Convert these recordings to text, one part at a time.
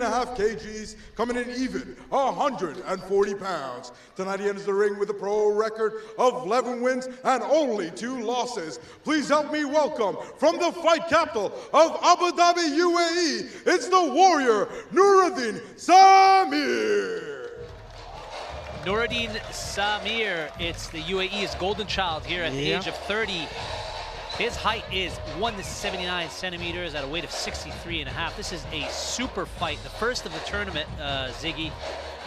1.5 kgs, coming in even, 140 pounds. Tonight he enters the ring with a pro record of 11 wins and only 2 losses. Please help me welcome, from the fight capital of Abu Dhabi, UAE, it's the warrior, NOUREDDINE SAMIR. NOUREDDINE SAMIR, it's the UAE's golden child here at the age of 30. His height is 179 centimeters at a weight of 63.5. This is a super fight, the first of the tournament, Ziggy.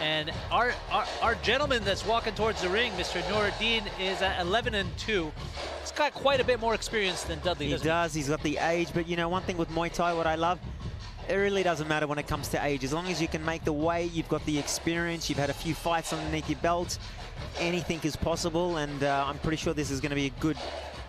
And our gentleman that's walking towards the ring, Mr. NOUREDDINE, is at 11-2. He's got quite a bit more experience than Dudley, doesn't he? He does, he's got the age, but you know, one thing with Muay Thai, what I love, it really doesn't matter when it comes to age. As long as you can make the weight, you've got the experience, you've had a few fights underneath your belt, anything is possible, and I'm pretty sure this is going to be a good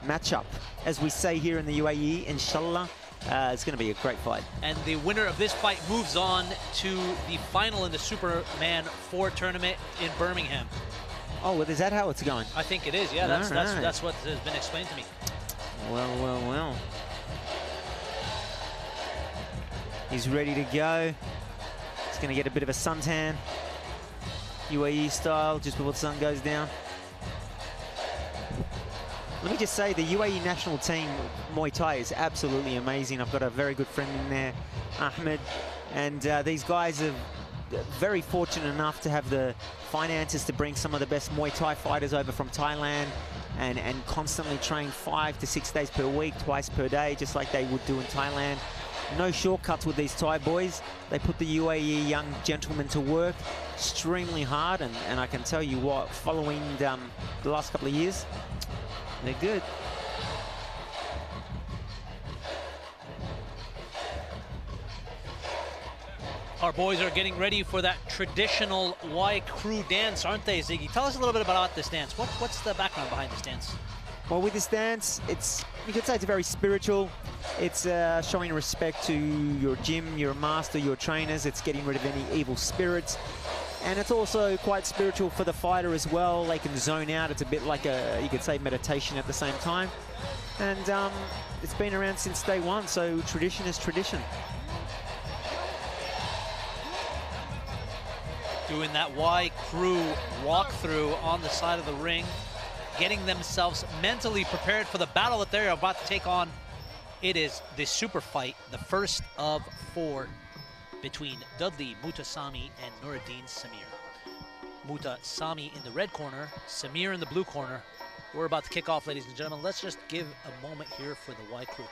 matchup. As we say here in the UAE, inshallah, it's going to be a great fight. And the winner of this fight moves on to the final in the Superman 4 tournament in Birmingham. Oh, well, is that how it's going? I think it is, yeah. That's what has been explained to me. Well, well, well. He's ready to go. He's going to get a bit of a suntan, UAE style, just before the sun goes down. Let me just say, the UAE national team Muay Thai is absolutely amazing. I've got a very good friend in there, AHMET, and these guys are very fortunate enough to have the finances to bring some of the best Muay Thai fighters over from Thailand and constantly train 5 to 6 days per week, twice per day, just like they would do in Thailand. No shortcuts with these Thai boys. They put the UAE young gentlemen to work extremely hard, and I can tell you what, following the last couple of years, they're good. Our boys are getting ready for that traditional Y crew dance, aren't they, Ziggy? Tell us a little bit about this dance. What's the background behind this dance? Well, with this dance, you could say it's very spiritual. It's showing respect to your gym, your master, your trainers. It's getting rid of any evil spirits. And it's also quite spiritual for the fighter as well. They can zone out. It's a bit like you could say, meditation at the same time. And it's been around since day one, so tradition is tradition. Doing that Y crew walkthrough on the side of the ring, getting themselves mentally prepared for the battle that they're about to take on. It is the super fight, the first of 4 between Dudley MOOTOOSAMY and NOUREDDINE SAMIR. MOOTOOSAMY in the red corner, Samir in the blue corner. We're about to kick off, ladies and gentlemen. Let's just give a moment here for the Y crew.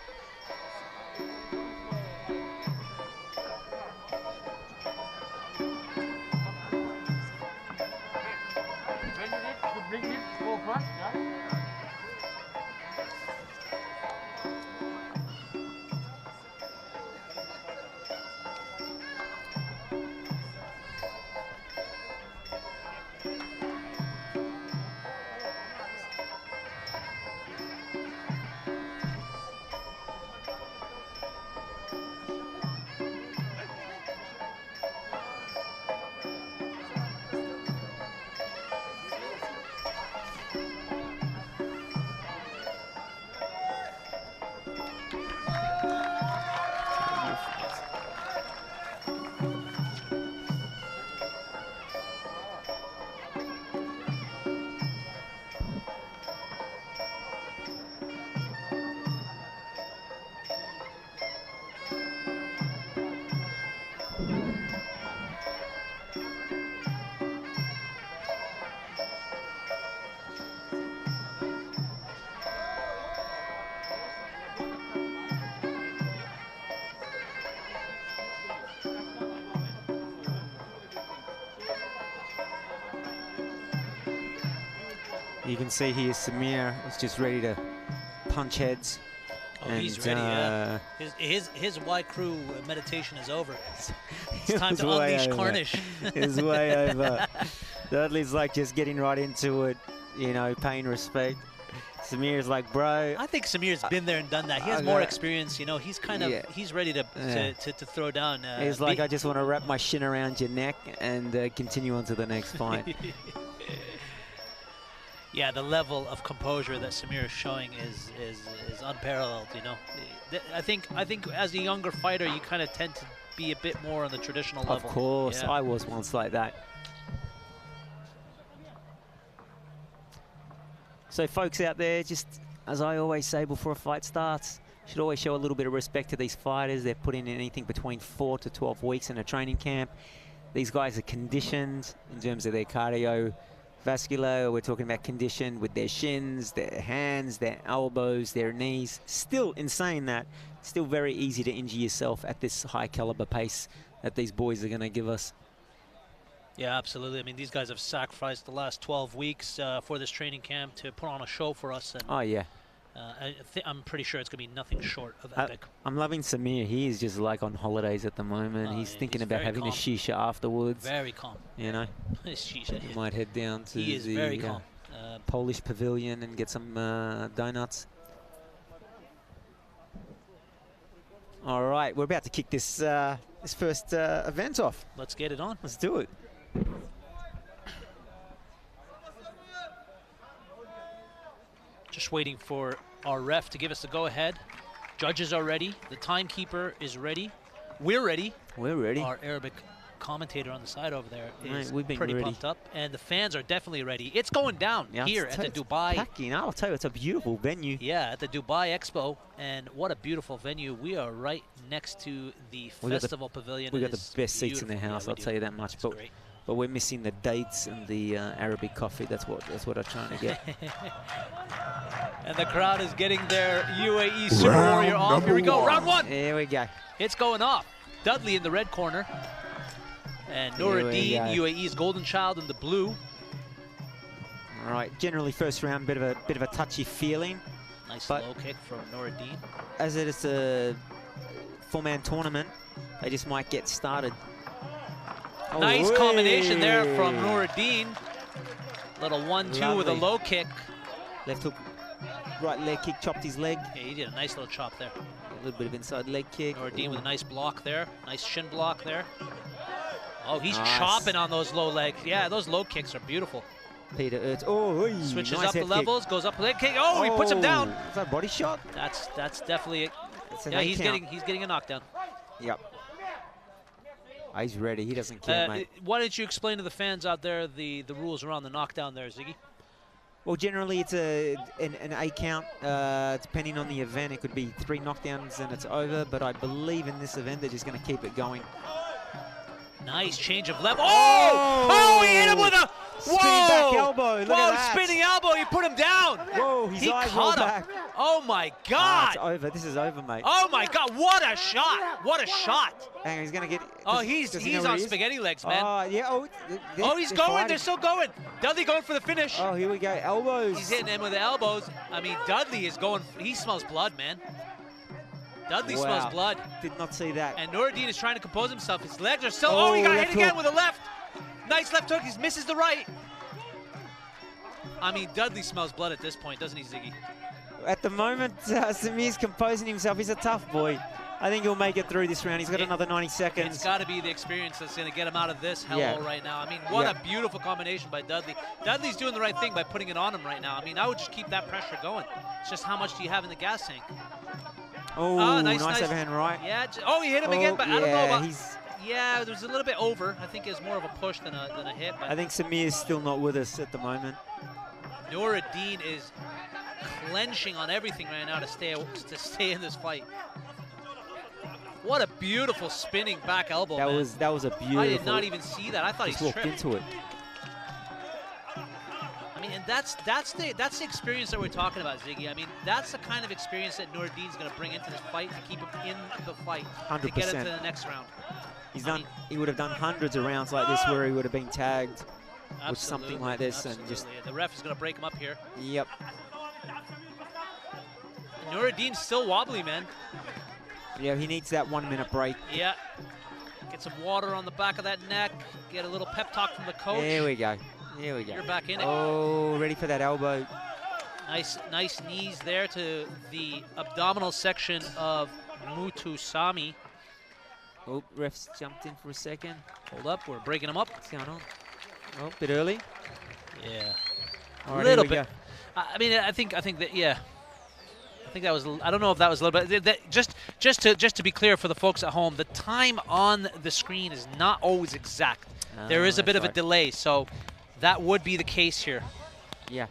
You can see here Samir is just ready to punch heads. Oh, and he's ready, yeah. His Y crew meditation is over. It's time to unleash carnage. It's way over. Dudley's like just getting right into it, you know, paying respect. Samir's like, bro. I think Samir's been there and done that. He has more experience, you know. He's kind of, he's ready to throw down. He's like, I just want to wrap my shin around your neck and continue on to the next fight. Yeah, the level of composure that Samir is showing is unparalleled. You know, I think as a younger fighter, you kind of tend be a bit more on the traditional level. Of course, yeah. I was once like that. So folks out there, just as I always say before a fight starts, should always show a little bit of respect to these fighters. They're putting in anything between 4 to 12 weeks in a training camp. These guys are conditioned in terms of their cardiovascular. We're talking about conditioned with their shins, their hands, their elbows, their knees. Still, in saying that, still very easy to injure yourself at this high caliber pace that these boys are going to give us. Yeah, absolutely. I mean, these guys have sacrificed the last 12 weeks for this training camp to put on a show for us. And oh, yeah. I'm pretty sure it's going to be nothing short of epic. I'm loving Samir. He is just like on holidays at the moment. He's thinking about having a shisha afterwards. Very calm. You know? Shisha. He might head down to he is the very calm. Polish pavilion and get some donuts. All right, we're about to kick this this first event off. Let's get it on. Let's do it. Just waiting for our ref to give us the go-ahead. Judges are ready. The timekeeper is ready. We're ready. We're ready. Our Arabic commentator on the side over there is we've been pretty ready. Pumped up. And the fans are definitely ready. It's going down here at the Dubai. Packing. I'll tell you, it's a beautiful venue. Yeah, at the Dubai Expo. And what a beautiful venue. We are right next to the festival pavilion. We got the best seats in the house, I'll tell you that much. But we're missing the dates and the Arabic coffee. That's what I'm trying to get. And the crowd is getting their UAE Super Warrior off. Here we go, round one. Here we go. It's going off. Dudley in the red corner. And NOUREDDINE, UAE's golden child, in the blue. All right, generally first round, bit of a touchy feeling. Nice low kick from NOUREDDINE. As it is a four-man tournament, they just might get started. Nice combination there from NOUREDDINE. Little 1-2 with a low kick. Left hook, right leg kick, chopped his leg. Yeah, he did a nice little chop there. A little bit of inside leg kick. NOUREDDINE with a nice block there. Nice shin block there. Oh, he's chopping on those low legs. Yeah, those low kicks are beautiful. Peter Ertz. Oh, switches nice up the levels, goes up leg kick. Oh, he puts him down. Is that a body shot? That's definitely it. Yeah, he's getting a knockdown. Yep. Oh, he's ready. He doesn't care, mate. Why don't you explain to the fans out there the rules around the knockdown there, Ziggy? Well, generally it's an 8 count. Depending on the event, it could be 3 knockdowns and it's over. But I believe in this event they're just going to keep it going. Nice change of level. Oh! Oh, he hit him with a spinning back elbow. Look at that. Spinning elbow. He put him down. Whoa, his eyes rolled back. Oh my God! It's over. This is over, mate. Oh my God! What a shot! What a shot! Hang on, he's gonna get. Oh, he's on spaghetti legs, man. Oh yeah. Oh, he's going. Fighting. They're still going. Dudley going for the finish. Oh, here we go. Elbows. He's hitting him with the elbows. I mean, Dudley is going. He smells blood, man. Dudley smells blood. Did not see that. And NOUREDDINE is trying to compose himself. His legs are still. Oh, he got hit again with a left. Nice left hook. He misses the right. I mean, Dudley smells blood at this point, doesn't he, Ziggy? At the moment, Samir's composing himself. He's a tough boy. I think he'll make it through this round. He's got another 90 seconds. It's got to be the experience that's going to get him out of this hellhole right now. I mean, what a beautiful combination by Dudley. Dudley's doing the right thing by putting it on him right now. I mean, I would just keep that pressure going. It's just how much do you have in the gas tank? Oh, nice overhand right. Yeah. Oh, he hit him again, but I don't know about... Yeah, it was a little bit over. I think it was more of a push than a hit. But I think Samir's still not with us at the moment. NOUREDDINE is clenching on everything right now to stay in this fight. What a beautiful spinning back elbow, that was a beautiful. I did not even see that. I thought he walked into it. I mean, and that's the experience that we're talking about, Ziggy. I mean, that's the kind of experience that NOUREDDINE's going to bring into this fight to keep him in the fight 100%. to get into the next round. He would have done hundreds of rounds like this where he would have been tagged with something like this, and just the ref is going to break him up here. Yep. NOUREDDINE's still wobbly, man. Yeah, he needs that 1 minute break. Yeah. Get some water on the back of that neck. Get a little pep talk from the coach. There we go. Here we go. You're back in it. Oh, ready for that elbow. Nice knees there to the abdominal section of MOOTOOSAMY. Oh, ref's jumped in for a second. Hold up, we're breaking him up. What's going on? Oh, a bit early. Yeah. All right, a little bit. I mean, I think that, yeah. I think that was, I don't know if that was a little bit, just to be clear for the folks at home, the time on the screen is not always exact. There is a bit of a delay, so that would be the case here. Yeah.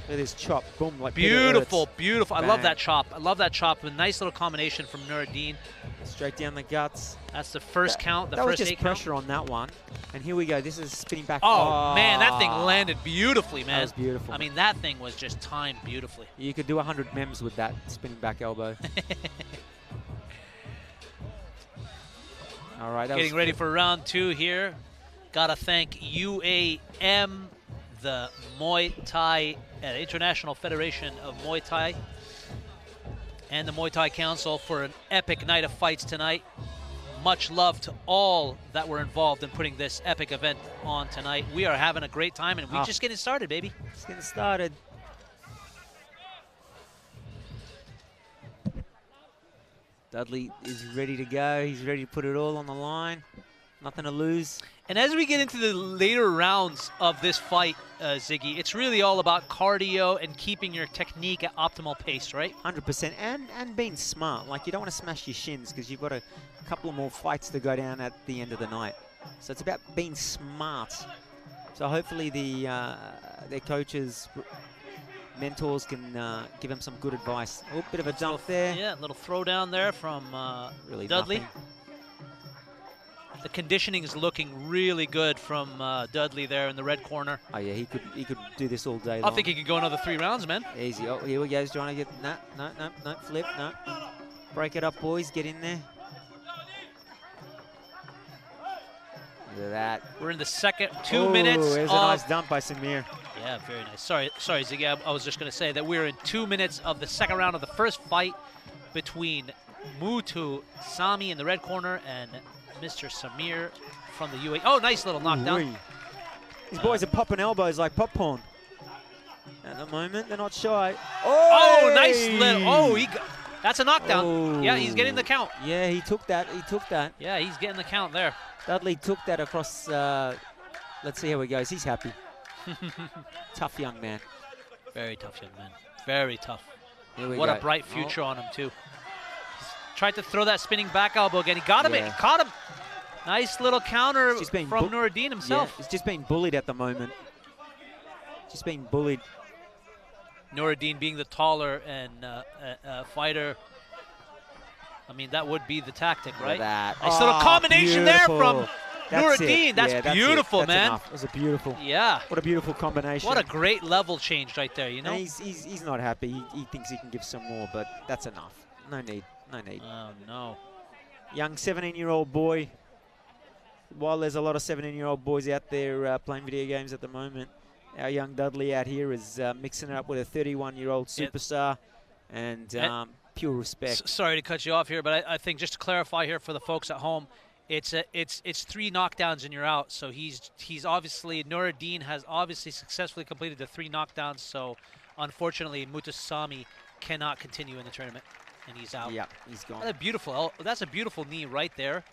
Look at this chop, boom, like beautiful, beautiful. Bang. I love that chop. I love that chop. A nice little combination from NOUREDDINE. Straight down the guts. That's the first count, the that first was just pressure on that one. And here we go. This is spinning back. Oh, man, that thing landed beautifully, man. That was beautiful. I mean, that thing was just timed beautifully. You could do 100 mems with that spinning back elbow. All right. Getting ready for round 2 here. Gotta thank UAM, the Muay Thai International Federation of Muay Thai, and the Muay Thai Council for an epic night of fights tonight. Much love to all that were involved in putting this epic event on tonight. We are having a great time, and we're just getting started, baby. Just getting started. Dudley is ready to go. He's ready to put it all on the line. Nothing to lose. And as we get into the later rounds of this fight, Ziggy, it's really all about cardio and keeping your technique at optimal pace, right? 100%, and being smart. Like, you don't want to smash your shins because you've got a couple of more fights to go down at the end of the night. So it's about being smart. So hopefully their coaches, mentors can give them some good advice. Oh, bit of a dump there. Yeah, a little throw down there from really Dudley. Nothing. The conditioning is looking really good from Dudley there in the red corner. Oh yeah, he could do this all day long. I think he could go another 3 rounds, man. Easy. Oh, here we go. He's trying to get no, flip, no. Break it up, boys. Get in there. Look at that. We're in the second 2 minutes. There's a nice dump by Samir. Yeah, very nice. Sorry, Ziggy. I was just going to say that we're in 2 minutes of the second round of the first fight between MOOTOOSAMY in the red corner and Mr. Samir from the UAE. Oh, nice little knockdown. These boys are popping elbows like popcorn. At the moment, they're not shy. Oh, nice little. Oh, that's a knockdown. Oh. Yeah, he's getting the count. Yeah, he took that. He took that. Yeah, he's getting the count there. Dudley took that across. Let's see how he goes. He's happy. Tough young man. Very tough young man. Very tough. What a bright future on him, too. He's tried to throw that spinning back elbow again. He got him. Yeah. Caught him. Nice little counter from NOUREDDINE himself. Yeah, he's just being bullied at the moment. Just being bullied. NOUREDDINE being the taller and fighter. I mean, that would be the tactic, right? Nice little combination there from NOUREDDINE. That's beautiful, man. Enough. It was a beautiful. Yeah. What a beautiful combination. What a great level change right there, you know? He's not happy. He thinks he can give some more, but that's enough. No need. No need. Oh, no. Young 17-year-old boy. While there's a lot of 17-year-old boys out there playing video games at the moment, our young Dudley out here is mixing it up with a 31-year-old superstar, and pure respect. Sorry to cut you off here, but I think just to clarify here for the folks at home, it's 3 knockdowns and you're out. So he's obviously, NOUREDDINE has obviously successfully completed the 3 knockdowns. So unfortunately, MOOTOOSAMY cannot continue in the tournament, and he's out. Yeah, he's gone. That's a beautiful knee right there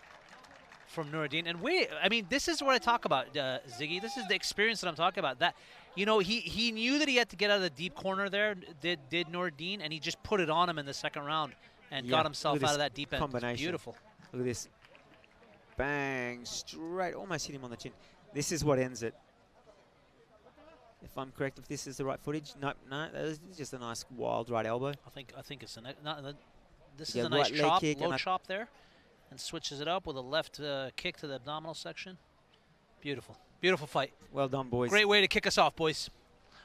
from NOUREDDINE. And I mean, this is what I talk about, Ziggy. This is the experience that I'm talking about. That, you know, he knew that he had to get out of the deep corner there, did NOUREDDINE, and he just put it on him in the second round and got himself out of that deep end. It's beautiful. Look at this. Bang, straight, almost hit him on the chin. This is what ends it. If I'm correct, if this is the right footage. No, that is just a nice wild right elbow. I think it's this is a nice chop, low chop there. And switches it up with a left kick to the abdominal section. Beautiful. Beautiful fight. Well done, boys. Great way to kick us off, boys.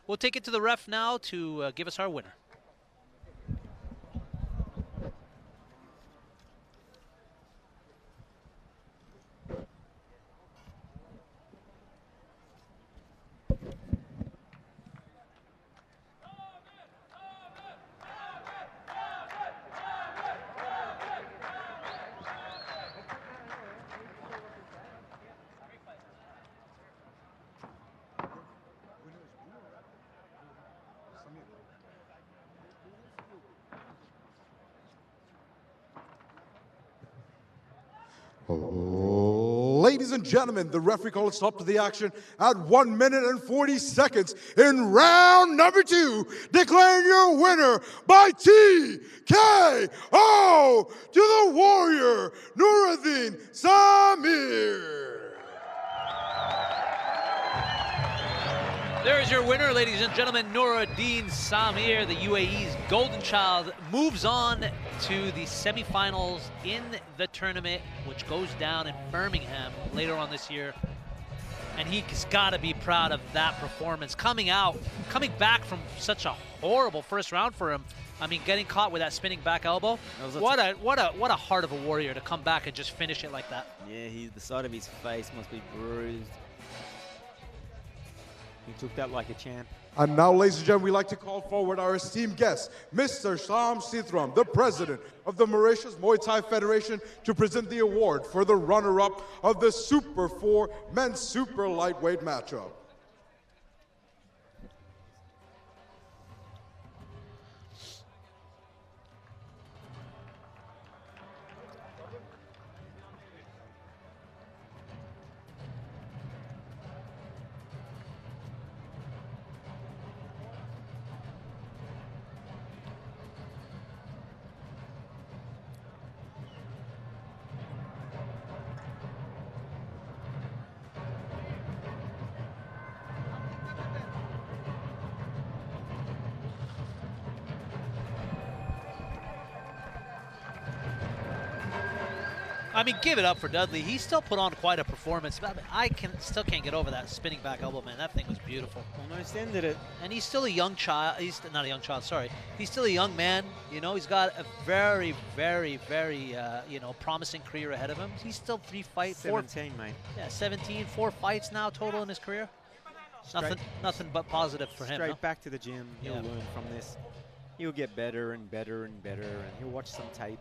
We'll take it to the ref now to give us our winner. Ladies and gentlemen, the referee called a stop to the action at 1 minute and 40 seconds in round number 2, declaring your winner by TKO to the Warrior, NOUREDDINE SAMIR. There is your winner, ladies and gentlemen, NOUREDDINE SAMIR, the UAE's golden child, moves on to the semifinals in the tournament, which goes down in Birmingham later on this year. And he's got to be proud of that performance. Coming back from such a horrible first round for him. I mean, getting caught with that spinning back elbow. What a heart of a warrior to come back and just finish it like that. Yeah, the side of his face must be bruised. He took that like a champ. And now, ladies and gentlemen, we'd like to call forward our esteemed guest, Mr. Sham Sithram, the president of the Mauritius Muay Thai Federation, to present the award for the runner-up of the Super 4 men's super lightweight matchup. I mean, give it up for Dudley. He still put on quite a performance. I still can't get over that spinning back elbow, man. That thing was beautiful. Almost ended it. And he's still a young child. He's not a young child, sorry. He's still a young man. You know, he's got a very, very, very, promising career ahead of him. He's still 3 fights. 17, mate. Yeah, 17, 4 fights now total in his career. Nothing but positive for him. Straight back to the gym. He'll Yeah. learn from this. He'll get better and better and better, and he'll watch some tape.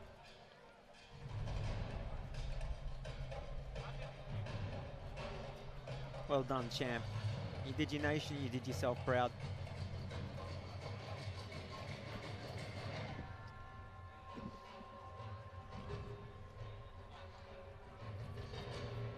Well done, champ. You did your nation, you did yourself proud.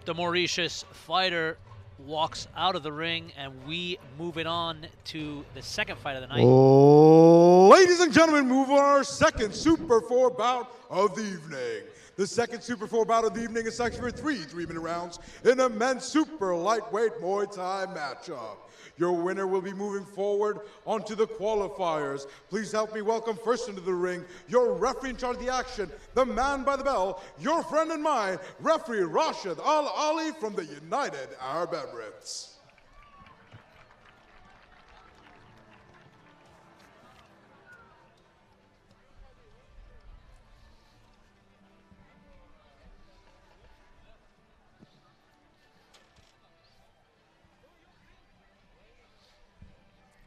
The Mauritius fighter walks out of the ring, and we move it on to the second fight of the night. Ladies and gentlemen, move on our second Super 4 bout of the evening. The second Super 4 bout of the evening is sectioned for 3 3-minute rounds in a men's super lightweight Muay Thai matchup. Your winner will be moving forward onto the qualifiers. Please help me welcome first into the ring your referee in charge of the action, the man by the bell, your friend and mine, referee Rashid Al Ali from the United Arab Emirates.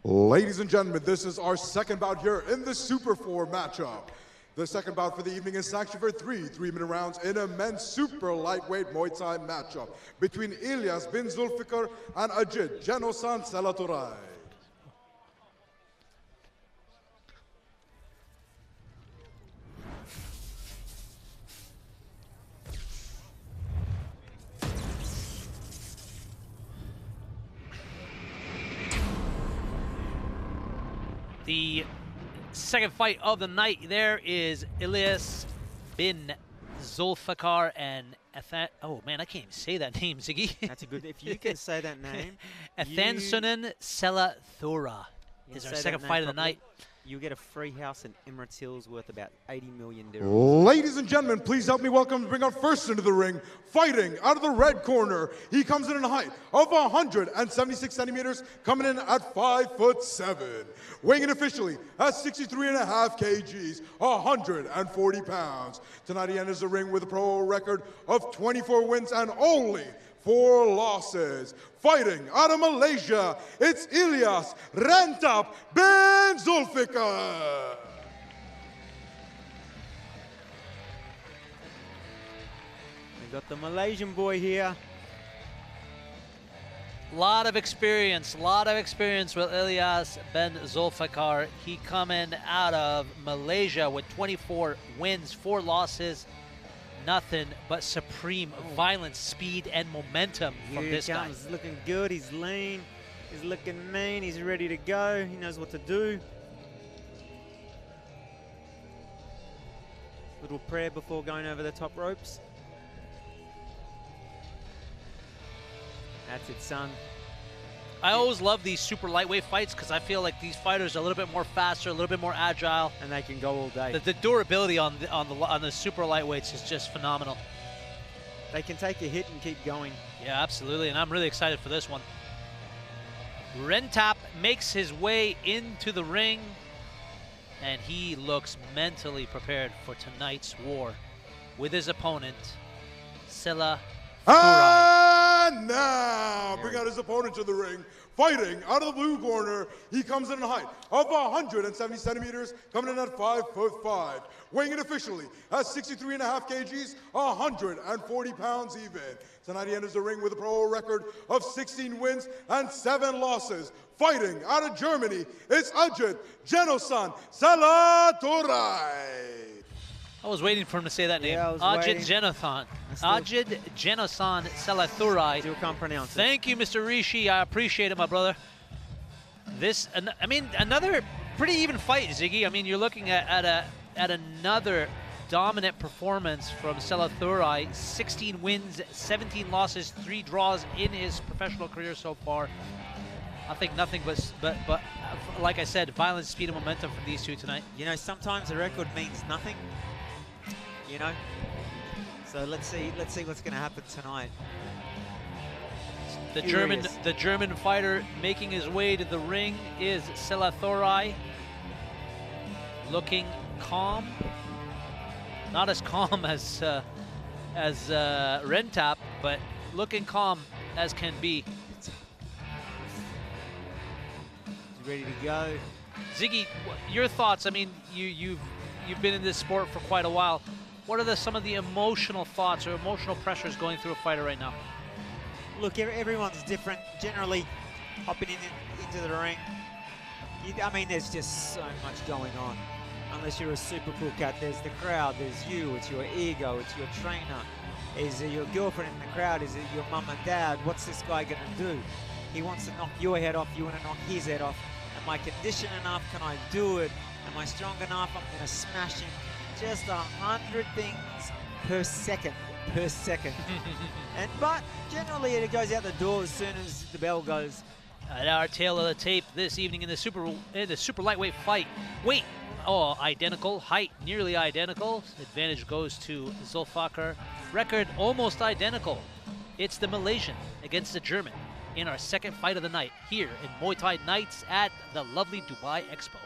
Ladies and gentlemen, this is our second bout here in the Super 4 matchup. The second bout for the evening is sanctioned for 3 3-minute rounds in a men's super lightweight Muay Thai matchup between ELIAS bin ZULFIKAR and AJITHJENOSAN SELLATHURAI. The second fight of the night there is ELIAS bin ZULFIKAR and oh man, I can't even say that name, Ziggy. That's a good, if you can say that name. Athensunen SELLATHURAI is our second fight of the night. You get a free house in Emirates Hills worth about 80 million dirhams. Ladies and gentlemen, please help me welcome and bring our first into the ring, fighting out of the red corner. He comes in a height of 176 centimeters, coming in at 5'7", weighing in officially at 63.5 kgs, 140 pounds. Tonight he enters the ring with a pro record of 24 wins and only 4 losses. Fighting out of Malaysia, it's ELIAS Rentap bin ZULFIKAR. We got the Malaysian boy here. Lot of experience with ELIAS bin ZULFIKAR. He coming out of Malaysia with 24 wins, 4 losses, nothing but supreme violence, speed, and momentum from Here this he guy. comes, looking good, he's lean, he's looking mean, he's ready to go, he knows what to do. Little prayer before going over the top ropes. That's it, son. I always love these super lightweight fights because I feel like these fighters are a little bit more faster, a little bit more agile, And they can go all day. The durability on the super lightweights is just phenomenal. They can take a hit and keep going. Yeah, absolutely, and I'm really excited for this one. Rentap makes his way into the ring, and he looks mentally prepared for tonight's war with his opponent, SELLATHURAI. And now, bring out his opponent to the ring. Fighting out of the blue corner, he comes in a height of 170 centimeters, coming in at 5'5", weighing in officially at 63.5 kgs, 140 pounds even. Tonight he enters the ring with a pro record of 16 wins and 7 losses. Fighting out of Germany, it's AJITHJENOSAN SELLATHURAI. I was waiting for him to say that name. Yeah, I was waiting. AJITHJENOSAN. AJITHJENOSAN SELLATHURAI. Still can't pronounce it. Thank you, Mr. Rishi. I appreciate it, my brother. This, I mean, another pretty even fight, Ziggy. I mean, you're looking at another dominant performance from SELLATHURAI. 16 wins, 17 losses, 3 draws in his professional career so far. I think nothing but like I said, violence, speed, and momentum from these two tonight. You know, sometimes a record means nothing. You know, so let's see what's going to happen tonight. The Furious. German fighter making his way to the ring is SELLATHURAI, looking calm, not as calm as Rentap, but looking calm as can be. He's ready to go. Ziggy, your thoughts? I mean, you've been in this sport for quite a while. What are some of the emotional thoughts or emotional pressures going through a fighter right now? Look, everyone's different. Generally, hopping into the ring, I mean, there's just so much going on. Unless you're a super cool cat, there's the crowd, there's you, it's your ego, it's your trainer. Is it your girlfriend in the crowd? Is it your mum and dad? What's this guy gonna do? He wants to knock your head off, you wanna knock his head off. Am I conditioned enough? Can I do it? Am I strong enough? I'm gonna smash him. Just 100 things per second. But generally it goes out the door as soon as the bell goes. At our tail of the tape this evening in the super lightweight fight. Weight, identical. Height, nearly identical. Advantage goes to ZULFIKAR. Record, almost identical. It's the Malaysian against the German in our second fight of the night here in Muay Thai Nights at the lovely Dubai Expo.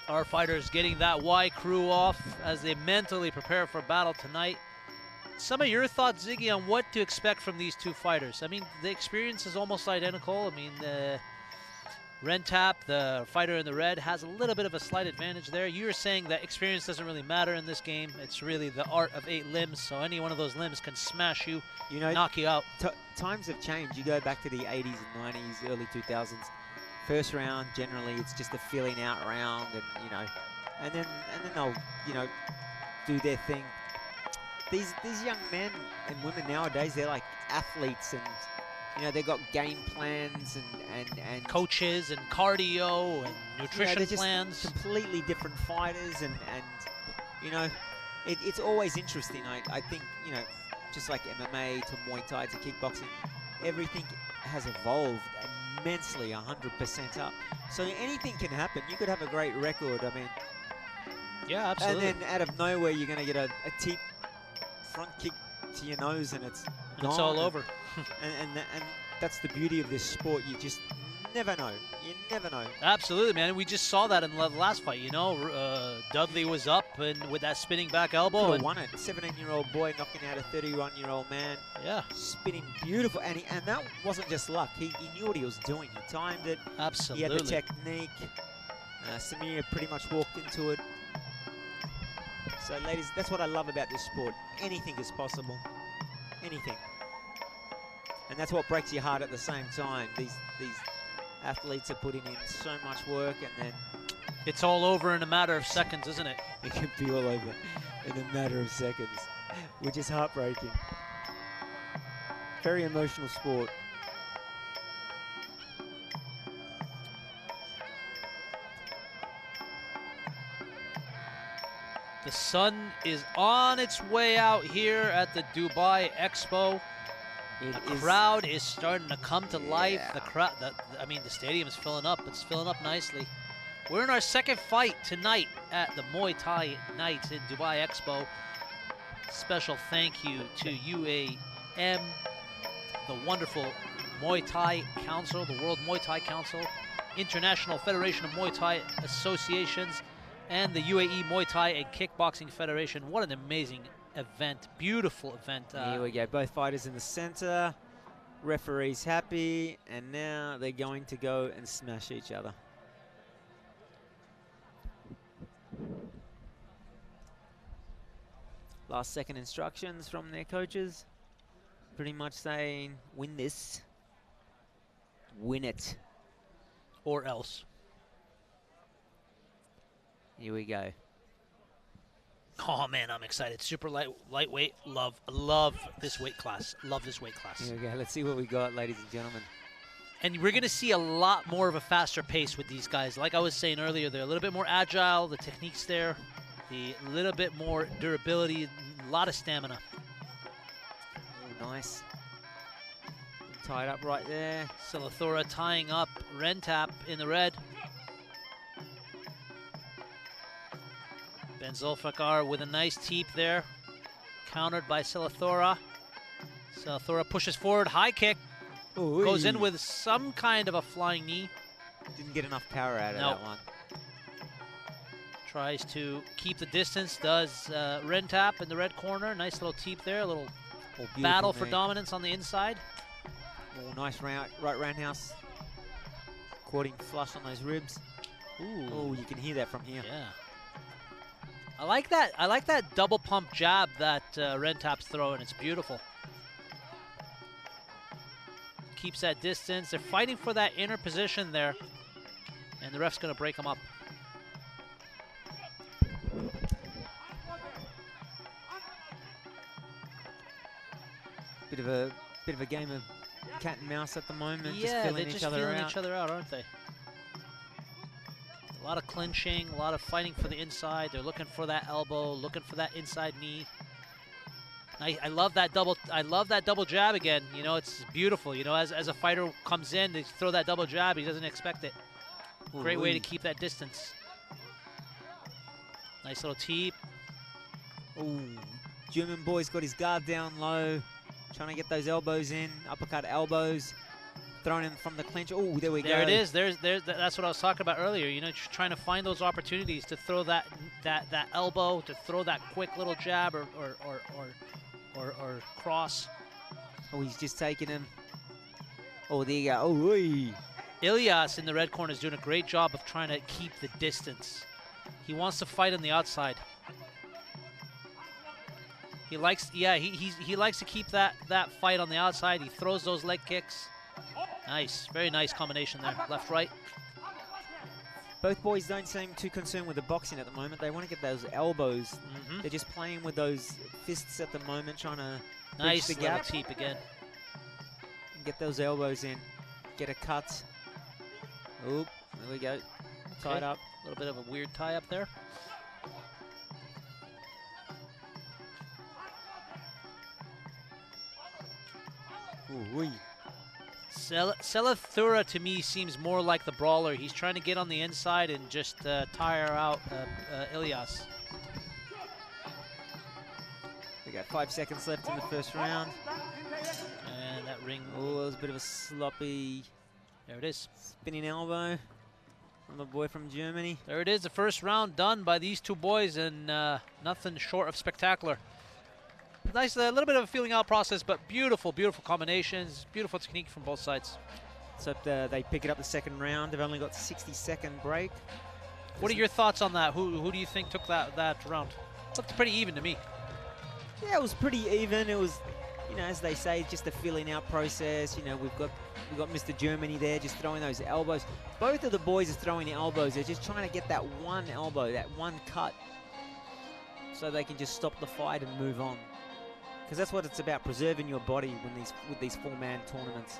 Our fighters getting that Y crew off as they mentally prepare for battle tonight. Some of your thoughts, Ziggy, on what to expect from these two fighters. I mean, the experience is almost identical. I mean, Rentap, the fighter in the red, has a little bit of a slight advantage there. You were saying that experience doesn't really matter in this game. It's really the art of 8 limbs, so any one of those limbs can smash you, knock you out. Times have changed. You go back to the 80s and 90s, early 2000s. First round, generally, it's just a filling out round, and then they'll, do their thing. These young men and women nowadays, they're like athletes, and they've got game plans and coaches and cardio and nutrition they're just plans. Completely different fighters, and it's always interesting. I think just like MMA to Muay Thai to kickboxing, everything has evolved immensely, 100% up. So anything can happen. You could have a great record. I mean, yeah, absolutely. And then out of nowhere, you're going to get a deep front kick to your nose, and it's all over. and that's the beauty of this sport. You just never know. You never know. Absolutely, man. We just saw that in the last fight. Dudley was up and with that spinning back elbow. Could have won it. 17-year-old boy knocking out a 31-year-old man. Yeah. Spinning beautiful. And that wasn't just luck. He knew what he was doing. He timed it. Absolutely. He had the technique. SAMIR pretty much walked into it. So, ladies, that's what I love about this sport. Anything is possible. Anything. And that's what breaks your heart at the same time. These athletes are putting in so much work, and then it's all over in a matter of seconds, isn't it? it can be all over in a matter of seconds, which is heartbreaking. Very emotional sport. The sun is on its way out here at the Dubai Expo. The crowd is starting to come to life. The crowd, I mean, the stadium is filling up. It's filling up nicely. We're in our second fight tonight at the Muay Thai Nights in Dubai Expo. Special thank you to UAM, the wonderful Muay Thai Council, the World Muay Thai Council, International Federation of Muay Thai Associations, and the UAE Muay Thai and Kickboxing Federation. What an amazing event, beautiful event. Here we go, both fighters in the center, referee's happy, and now they're going to go and smash each other. Last second instructions from their coaches, pretty much saying, win this, win it. Or else. Here we go. Oh man, I'm excited. Super lightweight. Love this weight class. Love this weight class. Here we go. Let's see what we got, ladies and gentlemen. And we're going to see a lot more of a faster pace with these guys. Like I was saying earlier, they're a little bit more agile. The technique's there. The little bit more durability. A lot of stamina. Oh, nice. Tied up right there. SELLATHURAI tying up Rentap in the red. Ben ZULFIKAR with a nice teep there. Countered by SELLATHURAI. SELLATHURAI pushes forward, high kick. Ooh, goes in with some kind of a flying knee. Didn't get enough power out of that one. Tries to keep the distance, does Rentap in the red corner. Nice little teep there, a little battle for dominance on the inside. Oh, nice right roundhouse. Caught him flush on those ribs. Ooh. Oh, you can hear that from here. Yeah. I like that double pump jab that Rentap's throwing. It's beautiful. Keeps that distance. They're fighting for that inner position there. And the ref's going to break them up. Bit of a game of cat and mouse at the moment. Yeah, just they're just feeling each other out, aren't they? A lot of clinching, a lot of fighting for the inside. They're looking for that elbow, looking for that inside knee. I love that double. I love that double jab again. You know, it's beautiful. You know, as a fighter comes in, they throw that double jab. He doesn't expect it. Great way to keep that distance. Nice little teep. Ooh, German boy's got his guard down low, trying to get those elbows in. Uppercut elbows. Thrown in from the clinch. Oh, there we go. There it is. That's what I was talking about earlier. You know, just trying to find those opportunities to throw that elbow, to throw that quick little jab or cross. Oh, he's just taking him. Oh, there you go. Oh, wee. ELIAS in the red corner is doing a great job of trying to keep the distance. He wants to fight on the outside. He likes, yeah, he likes to keep that fight on the outside. He throws those leg kicks. Nice, very nice combination there. Left, right. Both boys don't seem too concerned with the boxing at the moment. They want to get those elbows. They're just playing with those fists at the moment, trying to bridge the gap. Nice teep again. And get those elbows in. Get a cut. Oop, there we go. Tied up. A little bit of a weird tie up there. Ooh, wee. SELLATHURAI to me seems more like the brawler. He's trying to get on the inside and just tire out ELIAS. We got 5 seconds left in the first round. And that ring. Oh, that was a bit of a sloppy. There it is. Spinning elbow from the boy from Germany. There it is. The first round done by these two boys, and nothing short of spectacular. Nice, a little bit of a feeling out process, but beautiful, beautiful combinations, beautiful technique from both sides. So they pick it up the second round. They've only got 60-second break. What are your thoughts on that? Who do you think took that round? Looked pretty even to me. Yeah, it was pretty even. It was, you know, as they say, just a filling out process. You know, we've got Mr. Germany there just throwing those elbows. Both of the boys are throwing the elbows. They're just trying to get that one elbow, that one cut, so they can just stop the fight and move on. Because that's what it's about, preserving your body with these four-man tournaments.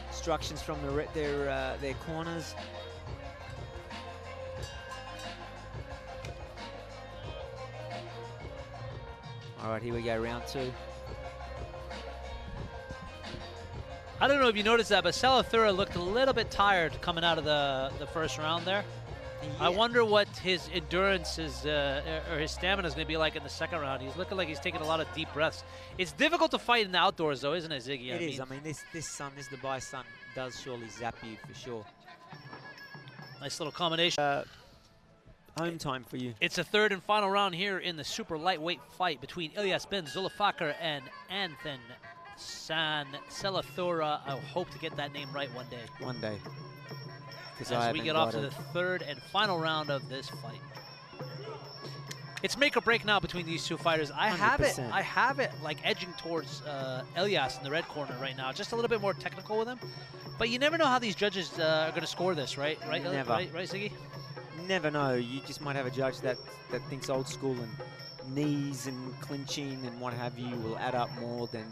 Instructions from their corners. All right, here we go, round 2. I don't know if you noticed that, but SELLATHURAI looked a little bit tired coming out of the first round there. Yeah. I wonder what his endurance is, or his stamina is going to be like in the second round. He's looking like he's taking a lot of deep breaths. It's difficult to fight in the outdoors, though, isn't it, Ziggy? It is. I mean, this Dubai sun does surely zap you for sure. Nice little combination. Home time for you. It's a third and final round here in the super lightweight fight between ELIAS bin ZULFIKAR and Anthen San SELLATHURAI. I hope to get that name right one day. One day. As we get off to the third and final round of this fight. It's make or break now between these two fighters. I 100%. have it like edging towards ELIAS in the red corner right now. Just a little bit more technical with him. But you never know how these judges are going to score this, right? Never. Right, Ziggy? Never know. You just might have a judge that thinks old school, and knees and clinching and what have you will add up more than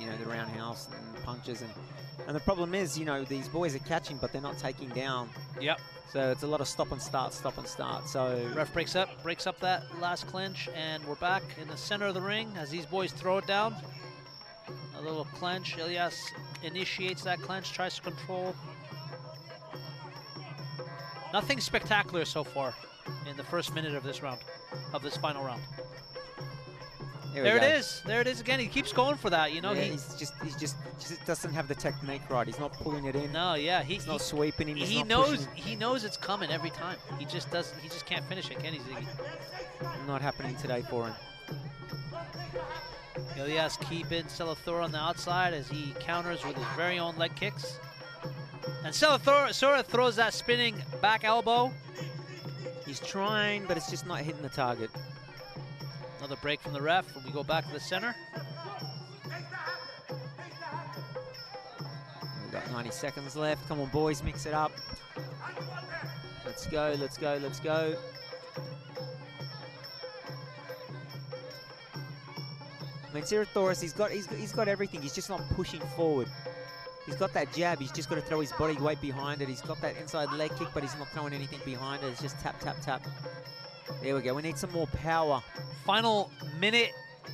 you know, the roundhouse and punches. And the problem is, you know, these boys are catching, but they're not taking down. Yep. So it's a lot of stop and start, stop and start. So ref breaks up that last clinch, and we're back in the center of the ring as these boys throw it down. A little clench. ELIAS initiates that clench, tries to control. Nothing spectacular so far in the first minute of this round, of this final round. There it is. There it is again. He keeps going for that. You know, yeah, he just doesn't have the technique right. He's not pulling it in. No, yeah, he's not sweeping him. He knows it's coming every time. He just can't finish it, can he, Ziggy? Not happening today for him. ELIAS keeping SELLATHURAI on the outside as he counters with his very own leg kicks. And SELLATHURAI throws that spinning back elbow. He's trying, but it's just not hitting the target. Another break from the ref when we go back to the center. We've got 90 seconds left. Come on, boys, mix it up. Let's go, let's go, let's go. I mean, SELLATHURAI, he's got everything. He's just not pushing forward. He's got that jab. He's just got to throw his body weight behind it. He's got that inside leg kick, but he's not throwing anything behind it. It's just tap, tap, tap. There we go. We need some more power. Final minute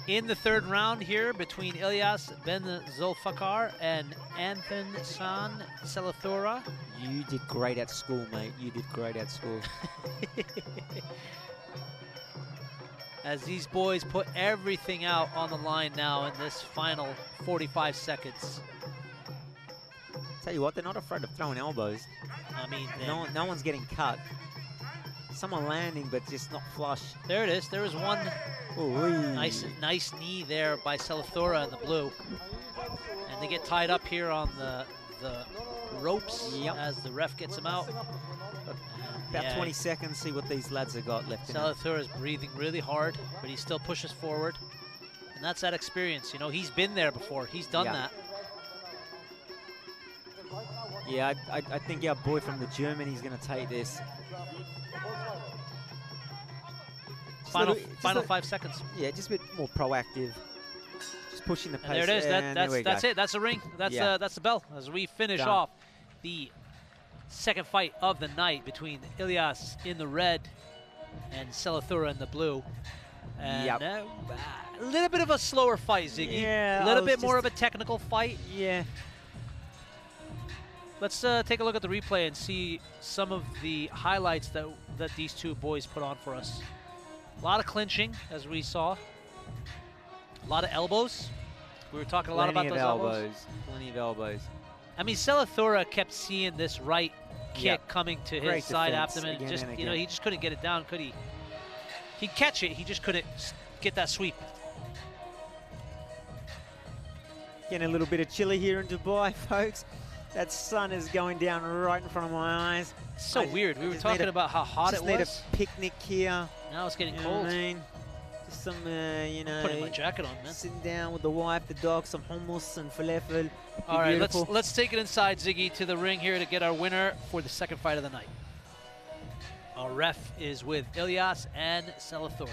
in the third round here between ELIAS bin ZULFIKAR and Anthen San SELLATHURAI. You did great at school, mate. You did great at school. As these boys put everything out on the line now in this final 45 seconds. Tell you what, they're not afraid of throwing elbows. I mean, no one's getting cut. Someone landing, but just not flush. There it is. There was one nice knee there by SELLATHURAI in the blue. And they get tied up here on the ropes as the ref gets him out. About 20 seconds, see what these lads have got left. SELLATHURAI is breathing really hard, but he still pushes forward. And that's that experience. You know, he's been there before. He's done that. Yeah, I think our boy from the Germany's going to take this. Final 5 seconds. Yeah, just a bit more proactive. Just pushing the pace. And there it is. That's it. That's the ring. That's the bell as we finish off the second fight of the night between ELIAS in the red and SELLATHURAI in the blue. And a little bit of a slower fight, Ziggy. Yeah, a little bit more of a technical fight. Yeah. Let's take a look at the replay and see some of the highlights that these two boys put on for us. A lot of clinching, as we saw. A lot of elbows. We were talking a lot about those elbows. Plenty of elbows. I mean, SELLATHURAI kept seeing this right kick coming to his side abdomen. Just he just couldn't get it down, could he? He'd catch it. He just couldn't get that sweep. Getting a little bit of chilly here in Dubai, folks. That sun is going down right in front of my eyes. So weird. We were talking about how hot it was. Just need a picnic here. Now it's getting cold. I mean, some, you know, Putting my jacket on, man. sitting down with the wife, the dog, some hummus and falafel. All right, Beautiful. let's take it inside, Ziggy, to the ring here to get our winner for the second fight of the night. Our ref is with ELIAS and SELLATHURAI.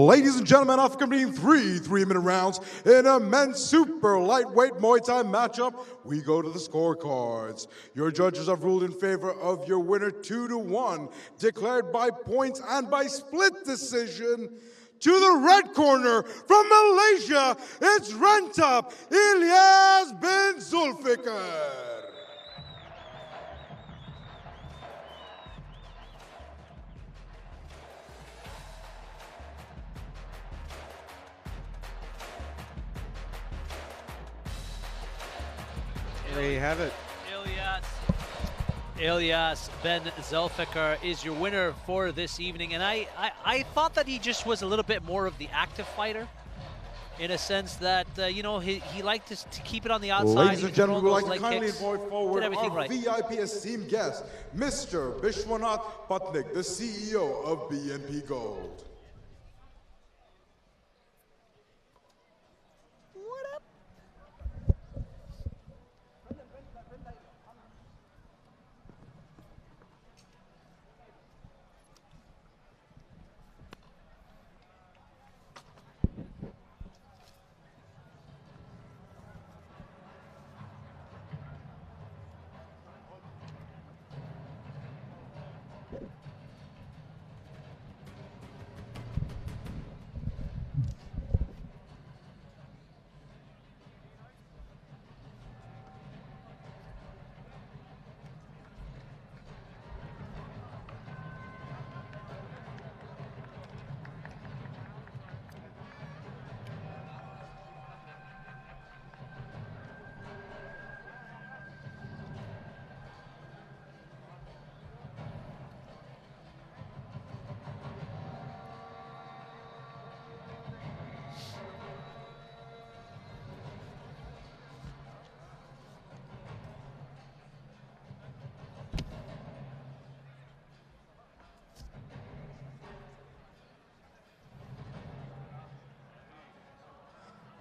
Ladies and gentlemen, after completing three 3-minute rounds in a men's super lightweight Muay Thai matchup, we go to the scorecards. Your judges have ruled in favor of your winner 2-1, declared by points and by split decision. To the red corner from Malaysia, it's Rentap ELIAS bin ZULFIKAR. There you have it. ELIAS bin ZULFIKAR is your winner for this evening, and I thought that he just was a little bit more of the active fighter, in a sense that you know, he liked to keep it on the outside. Ladies and gentlemen, we would like to kindly invite forward our right. VIP esteemed guest, Mr. Bishwanath Patnik, the CEO of BNP Gold.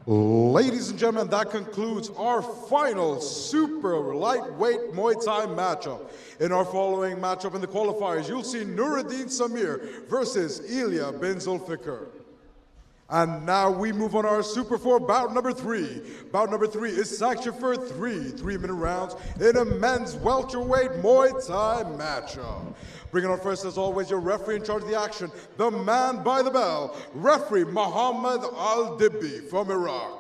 Ladies and gentlemen, that concludes our final super lightweight Muay Thai matchup. In our following matchup in the qualifiers, you'll see NOUREDDINE SAMIR versus ELIAS bin ZULFIKAR. And now we move on our Super 4 bout number 3. Bout number 3 is sanctioned for 3-minute rounds in a men's welterweight Muay Thai matchup. Bringing on first, as always, your referee in charge of the action, the man by the bell, referee Mohammed Al-Dibbi from Iraq.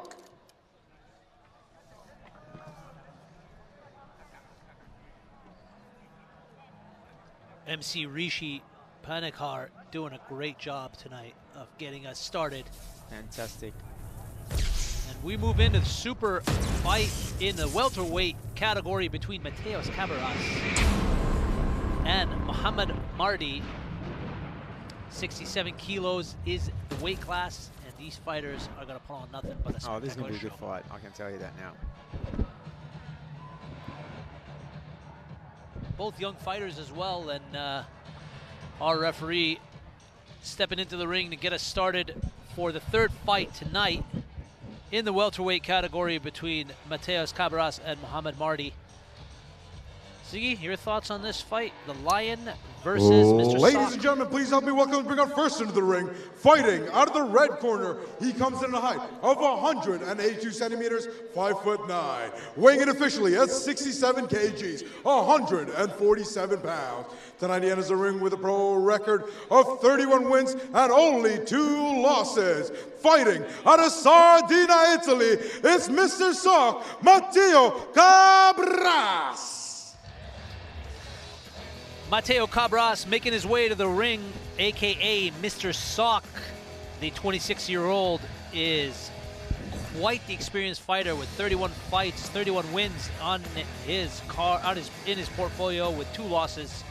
MC Rishi Panikar doing a great job tonight of getting us started. Fantastic. And we move into the super fight in the welterweight category between Matteo CABRAS and Mohammed Mardi. 67 kilos is the weight class, and these fighters are going to put on nothing but a spectacular Oh, this is going to be a good show. fight. I can tell you that now. Both young fighters as well, and our referee stepping into the ring to get us started for the third fight tonight in the welterweight category between Matteo CABRAS and Mohammed Mardi. Ziggy, your thoughts on this fight? The Lion versus Mr. Ladies Sock. and gentlemen, please help me welcome and bring on first into the ring, fighting out of the red corner. He comes in a height of 182 centimeters, 5'9", weighing in officially at 67 kgs, 147 pounds. Tonight he enters the ring with a pro record of 31 wins and only 2 losses. Fighting out of Sardinia, Italy, it's Mr. Sock, Matteo CABRAS. Matteo CABRAS making his way to the ring AKA Mr. Sock, the 26-year-old, is quite the experienced fighter with 31 fights, 31 wins on his in his portfolio with 2 losses.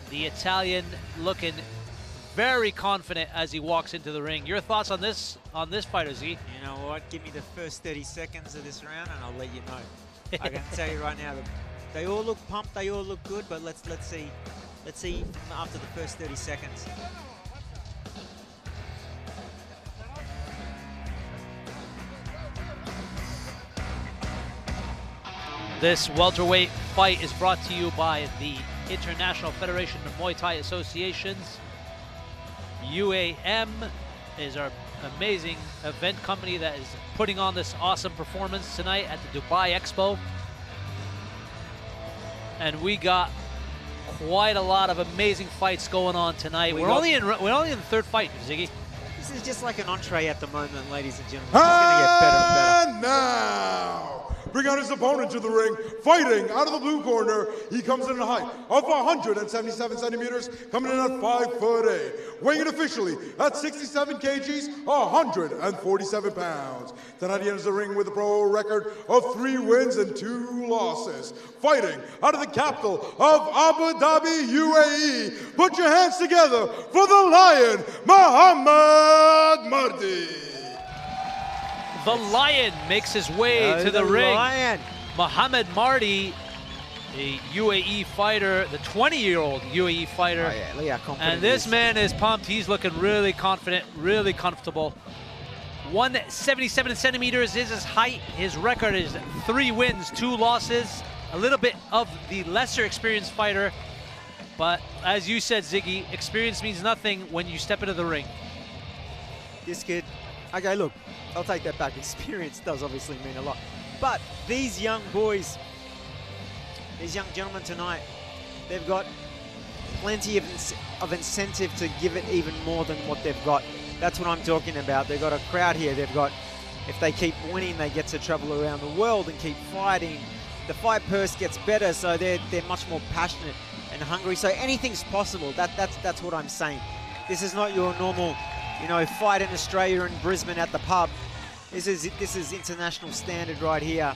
The Italian looking very confident as he walks into the ring. Your thoughts on this fighter, Z? You know what? Give me the first 30 seconds of this round, and I'll let you know. I can tell you right now, they all look pumped, they all look good, but let's see. Let's see after the first 30 seconds. This welterweight fight is brought to you by the International Federation of Muay Thai Associations. UAM is our amazing event company that is putting on this awesome performance tonight at the Dubai Expo. And we got quite a lot of amazing fights going on tonight. We're only in the third fight, Ziggy. This is just like an entree at the moment, ladies and gentlemen. It's going to get better and better. And now, bring out his opponent to the ring, fighting out of the blue corner. He comes in a height of 177 centimeters, coming in at 5'8", weighing in officially at 67 kgs, 147 pounds. Tonight he enters the ring with a pro record of 3 wins and 2 losses. Fighting out of the capital of Abu Dhabi, UAE. Put your hands together for the Lion, Mohammed Mardi. The Lion makes his way to the ring. Lion. Mohammed Mardi, a UAE fighter, the 20-year-old UAE fighter. Oh, yeah, and this man is pumped. He's looking really confident, really comfortable. 177 centimeters is his height. His record is 3 wins, 2 losses. A little bit of the lesser experienced fighter. But as you said, Ziggy, experience means nothing when you step into the ring. This kid, okay, look, I'll take that back. Experience does obviously mean a lot. But these young boys, these young gentlemen tonight, they've got plenty of incentive to give it even more than what they've got. That's what I'm talking about. They've got a crowd here. They've got, if they keep winning, they get to travel around the world and keep fighting. The fight purse gets better, so they're much more passionate and hungry. So anything's possible. That's what I'm saying. This is not your normal, you know, fight in Australia in Brisbane at the pub. This is international standard right here,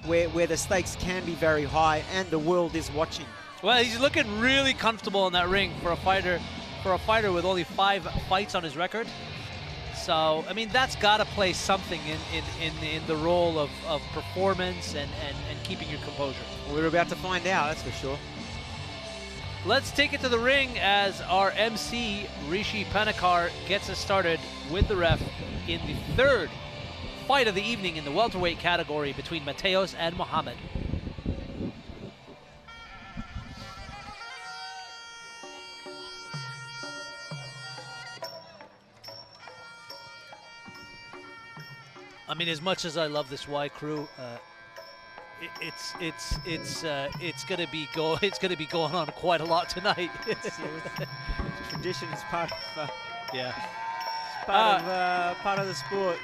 where the stakes can be very high and the world is watching. Well, he's looking really comfortable in that ring for a fighter with only 5 fights on his record. So, I mean, that's got to play something in the role of performance and keeping your composure. We're about to find out, that's for sure. Let's take it to the ring as our MC, Rishi Panakar, gets us started with the ref in the 3rd fight of the evening in the welterweight category between Matteo and Mohammed. I mean, as much as I love this Y crew, it's gonna be going on quite a lot tonight. Tradition is part of yeah, part of the sport.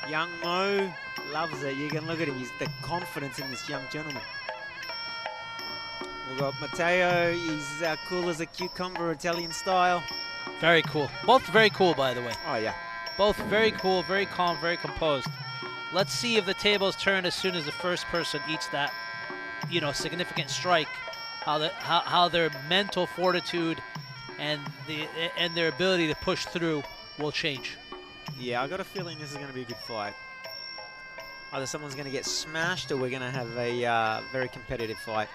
Young Mo loves it. You can look at him. He's the confidence in this young gentleman. We've got Matteo. He's cool as a cucumber, Italian style. Very cool. Both very cool, by the way. Oh, yeah. Both very cool, very calm, very composed. Let's see if the tables turn as soon as the first person eats that, you know, significant strike. How their mental fortitude and their ability to push through will change. Yeah, I got a feeling this is going to be a good fight. Either someone's going to get smashed or we're going to have a very competitive fight.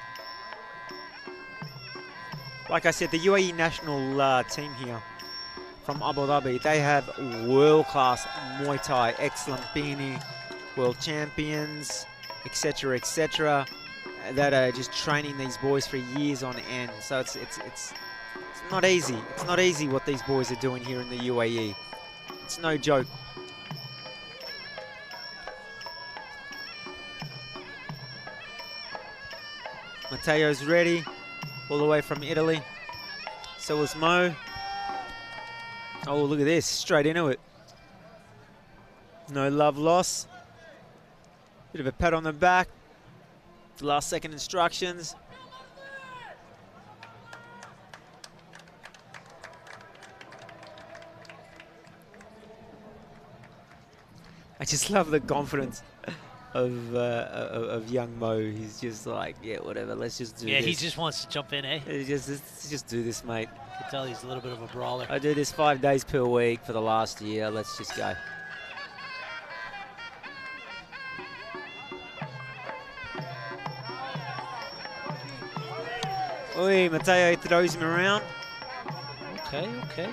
Like I said, the UAE national team here from Abu Dhabi, they have world-class Muay Thai, excellent Bini, world champions, etc., that are just training these boys for years on end. So it's not easy. It's not easy what these boys are doing here in the UAE. It's no joke. Matteo's ready, all the way from Italy. So is Mo. Oh, look at this, straight into it. No love lost. Bit of a pat on the back. Last second instructions. I just love the confidence of young Mo. He's just like, yeah, whatever, let's just do this. Yeah, he just wants to jump in, eh? Let's just do this, mate. You can tell he's a little bit of a brawler. I do this 5 days per week for the last year. Let's just go. Oi, Matteo throws him around. Okay, okay.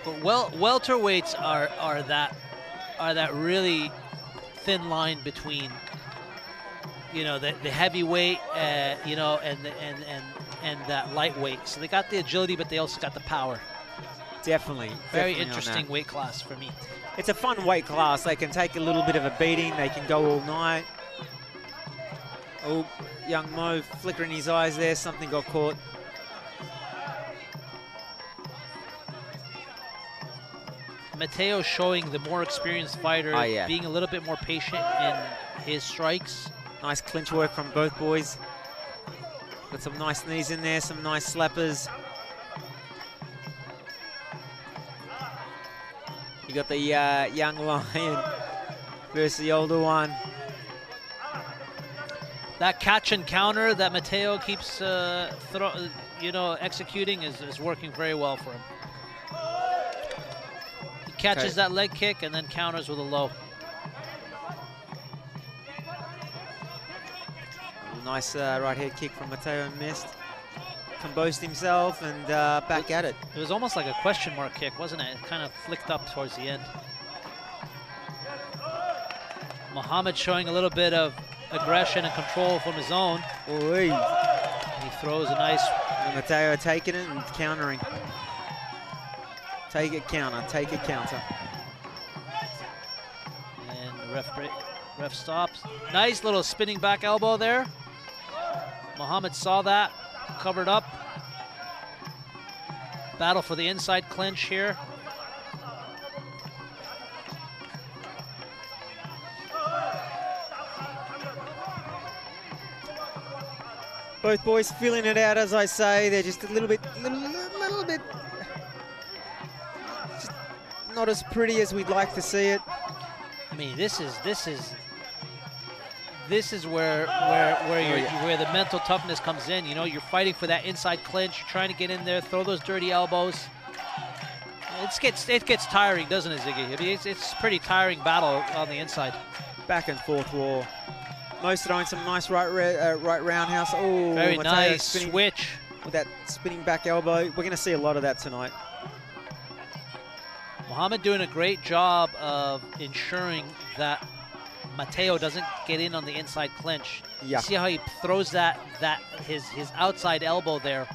But welterweights are that really thin line between, you know, the heavyweight, you know, and that lightweight. So they got the agility, but they also got the power. Definitely. Very interesting weight class for me. It's a fun weight class. They can take a little bit of a beating. They can go all night. Oh, young Mo flickering his eyes there. Something got caught. Matteo showing the more experienced fighter, being a little bit more patient in his strikes. Nice clinch work from both boys. Got some nice knees in there, some nice slappers. You got the young lion versus the older one. That catch and counter that Matteo keeps executing is working very well for him. He catches that leg kick and then counters with a low. Nice right head kick from Matteo, missed. Composed himself and back at it. It was almost like a question mark kick, wasn't it? It kind of flicked up towards the end. Mohammed showing a little bit of aggression and control from his own. Oy. He throws a nice... And Matteo taking it and countering. Take it, counter, take it, counter. And the ref stops. Nice little spinning back elbow there. Mohammed saw that, covered up. Battle for the inside clinch here. Both boys feeling it out, as I say. They're just a little bit, just not as pretty as we'd like to see it. I mean, this is where where the mental toughness comes in. You know, you're fighting for that inside clinch. You're trying to get in there, throw those dirty elbows. It gets tiring, doesn't it, Ziggy? I mean, it's a pretty tiring battle on the inside. Back and forth war. Mo's throwing some nice right roundhouse. Oh, very Matteo nice spinning switch with that spinning back elbow. We're going to see a lot of that tonight. Mohammed doing a great job of ensuring that Matteo doesn't get in on the inside clinch. Yeah. You see how he throws his outside elbow there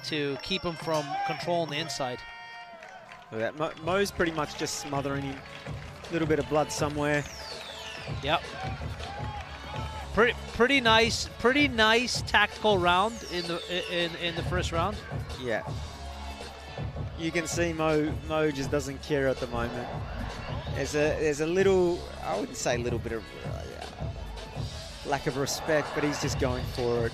to keep him from controlling the inside. Look at that. Mo's pretty much just smothering him. A little bit of blood somewhere. Yep. Pretty nice tactical round in the first round. Yeah. You can see Mo just doesn't care at the moment. There's a little, I wouldn't say a little bit of lack of respect, but he's just going for it.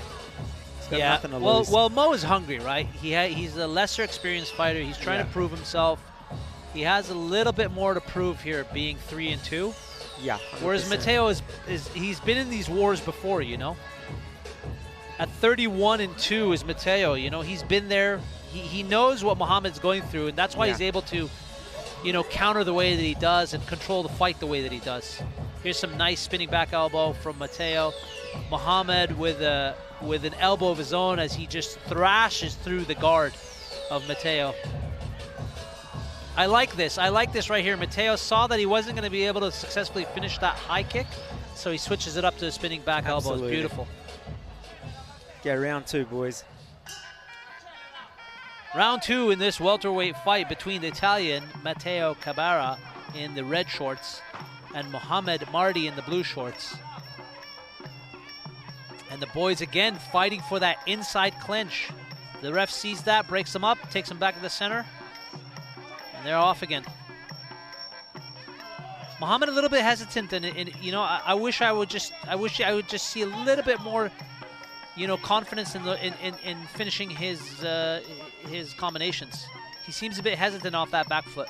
He's got nothing to lose. Well, Mo is hungry, right? He's a lesser experienced fighter. He's trying to prove himself. He has a little bit more to prove here, being 3-2. Yeah. 100%. Whereas Matteo he's been in these wars before, you know. At 31-2 is Matteo. You know, he's been there. He knows what Mohammed's going through, and that's why he's able to, you know, counter the way that he does and control the fight the way that he does. Here's some nice spinning back elbow from Matteo. Mohammed with an elbow of his own as he just thrashes through the guard of Matteo. I like this. I like this right here. Matteo saw that he wasn't going to be able to successfully finish that high kick, so he switches it up to a spinning back elbow. It's beautiful. Okay, round two, boys. Round two in this welterweight fight between the Italian Matteo Cabara in the red shorts and Mohammed Mardi in the blue shorts. And the boys again fighting for that inside clinch. The ref sees that, breaks them up, takes them back to the center. And they're off again. Mohammed a little bit hesitant, and you know, I wish I would just see a little bit more, you know, confidence in finishing his combinations. He seems a bit hesitant off that back foot.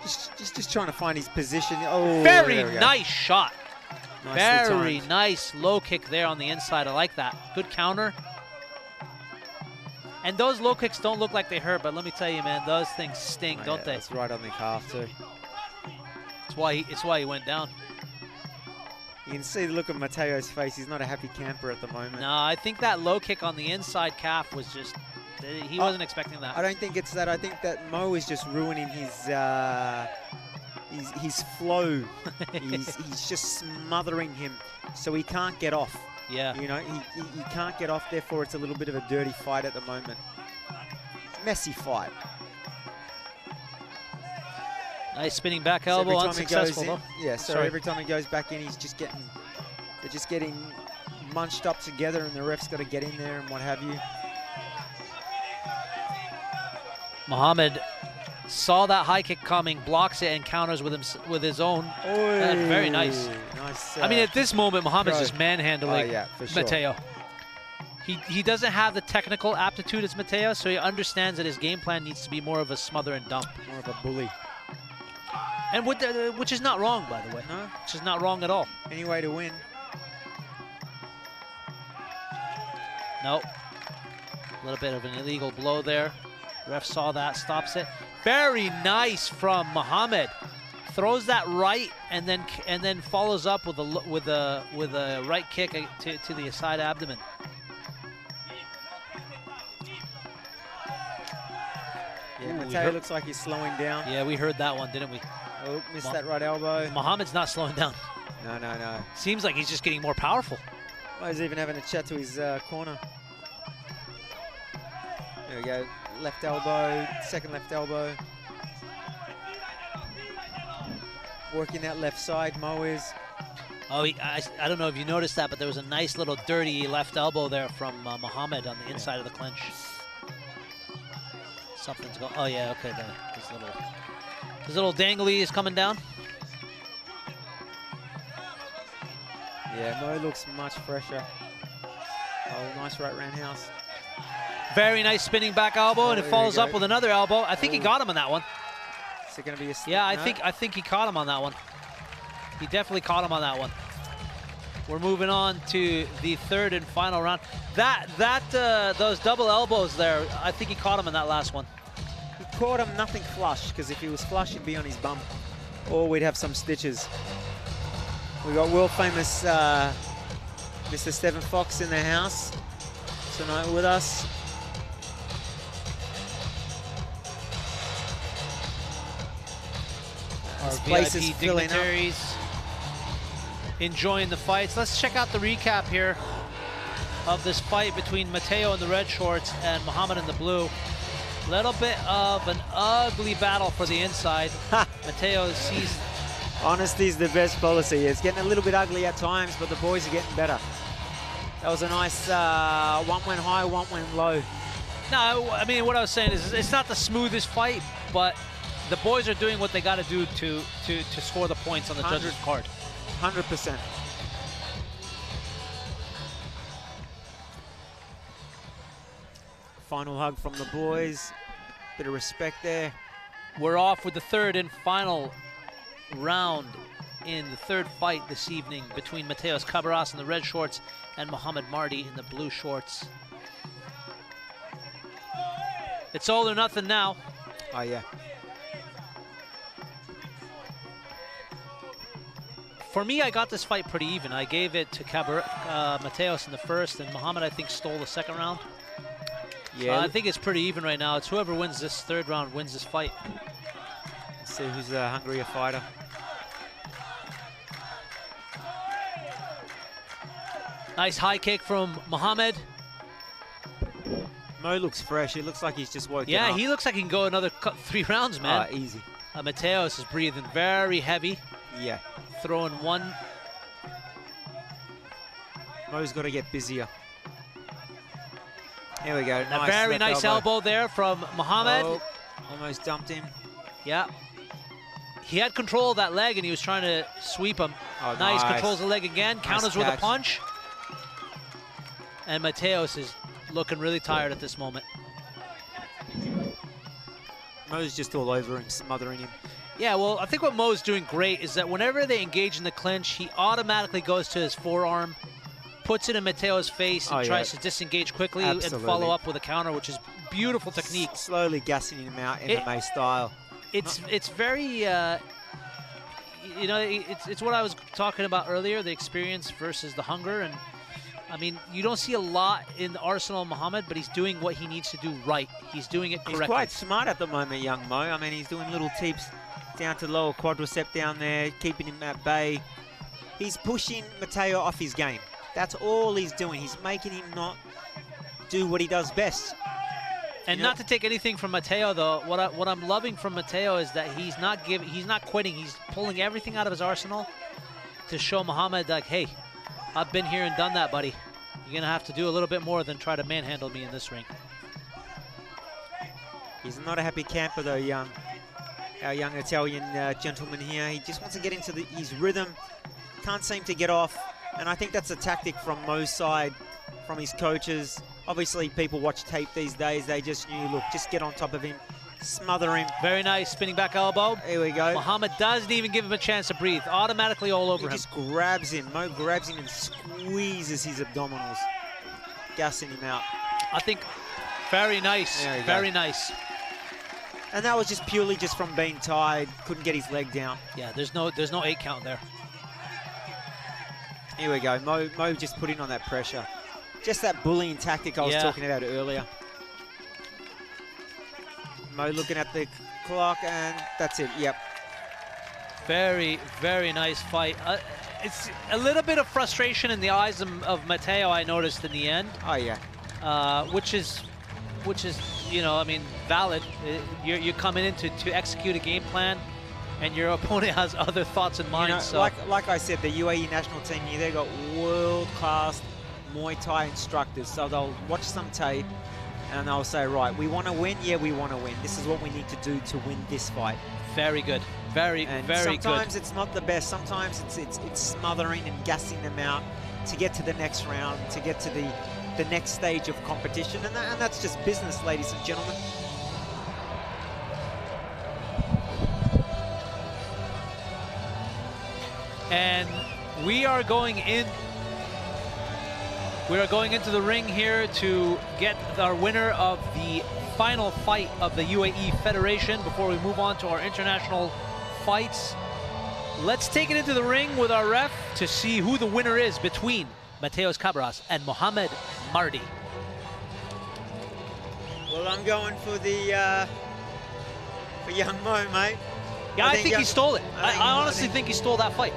Just trying to find his position. Oh, very nice shot. Nicely very nice low kick there on the inside. I like that. Good counter. And those low kicks don't look like they hurt, but let me tell you, man, those things sting, don't they? That's right on the calf too. It's why he went down. You can see the look of Matteo's face. He's not a happy camper at the moment. No, I think that low kick on the inside calf was just, he wasn't expecting that. I don't think it's that. I think that Mo is just ruining his flow. he's just smothering him so he can't get off. Yeah. You know, he can't get off, therefore it's a little bit of a dirty fight at the moment. Messy fight. Nice spinning back elbow, unsuccessful though. Yeah, so every time he goes back in, they're just getting munched up together, and the ref's got to get in there and what have you. Mohammed saw that high kick coming, blocks it, and counters with his own. Very nice. Nice. I mean, at this moment, Mohammed's just manhandling Matteo. He doesn't have the technical aptitude as Matteo, so he understands that his game plan needs to be more of a smother and dump. More of a bully. And which is not wrong, by the way. No. Which is not wrong at all. Any way to win. Nope. A little bit of an illegal blow there. Ref saw that, stops it. Very nice from Mohammed. Throws that right and then follows up with a right kick to the side abdomen. Yeah, Matteo looks like he's slowing down. Yeah, we heard that one, didn't we? Oh, missed that right elbow. Mohammed's not slowing down. No. Seems like he's just getting more powerful. Well, he's even having a chat to his corner. There we go. Left elbow, second left elbow. Working that left side, Mo is. Oh, I don't know if you noticed that, but there was a nice little dirty left elbow there from Mohammed on the inside of the clinch. Something's going. Oh yeah, okay. His little dangly is coming down. Yeah, Mo looks much fresher. Oh, nice right roundhouse. Very nice spinning back elbow, and it follows up with another elbow. I think he got him on that one. Is it going to be a slip? Yeah, I think he caught him on that one. He definitely caught him on that one. We're moving on to the third and final round. Those double elbows there, I think he caught him in that last one. He caught him nothing flush, because if he was flush, he'd be on his bum, or we'd have some stitches. We got world famous Mr. Stephen Fox in the house tonight with us. Our VIP dignitaries enjoying the fights. Let's check out the recap here of this fight between Matteo in the red shorts and Mohammed in the blue. Little bit of an ugly battle for the inside. Matteo sees. Honesty is the best policy. It's getting a little bit ugly at times, but the boys are getting better. That was a nice one went high, one went low. No, I mean, what I was saying is it's not the smoothest fight, but the boys are doing what they got to do to score the points on the judges' card. 100%. Final hug from the boys. Bit of respect there. We're off with the third and final round in the third fight this evening between Matteo's CABRAS in the red shorts and Mohammed Mardi in the blue shorts. It's all or nothing now. Oh, yeah. For me, I got this fight pretty even. I gave it to Matteos in the first, and Mohammed, I think, stole the second round. Yeah, I think it's pretty even right now. It's whoever wins this third round wins this fight. Let's see who's a hungrier fighter. Nice high kick from Mohammed. Mo looks fresh. It looks like he's just woken up. Yeah, he looks like he can go another 3 rounds, man. Easy. Matteos is breathing very heavy. Yeah. Throwing one. Mo's got to get busier. Here we go. A very nice elbow there from Mohammed. Oh, almost dumped him. Yeah. he had control of that leg and he was trying to sweep him. Oh, nice. Controls the leg again, counters with a catch. punch. And Matteos is looking really tired at this moment. Mo's just all over him, smothering him. Yeah, well, I think what Mo's doing great is that whenever they engage in the clinch, he automatically goes to his forearm, puts it in Matteo's face, and tries to disengage quickly and follow up with a counter, which is beautiful technique. Slowly gassing him out MMA style. It's very, you know, it's what I was talking about earlier, the experience versus the hunger. And I mean, you don't see a lot in the arsenal of Mohammed, but he's doing what he needs to do right. He's doing it correctly. He's quite smart at the moment, young Mo. I mean, he's doing little tips down to the lower quadricep down there, keeping him at bay. He's pushing Matteo off his game. That's all he's doing. He's making him not do what he does best. And not to take anything from Matteo, though, what I'm loving from Matteo is that he's not quitting. He's pulling everything out of his arsenal to show Mohammed, like, hey, I've been here and done that, buddy. You're gonna have to do a little bit more than try to manhandle me in this ring. He's not a happy camper, though, our young Italian gentleman here. He just wants to get into his rhythm. Can't seem to get off. And I think that's a tactic from Mo's side, from his coaches. Obviously, people watch tape these days. They just knew, look, just get on top of him, smother him. Very nice spinning back elbow. Here we go. Mohammed doesn't even give him a chance to breathe. Automatically all over him. He just grabs him. Mo grabs him and squeezes his abdominals, gassing him out. I think very nice. Very nice. And that was just purely just from being tired. Couldn't get his leg down. Yeah, there's no 8 count there. Here we go. Mo just putting on that pressure. Just that bullying tactic I was talking about earlier. Mo looking at the clock, and that's it. Yep. Very, very nice fight. It's a little bit of frustration in the eyes of Matteo, I noticed in the end. Oh, yeah. Which is, you know, I mean, valid. You're coming in to execute a game plan, and your opponent has other thoughts in mind. You know, so. like I said, the UAE national team here, they've got world-class Muay Thai instructors. So they'll watch some tape, and they'll say, right, we want to win? Yeah, we want to win. This is what we need to do to win this fight. Very good. Very good. Sometimes it's not the best. Sometimes it's smothering and gassing them out to get to the next round, to get to the next stage of competition. And that's just business, ladies and gentlemen. And we are going into the ring here to get our winner of the final fight of the UAE Federation before we move on to our international fights. Let's take it into the ring with our ref to see who the winner is between Matteo CABRAS and Mohammed Mardi. Well, I'm going for young Mo, mate. Yeah, I think he stole it. I honestly think he stole that fight.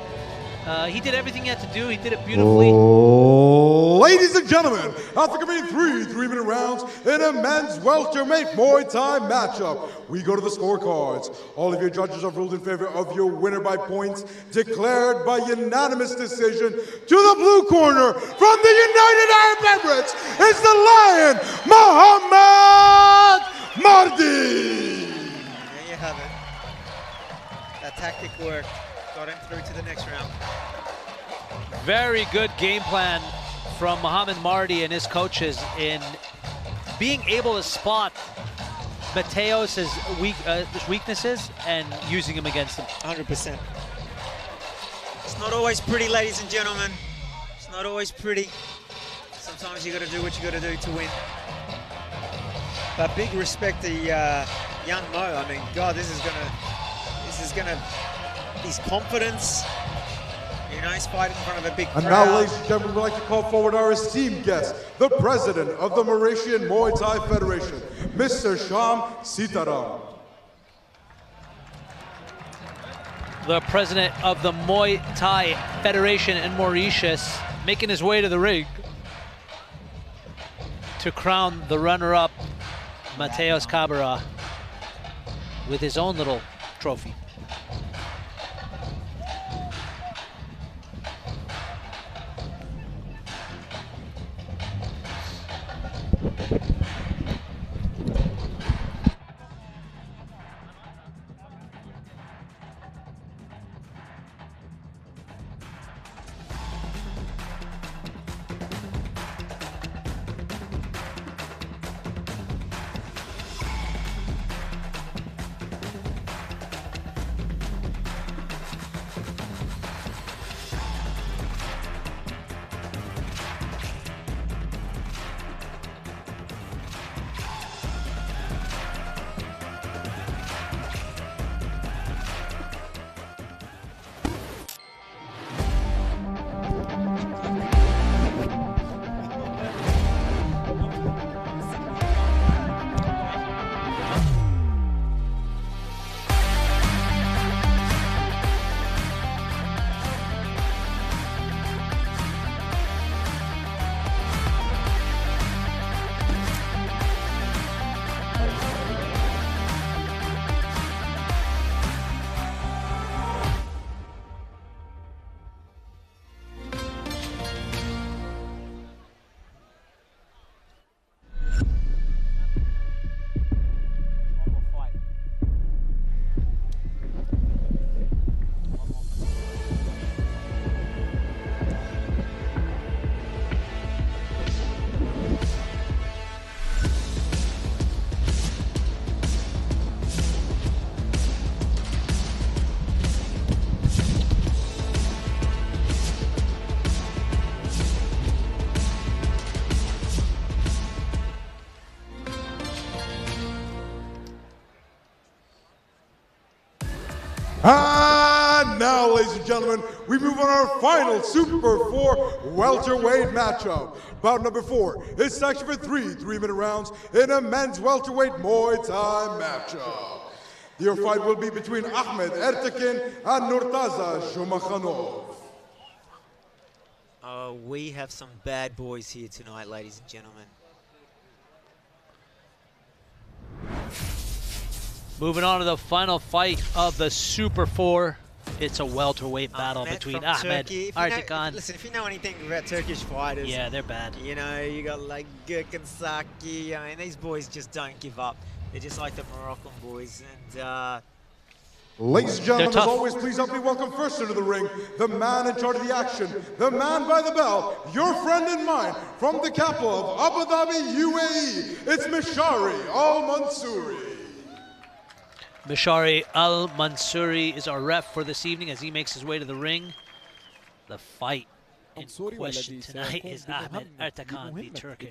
He did everything he had to do. He did it beautifully. Ladies and gentlemen, after competing three-minute rounds in a men's welterweight Muay Thai matchup, we go to the scorecards. All of your judges have ruled in favor of your winner by points, declared by unanimous decision. To the blue corner, from the United Arab Emirates, is the Lion, Mohammed Mardi. There you have it. That tactic worked. Got him through to the next round. Very good game plan from Mohammed Mardi and his coaches in being able to spot Matteo's weaknesses and using him against him. 100%. It's not always pretty, ladies and gentlemen. It's not always pretty. Sometimes you got to do what you got to do to win. But big respect to young Mo. I mean, God, this is gonna. His confidence. You know, he's fighting in front of a big crowd. And now, ladies and gentlemen, we'd like to call forward our esteemed guest, the president of the Mauritian Muay Thai Federation, Mr. Sham Sitaram. The president of the Muay Thai Federation in Mauritius, making his way to the ring to crown the runner-up, Matteo CABRAS, with his own little trophy. And now, ladies and gentlemen, we move on our final Super 4 welterweight matchup. Bout number 4 is sanctioned for 3 3-minute rounds in a men's welterweight Muay Thai matchup. Your fight will be between Ahmed ERTEKIN and NURTAZA JUMAKHANOV. We have some bad boys here tonight, ladies and gentlemen. Moving on to the final fight of the Super 4. It's a welterweight battle between Ahmed ERTEKIN. Listen, if you know anything about Turkish fighters, yeah, they're bad. You know, you got like Gürkan Saki. I mean, these boys just don't give up. They're just like the Moroccan boys. And ladies and gentlemen, as always, please help me welcome first into the ring, the man in charge of the action, the man by the bell, your friend and mine, from the capital of Abu Dhabi, UAE. It's Mishari Al-Mansouri. Mishari Al-Mansouri is our ref for this evening as he makes his way to the ring. The fight in question tonight is Ahmed ERTEKIN, the Turkish.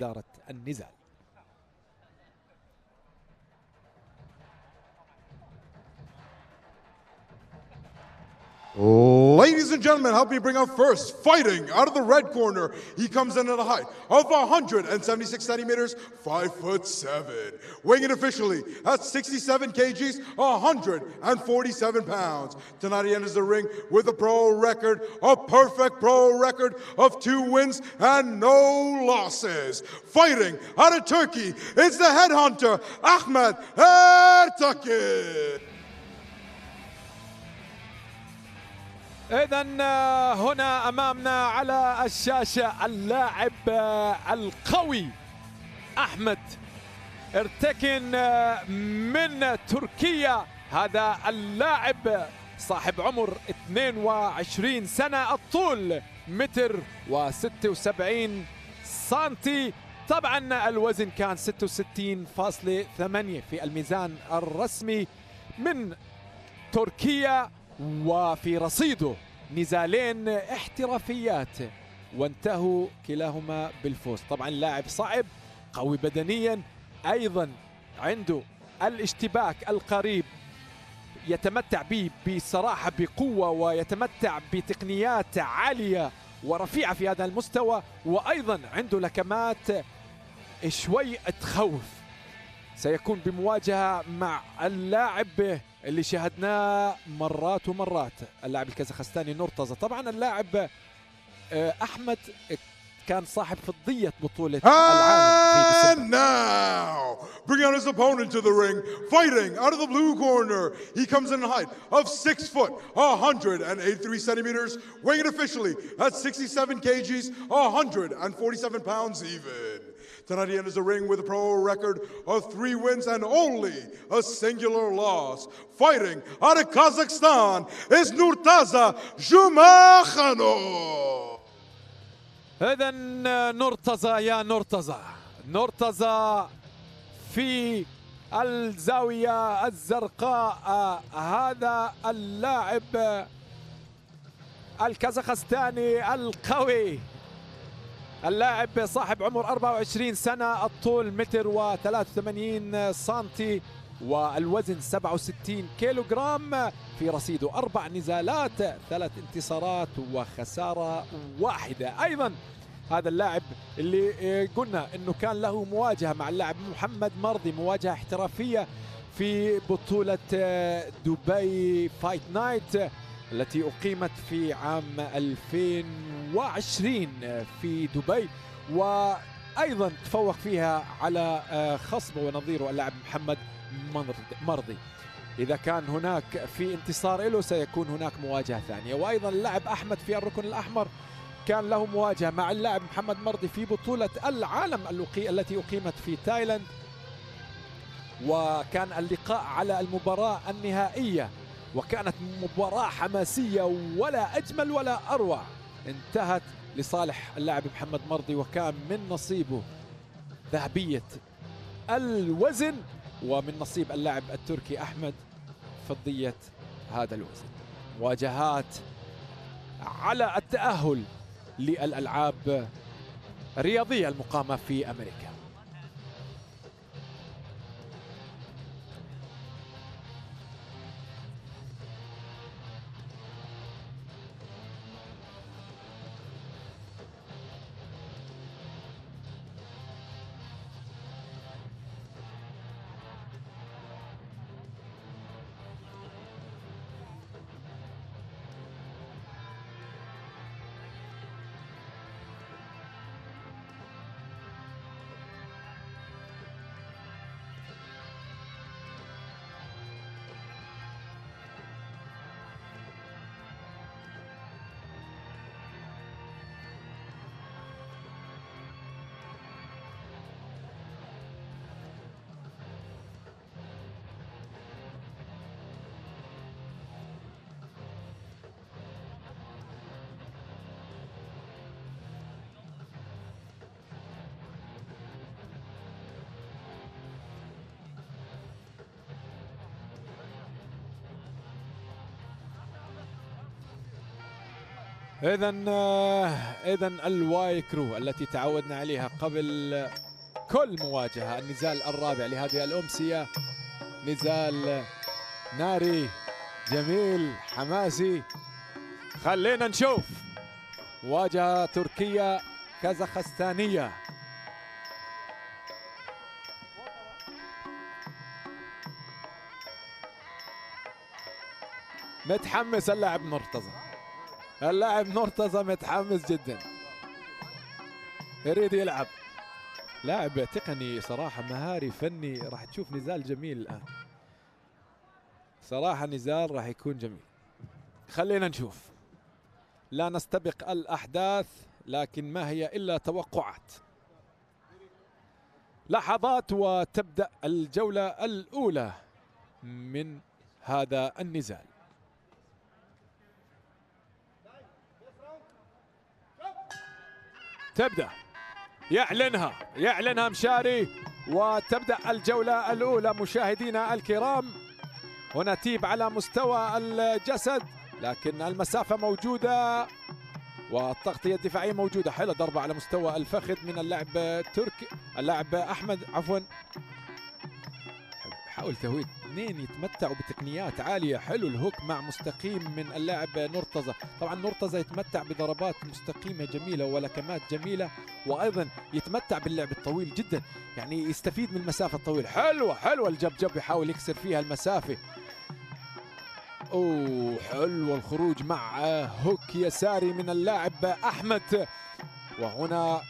Ladies and gentlemen, help me bring up first, fighting out of the red corner. He comes in at a height of 176 centimeters, 5'7", weighing in officially at 67 kgs, 147 pounds. Tonight he enters the ring with a perfect pro record of 2 wins and no losses. Fighting out of Turkey, it's the headhunter, Ahmed ERTEKIN. إذن هنا أمامنا على الشاشة اللاعب القوي أحمد إرتكن من تركيا. هذا اللاعب صاحب عمر 22 سنة، الطول 176 سنتي. طبعا الوزن كان 66.8 في الميزان الرسمي من تركيا، وفي رصيده نزالين احترافيات وانتهوا كلاهما بالفوز. طبعا لاعب صعب، قوي بدنيا، ايضا عنده الاشتباك القريب، يتمتع به بصراحة بقوة، ويتمتع بتقنيات عالية ورفيعة في هذا المستوى، وايضا عنده لكمات شوي تخوف. سيكون بمواجهة مع اللاعب اللي شاهدناه مرات ومرات، اللاعب الكازاخستاني نورتازا. طبعا اللاعب أحمد كان صاحب فضية بطولة العالم. And now, bring out his opponent to the ring, fighting out of the blue corner. He comes in a height of 6 foot, 183 centimeters, weighing officially at 67 kgs, 147 pounds even. Tonight he enters the ring with a pro record of 3 wins and only a singular loss. Fighting out of Kazakhstan is NURTAZA JUMAKHANOV. إذن نورتازا يا نورتازا، نورتازا في الزاوية الزرقاء. هذا اللاعب الكازاخستاني القوي، اللاعب صاحب عمر 24 سنة، الطول 183 سنتي، والوزن 67 كيلوغرام. في رصيده 4 نزالات، 3 انتصارات وخسارة واحدة. أيضا هذا اللاعب اللي قلنا أنه كان له مواجهة مع اللاعب محمد مرضي، مواجهة احترافية في بطولة دبي فايت نايت التي أقيمت في عام 2020 في دبي، وأيضا تفوق فيها على خصمه ونظيره اللاعب محمد مرضي. إذا كان هناك في انتصار له سيكون هناك مواجهة ثانية. وأيضا اللاعب أحمد في الركن الأحمر كان له مواجهة مع اللاعب محمد مرضي في بطولة العالم التي أقيمت في تايلاند، وكان اللقاء على المباراة النهائية، وكانت مباراة حماسية ولا أجمل ولا أروع. انتهت لصالح اللاعب محمد مرضي، وكان من نصيبه ذهبية الوزن، ومن نصيب اللاعب التركي أحمد فضية هذا الوزن. مواجهات على التأهل للألعاب الرياضية المقامة في أمريكا. إذا الواي كرو التي تعودنا عليها قبل كل مواجهة، النزال الرابع لهذه الأمسية، نزال ناري جميل حماسي. خلينا نشوف مواجهة تركية كازاخستانية. متحمس اللاعب نورتازا، اللاعب نورتازا متحمس جدا، يريد يلعب. لاعب تقني صراحة، مهاري فني، راح تشوف نزال جميل الآن صراحة، نزال راح يكون جميل. خلينا نشوف، لا نستبق الأحداث لكن ما هي إلا توقعات. لحظات وتبدأ الجولة الأولى من هذا النزال. تبدأ يعلنها مشاري، وتبدأ الجولة الأولى. مشاهدينا الكرام، هنا تيب على مستوى الجسد لكن المسافة موجودة والتغطية الدفاعية موجودة. حلو، ضربة على مستوى الفخذ من اللاعب تركي، اللاعب أحمد عفوا. حاول تهويد، اثنين يتمتعوا بتقنيات عالية. حلو الهوك مع مستقيم من اللاعب نورتازا. طبعا نورتازا يتمتع بضربات مستقيمة جميلة ولكمات جميلة، وأيضا يتمتع باللعب الطويل جدا، يعني يستفيد من المسافة الطويلة. حلوة الجب يحاول يكسر فيها المسافة. اوه حلو الخروج مع هوك يساري من اللاعب أحمد، وهنا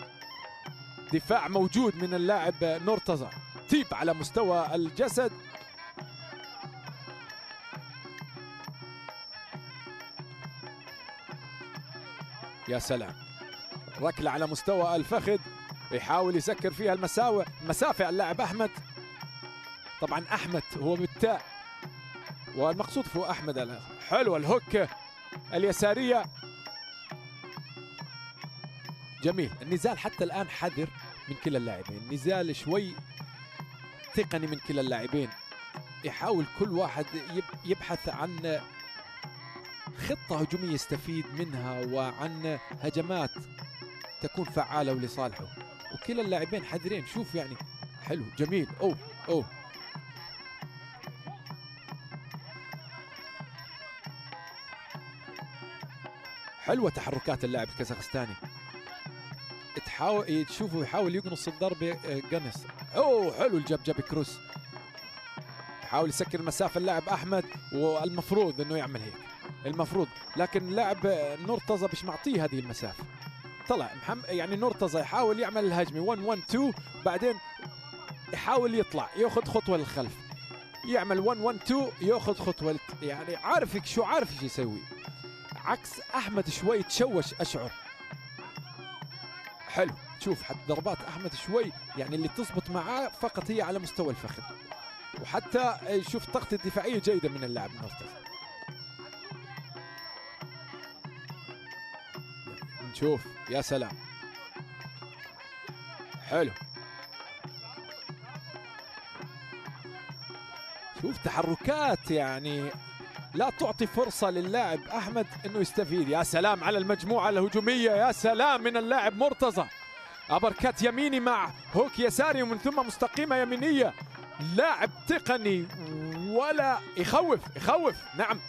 دفاع موجود من اللاعب نورتازا. تيب على مستوى الجسد. يا سلام، ركلة على مستوى الفخذ، يحاول يسكر فيها المسافة اللاعب أحمد. طبعا أحمد هو بالتاء والمقصود هو أحمد. حلو الهوك اليسارية، جميل. النزال حتى الآن حذر من كلا اللاعبين، النزال شوي تقني من كلا اللاعبين. يحاول كل واحد يبحث عن خطة هجومية يستفيد منها وعن هجمات تكون فعالة ولصالحه، وكلا اللاعبين حذرين. شوف يعني حلو جميل. أوه حلوة تحركات اللاعب الكازاخستاني. تشوفوا يحاول يقنص الضربة قنص. حلو الجب كروس، يحاول يسكر المسافة اللاعب أحمد، والمفروض أنه يعمل هيك المفروض، لكن اللاعب نورتازا مش معطيه هذه المسافة. طلع يعني نورتازا يحاول يعمل الهجمة 1-1-2، بعدين يحاول يطلع ياخذ خطوة للخلف، يعمل 1-1-2 ياخذ خطوة، يعني عارف ايش يسوي. عكس أحمد شوي تشوش أشعر. حلو، تشوف حتى ضربات أحمد شوي يعني اللي تزبط معاه فقط هي على مستوى الفخذ، وحتى شوف التغطية الدفاعية جيدة من اللاعب نورتازا. نشوف، يا سلام حلو. شوف تحركات يعني لا تعطي فرصة للاعب أحمد أنه يستفيد. يا سلام على المجموعة الهجومية، يا سلام من اللاعب مرتضى. أبركات يميني مع هوك يساري ومن ثم مستقيمة يمينية. لاعب تقني ولا يخوف. نعم،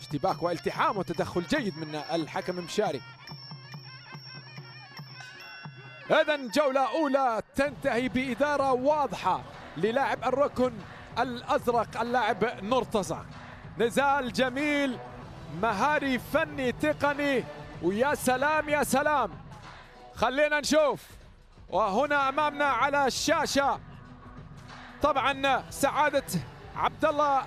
اشتباك والتحام وتدخل جيد من الحكم مشاري. إذا جولة أولى تنتهي بإدارة واضحة للاعب الركن الأزرق اللاعب نورتازا. نزال جميل مهاري فني تقني، ويا سلام يا سلام. خلينا نشوف، وهنا أمامنا على الشاشة طبعا سعادة عبد الله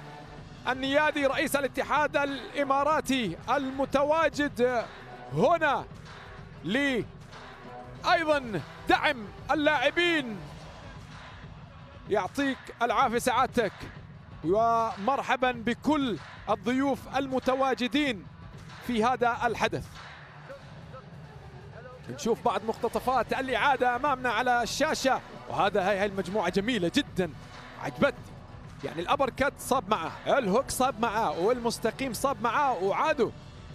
النيادي رئيس الاتحاد الإماراتي المتواجد هنا أيضا دعم اللاعبين. يعطيك العافية سعادتك، ومرحبا بكل الضيوف المتواجدين في هذا الحدث. نشوف بعض مقتطفات الإعادة أمامنا على الشاشة، وهذا هاي المجموعة جميلة جدا عجبتني. يعني الأبر كات صاب معه، الهوك صاب معه، والمستقيم صاب معه، وعادوا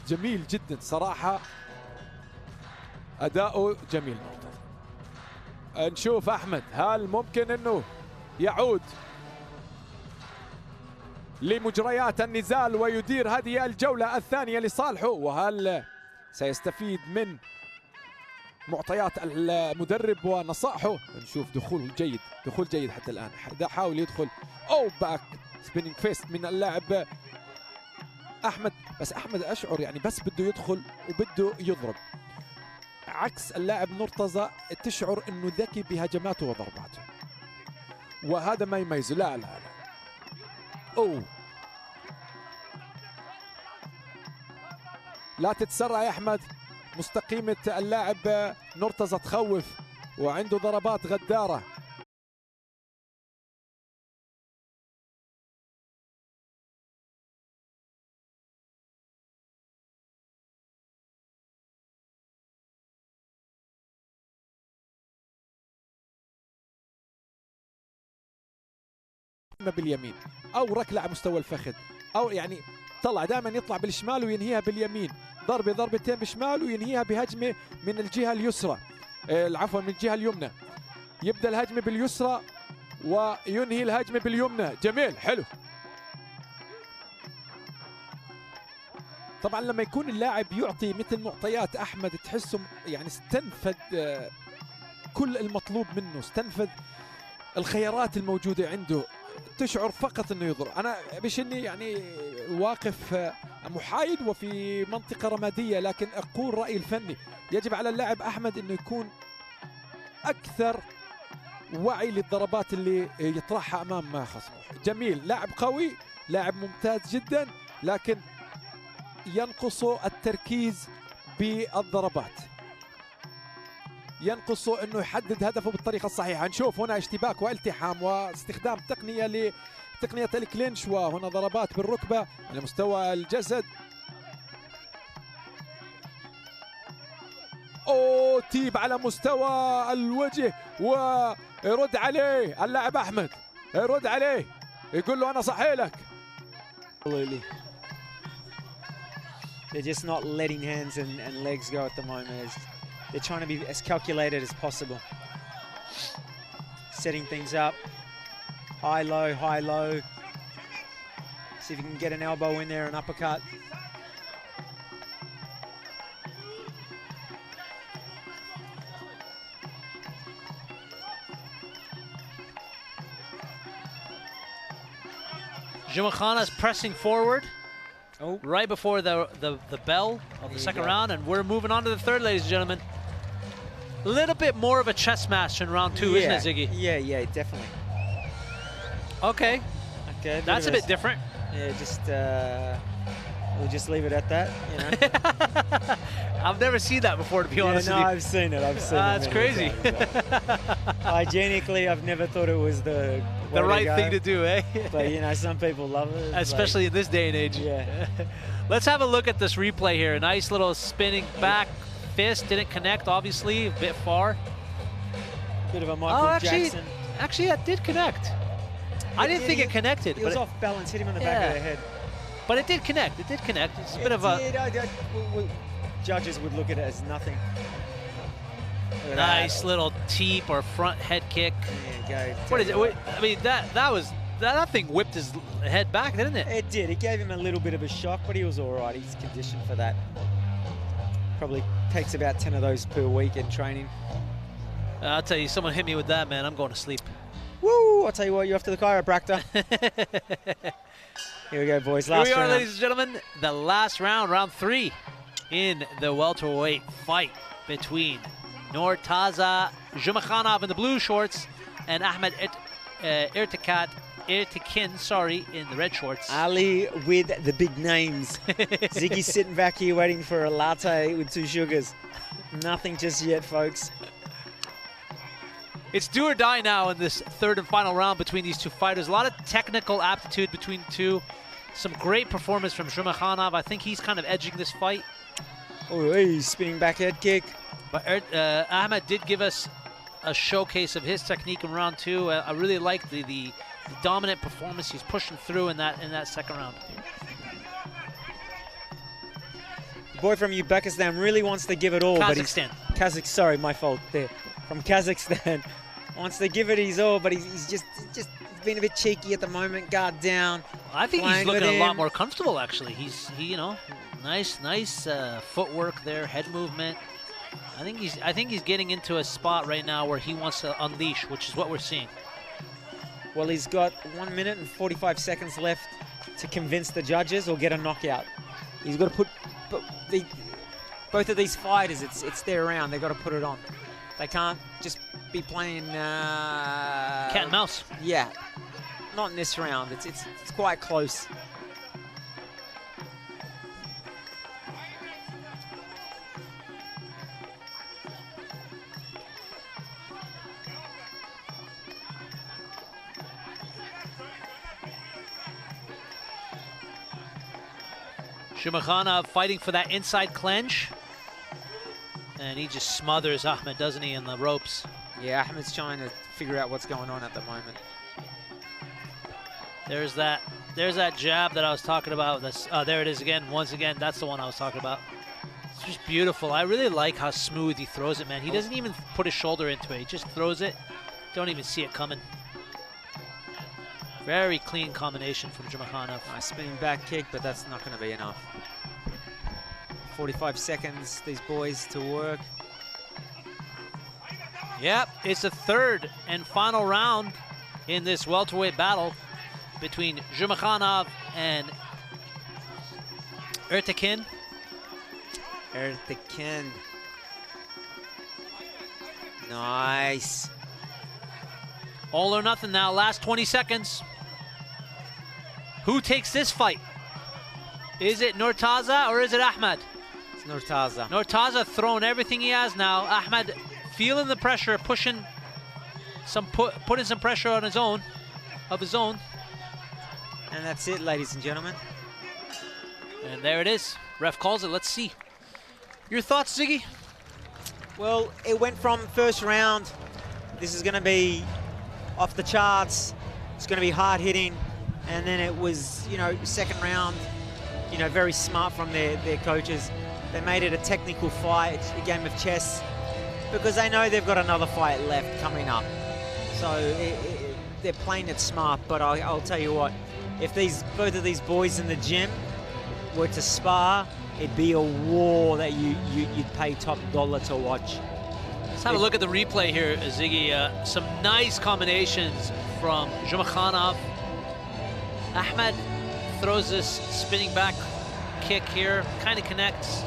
جميل جدا صراحة، أداؤه جميل. نشوف أحمد هل ممكن أنه يعود لمجريات النزال ويدير هذه الجولة الثانية لصالحه، وهل سيستفيد من معطيات المدرب ونصائحه. نشوف دخول جيد، دخول جيد حتى الآن. حاول يدخل باك سبيننج فيست من اللاعب أحمد، بس أحمد أشعر يعني بس بده يدخل وبده يضرب، عكس اللاعب نورتازا تشعر انه ذكي بهجماته وضرباته، وهذا ما يميزه. لا لا لا لا تتسرع يا احمد، مستقيمة اللاعب نورتازا تخوف وعنده ضربات غدارة. باليمين او ركله على مستوى الفخذ، او يعني طلع دائما يطلع بالشمال وينهيها باليمين، ضربه ضربتين بشمال وينهيها بهجمه من الجهه اليسرى، عفوا من الجهه اليمنى. يبدا الهجمه باليسرى وينهي الهجمه باليمنى. جميل، حلو. طبعا لما يكون اللاعب يعطي مثل معطيات احمد تحسه يعني استنفذ كل المطلوب منه، استنفذ الخيارات الموجوده عنده، تشعر فقط انه يضرب. انا مش اني يعني واقف محايد وفي منطقه رماديه، لكن اقول رايي الفني، يجب على اللاعب احمد انه يكون اكثر وعي للضربات اللي يطرحها امام خصمه. جميل، لاعب قوي، لاعب ممتاز جدا، لكن ينقصه التركيز بالضربات، ينقصه انه يحدد هدفه بالطريقه الصحيحه. نشوف هنا اشتباك والتحام واستخدام تقنيه لتقنيه الكلينش، وهنا ضربات بالركبه على مستوى الجسد. تيب على مستوى الوجه، ويرد عليه اللاعب احمد، يرد عليه يقول له انا صحي لك. They're just not letting hands and legs go at the moment. They're trying to be as calculated as possible. Setting things up. High, low, high, low. See if you can get an elbow in there, an uppercut. Jumakhanov is pressing forward. Right before the bell of the second round, and we're moving on to the third, ladies and gentlemen. A little bit more of a chess match in round two, isn't it, Ziggy? Yeah, definitely. Okay. That's a bit different. Yeah, we'll just leave it at that, you know. I've never seen that before, to be honest with you. I've seen it. That's crazy. Hygienically, I've never thought it was the right thing to do, eh? But you know, some people love it. Especially in this day and age. Yeah. Let's have a look at this replay here. A nice little spinning back fist. Didn't connect, obviously, a bit far. Bit of a Michael Jackson. Actually, that did connect. I didn't think it connected. It was off balance, hit him on the back of the head. But it did connect. It did connect. It's a bit of a... Judges would look at it as nothing. Nice little teep or front head kick. Yeah, go. What is it? I mean, that thing whipped his head back, didn't it? It did. It gave him a little bit of a shock, but he was all right. He's conditioned for that. Probably takes about 10 of those per week in training. I'll tell you, someone hit me with that, man. I'm going to sleep. Woo! I'll tell you what, you're off to the chiropractor. Here we go, boys. Last round. Here we are, ladies and gentlemen. The last round, round 3 in the welterweight fight between NURTAZA Jumakhanov in the blue shorts and Ahmed Ertekin, in the red shorts. Ali with the big names. Ziggy's sitting back here waiting for a latte with 2 sugars. Nothing just yet, folks. It's do or die now in this third and final round between these two fighters. A lot of technical aptitude between the two. Some great performance from Jumakhanov. I think he's kind of edging this fight. He's spinning back head kick. But Ahmed did give us a showcase of his technique in round 2. I really like the dominant performance he's pushing through in that second round. boy from Uzbekistan really wants to give it all. Kazakhstan. Sorry, my fault there. From Kazakhstan. Wants to give it his all, but he's just been a bit cheeky at the moment. Guard down. I think he's looking a lot more comfortable, actually. You know, nice footwork there, head movement. I think he's getting into a spot right now where he wants to unleash, which is what we're seeing. Well, he's got 1 minute and 45 seconds left to convince the judges or get a knockout. He's got to put both of these fighters. It's their round. They've got to put it on. They can't just be playing cat and mouse. Yeah, not in this round. It's quite close. JUMAKHANOV fighting for that inside clinch. And he just smothers Ahmed, doesn't he, in the ropes? Yeah, Ahmed's trying to figure out what's going on at the moment. There's that jab that I was talking about. There it is again. Once again, that's the one I was talking about. It's just beautiful. I really like how smooth he throws it, man. He doesn't even put his shoulder into it. He just throws it. Don't even see it coming. Very clean combination from JUMAKHANOV. Nice spinning back kick, but that's not going to be enough. 45 seconds, these boys to work. Yep, it's the third and final round in this welterweight battle between JUMAKHANOV and ERTEKIN. ERTEKIN. Nice. All or nothing now, last 20 seconds. Who takes this fight? Is it NURTAZA or is it Ahmed? It's NURTAZA. NURTAZA throwing everything he has now. Ahmed feeling the pressure, putting some pressure on his own, And that's it, ladies and gentlemen. And there it is. Ref calls it. Let's see. Your thoughts, Ziggy? Well, it went from first round. This is going to be off the charts. It's going to be hard hitting. And then it was, you know, second round, you know, very smart from their coaches. They made it a technical fight, a game of chess, because they know they've got another fight left coming up. So they're playing it smart, but I'll tell you what, if both of these boys in the gym were to spar, it'd be a war that you'd pay top dollar to watch. Let's have a look at the replay here, Ziggy. Some nice combinations from JUMAKHANOV. Ahmed throws this spinning back kick here, kind of connects.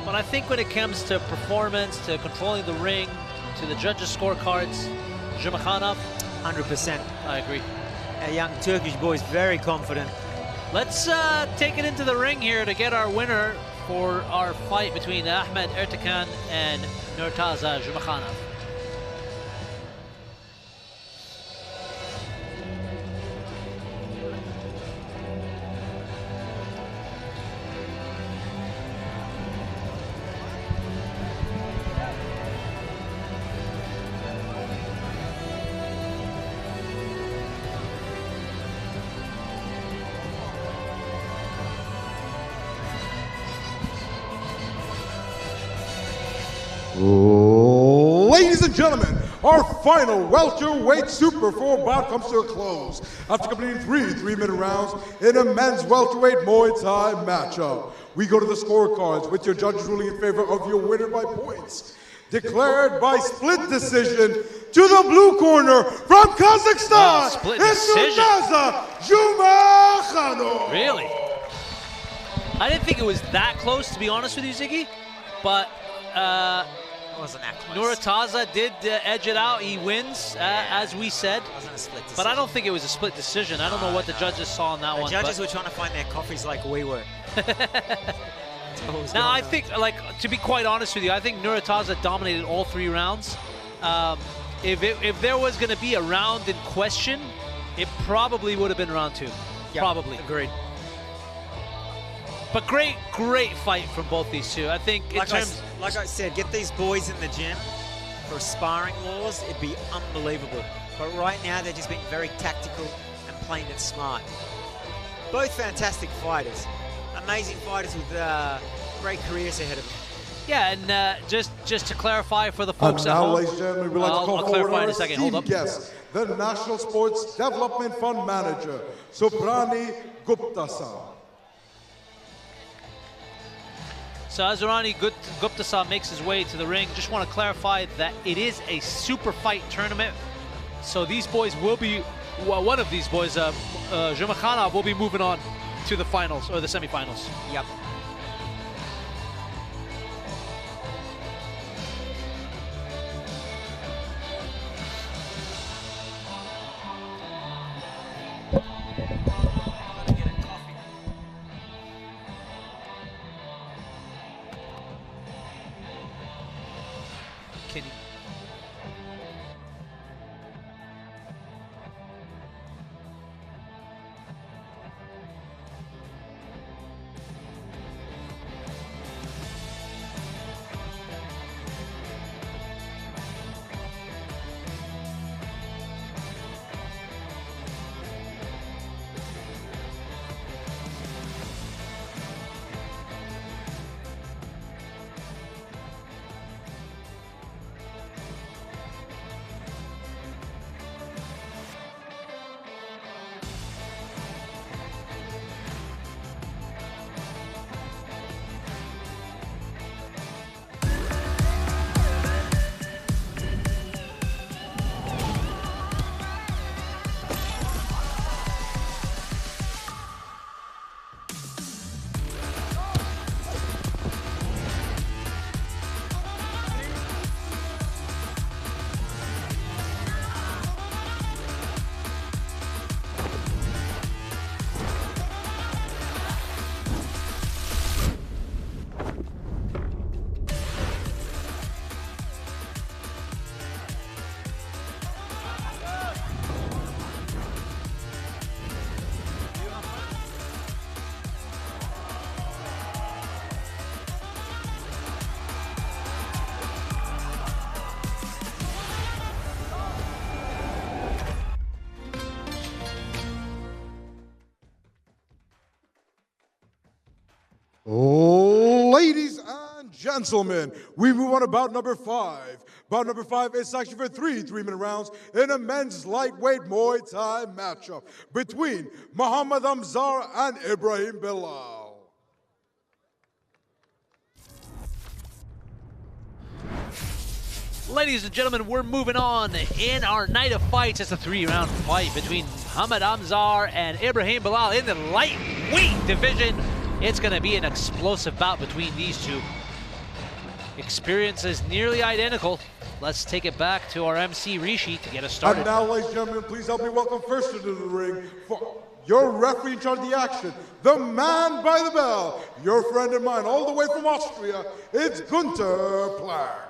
But I think when it comes to performance, to controlling the ring, to the judges' scorecards, JUMAKHANOV. 100%. I agree. A young Turkish boy is very confident. Let's take it into the ring here to get our winner for our fight between Ahmed ERTEKIN and NURTAZA JUMAKHANOV. Ladies and gentlemen, our final welterweight Super 4 bout comes to a close after completing three 3-minute rounds in a men's welterweight Muay Thai matchup. We go to the scorecards with your judges ruling in favor of your winner by points. Declared by split decision to the blue corner from Kazakhstan, it's NURTAZA JUMAKHANOV. Really? I didn't think it was that close, to be honest with you, Ziggy, but It wasn't that close. NURTAZA did edge it out. He wins, as we said. It wasn't a split decision. But I don't think it was a split decision. I don't know what the judges saw on that one. The judges were trying to find their coffees like we were. Now, I think, like, to be quite honest with you, I think NURTAZA dominated all 3 rounds. If there was going to be a round in question, it probably would have been round 2. Yep, probably. Agreed. But great fight from both these two. I think in terms... Like I said, get these boys in the gym for sparring wars, it'd be unbelievable. But right now, they're just being very tactical and playing it smart. Both fantastic fighters. amazing fighters with great careers ahead of them. Yeah, and just to clarify for the folks and at now, home, ladies and gentlemen, we'd like to I'll call clarify forward in a our second. Hold up. esteemed guest, the National Sports Development Fund Manager, Subrani Gupta-san. So as Gupta-san makes his way to the ring, just want to clarify that it is a super fight tournament. So these boys will be, well, one of these boys, JUMAKHANOV, will be moving on to the finals or the semifinals. Yep. Can you? Ladies and gentlemen, we move on to bout number 5. Bout number 5 is actually for 3 3-minute rounds in a men's lightweight Muay Thai matchup between Mohammed AMZAR and Ibrahim Bilal. Ladies and gentlemen, we're moving on in our night of fights. It's a 3-round fight between Mohammed AMZAR and Ibrahim Bilal in the lightweight division. It's going to be an explosive bout between these two. Experience is nearly identical. Let's take it back to our MC Rishi to get us started. And now, ladies and gentlemen, please help me welcome first into the ring for your referee in charge of the action, the man by the bell, your friend and mine, all the way from Austria, it's Gunter Plank.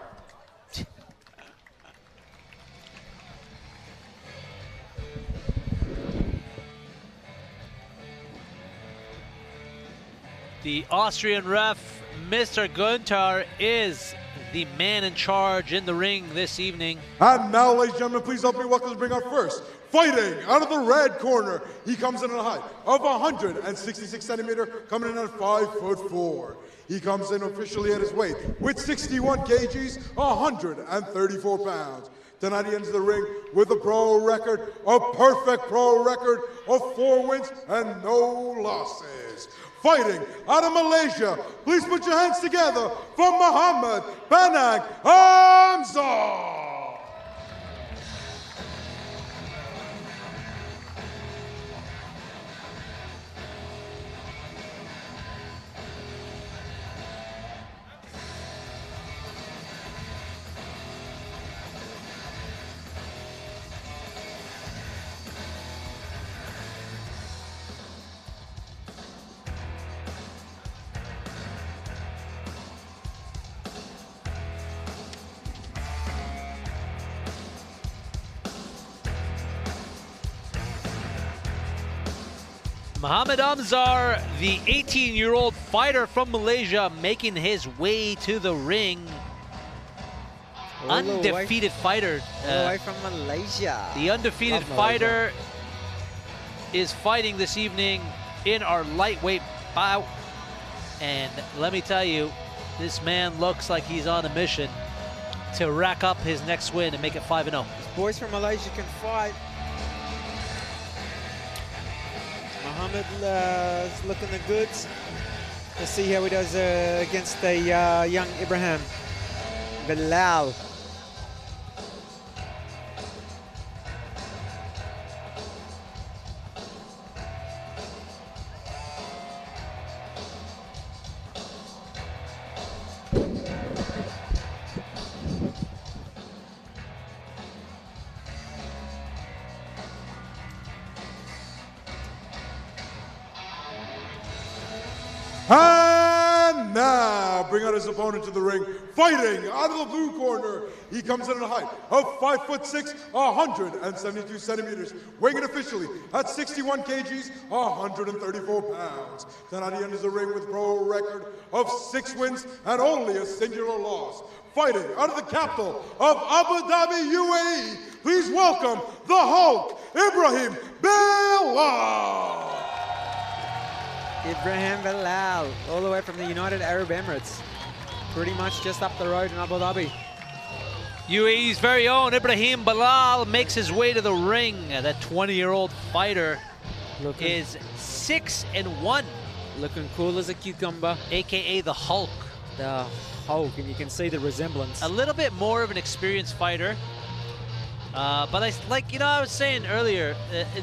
The Austrian ref, Mr. Gunter, is the man in charge in the ring this evening. And now, ladies and gentlemen, please help me welcome to bring our first fighting out of the red corner. He comes in at a height of 166 centimeters, coming in at 5'4". He comes in officially at his weight with 61 kgs, 134 pounds. Tonight he enters the ring with a pro record, a perfect pro record of 4 wins and no losses. Fighting out of Malaysia, please put your hands together for Mohammed Banang AMZAR. Mohammed AMZAR, the 18-year-old fighter from Malaysia, making his way to the ring. Undefeated fighter. All the way from Malaysia. The undefeated fighter is fighting this evening in our lightweight bout And let me tell you, this man looks like he's on a mission to rack up his next win and make it 5-0. These boys from Malaysia can fight. Mohammed is looking the goods. Let's see how he does against the young Ibrahim. Bilal. And now, bring out his opponent to the ring, fighting out of the blue corner. He comes in at a height of 5'6", 172 centimeters, weighing in officially at 61 kgs, 134 pounds. Tonight he enters the ring with a pro record of 6 wins and only a singular loss. Fighting out of the capital of Abu Dhabi, UAE, please welcome the Hulk, Ibrahim Bilal. Ibrahim Bilal, all the way from the United Arab Emirates. Pretty much just up the road in Abu Dhabi. UAE's very own Ibrahim Bilal makes his way to the ring. That 20-year-old fighter is 6-1. Looking cool as a cucumber. AKA the Hulk. The Hulk, and you can see the resemblance. A little bit more of an experienced fighter. But I was saying earlier,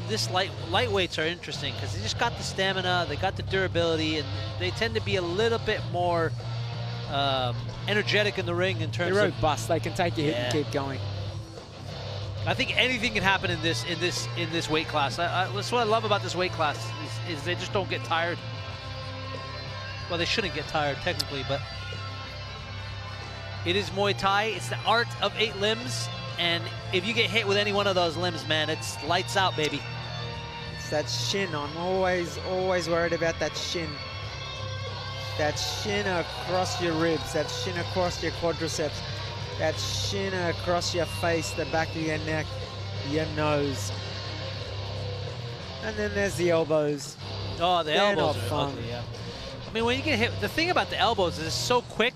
this lightweights are interesting because they just got the stamina, they got the durability, and they tend to be a little bit more energetic in the ring in terms They're of robust. They can take your hit and keep going. I think anything can happen in this weight class. That's what I love about this weight class is they just don't get tired. Well, they shouldn't get tired technically, but it is Muay Thai. It's the art of 8 limbs. And if you get hit with any one of those limbs, man, it's lights out, baby. It's that shin. I'm always worried about that shin. That shin across your ribs, that shin across your quadriceps, that shin across your face, the back of your neck, your nose. And then there's the elbows. Oh, the elbows are fun. ugly, yeah. I mean, when you get hit, the thing about the elbows is it's so quick.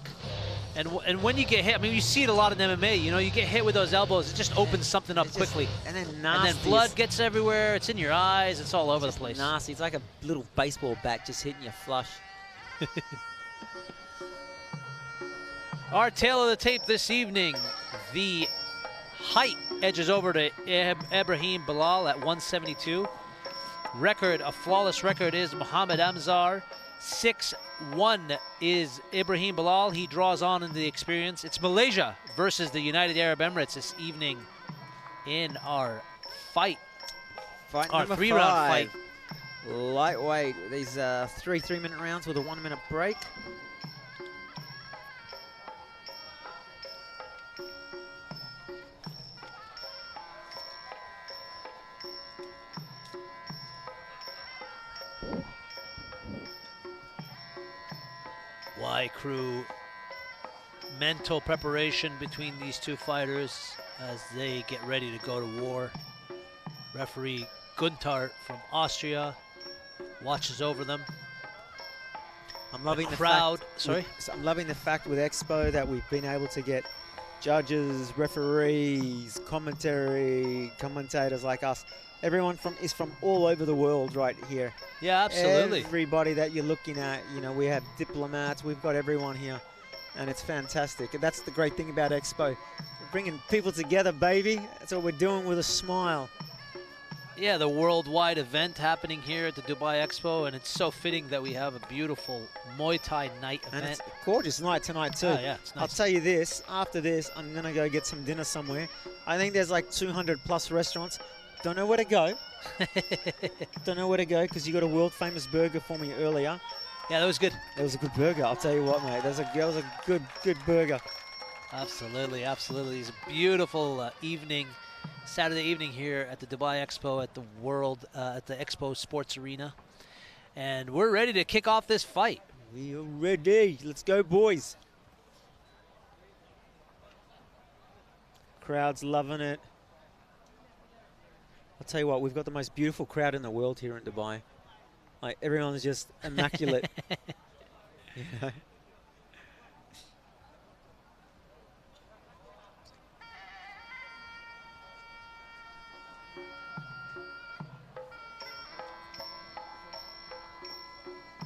And when you get hit, I mean, you see it a lot in MMA, you know, you get hit with those elbows, it just opens something up quickly. And then blood gets everywhere, it's in your eyes, it's all over the place. Nasty, it's like a little baseball bat just hitting you flush. Our tale of the tape this evening, the height edges over to Ibrahim Bilal at 172. A flawless record is Mohammed AMZAR. 6-1 is Ibrahim Bilal. He draws on in the experience. It's Malaysia versus the United Arab Emirates this evening in our fight. Our 3-round fight. Lightweight. These 3 3-minute rounds with a 1-minute break. Crew mental preparation between these two fighters as they get ready to go to war. Referee Gunther from Austria watches over them. I'm loving the crowd. I'm loving the fact with Expo that we've been able to get judges, referees, commentators like us. Everyone is from all over the world right here. Yeah, absolutely. Everybody that you're looking at, you know, we have diplomats, we've got everyone here, and it's fantastic. And that's the great thing about Expo. We're bringing people together, baby. That's what we're doing with a smile. Yeah, the worldwide event happening here at the Dubai Expo, and it's so fitting that we have a beautiful Muay Thai night event. And it's a gorgeous night tonight too. Oh, yeah, it's nice. I'll tell you this, after this, I'm gonna go get some dinner somewhere. I think there's like 200 plus restaurants. Don't know where to go. Don't know where to go because you got a world famous burger for me earlier. Yeah, that was good. That was a good burger. I'll tell you what, mate. That was a good burger. Absolutely, absolutely. It's a beautiful evening, Saturday evening here at the Dubai Expo at the Expo Sports Arena, and we're ready to kick off this fight. We are ready. Let's go, boys. Crowd's loving it. I'll tell you what, we've got the most beautiful crowd in the world here in Dubai. Like, everyone's just immaculate. You know?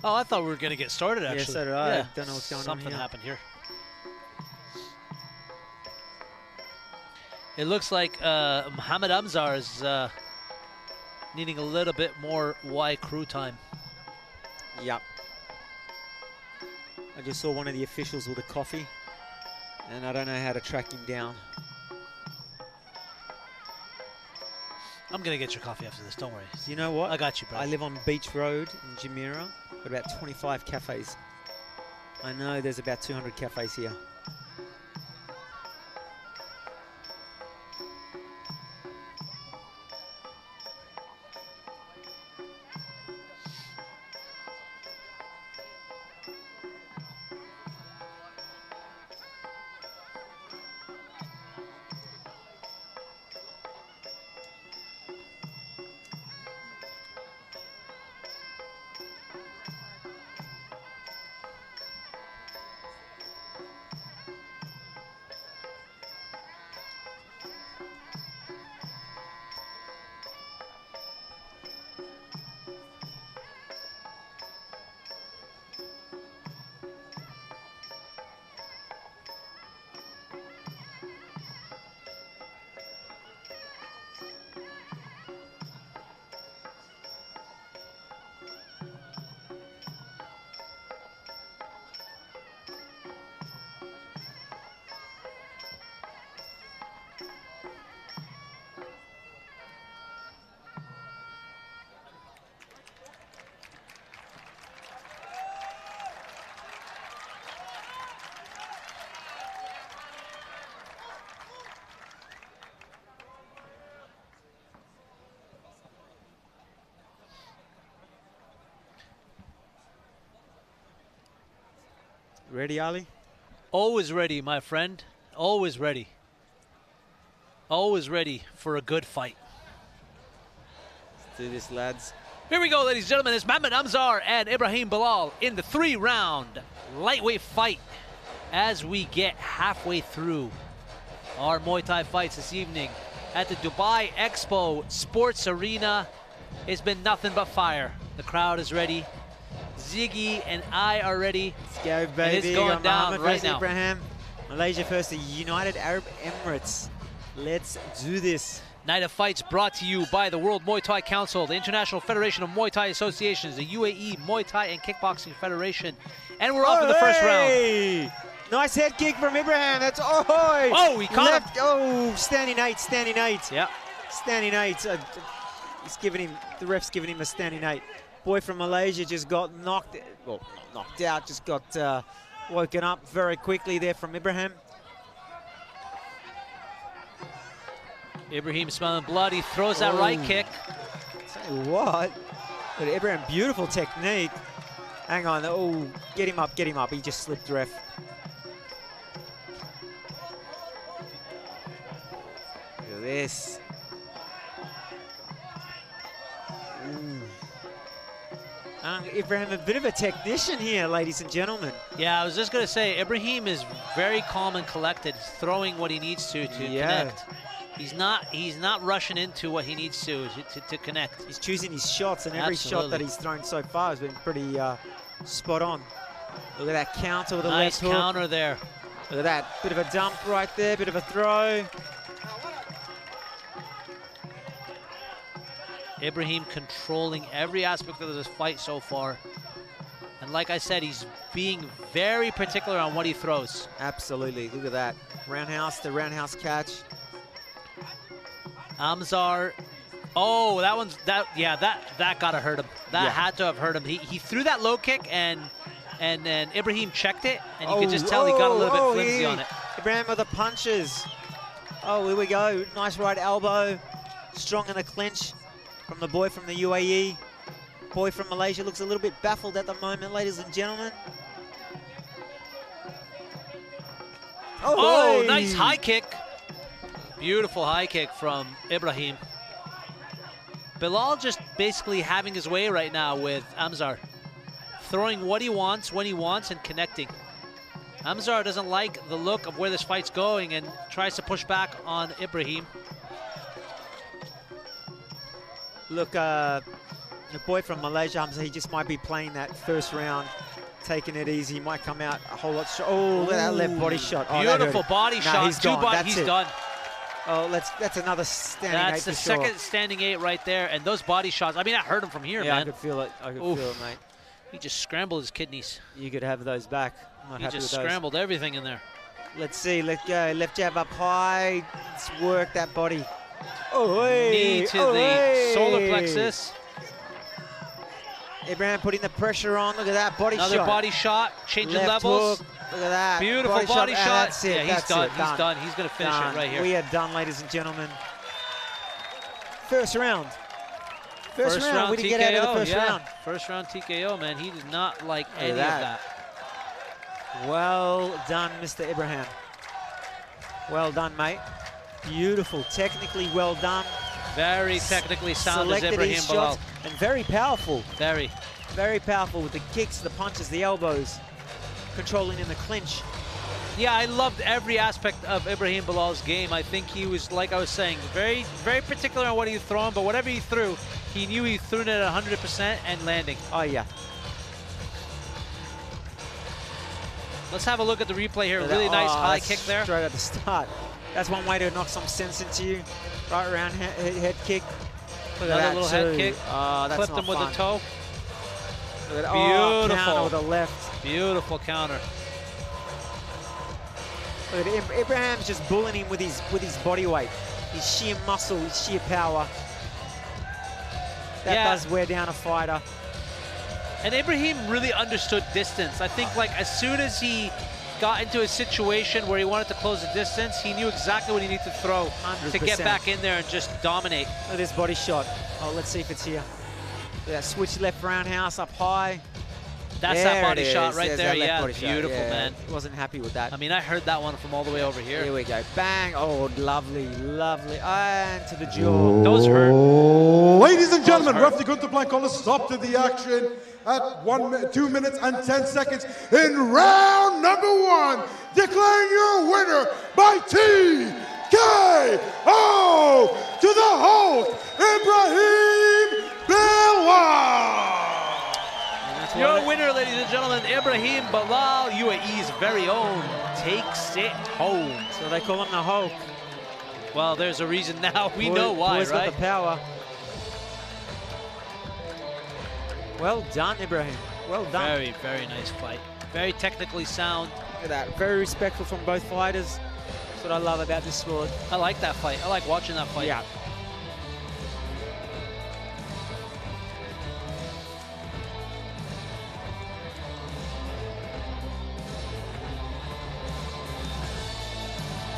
Oh, I thought we were going to get started, actually. Yeah, so did I. Yeah. Don't know what's going on Something here. happened here. It looks like Mohammed AMZAR is needing a little bit more Y crew time. Yep. I just saw one of the officials with a coffee, and I don't know how to track him down. I'm going to get your coffee after this, don't worry. You know what? I got you, bro. I live on Beach Road in Jumeirah. Got about 25 cafes. I know there's about 200 cafes here. Ready, Ali? Always ready, my friend. Always ready. Always ready for a good fight. Let's do this, lads. Here we go, ladies and gentlemen. It's Mohammed AMZAR and Ibrahim BILAL in the 3-round lightweight fight as we get halfway through our Muay Thai fights this evening at the Dubai Expo Sports Arena. It's been nothing but fire. The crowd is ready. Ziggy and I are ready. Let's go, baby. And it's going down Mohammed right now. Ibrahim. Malaysia first, the United Arab Emirates. Let's do this. Night of Fights brought to you by the World Muay Thai Council, the International Federation of Muay Thai Associations, the UAE Muay Thai and Kickboxing Federation. And we're off in the first round. Nice head kick from Ibrahim. That's oh, he caught him. Oh, standing eight, standing eight. Yeah. Standing eight. He's giving him, the ref's giving him a standing eight. Boy from Malaysia just got knocked, well, not knocked out, just got woken up very quickly there from Ibrahim. Ibrahim smelling blood. He throws that right kick. Tell you what, but Ibrahim, beautiful technique. Hang on, oh, get him up, get him up. He just slipped ref. Look at this. Ibrahim, a bit of a technician here, ladies and gentlemen. Yeah, I was just going to say, Ibrahim is very calm and collected, throwing what he needs to connect. He's not rushing into what he needs to connect. He's choosing his shots, and every shot that he's thrown so far has been pretty spot on. Look at that counter with a nice left hook. Counter there. Look at that, bit of a dump right there, bit of a throw. Ibrahim controlling every aspect of this fight so far. And like I said, he's being very particular on what he throws. Absolutely, look at that. Roundhouse, the roundhouse catch. AMZAR, oh, that gotta hurt him. That had to have hurt him. He threw that low kick and then Ibrahim checked it, and you could just tell he got a little bit flimsy on it. Ibrahim with the punches. Oh, here we go. Nice right elbow. Strong in the clinch from the boy from the UAE. Boy from Malaysia looks a little bit baffled at the moment, ladies and gentlemen. Oh, nice high kick. Beautiful high kick from Ibrahim. Bilal just basically having his way right now with AMZAR. throwing what he wants, when he wants, and connecting. AMZAR doesn't like the look of where this fight's going and tries to push back on Ibrahim. Look, the boy from Malaysia, AMZAR, he just might be playing that first round, taking it easy. He might come out a whole lot. Oh, look at that left body shot. Oh, beautiful body shot. He's gone. He's done. Oh, that's another standing eight. That's the second standing 8 right there. And those body shots, I mean, I heard him from here, yeah, man. I could feel it. I could feel it, mate. He just scrambled his kidneys. You could have those back. He just scrambled everything in there. Let's see. Let's go. Left jab up high. Let's work that body. Oh, hey. Knee to the solar plexus. Ibrahim putting the pressure on. Look at that body shot. Another body shot. Changing left levels. Hook. Look at that. Beautiful body shot. That's it. Yeah, he's that's done. It. He's done. He's going to finish it right here. We are done, ladies and gentlemen. First round. First round. We didn't get out of the first round. First round TKO, man. He did not like any of that. Well done, Mr. Ibrahim. Well done, mate. Beautiful. Technically well done. Very technically sound as Selected Ibrahim his Bilal. shots and very powerful. Very. Very powerful with the kicks, the punches, the elbows. Controlling in the clinch. Yeah, I loved every aspect of Ibrahim Bilal's game. I think he was, like I was saying, very, very particular on what he threw, but whatever he threw, he knew he threw it at 100% and landing. Oh, yeah. Let's have a look at the replay here. Really nice high kick there. Straight at the start. That's one way to knock some sense into you. Right around head kick. Look Another at that little too. head kick. That's Clipped not him with fun. a toe. Look at Beautiful. counter with the left. Beautiful counter. Look at Ibrahim's just bullying him with his body weight. His sheer muscle, his sheer power. That does wear down a fighter. And Ibrahim really understood distance. I think like as soon as he got into a situation where he wanted to close the distance, he knew exactly what he needed to throw 100%. to get back in there and just dominate. Look at this body shot. Oh, let's see if it's here. Look at that switch left roundhouse up high. That's there that body it shot is. right There's there. that left Yeah, body shot. beautiful, Yeah, man. Wasn't happy with that. I mean, I heard that one from all the way over here. Here we go. Bang. Oh, lovely, lovely. And to the jaw. Those hurt. Ladies and gentlemen, referee Gunther Blank called a stop to the action at 2 minutes and 10 seconds in round number 1. Declaring your winner by TKO to the Hulk, Ibrahim Bilal. Your winner, ladies and gentlemen, Ibrahim Bilal, UAE's very own, takes it home. So they call him the Hulk. Well, there's a reason now. We know why, boy's right? got the power. Well done, Ibrahim. Well done. Very, very nice fight. Very technically sound. Look at that. Very respectful from both fighters. That's what I love about this sport. I like that fight. I like watching that fight. Yeah.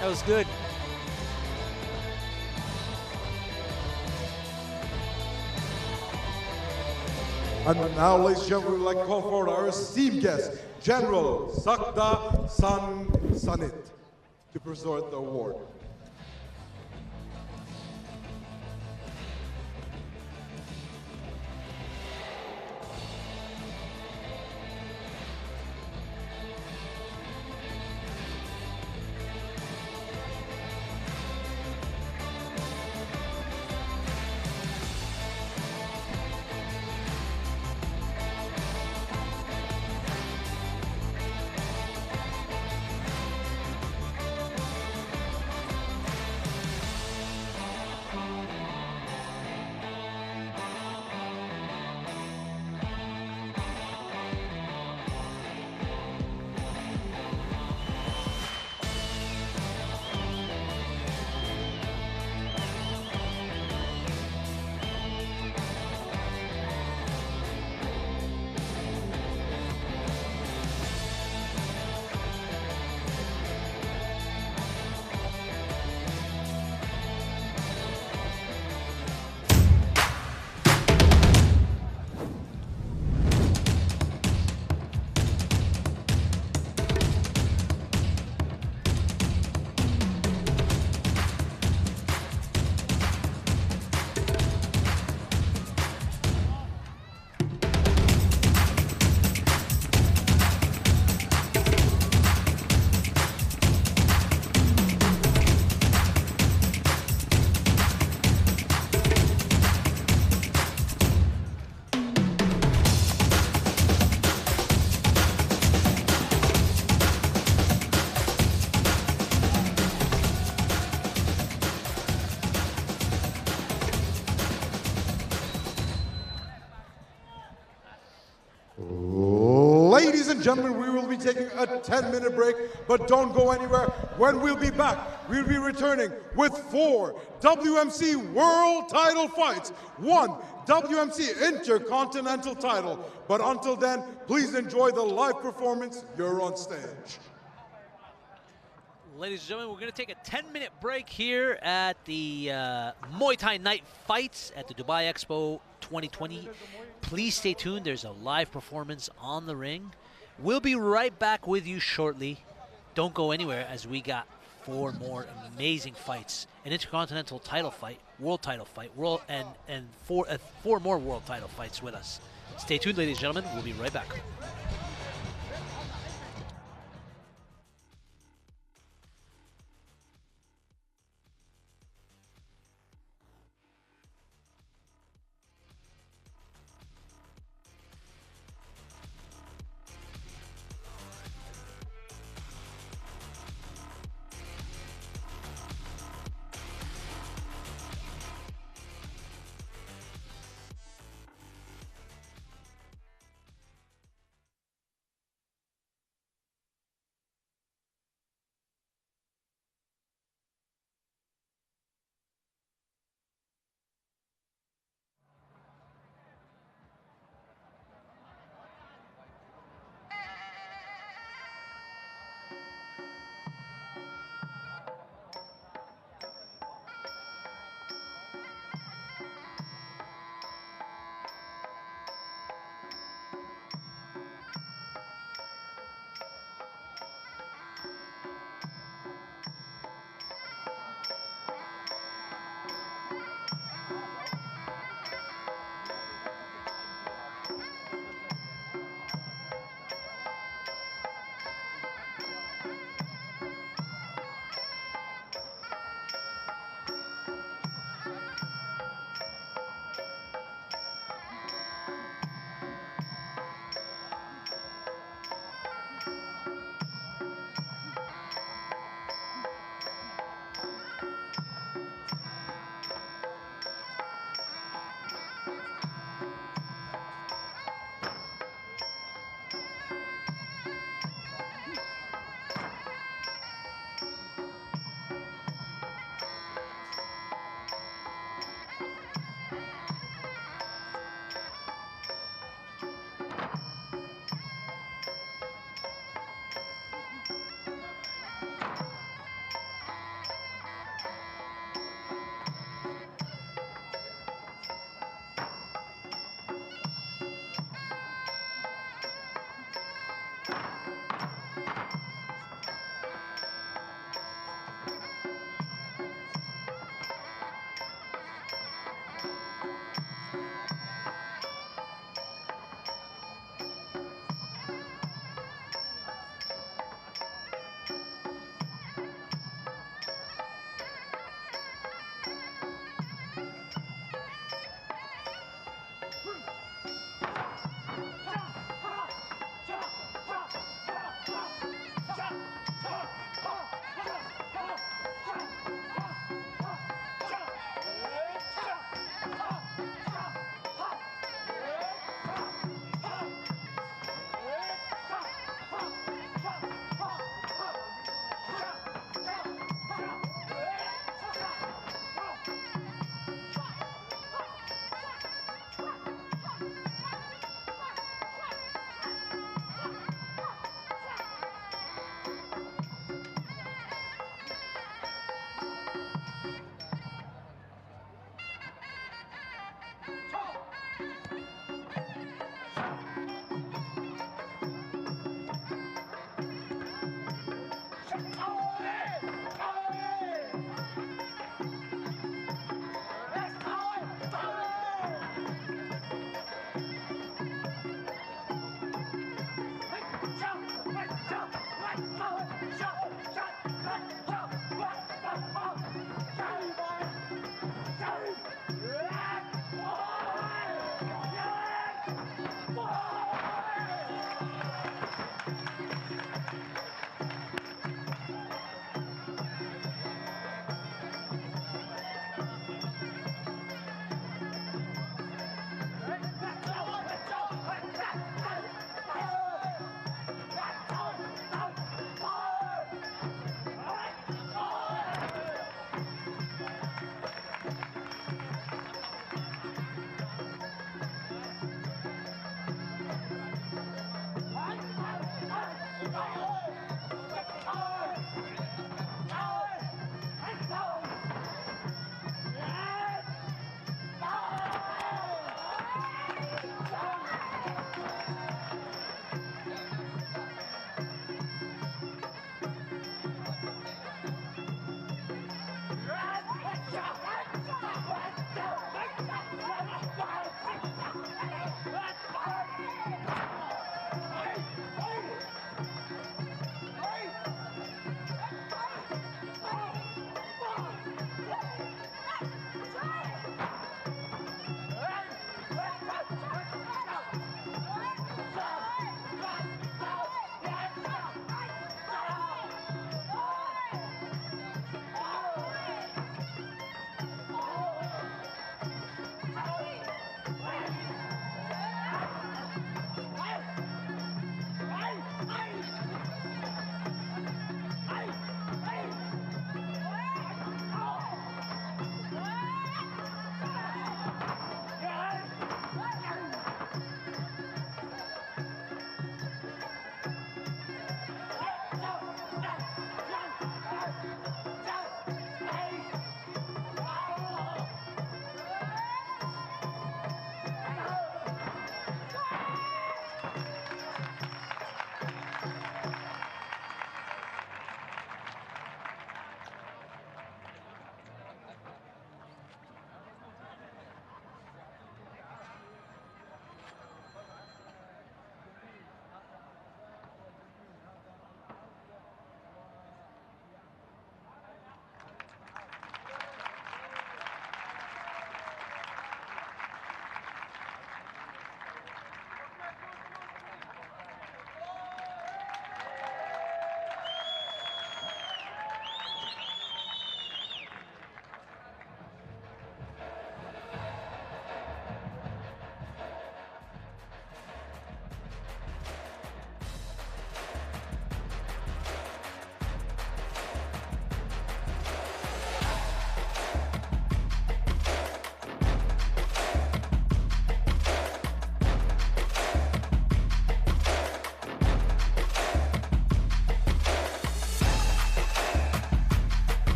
That was good. And now, ladies and gentlemen, we'd like to call forward our esteemed guest, General Sakda Sanit, to present the award. gentlemen, we will be taking a 10-minute break, but don't go anywhere. When we'll be back, we'll be returning with 4 WMC World Title fights, 1 WMC Intercontinental title. But until then, please enjoy the live performance. You're on stage. Ladies and gentlemen, we're going to take a 10-minute break here at the Muay Thai Night Fights at the Dubai Expo 2020. Please stay tuned. There's a live performance on the ring. We'll be right back with you shortly. Don't go anywhere, as we got 4 more amazing fights. An Intercontinental title fight, World title fight, and 4 more World title fights with us. Stay tuned, ladies and gentlemen. We'll be right back.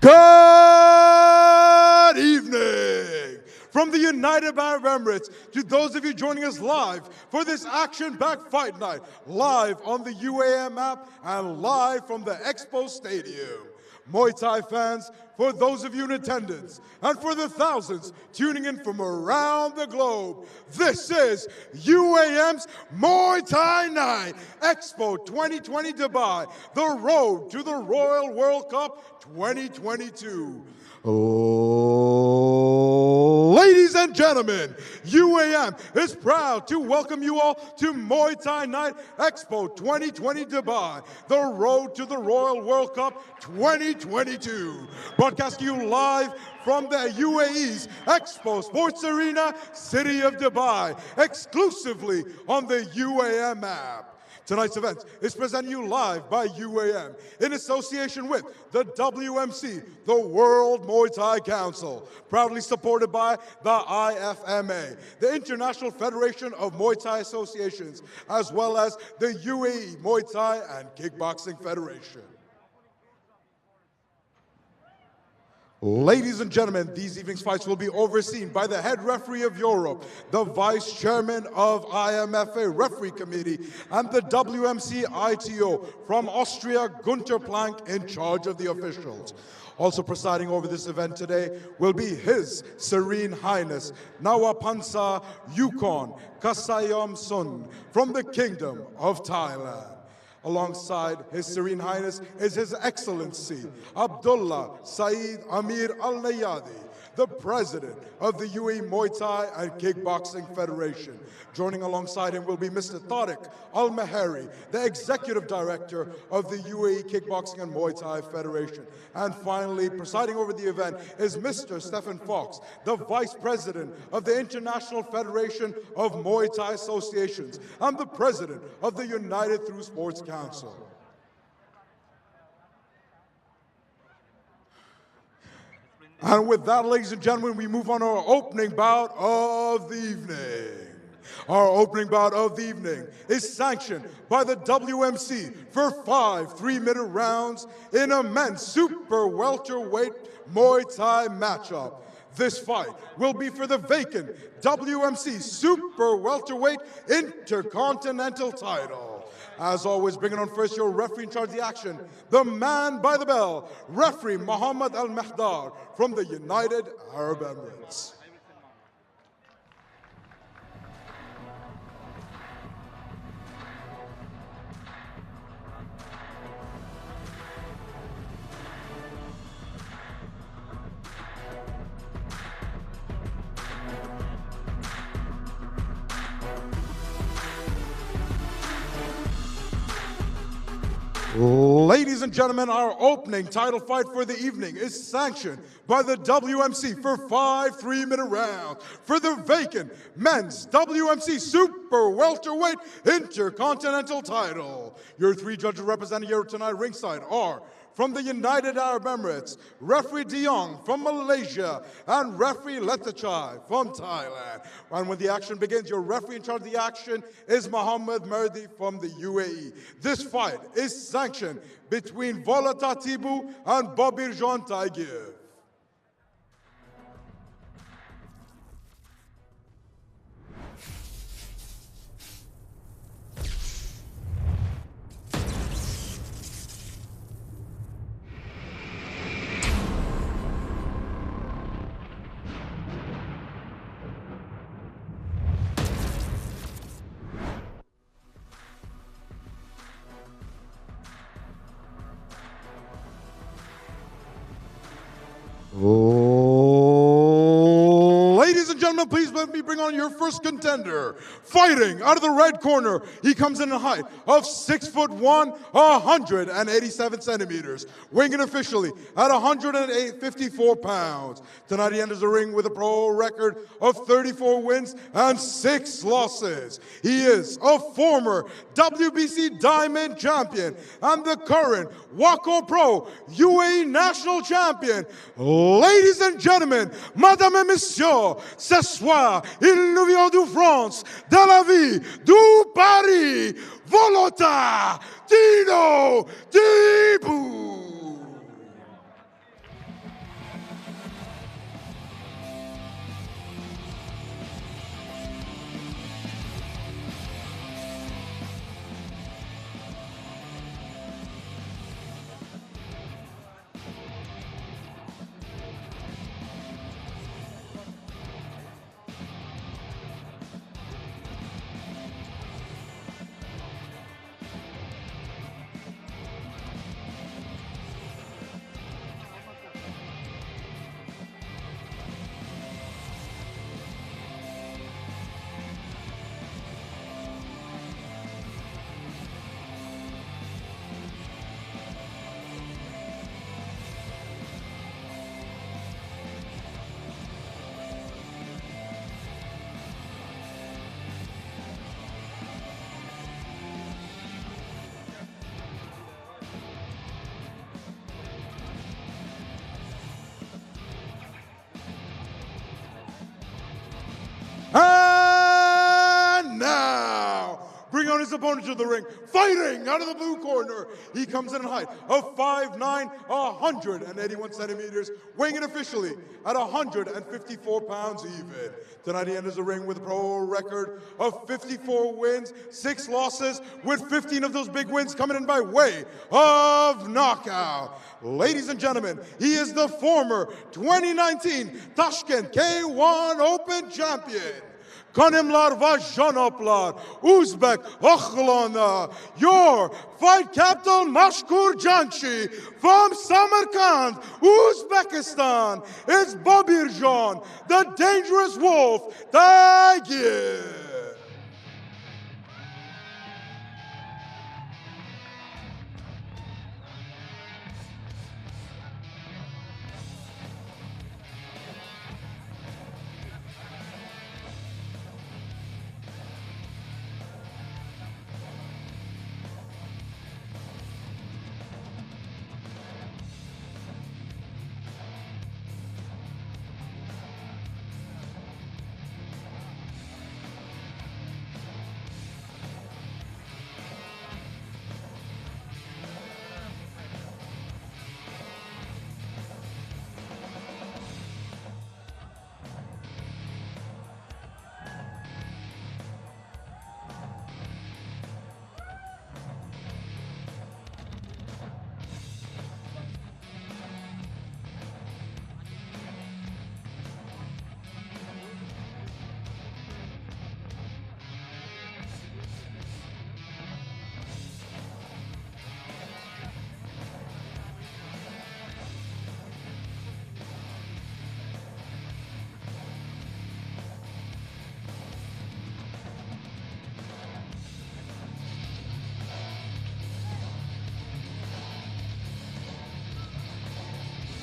Good evening from the United Arab Emirates to those of you joining us live for this action-packed fight night, live on the UAM app and live from the Expo Stadium. Muay Thai fans, for those of you in attendance, and for the thousands tuning in from around the globe, this is UAM's Muay Thai Night, Expo 2020 Dubai, the road to the Royal World Cup 2022. Ladies and gentlemen, UAM is proud to welcome you all to Muay Thai Night Expo 2020 Dubai, the road to the Royal World Cup 2022. Broadcasting you live from the UAE's Expo Sports Arena, city of Dubai, exclusively on the UAM app. Tonight's event is presented you live by UAM in association with the WMC, the World Muay Thai Council, proudly supported by the IFMA, the International Federation of Muay Thai Associations, as well as the UAE Muay Thai and Kickboxing Federation. Ladies and gentlemen, these evening's fights will be overseen by the head referee of Europe, the vice chairman of IMFA referee committee, and the WMC ITO from Austria, Gunter Plank, in charge of the officials. Also presiding over this event today will be His Serene Highness Nawapansa Yukon Kasayom Sun from the Kingdom of Thailand. Alongside His Serene Highness is His Excellency Abdullah Saeed Amir Al Nayadi, the President of the UAE Muay Thai and Kickboxing Federation. Joining alongside him will be Mr. Tariq Al Mahari, the Executive Director of the UAE Kickboxing and Muay Thai Federation. And finally, presiding over the event is Mr. Stephen Fox, the Vice President of the International Federation of Muay Thai Associations and the President of the United Through Sports Council. And with that, ladies and gentlemen, we move on to our opening bout of the evening. Our opening bout of the evening is sanctioned by the WMC for 5 3-minute rounds in a men's super welterweight Muay Thai matchup. This fight will be for the vacant WMC super welterweight intercontinental title. As always, bringing on first your referee in charge of the action, the man by the bell, referee Mohammed Al-Mahdar from the United Arab Emirates. Ladies and gentlemen, our opening title fight for the evening is sanctioned by the WMC for 5 3-minute rounds for the vacant men's WMC super welterweight intercontinental title. Your 3 judges representing here tonight ringside are from the United Arab Emirates, referee De Jong from Malaysia, and referee Letachai from Thailand. And when the action begins, your referee in charge of the action is Mohammed Mardi from the UAE. This fight is sanctioned between Volata Tibu and BOBIRJON TAGAEV. Ladies and gentlemen, please let me bring on your first contender. Fighting out of the red corner, he comes in a height of 6'1", 187 centimeters, weighing officially at 154 pounds. Tonight he enters the ring with a pro record of 34 wins and 6 losses. He is a former WBC Diamond Champion and the current Waco Pro UAE National Champion. Ladies and gentlemen, Madame et Messieurs, ce soir, il nous vient de France, de la vie, du Paris, Volata Dino Dibu. bring on his opponent to the ring, fighting out of the blue corner. He comes in height of 5'9", 181 centimeters, weighing in officially at 154 pounds even. Tonight he enters the ring with a pro record of 54 wins, 6 losses, with 15 of those big wins coming in by way of knockout. Ladies and gentlemen, he is the former 2019 Tashkent K1 Open champion. Kanimlar va janoblar, Uzbek Akhlana, your fight captain Mashkur Janshi from Samarkand, Uzbekistan, is Bobirjon, the dangerous wolf, TAGAEV.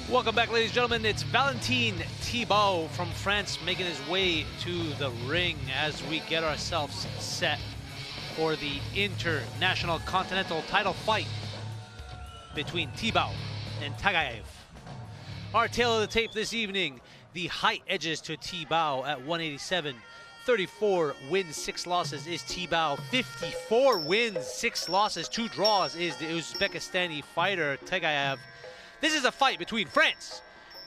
Welcome back, ladies and gentlemen. It's Valentin Thibaut from France making his way to the ring as we get ourselves set for the international continental title fight between Thibaut and TAGAEV. Our tale of the tape this evening, the height edges to Thibaut at 187. 34 wins, 6 losses is Thibaut. 54 wins, 6 losses, 2 draws is the Uzbekistani fighter TAGAEV. This is a fight between France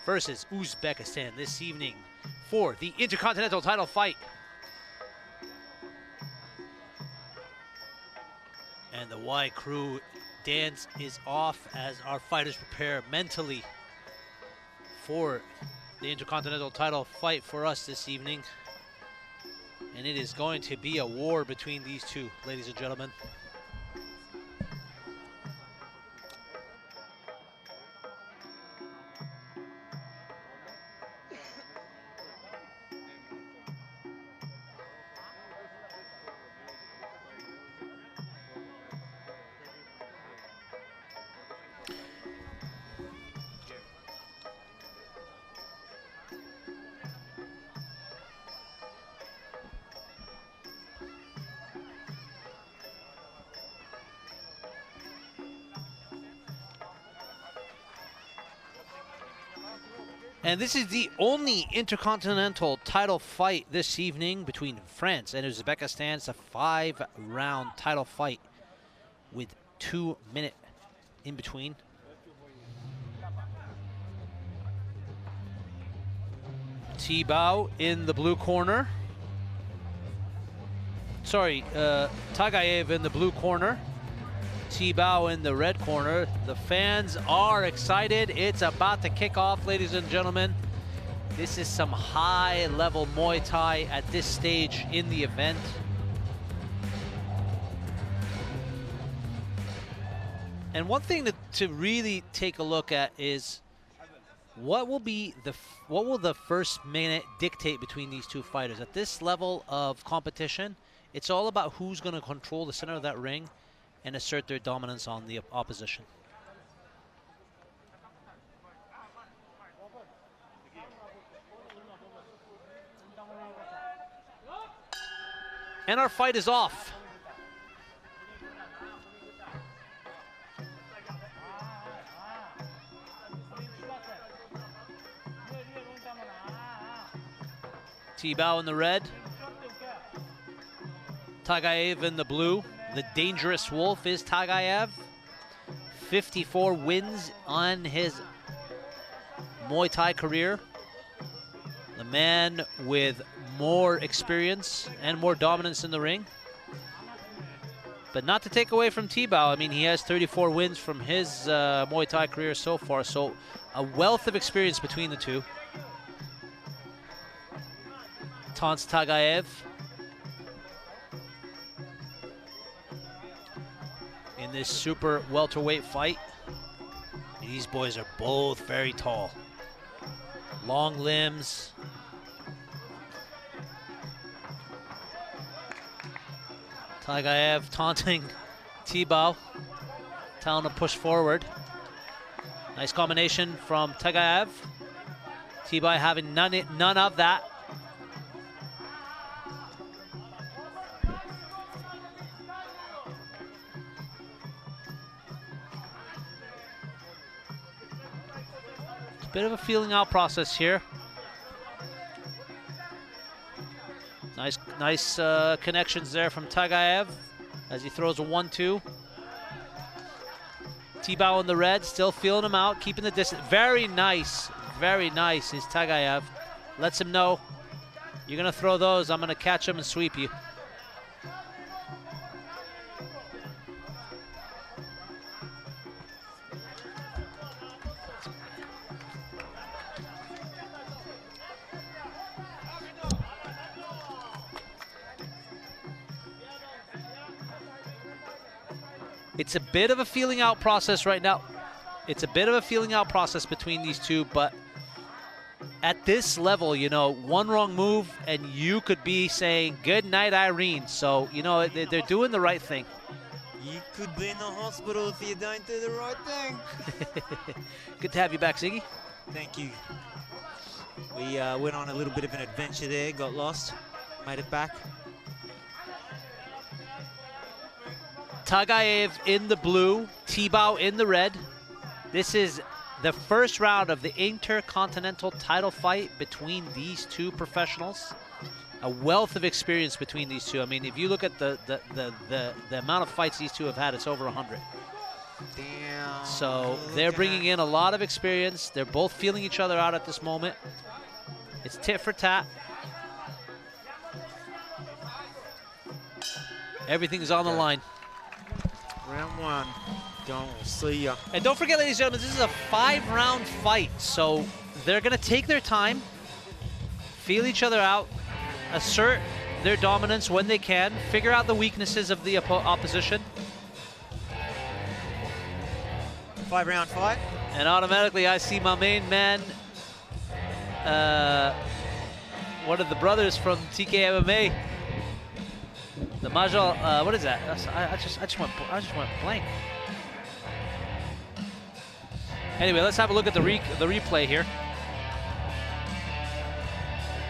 versus Uzbekistan this evening for the intercontinental title fight. And the Y Crew dance is off as our fighters prepare mentally for the intercontinental title fight for us this evening. And it is going to be a war between these two, ladies and gentlemen. And this is the only intercontinental title fight this evening between France and Uzbekistan. It's a 5-round title fight with 2 minutes in between. Thibaut in the blue corner. Sorry, TAGAEV in the blue corner. Thibaut in the red corner. The fans are excited. It's about to kick off, ladies and gentlemen. This is some high-level Muay Thai at this stage in the event. And one thing to really take a look at is what will the first minute dictate between these two fighters. At this level of competition, it's all about who's going to control the center of that ring and assert their dominance on the opposition. And our fight is off. Thibaut in the red. Tagaev in the blue. The dangerous wolf is Tagaev. 54 wins on his Muay Thai career. The man with more experience and more dominance in the ring. But not to take away from THIBAUT. I mean, he has 34 wins from his Muay Thai career so far. So a wealth of experience between the two. Taunts Tagaev. In this super welterweight fight. These boys are both very tall. Long limbs. Tagaev taunting THIBAUT, telling him to push forward. Nice combination from Tagaev. THIBAUT having none of that. Bit of a feeling out process here. Nice connections there from Tagaev as he throws a 1-2. THIBAUT in the red, still feeling him out, keeping the distance. Very nice is Tagaev. Lets him know, you're gonna throw those, I'm gonna catch him and sweep you. It's a bit of a feeling out process right now. It's a bit of a feeling out process between these two, but at this level, you know, one wrong move and you could be saying, good night, Irene. So, you know, they're doing the right thing. You could be in the hospital if you don't do the right thing. Good to have you back, Ziggy. Thank you. We went on a little bit of an adventure there, got lost, made it back. Tagaev in the blue, THIBAUT in the red. This is the first round of the Intercontinental title fight between these two professionals. A wealth of experience between these two. I mean, if you look at the amount of fights these two have had, it's over 100. Damn. So they're bringing in a lot of experience. They're both feeling each other out at this moment. It's tit for tat. Everything's on the line. Round one. Don't see ya. And don't forget, ladies and gentlemen, this is a 5-round fight. So they're going to take their time, feel each other out, assert their dominance when they can, figure out the weaknesses of the opposition. 5-round fight. And automatically I see my main man, one of the brothers from TK MMA. The Majal, what is that? I just went blank. Anyway, let's have a look at the replay here.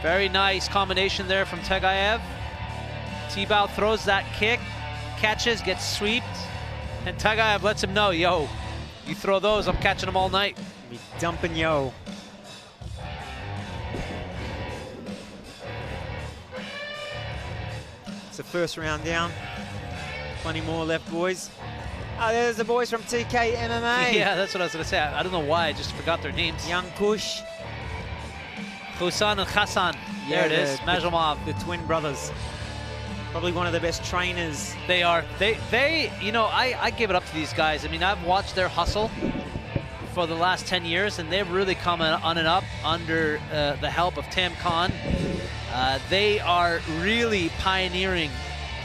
Very nice combination there from Tagaev. THIBAUT throws that kick, catches, gets swept, and Tagaev lets him know, yo, you throw those, I'm catching them all night. Be dumping yo. It's the first round down. Plenty more left, boys. Oh, there's the boys from TK MMA. Yeah, that's what I was going to say. I don't know why, I just forgot their names. Young Kush. Husan and Hassan. Yeah, there it is, Majumov. The twin brothers. Probably one of the best trainers. They are. They you know, I give it up to these guys. I mean, I've watched their hustle for the last 10 years, and they've really come on and up under the help of Tam Khan. They are really pioneering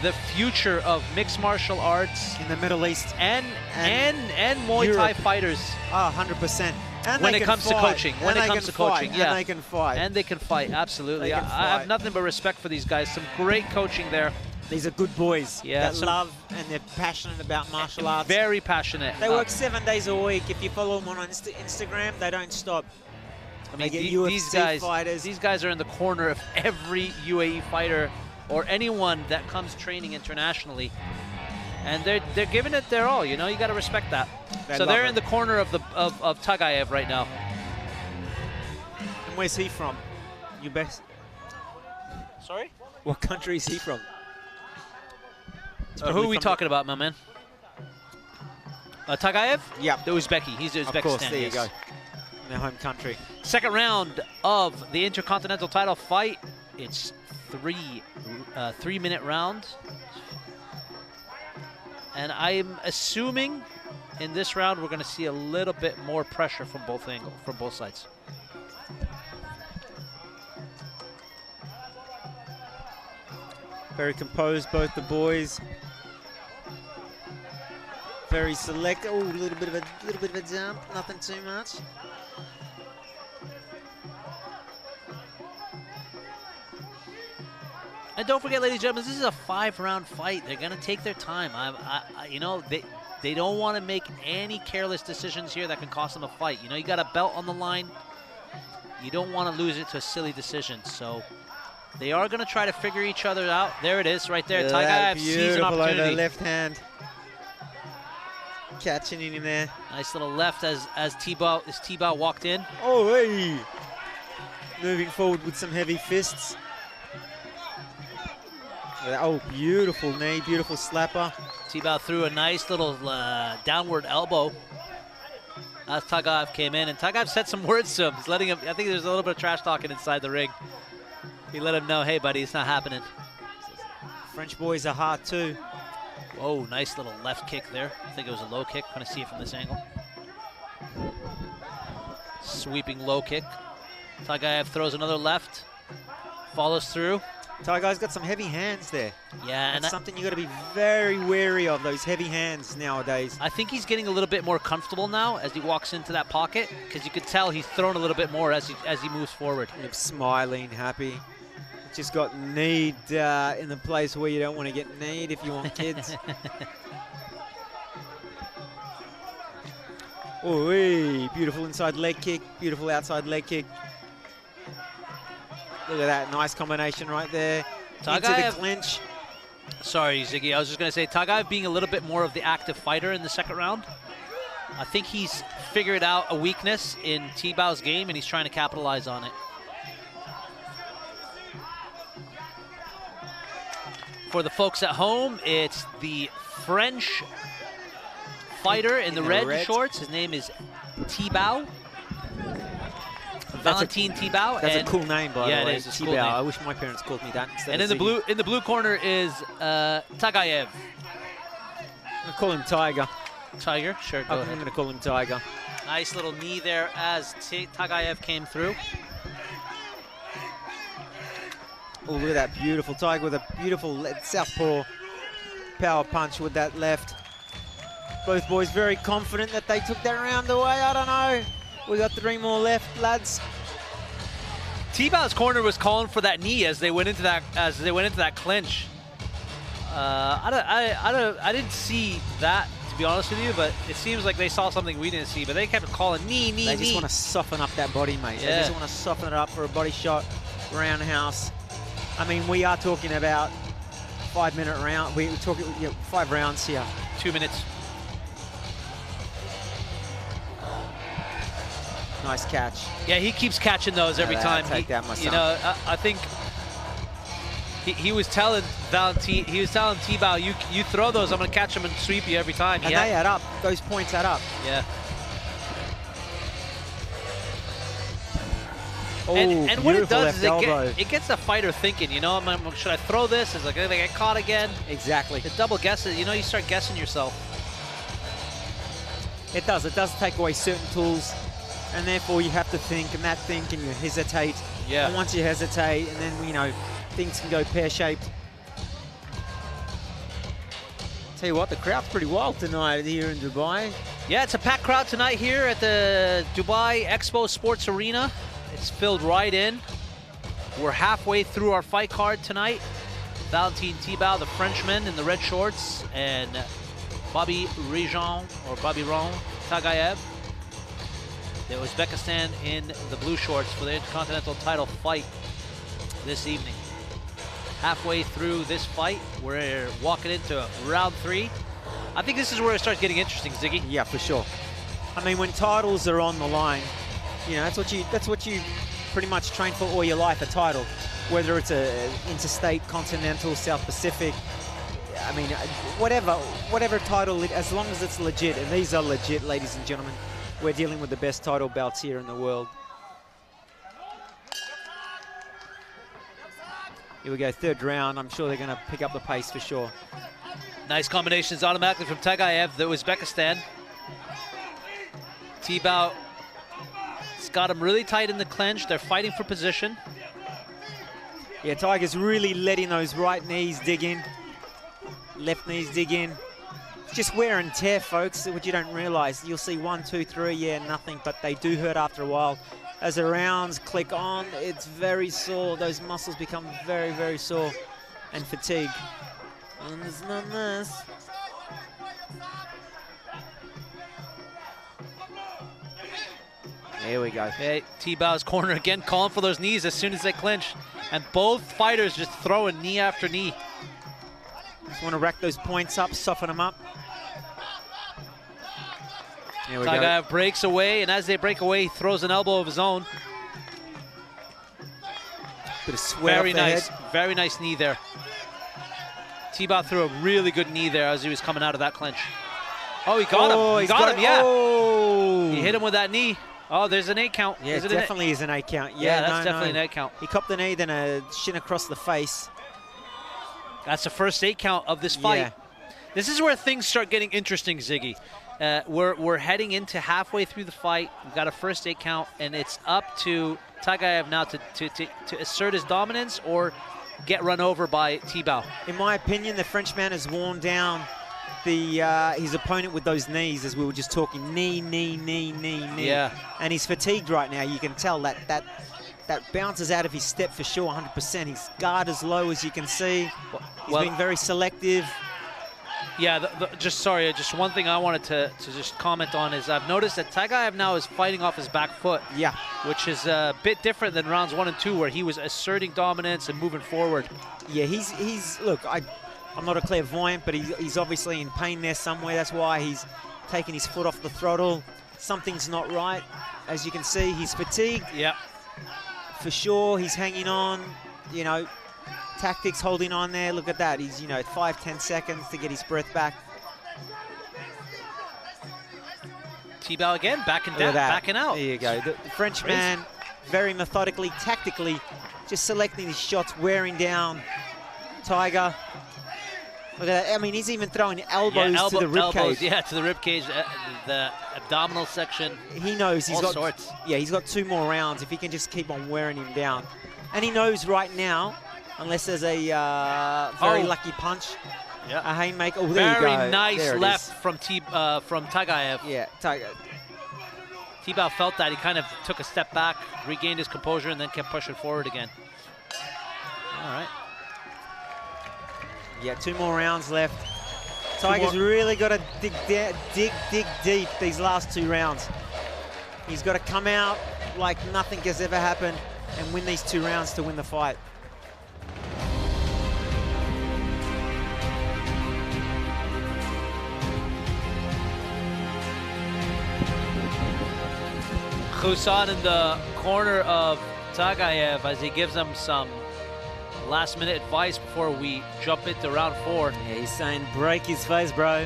the future of mixed martial arts in the Middle East and Muay Thai fighters. Oh, 100%. And when it comes to coaching. When it comes to coaching, yeah. And they can fight. And they can fight, absolutely. I have nothing but respect for these guys. Some great coaching there. These are good boys that love and they're passionate about martial arts. Very passionate. They work 7 days a week. If you follow them on Instagram, they don't stop. I mean, these guys are in the corner of every UAE fighter or anyone that comes training internationally, and they're giving it their all. You know, you got to respect that. So they're in the corner of Tagaev right now. And where's he from? You best. Sorry? What country is he from? Who are we talking about, my man? Tagaev? Yeah. The Uzbeki. He's Uzbekistan. Of course, there you go. In their home country. Second round of the Intercontinental title fight. It's 3-minute round. And I'm assuming in this round we're going to see a little bit more pressure from both sides. Very composed, both the boys. Very select. Oh, a little bit of a jump. Nothing too much. And don't forget, ladies and gentlemen, this is a 5-round fight. They're going to take their time. You know, they don't want to make any careless decisions here that can cost them a fight. You know, you got a belt on the line. You don't want to lose it to a silly decision. So they are going to try to figure each other out. There it is, right there. Tagaev sees an opportunity. Over left hand. Catching in there. Nice little left as Thibaut walked in. Oh, hey! Moving forward with some heavy fists. Oh, beautiful knee, beautiful slapper. Thibaut threw a nice little downward elbow as Tagaev came in, and Tagaev said some words to him. He's letting him. I think there's a little bit of trash talking inside the ring. He let him know, hey, buddy, it's not happening. French boys are hard too. Oh, nice little left kick there. I think it was a low kick. Going to see it from this angle. Sweeping low kick. Tagaev throws another left. Follows through. Tagaev's got some heavy hands there. Yeah, that's and something you got to be very wary of, those heavy hands nowadays. I think he's getting a little bit more comfortable now as he walks into that pocket, because you could tell he's thrown a little bit more as he moves forward. He's smiling, happy. Just got kneed in the place where you don't want to get kneed if you want kids. Oh, beautiful inside leg kick, beautiful outside leg kick. Look at that, nice combination right there. Into the clinch. Sorry, Ziggy, I was just going to say, Tagaev being a little bit more of the active fighter in the second round. I think he's figured out a weakness in Thibaut's game, and he's trying to capitalize on it. For the folks at home, it's the French fighter in the red shorts. His name is Thibaut. Valentin Thibaut. That's a cool name, by the way. Yeah, it is. It's a cool name. I wish my parents called me that instead. And in the blue corner is Tagaev. I'm gonna call him Tiger. Tiger, sure. Go ahead. I'm gonna call him Tiger. Nice little knee there as Tagaev came through. Oh, look at that beautiful Tiger with a beautiful southpaw power punch with that left. Both boys very confident that they took that round away. I don't know. We got 3 more left, lads. Thibaut's corner was calling for that knee as they went into that clinch. I didn't see that, to be honest with you, but it seems like they saw something we didn't see. But they kept calling knee. They just want to soften up that body, mate. Yeah. They just want to soften it up for a body shot, roundhouse. I mean, we are talking about 5-minute round. We're talking 5 rounds here. 2 minutes. Nice catch. Yeah, he keeps catching those every time. Take that, my son. You know, I think he was telling Valentin, he was telling Thibaut, you throw those, I'm gonna catch them and sweep you every time. And they add up. Those points add up. Yeah. Oh, and what it does is it gets the fighter thinking, you know, should I throw this? Is it going to get caught again? Exactly. It double guesses, you know, you start guessing yourself. It does. It does take away certain tools, and therefore you have to think, and you hesitate. Yeah. And once you hesitate, and then, you know, things can go pear-shaped. Tell you what, the crowd's pretty wild tonight here in Dubai. Yeah, it's a packed crowd tonight here at the Dubai Expo Sports Arena. It's filled right in. We're halfway through our fight card tonight. Valentin Thibaut, the Frenchman in the red shorts, and BOBIRJON Tagaev, the Uzbekistan in the blue shorts for the Intercontinental title fight this evening. Halfway through this fight, we're walking into round 3. I think this is where it starts getting interesting, Ziggy. Yeah, for sure. I mean, when titles are on the line, you know, that's what you pretty much train for all your life, a title. Whether it's a interstate, continental, South Pacific, I mean, whatever title, as long as it's legit, and these are legit, ladies and gentlemen, we're dealing with the best title belts here in the world. Here we go, third round. I'm sure they're going to pick up the pace for sure. Nice combinations automatically from TAGAEV, the Uzbekistan. THIBAUT, it's got him really tight in the clinch. They're fighting for position. Yeah, Tiger's really letting those right knees dig in, left knees dig in. It's just wear and tear, folks, what you don't realize. You'll see 1, 2, 3, yeah, nothing, but they do hurt after a while. As the rounds click on, it's very sore. Those muscles become very, very sore and fatigued. And it's not nice. Here we go. Hey, THIBAUT's corner again, calling for those knees as soon as they clinch. And both fighters just throwing knee after knee. Just want to rack those points up, soften them up. Here we TAGAEV go. breaks away, and as they break away, he throws an elbow of his own. Bit of sweat Very off the nice, head. very nice knee there. THIBAUT threw a really good knee there as he was coming out of that clinch. Oh, he got him. He got him, yeah. Oh. He hit him with that knee. Oh, there's an 8 count. Yeah, it definitely is an 8 count. Yeah, Yeah, that's definitely an 8 count. He copped the knee, then a shin across the face. That's the first 8 count of this fight. Yeah. This is where things start getting interesting, Ziggy. We're heading into halfway through the fight. We've got a first 8 count, and it's up to TAGAEV now to assert his dominance or get run over by THIBAUT. In my opinion, the Frenchman has worn down his opponent with those knees, as we were just talking. Knee, knee, knee, knee, knee. Yeah. And he's fatigued right now. You can tell that bounces out of his step for sure, 100%. His guard is low, as you can see. He's being very selective. Yeah, just one thing I wanted to just comment on is I've noticed that TAGAEV now is fighting off his back foot. Yeah. Which is a bit different than rounds 1 and 2, where he was asserting dominance and moving forward. Yeah, he's look, I'm not a clairvoyant, but he's obviously in pain there somewhere. That's why he's taking his foot off the throttle. Something's not right. As you can see, he's fatigued. Yeah. For sure, he's hanging on, you know, tactics holding on there. Look at that. He's, 5-10 seconds to get his breath back. THIBAUT again, backing down, backing out. There you go. The Frenchman, very methodically, tactically, just selecting his shots, wearing down Tiger. Look at that. I mean, he's even throwing elbows to the ribcage. Yeah, to the ribcage, the abdominal section. He knows he's got sorts. Yeah, he's got 2 more rounds if he can just keep on wearing him down. And he knows right now, unless there's a very lucky punch, a haymaker. Oh, there you go. Very nice there left from TAGAEV. Yeah, Tiger. THIBAUT felt that. He kind of took a step back, regained his composure, and then kept pushing forward again. All right. Yeah, 2 more rounds left. Tiger's really got to dig deep these last 2 rounds. He's got to come out like nothing has ever happened and win these 2 rounds to win the fight. Khusan in the corner of TAGAEV as he gives him some last-minute advice before we jump into round 4. Yeah, he's saying, break his face, bro.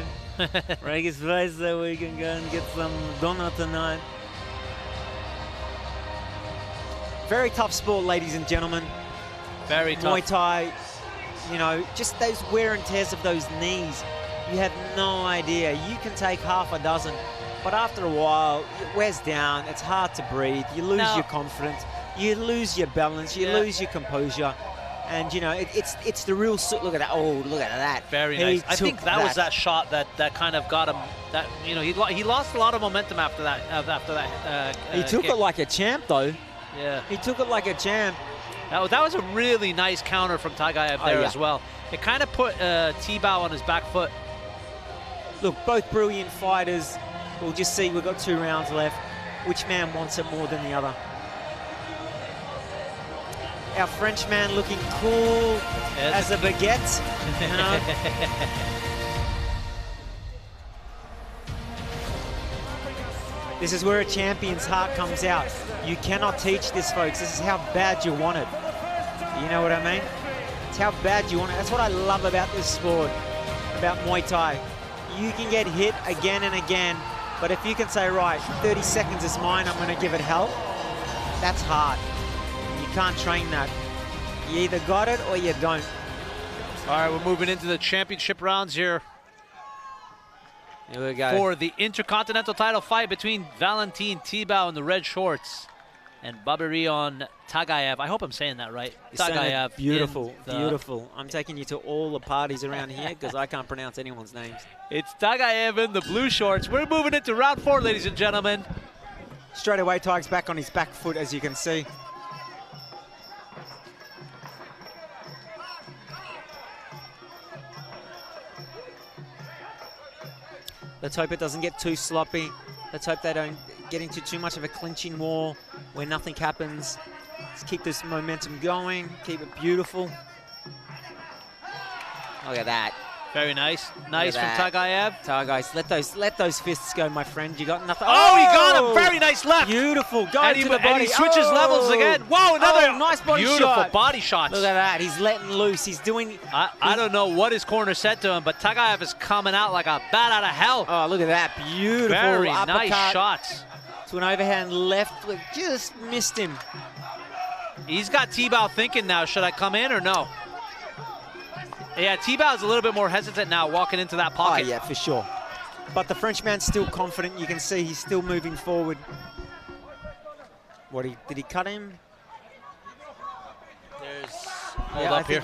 Break his face so we can go and get some donut tonight. Very tough sport, ladies and gentlemen. Very tough. Muay Thai, just those wear and tears of those knees. You have no idea. You can take half a dozen, but after a while, it wears down. It's hard to breathe. You lose your confidence. You lose your balance. You lose your composure. And, it's the real... Look at that. Oh, look at that. Very nice. I think that was that shot that kind of got him... That he lost a lot of momentum after that. He took it like a champ, though. Yeah. He took it like a champ. That was a really nice counter from TAGAEV there as well. It kind of put THIBAUT on his back foot. Look, both brilliant fighters. We'll just see. We've got 2 rounds left. Which man wants it more than the other? Our Frenchman looking cool as a baguette. This is where a champion's heart comes out. You cannot teach this, folks. This is how bad you want it. You know what I mean? It's how bad you want it. That's what I love about this sport. about Muay Thai. You can get hit again and again, but if you can say, right, 30 seconds is mine, I'm going to give it hell, that's hard. You can't train that. You either got it or you don't. All right, we're moving into the championship rounds here. Here we go. For the Intercontinental title fight between Valentin THIBAUT in the red shorts and BOBIRJON TAGAEV. I hope I'm saying that right. TAGAEV. Beautiful, beautiful. I'm taking you to all the parties around here because I can't pronounce anyone's names. It's TAGAEV in the blue shorts. We're moving into round 4, ladies and gentlemen. Straight away, Tig's back on his back foot, as you can see. Let's hope it doesn't get too sloppy. Let's hope they don't get into too much of a clinching war where nothing happens. Let's keep this momentum going, keep it beautiful. Look at that. Very nice. Nice from TAGAEV. TAGAEV, let those fists go, my friend. You got nothing. Oh, he got him. Very nice left. Beautiful. Go and to the body. And he switches levels again. Whoa, another nice body beautiful shot. Body shots. Look at that. He's letting loose. He's doing... I don't know what his corner said to him, but TAGAEV is coming out like a bat out of hell. Oh, look at that. Beautiful Very uppercut nice shots. To an overhand left. Just missed him. He's got THIBAUT thinking now, should I come in or no? Yeah, THIBAUT is a little bit more hesitant now walking into that pocket. Oh, yeah, for sure. But the Frenchman's still confident. You can see he's still moving forward. Did he cut him? There's hold up here.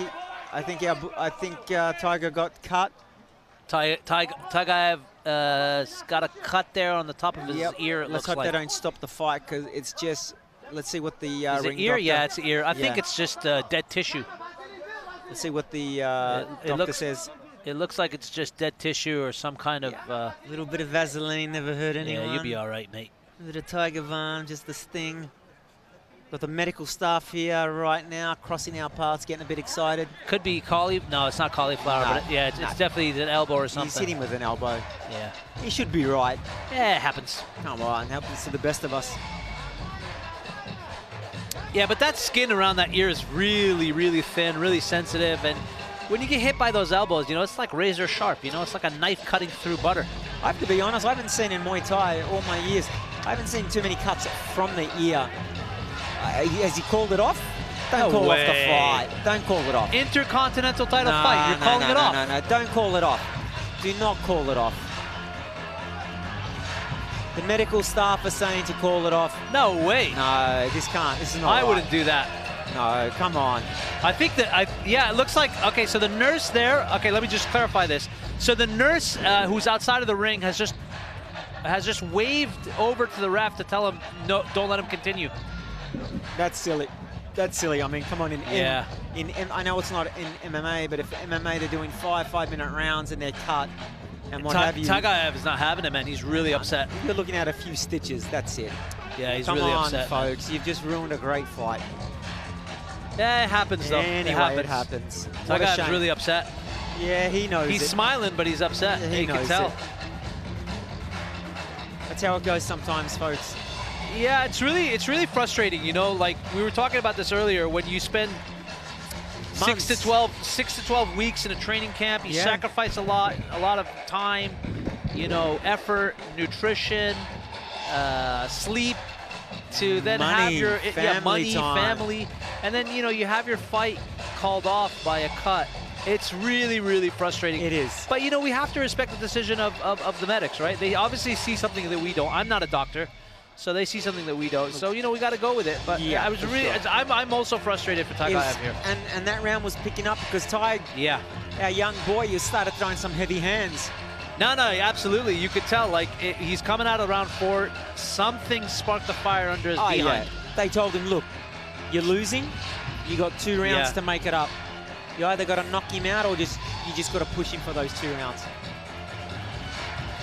I think Tiger got cut. TAGAEV's got a cut there on the top of his ear, it looks like. Let's hope they don't stop the fight, because it's just... Let's see what the ring ear? doctor... Yeah, it's ear. I think it's just dead tissue. Let's see what the doctor says. It looks like it's just dead tissue or some kind of... A little bit of Vaseline, never hurt anyone. Yeah, you'll be all right, mate. A bit of Tiger Balm, just the sting. Got the medical staff here right now, crossing our paths, getting a bit excited. Could be cauliflower. No, it's not cauliflower, but it's definitely an elbow or something. He's hitting with an elbow. Yeah. He should be right. Yeah, it happens. Come on, happens to the best of us. Yeah, but that skin around that ear is really, really thin, really sensitive. And when you get hit by those elbows, you know, it's like razor sharp. You know, it's like a knife cutting through butter. I have to be honest, I haven't seen in Muay Thai all my years, I haven't seen too many cuts from the ear. Has he called it off? Don't call off the fight. Don't call it off. Intercontinental title fight. You're calling it off. No, don't call it off. Do not call it off. The medical staff are saying to call it off. No way. No, this can't. This is not I right. wouldn't do that. No, come on. I think that, yeah, it looks like, okay, so the nurse there, okay, let me just clarify this. So the nurse who's outside of the ring has just waved over to the ref to tell him, no, don't let him continue. That's silly. That's silly. I mean, come on. Yeah. I know it's not in MMA, but if MMA they're doing 5-minute rounds and they're cut and what have you. TAGAEV is not having it, man. He's really upset. You're looking at a few stitches. That's it. Yeah, he's really upset. Come on, folks. You've just ruined a great fight. Yeah, it happens, though. Anyway, it happens. TAGAEV's really upset. Yeah, he knows He's smiling, but he's upset. Yeah, you can tell. That's how it goes sometimes, folks. Yeah, it's really frustrating, you know, like we were talking about this earlier, when you spend 6 to 12 weeks in a training camp, you sacrifice a lot of time, you know, effort, nutrition, sleep, to then have your family, and then, you know, you have your fight called off by a cut. It's really, really frustrating. It is. But, you know, we have to respect the decision of the medics, right? They obviously see something that we don't. I'm not a doctor. So they see something that we don't. So, you know, we got to go with it. But yeah, I was really, I'm also frustrated for TAGAEV here. And that round was picking up because Ty, our young boy, you started throwing some heavy hands. No, absolutely. You could tell, like, he's coming out of round 4. Something sparked the fire under his behind. Yeah. They told him, look, you're losing. You got 2 rounds to make it up. You either got to knock him out or you just got to push him for those 2 rounds.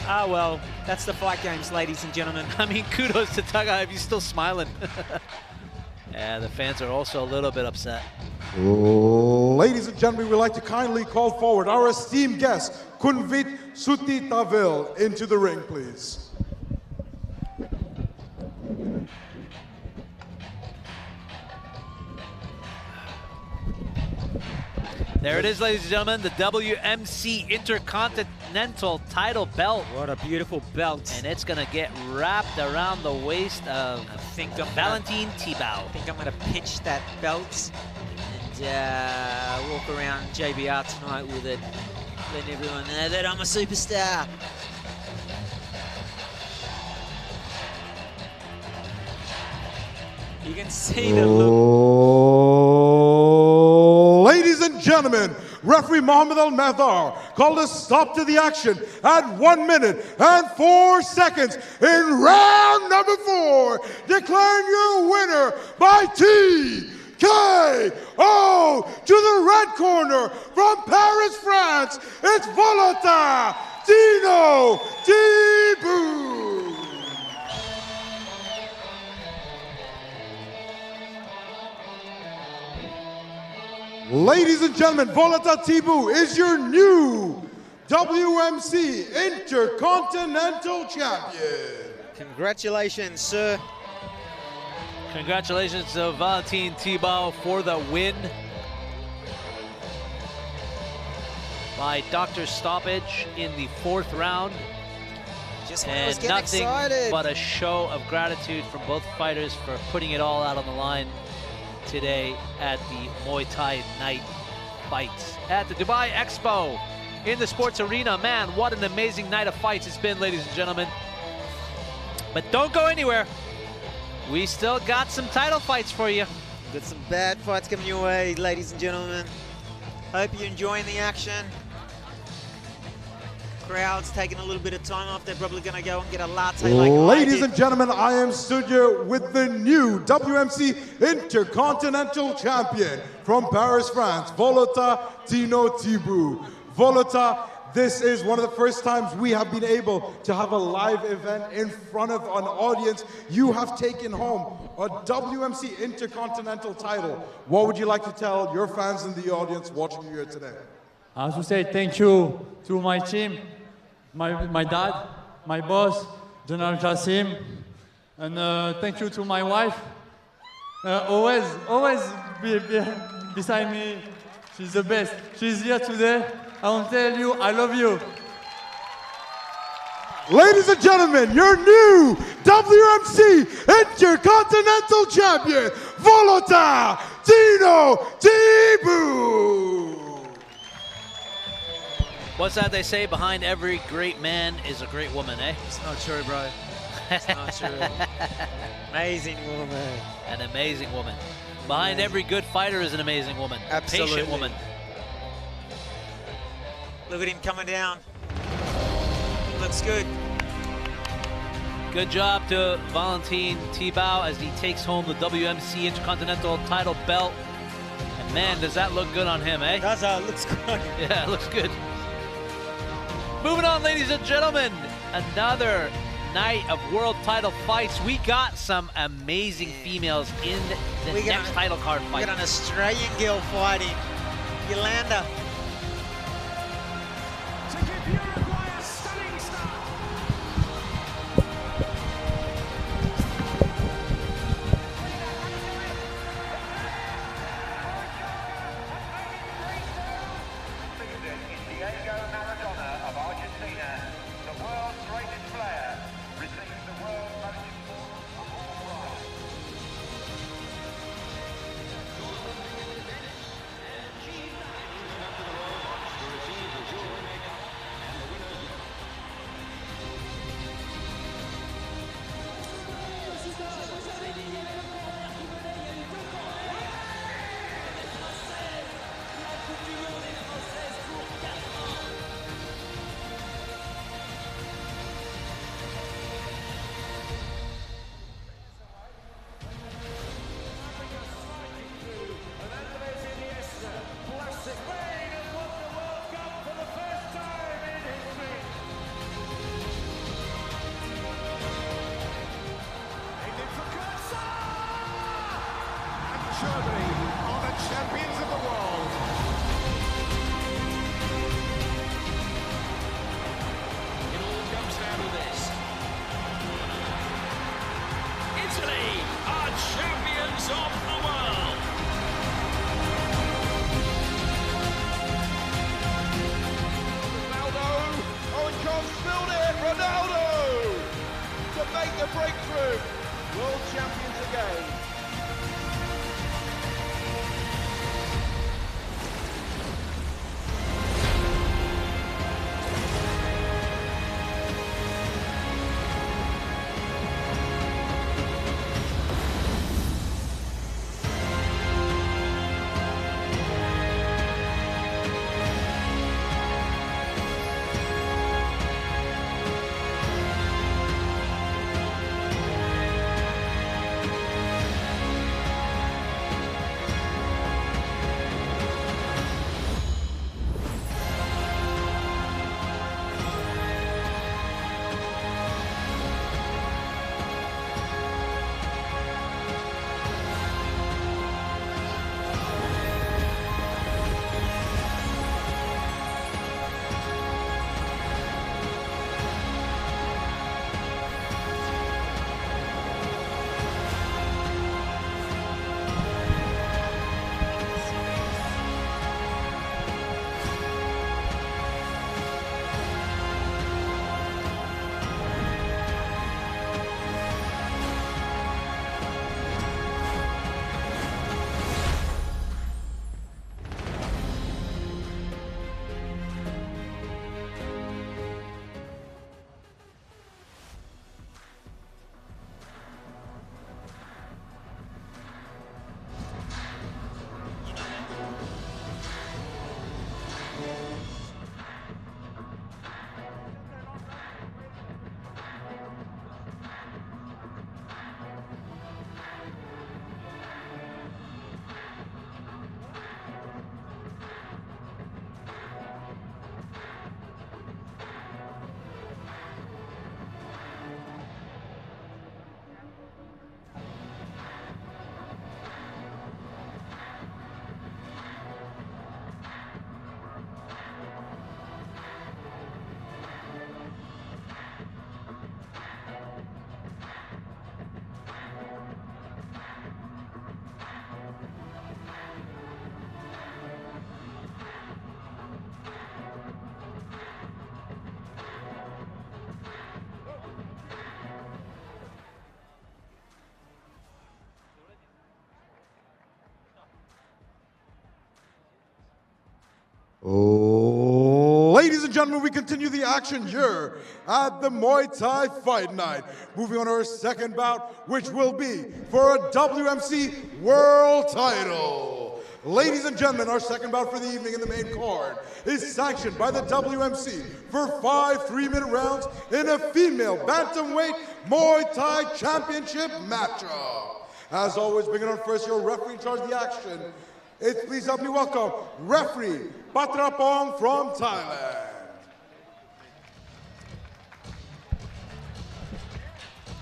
Ah, well, that's the fight games, ladies and gentlemen. I mean, kudos to TAGAEV. He's still smiling. Yeah, the fans are also a little bit upset. Ladies and gentlemen, we'd like to kindly call forward our esteemed guest, Kunvit Sutitavil, into the ring, please. There it is, ladies and gentlemen, the WMC Intercontinental title belt. What a beautiful belt. And it's gonna get wrapped around the waist of Valentin THIBAUT. I think I'm gonna pinch that belt and walk around JBR tonight with it, letting everyone know that I'm a superstar. You can see the look. Ladies and gentlemen, referee Mohammed Al-Mathar called a stop to the action at 1 minute and 4 seconds in round number 4, declaring your winner by TKO to the red corner from Paris, France. It's Valentino THIBAUT. Ladies and gentlemen, Valentino THIBAUT is your new WMC Intercontinental Champion. Congratulations, sir. Congratulations to Valentin THIBAUT for the win by doctor stoppage in the 4th round. Just and nothing but a show of gratitude from both fighters for putting it all out on the line today at the Muay Thai Night Fights at the Dubai Expo in the sports arena. Man, what an amazing night of fights it's been, ladies and gentlemen. But don't go anywhere. We still got some title fights for you. Got some bad fights coming your way, ladies and gentlemen. Hope you're enjoying the action. Crowd's taking a little bit of time off. They're probably going to go and get a latte like Ladies and gentlemen, I am stood here with the new WMC Intercontinental Champion from Paris, France, Valentino THIBAUT. Volata, this is one of the first times we have been able to have a live event in front of an audience. You have taken home a WMC Intercontinental title. What would you like to tell your fans in the audience watching you here today? I have to say thank you to my team, my dad, my boss, General Jassim, and thank you to my wife. Always be beside me. She's the best. She's here today. I want to tell you, I love you. Ladies and gentlemen, your new WMC Intercontinental Champion, Valentino THIBAUT. What's that they say? Behind every great man is a great woman, eh? It's not true, bro. It's not true. Amazing woman. An amazing woman. Behind every good fighter is an amazing woman. Absolutely. A patient woman. Look at him coming down. Looks good. Good job to Valentin THIBAUT as he takes home the WMC Intercontinental title belt. And man, does that look good on him, eh? Does looks good. Yeah, it looks good. Moving on, ladies and gentlemen, another night of world title fights. We got some amazing females in the next title card fight. We got an Australian girl fighting, Yolanda. To give Uruguay a stunning start. Of Argentina, the world's greatest player, receives the world most important of all rights. Germany are the champions of the world. It all comes down to this. Italy are champions of the world. breakthrough. World champions again. Ladies and gentlemen, we continue the action here at the Muay Thai Fight Night. Moving on to our second bout, which will be for a WMC World Title. Ladies and gentlemen, our second bout for the evening in the main card is sanctioned by the WMC for 5 3-minute rounds in a female bantamweight Muay Thai championship matchup. As always, bringing on first your referee in charge of the action. Please help me welcome referee Patrapong from Thailand.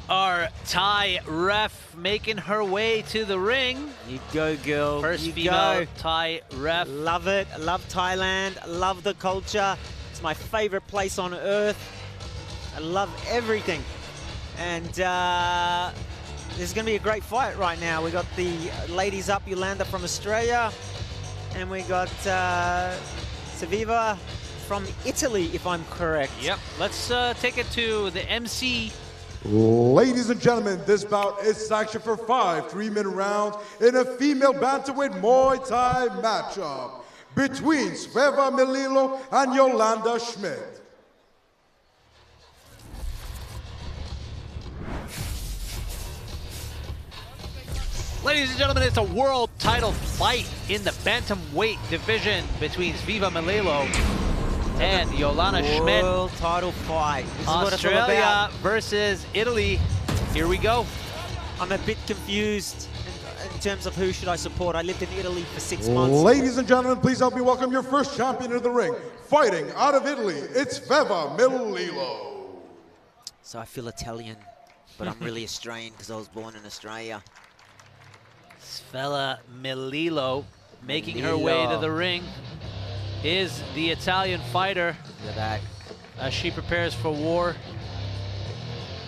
Our Thai ref making her way to the ring. You go, girl. First you female go. Thai ref. Love it. Love Thailand. Love the culture. It's my favorite place on earth. I love everything. And this is going to be a great fight right now. We got the ladies up, Yolanda from Australia, and we got SVEVA from Italy, if I'm correct. Yep. Let's take it to the MC. Ladies and gentlemen, this bout is sanctioned for 5 3-minute rounds in a female bantamweight Muay Thai matchup between SVEVA MELILLO and Yolanda Schmidt. Ladies and gentlemen, it's a world title fight in the bantamweight division between SVEVA MELILLO and Yolanda Schmidt. World title fight. This is what it's all Australia about. versus Italy. Here we go. I'm a bit confused in terms of who should I support. I lived in Italy for 6 months. Ladies and gentlemen, please help me welcome your first champion into the ring. Fighting out of Italy, it's SVEVA MELILLO. So I feel Italian, but I'm really Australian because I was born in Australia. SVEVA MELILLO making her way to the ring is the Italian fighter. Look at that. As she prepares for war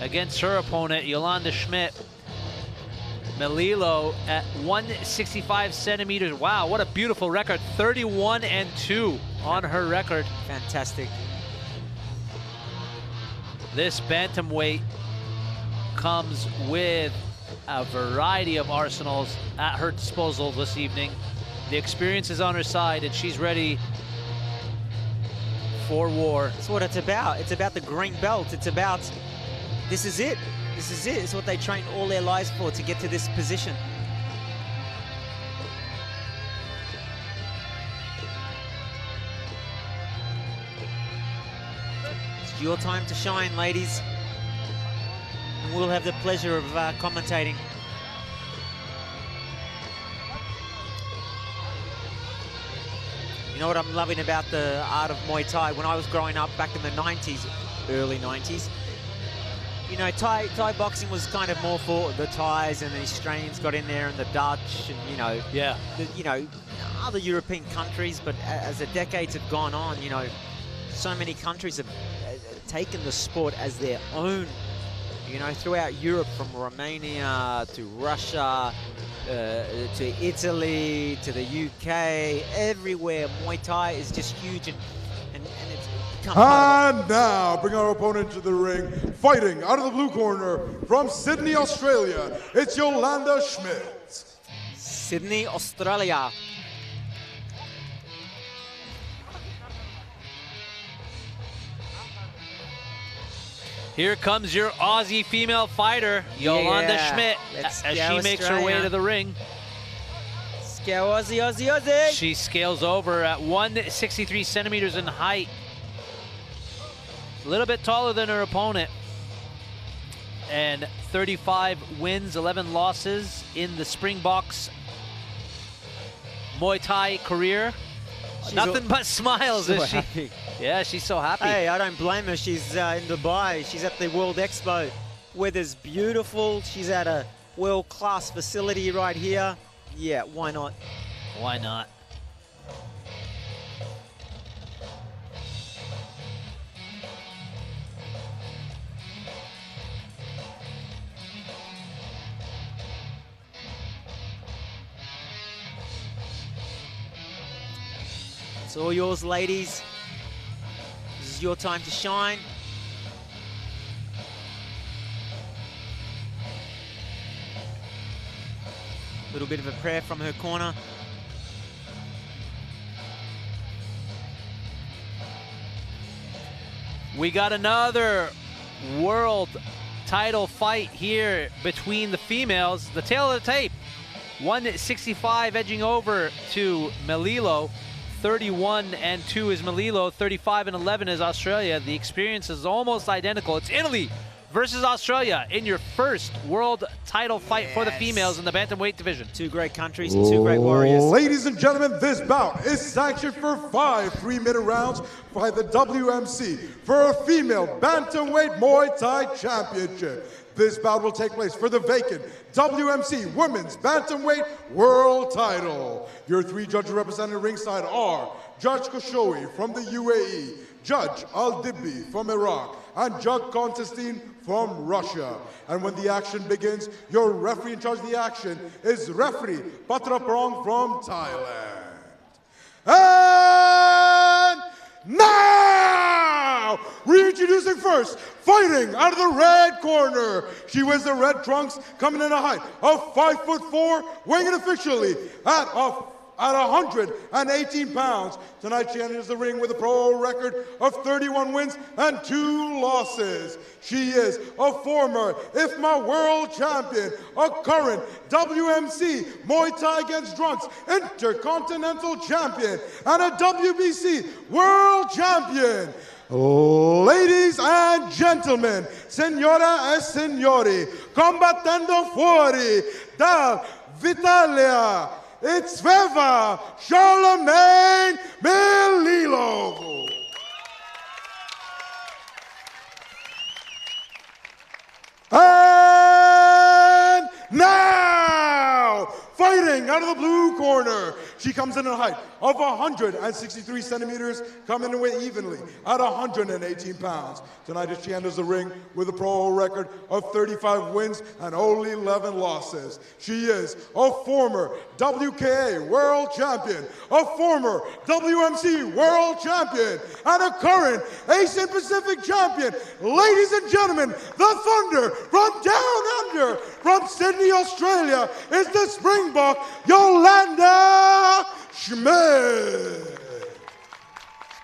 against her opponent, Yolanda Schmidt. MELILLO at 165 centimeters. Wow, what a beautiful record. 31-2 on her record. Fantastic. This bantamweight comes with a variety of arsenals at her disposal this evening. The experience is on her side, and she's ready for war. That's what it's about. It's about the green belt. It's about, this is it. This is it. It's what they trained all their lives for, to get to this position. It's your time to shine, ladies. And we'll have the pleasure of commentating. You know what I'm loving about the art of Muay Thai? When I was growing up back in the 90s, early 90s, you know, Thai boxing was kind of more for the Thais, and the Australians got in there, and the Dutch, and, you know, yeah, you know, other European countries. But as the decades have gone on, you know, so many countries have taken the sport as their own, you know, throughout Europe, from Romania to Russia, to Italy, to the UK, everywhere. Muay Thai is just huge, and it's become part of And now, bring our opponent to the ring, fighting out of the blue corner from Sydney, Australia, it's Yolanda Schmidt. Sydney, Australia. Here comes your Aussie female fighter, Yolanda Schmidt, as she makes her way to the ring. Scale Aussie, Aussie, Aussie. She scales over at 163 centimeters in height. A little bit taller than her opponent. And 35 wins, 11 losses in the Springboks Muay Thai career. Nothing but smiles, so is she? Happy. Yeah, she's so happy. Hey, I don't blame her. She's in Dubai. She's at the World Expo. Weather's beautiful. She's at a world-class facility right here. Yeah, why not? Why not? It's all yours, ladies. This is your time to shine. A little bit of a prayer from her corner. We got another world title fight here between the females. The tail of the tape. 165 edging over to Melillo. 31-2 is Melillo, 35-11 is Australia. The experience is almost identical. It's Italy versus Australia in your first world title fight for the females in the bantamweight division. Two great countries and two great warriors. Ladies and gentlemen, this bout is sanctioned for 5 3-minute rounds by the WMC for a female bantamweight Muay Thai championship. This bout will take place for the vacant WMC Women's Bantamweight World Title. Your 3 judges representing ringside are Judge Khoshogi from the UAE, Judge Al-Dibbi from Iraq, and Judge Contestine from Russia. And when the action begins, your referee in charge of the action is referee Patraprong from Thailand. And now, reintroducing first, fighting out of the red corner. She wears the red trunks, coming in a height of 5'4", weighing in officially at 118 pounds. Tonight she enters the ring with a pro record of 31 wins and 2 losses. She is a former IFMA world champion, a current WMC Muay Thai against drunks intercontinental champion, and a WBC world champion. Ladies and gentlemen, signora e signori, combattendo fuori dall'Italia, it's SVEVA, Charlemagne Melillo. And now, fighting Representing out of the blue corner, she comes in a height of 163 centimeters, coming away evenly at 118 pounds. Tonight as she enters the ring with a pro record of 35 wins and only 11 losses. She is a former WKA World Champion, a former WMC World Champion, and a current Asian Pacific Champion. Ladies and gentlemen, the Thunder from down under, from Sydney, Australia, is the Springbok, Yolanda Schmidt.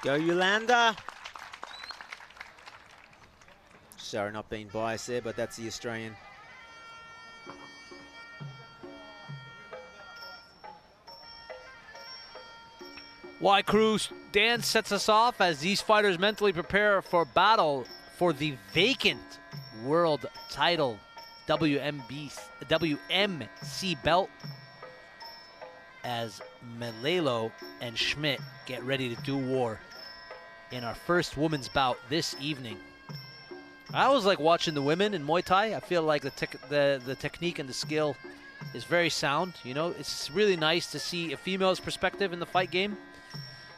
Go Yolanda. Sorry, not being biased there, but that's the Australian. Y Crew, Dan sets us off as these fighters mentally prepare for battle for the vacant world title WMC belt, as MELILLO and Schmidt get ready to do war in our first women's bout this evening. I always like watching the women in Muay Thai. I feel like the technique and the skill is very sound. You know, it's really nice to see a female's perspective in the fight game.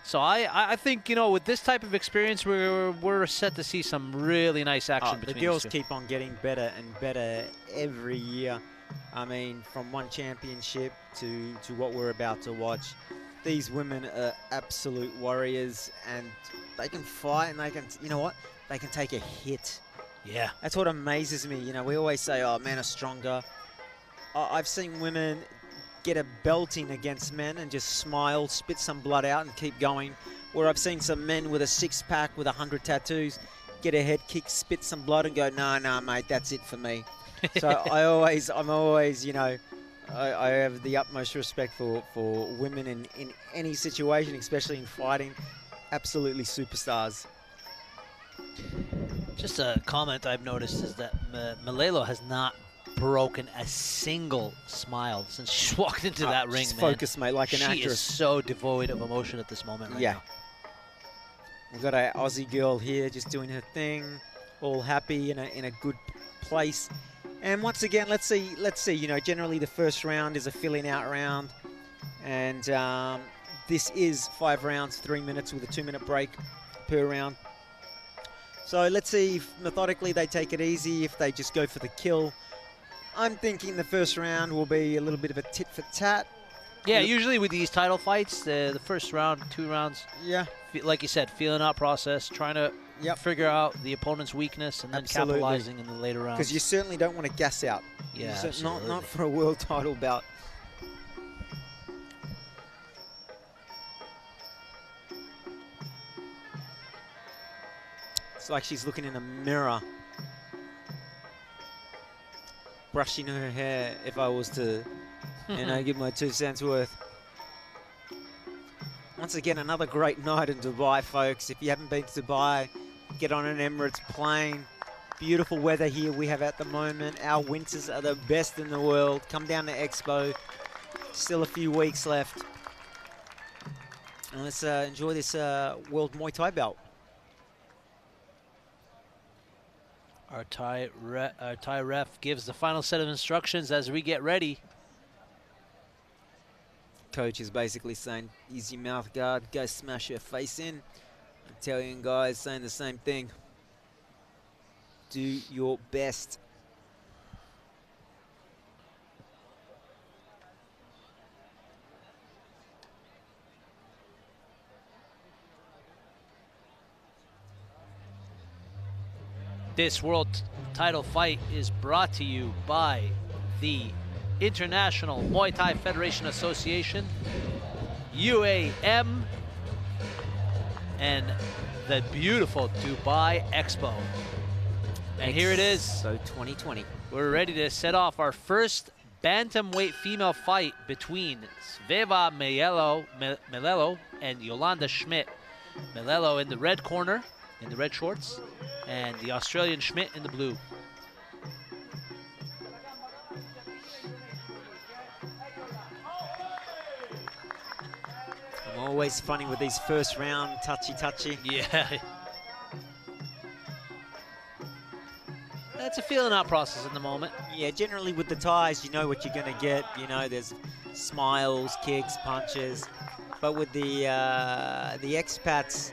So I think, you know, with this type of experience, we're set to see some really nice action between the girls these two. keep on getting better and better every year. I mean, from one championship to what we're about to watch. These women are absolute warriors, and they can fight, and they can, you know what? They can take a hit. Yeah. That's what amazes me. You know, we always say, oh, men are stronger. I've seen women get a belting against men and just smile, spit some blood out and keep going. Where I've seen some men with a six-pack with 100 tattoos get a head kick, spit some blood and go, no, mate, that's it for me. So I'm always, you know, I have the utmost respect for women in any situation, especially in fighting. Absolutely superstars. Just a comment I've noticed is that MELILLO has not broken a single smile since she walked into that ring, she's man. focused, mate, like an actress. She is so devoid of emotion at this moment right now. We've got our Aussie girl here just doing her thing, all happy in a good place. And once again, let's see, you know, generally the first round is a filling out round. And this is 5 rounds, 3 minutes with a 2-minute break per round. So let's see if methodically they take it easy, if they just go for the kill. I'm thinking the first round will be a little bit of a tit for tat. Yeah, usually with these title fights, the first round, 2 rounds, yeah, like you said, feeling out process, trying to figure out the opponent's weakness and then capitalizing in the later rounds. Because you certainly don't want to gas out. Yeah, not for a world title bout. It's like she's looking in a mirror, brushing her hair, if I was to, you know, give my 2 cents worth. Once again, another great night in Dubai, folks. If you haven't been to Dubai, get on an Emirates plane. Beautiful weather here we have at the moment. Our winters are the best in the world. Come down to Expo. Still a few weeks left. And let's enjoy this World Muay Thai belt. Our Thai ref gives the final set of instructions as we get ready. Coach is basically saying, easy mouth guard, go smash her face in. Italian guys saying the same thing. Do your best. This world title fight is brought to you by the International Muay Thai Federation Association, UAM, and the beautiful Dubai Expo. And here it is. So 2020. We're ready to set off our first bantamweight female fight between SVEVA MELILLO and Yolanda Schmidt. MELILLO in the red corner, in the red shorts, and the Australian Schmidt in the blue. I'm always funny with these first round touchy-touchy. Yeah. That's a feeling out process in the moment. Yeah, generally with the ties, you know what you're going to get. You know, there's smiles, kicks, punches. But with the expats,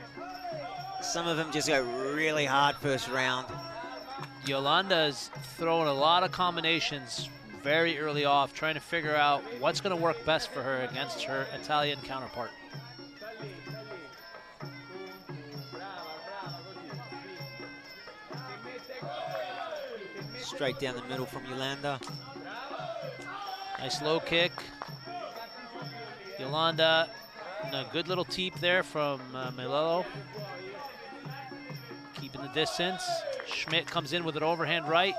some of them just go really hard first round. Yolanda's throwing a lot of combinations very early off, trying to figure out what's going to work best for her against her Italian counterpart. Straight down the middle from Yolanda. Nice low kick. Yolanda, a good little teep there from Melillo. Keeping the distance. Schmidt comes in with an overhand right.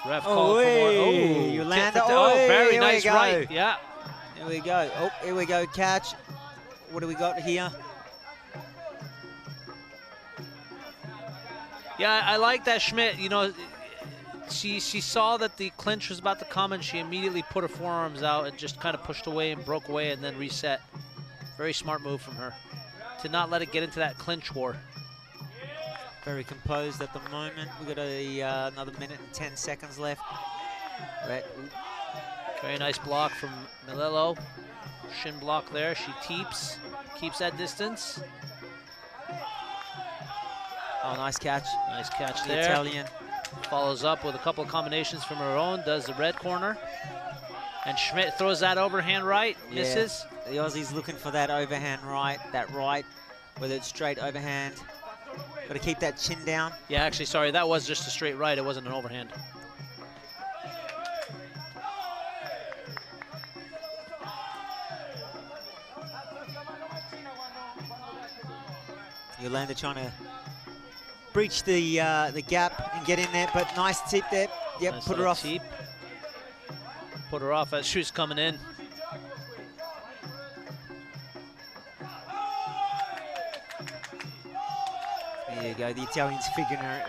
Ref called for more. Oh, Yolanda. Oh, very nice right. Yeah. Here we go. Oh, here we go. Catch. What do we got here? Yeah, I like that Schmidt. You know, she saw that the clinch was about to come, and she immediately put her forearms out and just kind of pushed away and broke away and then reset. Very smart move from her to not let it get into that clinch war. Very composed at the moment. We've got another minute and 10 seconds left. Right. Very nice block from Melillo. Shin block there. She teeps, keeps that distance. Oh, nice catch. Nice catch the there. Italian. Follows up with a couple of combinations from her own, does the red corner. And Schmidt throws that overhand right, misses. The Aussie's looking for that overhand right, whether it's straight overhand. Got to keep that chin down. Yeah, actually, sorry, that was just a straight right. It wasn't an overhand. Yolanda trying to breach the gap and get in there, but nice tip there. Yep, Nice put her off. Teep. Put her off as she was coming in. There you go. The Italians figuring her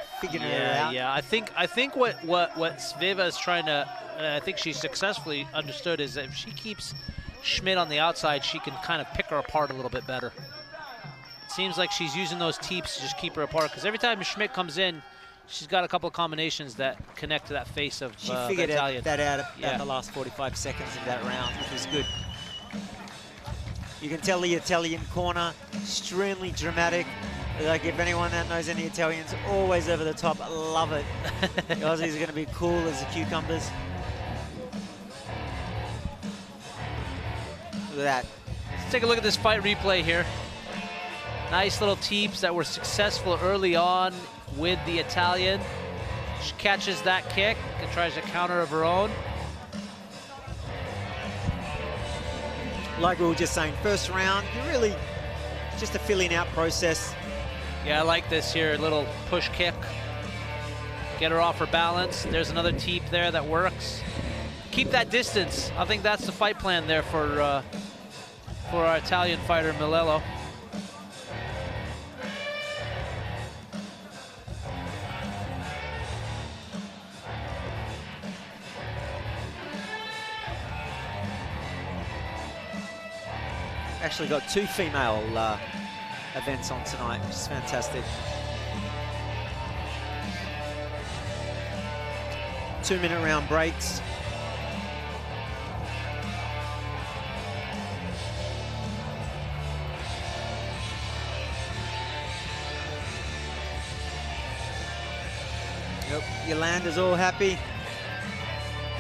out. Yeah. I think what SVEVA is trying to, I think she successfully understood, is that if she keeps Schmidt on the outside, she can kind of pick her apart a little bit better. It seems like she's using those teeps to just keep her apart, because every time Schmidt comes in, she's got a couple of combinations that connect to that face of She figured the Italian. that out at the last 45 seconds of that round, which was good. You can tell the Italian corner, extremely dramatic. Like, if anyone that knows any Italians, always over the top. I love it. The Aussies are going to be cool as the cucumbers. Look at that. Let's take a look at this fight replay here. Nice little teeps that were successful early on with the Italian. She catches that kick and tries a counter of her own. Like we were just saying, first round, you're really just a filling out process. Yeah, I like this here, little push kick. Get her off her balance. There's another teep there that works. Keep that distance. I think that's the fight plan there for our Italian fighter, Melillo. Actually got two female events on tonight, which is fantastic. 2-minute round breaks. Yep, Yolanda's all happy.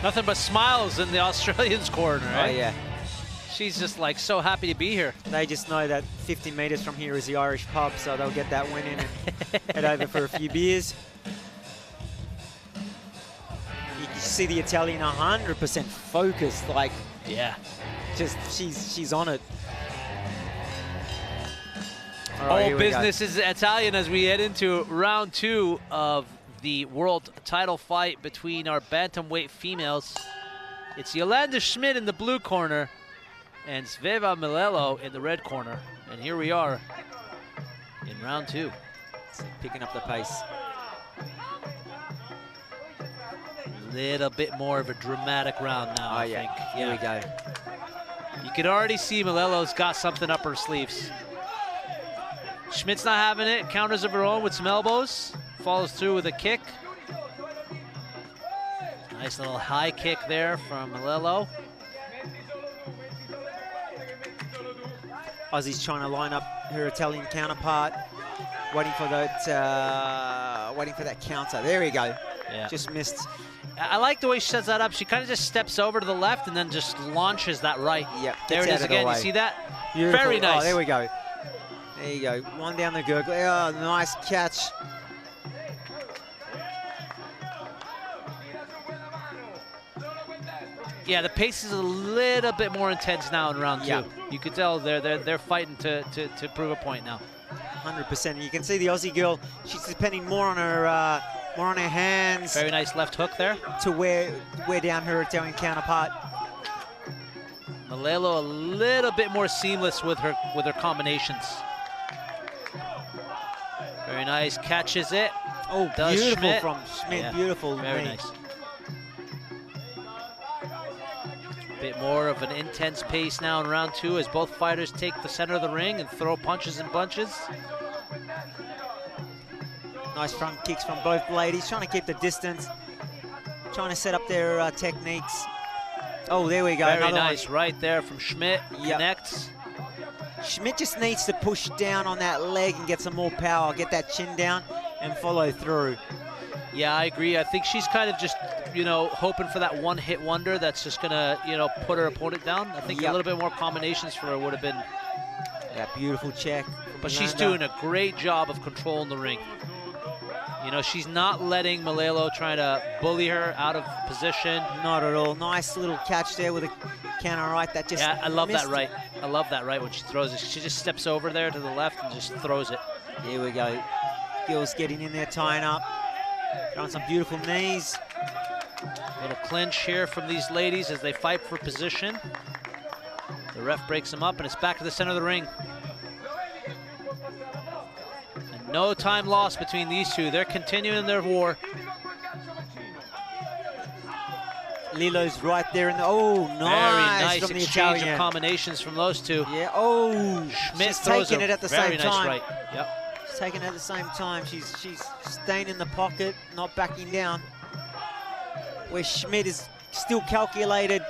Nothing but smiles in the Australians' corner, right? Oh, yeah. She's just like so happy to be here. They just know that 50 meters from here is the Irish pub, so they'll get that win in and head over for a few beers. You can see the Italian 100% focused, like, yeah, just she's on it. All All right, business is Italian as we head into round 2 of the world title fight between our bantamweight females. It's Yolanda Schmidt in the blue corner and SVEVA Melillo in the red corner. And here we are in round 2. Picking up the pace. Little bit more of a dramatic round now, I think. Here we go. You can already see Melillo's got something up her sleeves. Schmidt's not having it. Counters of her own with some elbows. Follows through with a kick. Nice little high kick there from MELILLO. Aussie's trying to line up her Italian counterpart, waiting for that counter. There we go. Yeah. Just missed. I like the way she sets that up. She kind of just steps over to the left and then just launches that right. Yep. There it is again. You see that? Beautiful. Very nice. Oh, there we go. There you go. One down the gurgle. Oh, nice catch. Yeah, the pace is a little bit more intense now in round 2. Yeah. You could tell they're fighting to prove a point now. 100%. You can see the Aussie girl. She's depending more on her hands. Very nice left hook there to wear down her Italian counterpart. MELILLO a little bit more seamless with her combinations. Very nice, catches it. Oh, does beautiful Schmidt. From Schmidt. Yeah, beautiful. Very nice. Bit more of an intense pace now in round 2 as both fighters take the center of the ring and throw punches and bunches. Nice front kicks from both ladies, trying to keep the distance, trying to set up their techniques. Oh, there we go. Very another nice, one. right there from Schmidt. Yep. Connects. Schmidt just needs to push down on that leg and get some more power, get that chin down and follow through. Yeah, I agree. I think she's kind of just, you know, hoping for that one-hit wonder that's just gonna, you know, put her opponent down. I think a little bit more combinations for her would have been. That beautiful check. But she's doing a great job of controlling the ring. You know, she's not letting MELILLO try to bully her out of position. Not at all. Nice little catch there with a counter right that just I love missed. that right. I love that right when she throws it. She just steps over there to the left and just throws it. Here we go. Gil's getting in there, tying up. Throwing some beautiful knees. Little clinch here from these ladies as they fight for position. The ref breaks them up and it's back to the center of the ring. And no time lost between these two. They're continuing their war. Lilo's right there in the, oh, nice. Very nice from the exchange Italian. of combinations from those two. Yeah, oh, Schmidt she's throws taking a it at the very same nice time. right. Yep. She's taking it at the same time. She's staying in the pocket, not backing down. Where Schmidt is still calculated,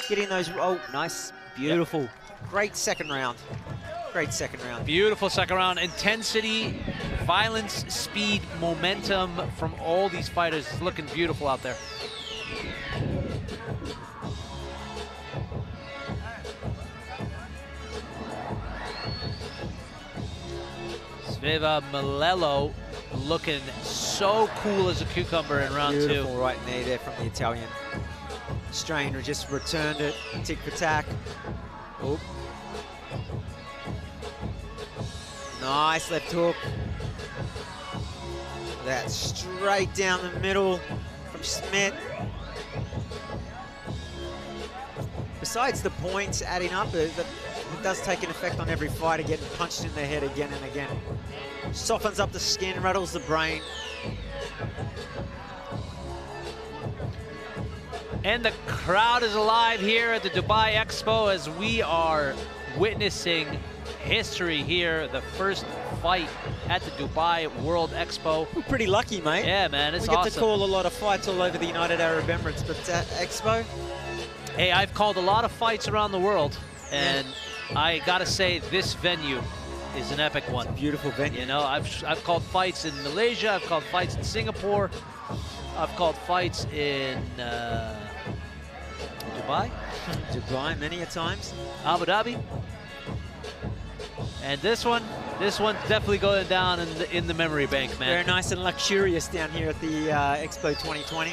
getting those, oh, nice, beautiful. Yep. Great second round. Great second round. Beautiful second round. Intensity, violence, speed, momentum from all these fighters. It's looking beautiful out there. SVEVA MELILLO looking so cool as a cucumber in round 2. Beautiful right knee there from the Italian. Strainer just returned it, tick for tack. Oh. Nice left hook. That straight down the middle from Schmidt. Besides the points adding up, it does take an effect on every fighter, getting punched in the head again and again. Softens up the skin, rattles the brain. And the crowd is alive here at the Dubai Expo as we are witnessing history here. The first fight at the Dubai World Expo. We're pretty lucky, mate. Yeah, man, it's awesome. We get awesome. to call a lot of fights all over the United Arab Emirates, but at Expo? Hey, I've called a lot of fights around the world, and I gotta say, this venue is an epic one. It's a beautiful venue. You know, I've called fights in Malaysia, I've called fights in Singapore, I've called fights in Dubai. Dubai many a times. Abu Dhabi. And this one definitely going down in the memory bank, man. Very nice and luxurious down here at the Expo 2020.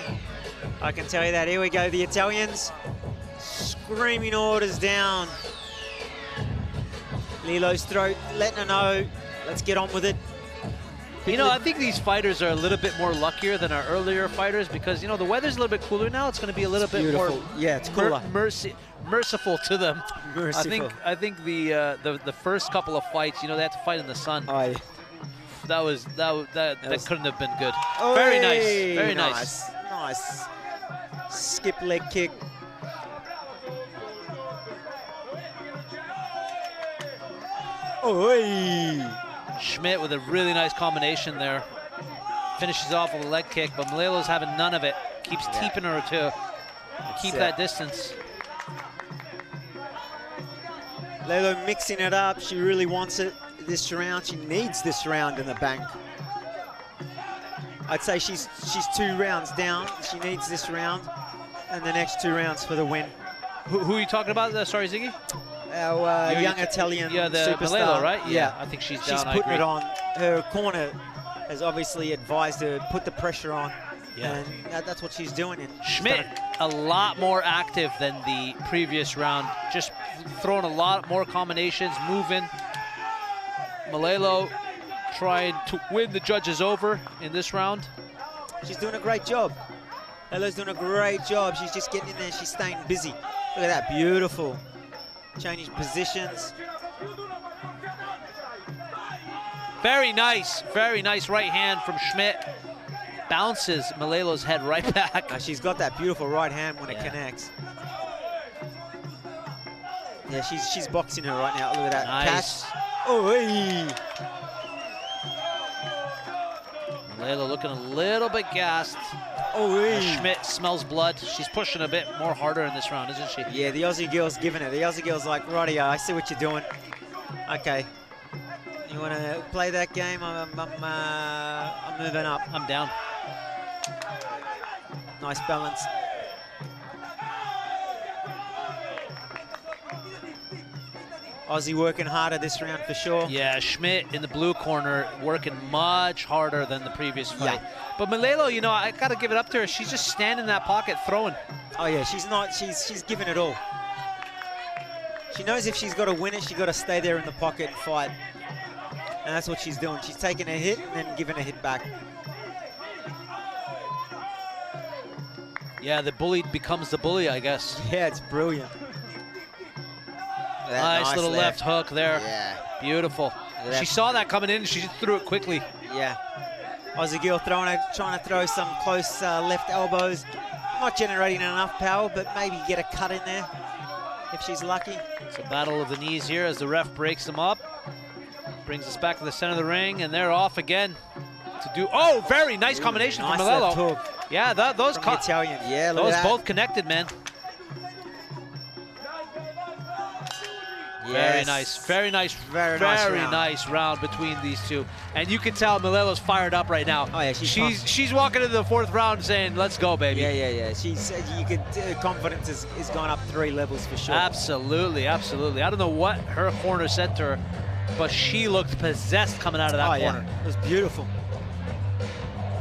I can tell you that. Here we go, the Italians screaming orders down. Lilo's throat, letting her know, let's get on with it. You know, I think these fighters are a little bit more luckier than our earlier fighters because, you know, the weather's a little bit cooler now. It's going to be a little bit more it's cooler. Merciful to them. Merciful. I think the first couple of fights, you know, they had to fight in the sun. Aye. That couldn't have been good. Very nice. Very nice. Nice. Skip leg kick. Schmidt with a really nice combination there. Finishes off with a leg kick, but Melillo's having none of it. Keeps keeping her to keep that distance. Melillo mixing it up. She really wants it this round. She needs this round in the bank. I'd say she's 2 rounds down. She needs this round and the next 2 rounds for the win. Who are you talking about? Sorry, Ziggy? Our young Italian the superstar. Melillo, right? Yeah. I think she's down. She's putting it on. Her corner has obviously advised her to put the pressure on. Yeah. And that's what she's doing. And Schmidt, a lot more active than the previous round. Just throwing a lot more combinations, moving. Melillo trying to win the judges over in this round. She's doing a great job. Melillo's doing a great job. She's just getting in there. She's staying busy. Look at that, beautiful. Changing positions. Very nice right hand from Schmidt. Bounces Melillo's head right back. She's got that beautiful right hand when it connects. Yeah, she's boxing her right now. Look at that. Nice. Catch. Oh, hey. Melillo looking a little bit gassed. Oh, hey. Schmidt smells blood. She's pushing a bit more harder in this round, isn't she? Yeah, the Aussie girl's giving it. The Aussie girl's like, rightio, I see what you're doing. Okay. You want to play that game? I'm moving up. I'm down. Nice balance. Aussie working harder this round for sure. Yeah, Schmidt in the blue corner working much harder than the previous fight. Yeah. But Melillo, you know, I got to give it up to her. She's just standing in that pocket throwing. Oh yeah, she's giving it all. She knows if she's got to win it, she's got to stay there in the pocket and fight. And that's what she's doing. She's taking a hit and then giving a hit back. Yeah, the bully becomes the bully, I guess. Yeah, it's brilliant. Nice little left hook there. Yeah. Beautiful. She saw that coming in and she just threw it quickly. Yeah. Aussie girl trying to throw some close left elbows. Not generating enough power, but maybe get a cut in there if she's lucky. It's a battle of the knees here as the ref breaks them up. Brings us back to the center of the ring, and they're off again to do. Oh, very nice combination from Melillo. Yeah, those Italian. Yeah, look those at that. both connected, man. Yes. Very nice round between these two. And you can tell Melillo's fired up right now. Oh yeah, she's walking into the 4th round saying, "Let's go, baby." Yeah. She's you could confidence is gone up 3 levels for sure. Absolutely. I don't know what her corner said to her, but she looked possessed coming out of that corner. Yeah. It was beautiful.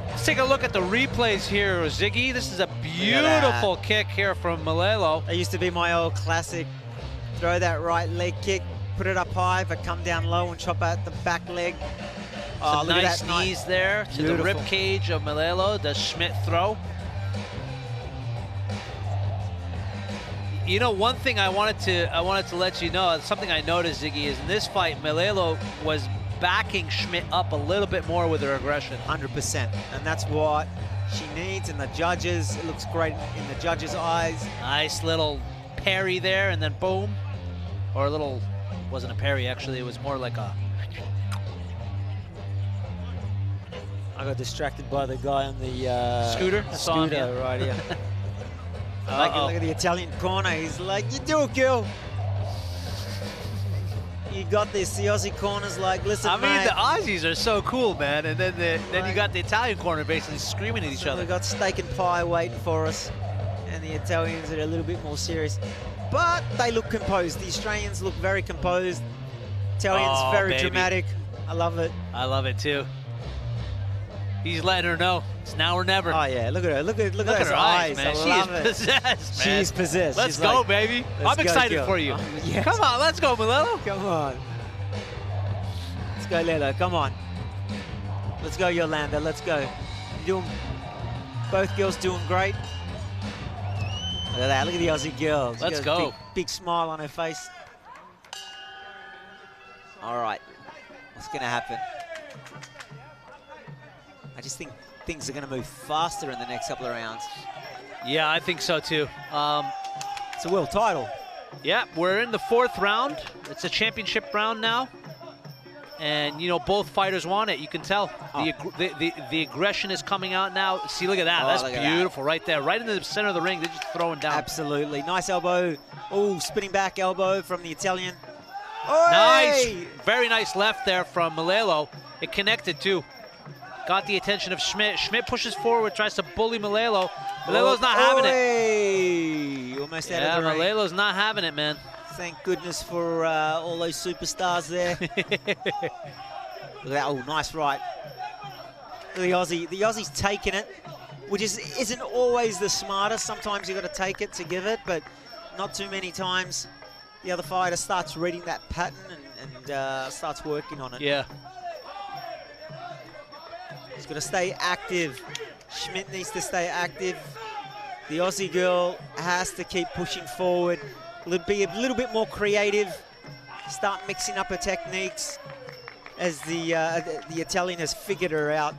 Let's take a look at the replays here, Ziggy. This is a beautiful kick here from Melillo. That used to be my old classic. Throw that right leg kick, put it up high, but come down low and chop out the back leg. Some nice knees there to the rib cage of Melillo. Does Schmidt throw? You know, one thing I wanted to let you know, something I noticed, Ziggy, is in this fight, Melillo was backing Schmidt up a little bit more with her aggression. 100%, and that's what she needs. And the judges, it looks great in the judges' eyes. Nice little parry there, and then boom. Or a little, wasn't a parry actually, it was more like a... I got distracted by the guy on the scooter? Scooter, right here. Look at the Italian corner, he's like, you do it, girl. You got this, the Aussie corner's like, listen, I mean, mate. the Aussies are so cool, man, and then you got the Italian corner basically screaming at each other. We got steak and pie waiting for us, and the Italians are a little bit more serious. But they look composed. The Australians look very composed. Italians very dramatic. I love it. I love it too. He's letting her know it's now or never. Oh yeah, look at her. Look at her eyes, man. She is possessed, man. She's possessed. Let's go, baby. I'm excited for you. Yes. Come on, let's go, Melillo. Come on. Let's go, Lelo. Come on. Let's go, Yolanda. Let's go. Both girls doing great. Look at that. Look at the Aussie girls. Let's go. Big smile on her face. All right. What's going to happen? I just think things are going to move faster in the next couple of rounds. Yeah, I think so too. It's a world title. Yeah, we're in the 4th round. It's a championship round now. And, you know, both fighters want it. You can tell. The aggression is coming out now. See, look at that. That's beautiful right there. Right in the center of the ring. They're just throwing down. Absolutely. Nice elbow. Oh, spinning back elbow from the Italian. Nice. Very nice left there from Melillo. It connected, too. Got the attention of Schmidt. Schmidt pushes forward, tries to bully Melillo. Melillo's not having it. Almost out of the ring. Melillo's not having it, man. Thank goodness for all those superstars there. Look at that. Oh, nice right. Look at the Aussie. The Aussie's taking it, which isn't always the smartest. Sometimes you've got to take it to give it, but not too many times. The other fighter starts reading that pattern and starts working on it. Yeah. He's got to stay active. Schmidt needs to stay active. The Aussie girl has to keep pushing forward. Be a little bit more creative. Start mixing up her techniques as the Italian has figured her out.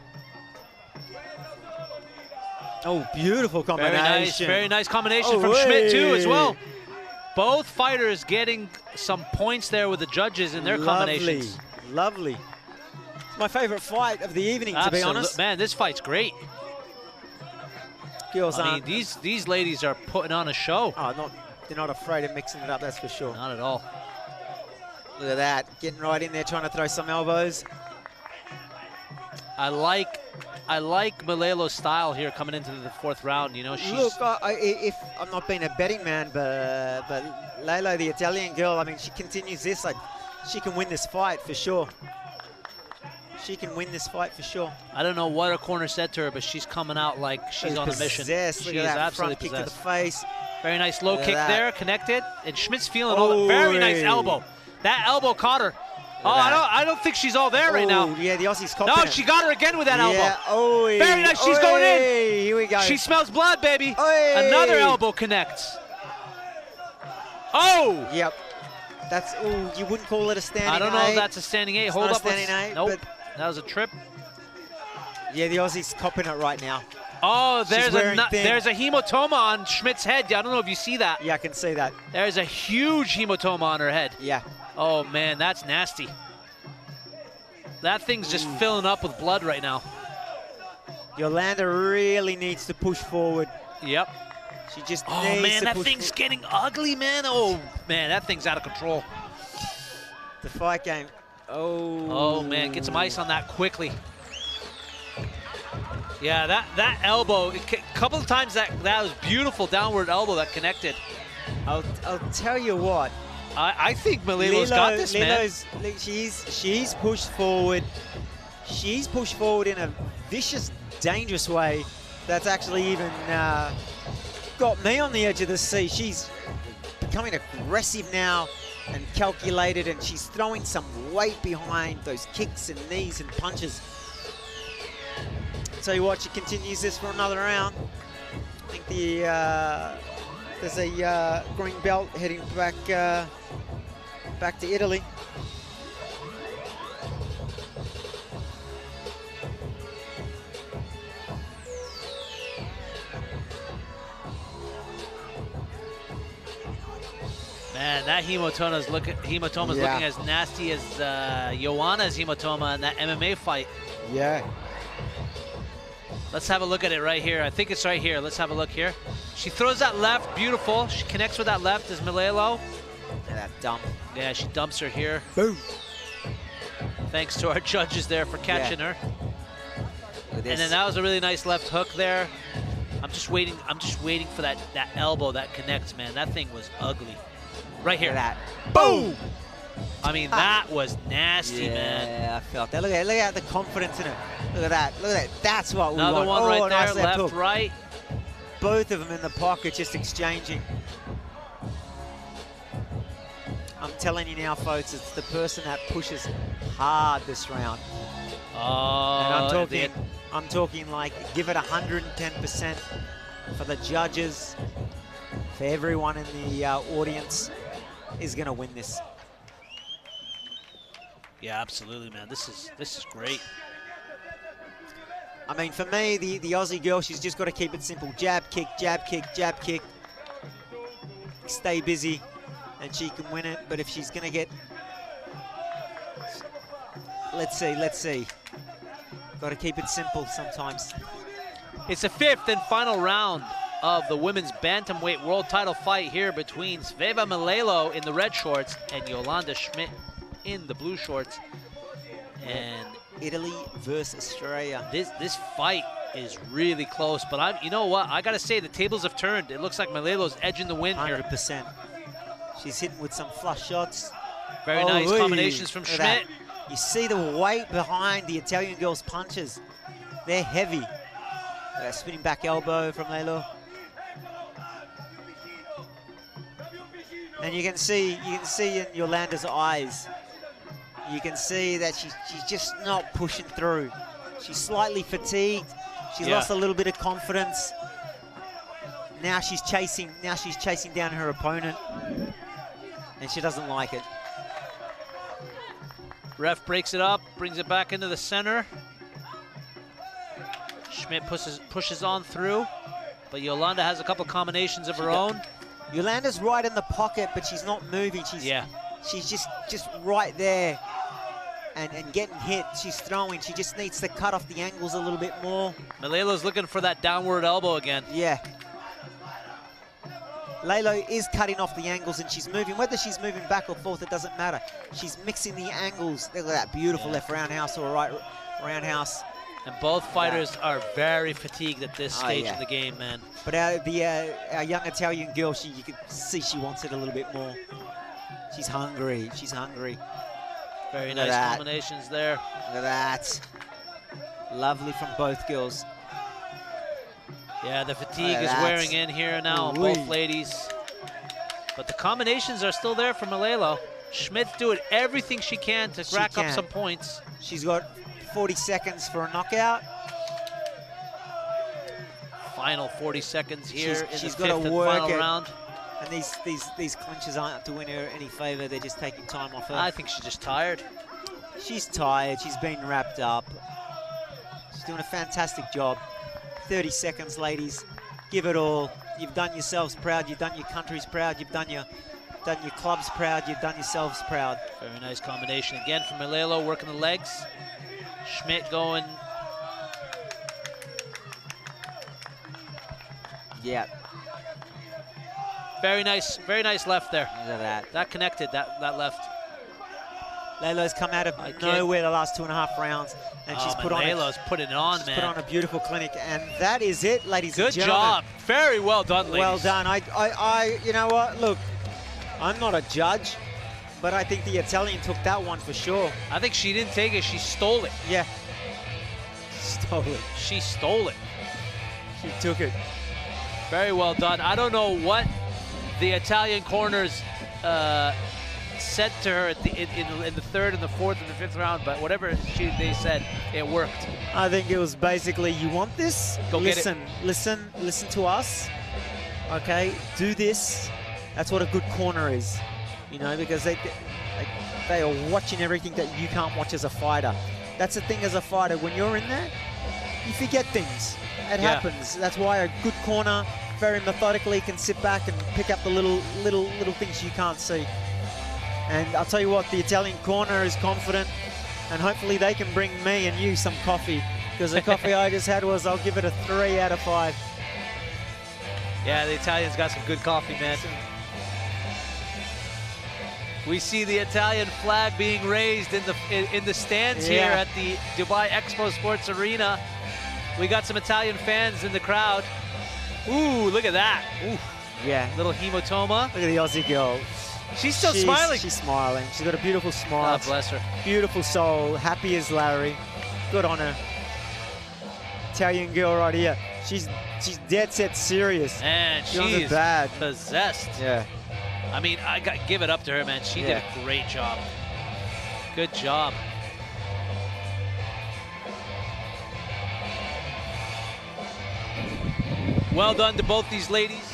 Oh, beautiful combination. Very nice combination from Schmidt too as well. Both fighters getting some points there with the judges in their combinations. Lovely. It's my favorite fight of the evening, to be honest. Man, this fight's great. Girls I mean, these ladies are putting on a show. Oh, they're not afraid of mixing it up, that's for sure. Not at all. Look at that, getting right in there, trying to throw some elbows. I like Melillo's style here coming into the fourth round. You know, she's... Look, if I'm not being a betting man, but Lalo, the Italian girl, I mean, she continues this, like, she can win this fight for sure. She can win this fight for sure. I don't know what her corner said to her, but she's coming out like she's on a mission. Look at that absolutely front kick to the face. Very nice low kick there, connected. And Schmidt's feeling all very nice elbow. That elbow caught her. I don't think she's all there right now. Yeah, the Aussie's copping No, it. she got her again with that elbow. Yeah. Very nice, she's going in. Here we go. She smells blood, baby. Another elbow connects. Oh! Yep. That's, you wouldn't call it a standing eight. I don't know if that's a standing eight. Hold up. Standing eight, nope. That was a trip. Yeah, the Aussie's copping it right now. Oh, there's a hematoma on Schmidt's head. I don't know if you see that. Yeah, I can see that. There's a huge hematoma on her head. Yeah. Oh, man, that's nasty. That thing's just filling up with blood right now. Yolanda really needs to push forward. Yep. She just needs to man, that thing's getting ugly, man. Oh, man, that thing's out of control. The fight game. Oh, man, get some ice on that quickly. Yeah, that elbow, a couple of times that was beautiful downward elbow that connected. I'll tell you what. I think Melillo's got this, man. She's pushed forward. She's pushed forward in a vicious, dangerous way that's actually even got me on the edge of the seat. She's becoming aggressive now and calculated, and she's throwing some weight behind those kicks and knees and punches. Tell you what, she continues this for another round. I think there's a green belt heading back to Italy. Man, that hematoma's looking as nasty as Joanna's hematoma in that MMA fight. Yeah. Let's have a look at it right here. I think it's right here. Let's have a look here. She throws that left, beautiful. She connects with that left as Melillo. And that dump. Yeah, she dumps her here. Boom. Thanks to our judges there for catching her. And then that was a really nice left hook there. I'm just waiting for that elbow that connects, man. That thing was ugly. Right here. Look at that. Boom! I mean, that was nasty, man. Yeah, I felt that. Look at the confidence in it. Look at that. Look at that. That's what we want. Another one right there, nice left, hook. right. Both of them in the pocket, just exchanging. I'm telling you now, folks, it's the person that pushes hard this round. Oh, and I'm talking like give it 110% for the judges, for everyone in the audience is going to win this. Yeah, absolutely, man. This is great. I mean, for me, the Aussie girl, she's just got to keep it simple. Jab, kick, jab, kick, jab, kick. Stay busy, and she can win it. But if she's going to get Let's see. Got to keep it simple sometimes. It's the 5th and final round of the women's bantamweight world title fight here between SVEVA MELILLO in the red shorts and Yolanda Schmidt in the blue shorts. And Italy versus Australia. This fight is really close, but you know what? I gotta say the tables have turned. It looks like Melillo's edging the win here. 100%. She's hitting with some flush shots. Very nice combinations from Schmidt. You see the weight behind the Italian girls' punches. They're heavy. Spinning back elbow from Melillo. And you can see in Yolanda's eyes, you can see that she's just not pushing through. She's slightly fatigued. She's lost a little bit of confidence. Now she's chasing down her opponent, and she doesn't like it. Ref breaks it up, brings it back into the center. Schmidt pushes on through, but Yolanda has a couple combinations of her own. Yolanda's right in the pocket, but she's not moving. She's just right there and getting hit. She's throwing. She just needs to cut off the angles a little bit more. Melillo's looking for that downward elbow again. Yeah. Lalo is cutting off the angles and she's moving. Whether she's moving back or forth, it doesn't matter. She's mixing the angles. Look at that beautiful left roundhouse or right roundhouse. And both fighters are very fatigued at this stage of the game, man. But our young Italian girl, you can see she wants it a little bit more. She's hungry. She's hungry. Very nice combinations there. Look at that. Lovely from both girls. Yeah, the fatigue is wearing in here now on both ladies. But the combinations are still there for Melillo. Schmidt's doing everything she can to rack up some points. She's got 40 seconds for a knockout. Final 40 seconds here in she's the 5th and final round. And these clinches aren't doing her any favor. They're just taking time off her. I think she's just tired. She's tired. She's been wrapped up. She's doing a fantastic job. 30 seconds, ladies. Give it all. You've done yourselves proud. You've done your countries proud. You've done your clubs proud. You've done yourselves proud. Very nice combination again from Melillo, working the legs. Schmidt going. Yeah. Very nice left there. Look at that. That connected, that left. Lalo's come out of nowhere the last 2.5 rounds, and she's put on. Lalo's putting it on, man. Put on a beautiful clinic, and that is it, ladies and gentlemen. Good job. Very well done, ladies. Well done. I, you know what? Look, I'm not a judge, but I think the Italian took that one for sure. I think she didn't take it. She stole it. Yeah. Stole it. She stole it. She took it. Very well done. I don't know what the Italian corners said to her in the 3rd and the 4th and the 5th round, but whatever they said, it worked. I think it was basically, you want this? Go listen, listen to us. Okay, do this. That's what a good corner is, you know, because they are watching everything that you can't watch as a fighter. That's the thing as a fighter. When you're in there, you forget things. It happens. That's why a good corner very methodically can sit back and pick up the little things you can't see. And I'll tell you what, the Italian corner is confident, and hopefully they can bring me and you some coffee, because the coffee I just had was, I'll give it a 3 out of 5. Yeah, the Italians got some good coffee, man. We see the Italian flag being raised in the stands here at the Dubai Expo Sports Arena. We got some Italian fans in the crowd. Ooh, look at that. Ooh. Yeah. Little hematoma. Look at the Aussie girl. She's still smiling. She's smiling. She's got a beautiful smile. God bless her. Beautiful soul. Happy as Larry. Good on her. Italian girl right here. She's dead set serious. Man, she's bad. Possessed. Yeah. I mean, I got to give it up to her, man. She did a great job. Good job. Well done to both these ladies.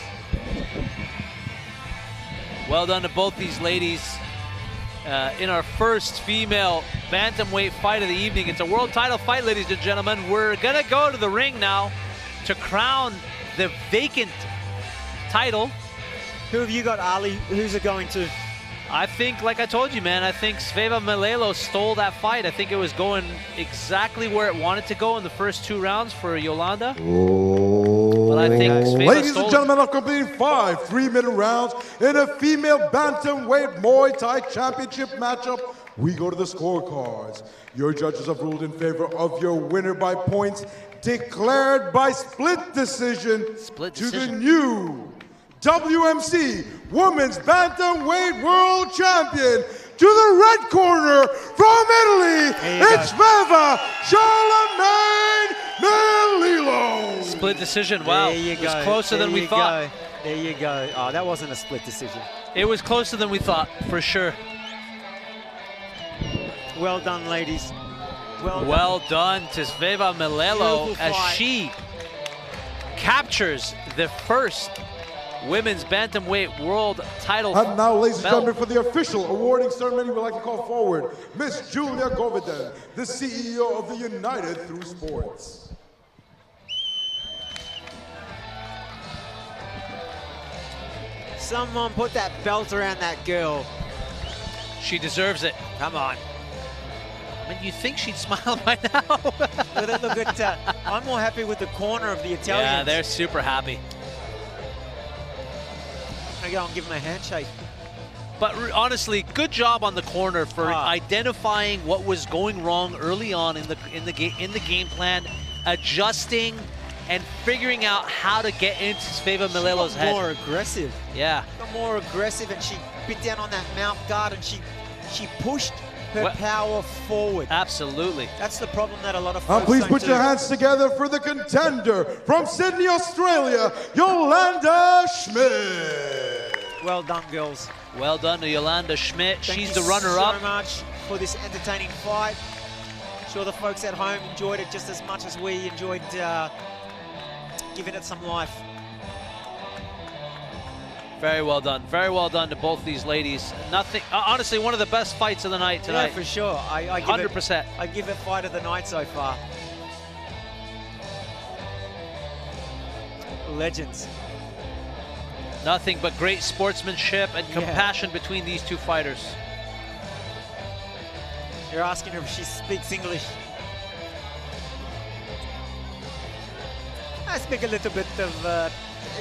Well done to both these ladies in our first female bantamweight fight of the evening. It's a world title fight, ladies and gentlemen. We're going to go to the ring now to crown the vacant title. Who have you got, Ali? Who's it going to? I think, like I told you, man, I think SVEVA MELILLO stole that fight. I think it was going exactly where it wanted to go in the first 2 rounds for Yolanda. But I think SVEVA Ladies stole and gentlemen, I've completed 5 3-minute rounds in a female bantamweight Muay Thai championship matchup. We go to the scorecards. Your judges have ruled in favor of your winner by points, declared by split decision to the new WMC Women's Bantamweight World Champion. To the red corner from Italy, it's SVEVA Charlemagne Melillo. Split decision, wow. There you it go. was closer than we thought. There you go. Oh, that wasn't a split decision. It was closer than we thought, for sure. Well done, ladies. Well done to SVEVA MELILLO as she captures the first women's bantamweight world title. And now, ladies and belt. gentlemen, for the official awarding ceremony, we'd like to call forward Miss Julia Goveden, the CEO of the United Through Sports. Someone put that belt around that girl. She deserves it. Come on. I mean, you think she'd smile by now? Look at, I'm more happy with the corner of the Italians. Yeah, they're super happy. I go and give them a handshake. But honestly, good job on the corner for identifying what was going wrong early on in the game plan, adjusting and figuring out how to get into SVEVA MELILLO's head. More aggressive. Yeah. Got more aggressive, and she bit down on that mouth guard, and she pushed her power forward. Absolutely. That's the problem that a lot of folks Please don't put do. your hands together for the contender from Sydney, Australia, Yolanda Schmidt. Well done, girls. Well done to Yolanda Schmidt. Thank She's you the runner-up. so much for this entertaining fight. I'm sure the folks at home enjoyed it just as much as we enjoyed giving it some life. Very well done. Very well done to both these ladies. Nothing. Honestly, one of the best fights of the night tonight. Yeah, for sure. I give 100%. I give it fight of the night so far. Legends. Nothing but great sportsmanship and compassion between these two fighters. You're asking her if she speaks English. I speak a little bit of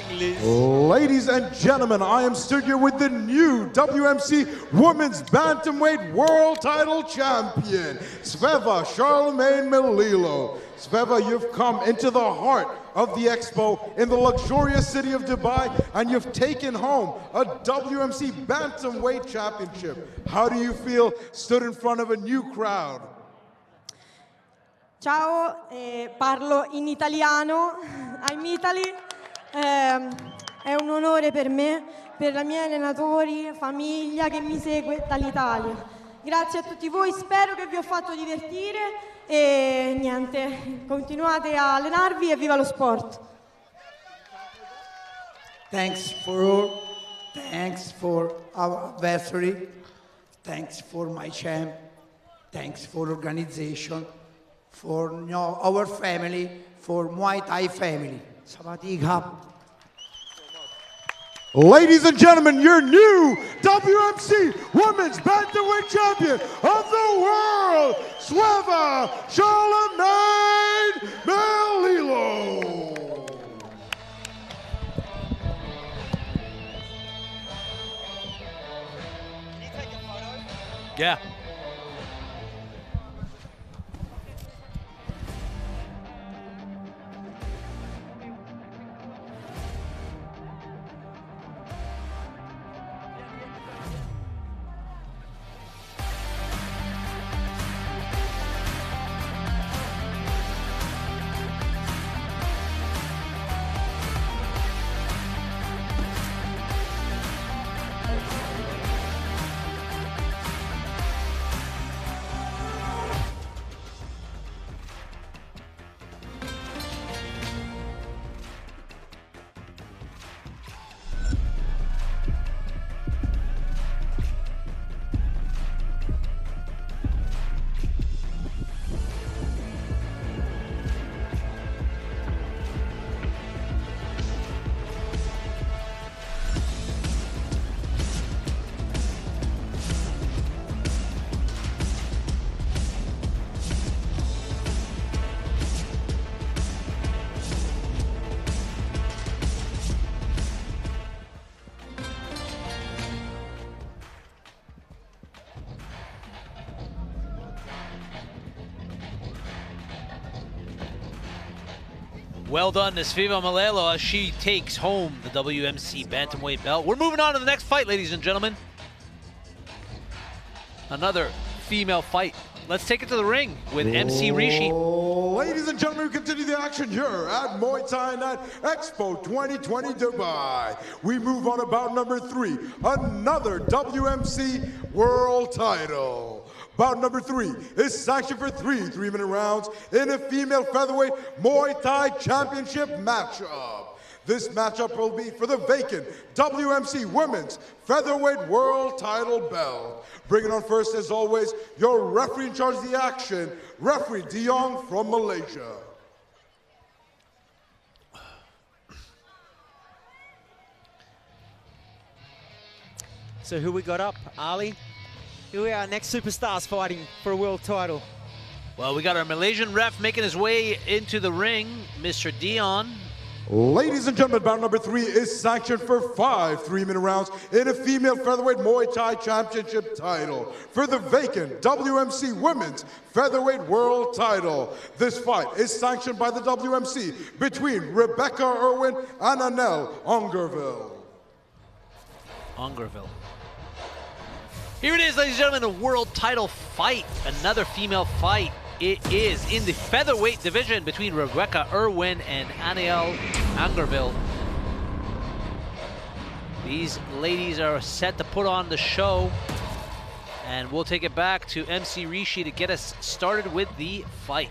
English. Ladies and gentlemen, I am stood here with the new WMC Women's Bantamweight World Title Champion, SVEVA Charlemagne Melillo. SVEVA, you've come into the heart of the Expo in the luxurious city of Dubai, and you've taken home a WMC Bantamweight Championship. How do you feel stood in front of a new crowd? Ciao, parlo in italiano. I'm Italy. È un onore per me, per i miei allenatori, famiglia che mi segue dall'Italia. Grazie a tutti voi, spero che vi ho fatto divertire e niente, continuate a allenarvi e viva lo sport. Thanks for all. Thanks for our adversary. Thanks for my champ. Thanks for organization. For our family, for Muay Thai family. Sawadee-khap. Ladies and gentlemen, your new WMC Women's Bantamweight Champion of the world, SVEVA Charlemagne Melillo. Yeah. Well done to SVEVA MELILLO as she takes home the WMC Bantamweight belt. We're moving on to the next fight, ladies and gentlemen. Another female fight. Let's take it to the ring with MC Rishi. Ladies and gentlemen, we continue the action here at Muay Thai Night Expo 2020 Dubai. We move on to bout number 3, another WMC World title. Bout number 3 is sanctioned for 3 3-minute rounds in a female featherweight Muay Thai championship matchup. This matchup will be for the vacant WMC Women's Featherweight World title belt. Bringing on first, as always, your referee in charge of the action, referee Dion from Malaysia. So who we got up, Ali? Who are our next superstars fighting for a world title? Well, we got our Malaysian ref making his way into the ring, Mr. Dion. Ladies and gentlemen, bout number 3 is sanctioned for 5 3-minute rounds in a female featherweight Muay Thai championship title for the vacant WMC Women's Featherweight World title. This fight is sanctioned by the WMC between Rebecca Irwin and Anel Ongerville. Here it is, ladies and gentlemen, a world title fight. Another female fight. It is in the featherweight division between Rebecca Irwin and Anel Ongerville. These ladies are set to put on the show. And we'll take it back to MC Rishi to get us started with the fight.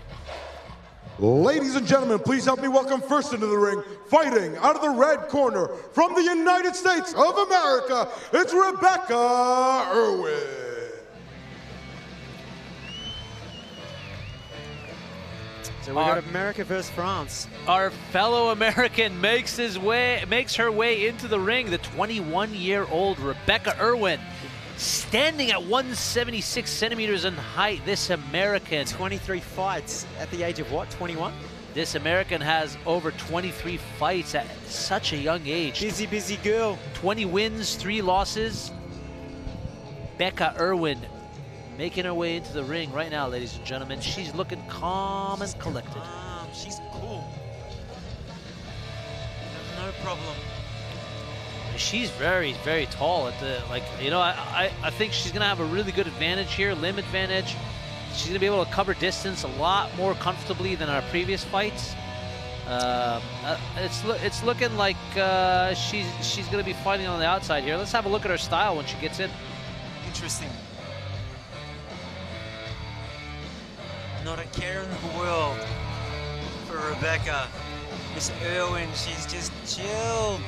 Ladies and gentlemen, please help me welcome first into the ring, fighting out of the red corner from the United States of America, it's Rebecca Irwin. So we got America versus France. Our fellow American makes her way into the ring. The 21-year-old Rebecca Irwin, standing at 176 centimeters in height. This American, 23 fights at the age of what? 21. This American has over 23 fights at such a young age. Busy girl. 20 wins, 3 losses. Rebecca Irwin making her way into the ring right now, ladies and gentlemen. She's looking calm and collected. She's cool. No problem. She's very, very tall at the, I think she's gonna have a really good advantage here, limb advantage. She's gonna be able to cover distance a lot more comfortably than our previous fights. It's looking like she's gonna be fighting on the outside here. Let's have a look at her style when she gets in. Interesting. Not a care in the world for Rebecca. Miss Irwin, she's just chilled.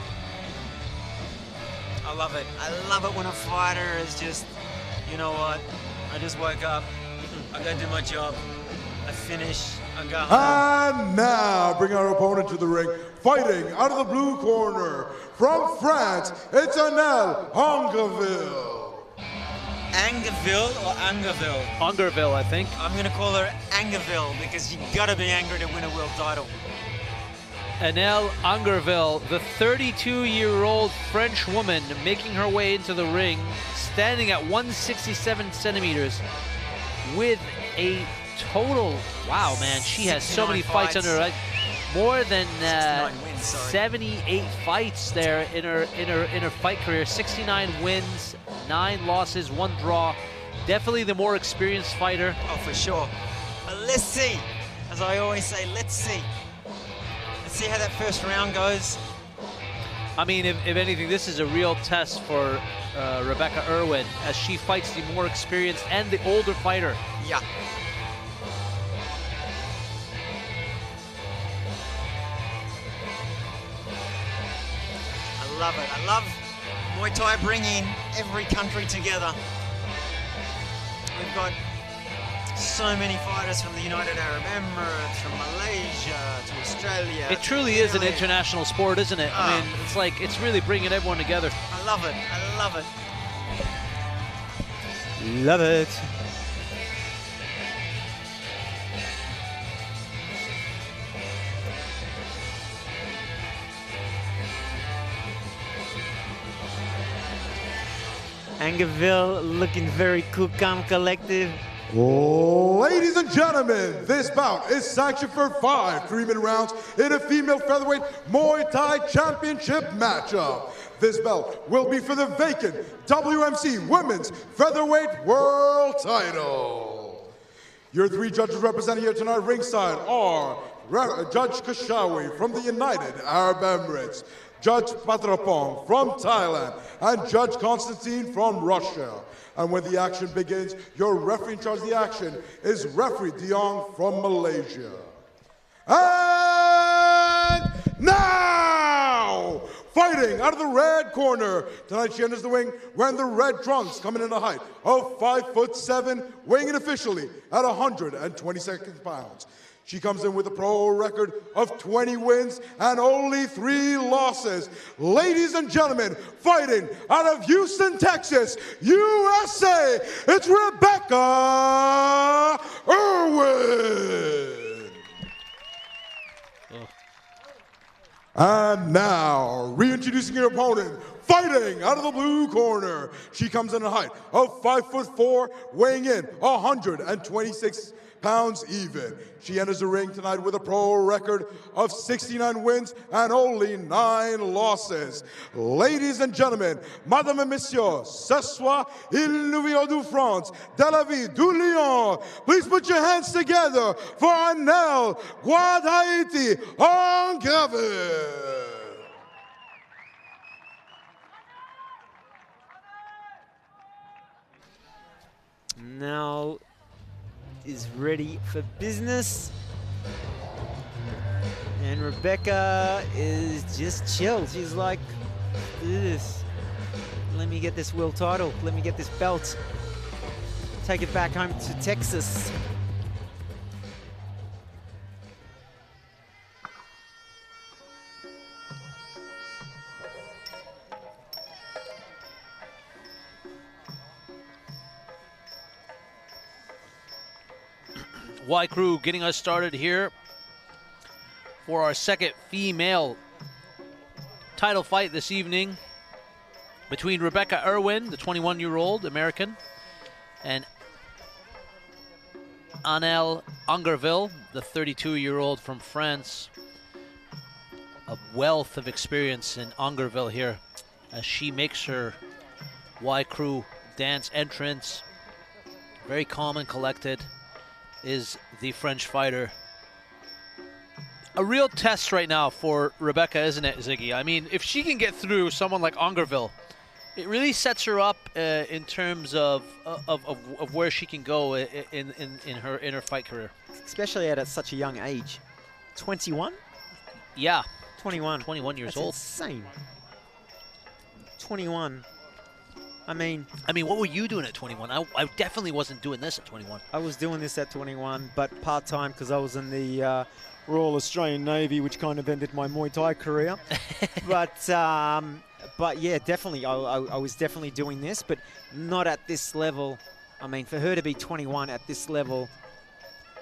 I love it. I love it when a fighter is just, you know what? I just woke up, I go do my job, I finish, I go home. And now, bring our opponent to the ring, fighting out of the blue corner from France, it's Anel Ongerville. Angeville or Angerville? Ongerville, I think. I'm going to call her Angerville because you got to be angry to win a world title. Anel Ongerville, the 32-year-old French woman making her way into the ring, standing at 167 centimeters with a total, wow, man, she has so many fights under her. More than 78 fights there in her fight career. 69 wins, 9 losses, 1 draw. Definitely the more experienced fighter. Oh, for sure. But let's see. As I always say, let's see. Let's see how that first round goes. I mean, if anything, this is a real test for Rebecca Irwin as she fights the more experienced and the older fighter. Yeah. I love it. I love Muay Thai bringing every country together. We've got so many fighters from the United Arab Emirates, from Malaysia to Australia. It truly is an international sport, isn't it? I mean, it's like, it's really bringing everyone together. I love it. I love it. Love it. Ongerville looking very cool, calm, collective. Ladies and gentlemen, this bout is sanctioned for 5 3-minute rounds in a female featherweight Muay Thai championship matchup. This belt will be for the vacant WMC Women's Featherweight World Title. Your 3 judges representing here tonight ringside are Judge Kashawi from the United Arab Emirates, Judge Patrapong from Thailand, and Judge Constantine from Russia. And when the action begins, your referee in charge of the action is Referee Diong from Malaysia. And now, fighting out of the red corner, tonight she enters the ring wearing the red trunks, coming in a height of 5'7", weighing in officially at 126 pounds. She comes in with a pro record of 20 wins and only 3 losses. Ladies and gentlemen, fighting out of Houston, Texas, USA, it's Rebecca Irwin. And now, reintroducing your opponent, fighting out of the blue corner. She comes in a height of 5'4", weighing in 126 pounds even. She enters the ring tonight with a pro record of 69 wins and only 9 losses. Ladies and gentlemen, Madame et Messieurs, ce soir, il nous vient de France, de la ville du Lyon. Please put your hands together for Anel Guadhaiti Angave. Now is ready for business, and Rebecca is just chilled. She's like, do this. Let me get this world title. Let me get this belt. Take it back home to Texas. Y Crew getting us started here for our second female title fight this evening between Rebecca Irwin, the 21-year-old American, and Anel Angerville, the 32-year-old from France. A wealth of experience in Angerville here as she makes her Y Crew dance entrance. Very calm and collected is the French fighter. A real test right now for Rebecca, isn't it, Ziggy? I mean, if she can get through someone like Angerville, it really sets her up in terms of where she can go in her fight career. Especially at such a young age. 21? Yeah. 21. 21 years That's old. Insane. 21. I mean, what were you doing at 21? I definitely wasn't doing this at 21. I was doing this at 21, but part-time because I was in the Royal Australian Navy, which kind of ended my Muay Thai career. But yeah, definitely, I was definitely doing this, but not at this level. I mean, for her to be 21 at this level,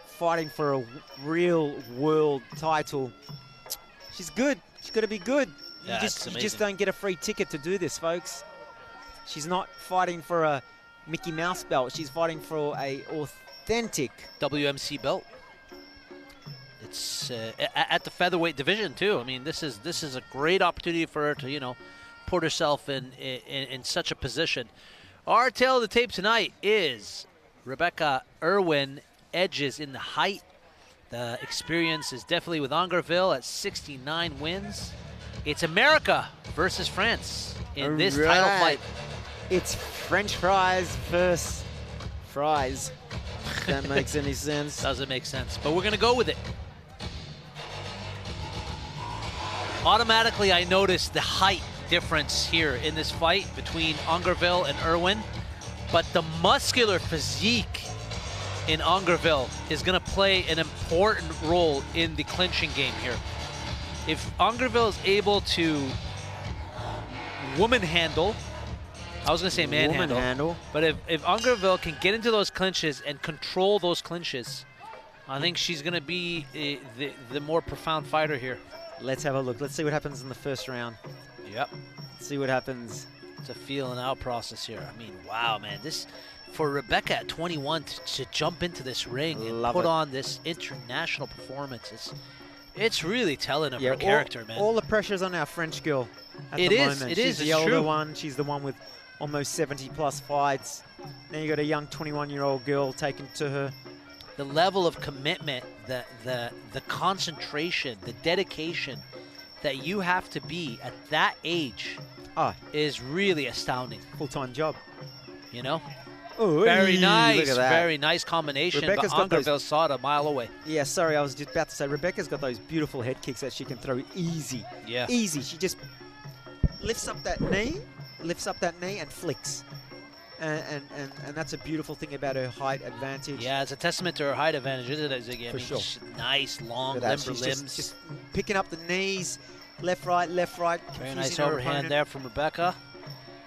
fighting for a real world title, she's good. She's got to be good. Yeah, you just don't get a free ticket to do this, folks. She's not fighting for a Mickey Mouse belt. She's fighting for a authentic WMC belt. It's at the featherweight division too. I mean, this is a great opportunity for her to, you know, put herself in such a position. Our tale of the tape tonight is Rebecca Irwin edges in the height. The experience is definitely with Angerville at 69 wins. It's America versus France in this title fight. It's French fries versus fries. If that makes any sense. Doesn't make sense, but we're going to go with it. Automatically, I noticed the height difference here in this fight between Angerville and Irwin, but the muscular physique in Angerville is going to play an important role in the clinching game here. If Angerville is able to woman handle, I was going to say manhandle, but if Angerville can get into those clinches and control those clinches, I think she's going to be the more profound fighter here. Let's have a look. Let's see what happens in the first round. Yep. Let's see what happens. It's a feeling out process here. I mean, wow, man. This for Rebecca at 21 to jump into this ring and put on this international performance, it's really telling of her character, man. All the pressure's on our French girl at the moment. She's the older one. She's the one with almost 70+ fights. Then you got a young 21-year-old girl taken to her. The level of commitment, the concentration, the dedication that you have to be at that age is really astounding. Full-time job. You know? Ooh, very nice. Look at that. Very nice combination. Rebecca's but Angerville saw it a mile away. Yeah, sorry, I was just about to say, Rebecca's got those beautiful head kicks that she can throw easy. Yeah. Easy. She just lifts up that knee and flicks. And that's a beautiful thing about her height advantage. Yeah, it's a testament to her height advantage, isn't it, Ziggy? For sure. Nice, long, limber limbs. Just picking up the knees, left, right. Very nice overhand there from Rebecca.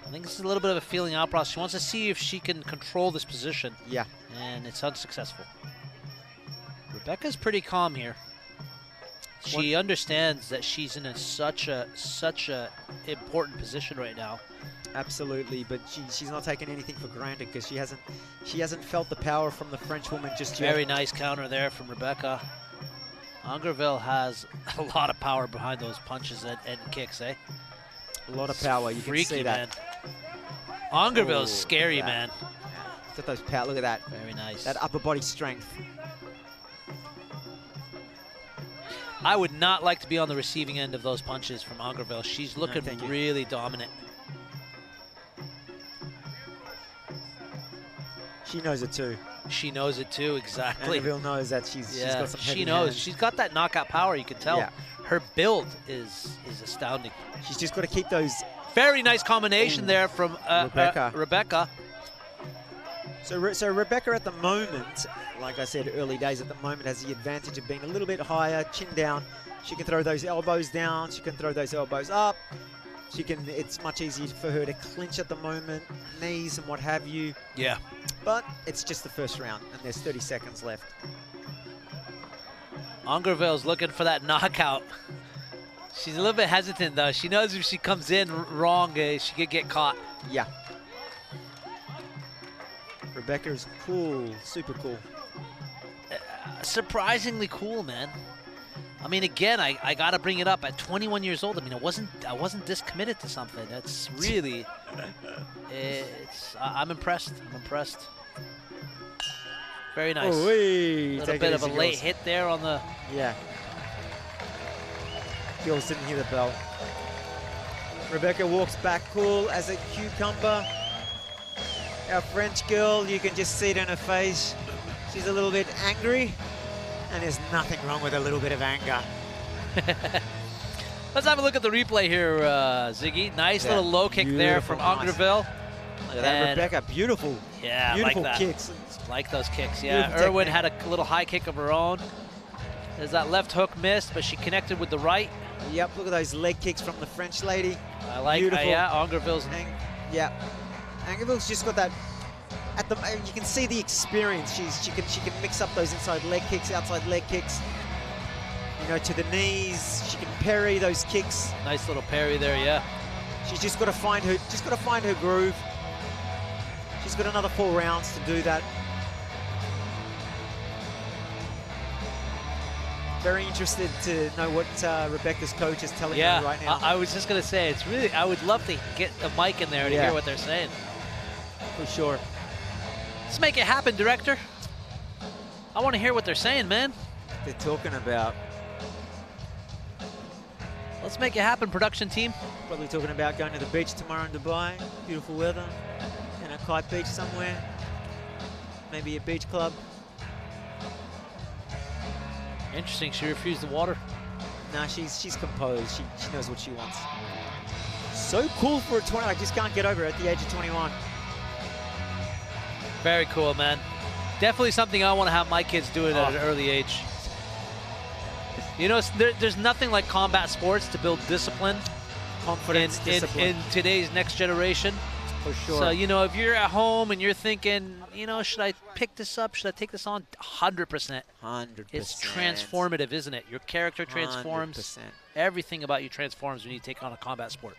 I think this is a little bit of a feeling out process. She wants to see if she can control this position. Yeah. And it's unsuccessful. Rebecca's pretty calm here. She understands that she's in such a important position right now. Absolutely, but she's not taking anything for granted because she hasn't felt the power from the French woman just yet. Very nice counter there from Rebecca. Angerville has a lot of power behind those punches and kicks, eh? A lot of power. You can see that. Man. Angerville's scary, man. Look at those power. Look at that. Very nice. That upper body strength. I would not like to be on the receiving end of those punches from Angerville. She's looking really dominant. She knows it too. She knows it too, exactly. Angerville knows that she's got some heavy She knows. hands. She's got that knockout power, you can tell. Yeah. Her build is astounding. She's just got to keep those. Very nice combination there from Rebecca. So Rebecca at the moment, like I said, early days at the moment, has the advantage of being a little bit higher, chin down. She can throw those elbows down. She can throw those elbows up. She can. It's much easier for her to clinch at the moment, knees and what have you. Yeah. But it's just the first round, and there's 30 seconds left. Angerville's looking for that knockout. She's a little bit hesitant, though. She knows if she comes in wrong, she could get caught. Yeah. Rebecca's cool, super cool. Surprisingly cool, man. I mean, again, I got to bring it up. At 21 years old, I mean, I wasn't this committed to something. That's really, I'm impressed. I'm impressed. Very nice. A little bit of a late hit there on the. Yeah. Girls didn't hear the bell. Rebecca walks back cool as a cucumber. Our French girl, you can just see it in her face. She's a little bit angry, and there's nothing wrong with a little bit of anger. Let's have a look at the replay here, Ziggy. Nice little low kick there from Angerville. Look at that, Rebecca, beautiful. Yeah, beautiful like that. Kicks. Like those kicks, yeah. Irwin had a little high kick of her own. There's that left hook missed, but she connected with the right. Yep, look at those leg kicks from the French lady. I like that, yeah, Angerville's. Yeah, Angerville's just got that. You can see the experience. She can mix up those inside leg kicks, outside leg kicks. You know, to the knees. She can parry those kicks. Nice little parry there, yeah. She's just got to find her groove. She's got another 4 rounds to do that. Very interested to know what Rebecca's coach is telling her right now. I was just going to say, it's really, I would love to get a mic in there to hear what they're saying. For sure. Let's make it happen, director. I want to hear what they're saying, man. They're talking about. Let's make it happen, production team. Probably talking about going to the beach tomorrow in Dubai. Beautiful weather. In a kite beach somewhere. Maybe a beach club. Interesting, she refused the water. Nah, she's composed. She knows what she wants. So cool for a 20. I just can't get over it at the age of 21. Very cool, man. Definitely something I want to have my kids doing at an early age. You know, there's nothing like combat sports to build discipline. Confidence, discipline. In today's next generation. For sure. So, you know, if you're at home and you're thinking, you know, should I pick this up? Should I take this on? 100%. 100%. It's transformative, isn't it? Your character transforms. 100%. Everything about you transforms when you take on a combat sport.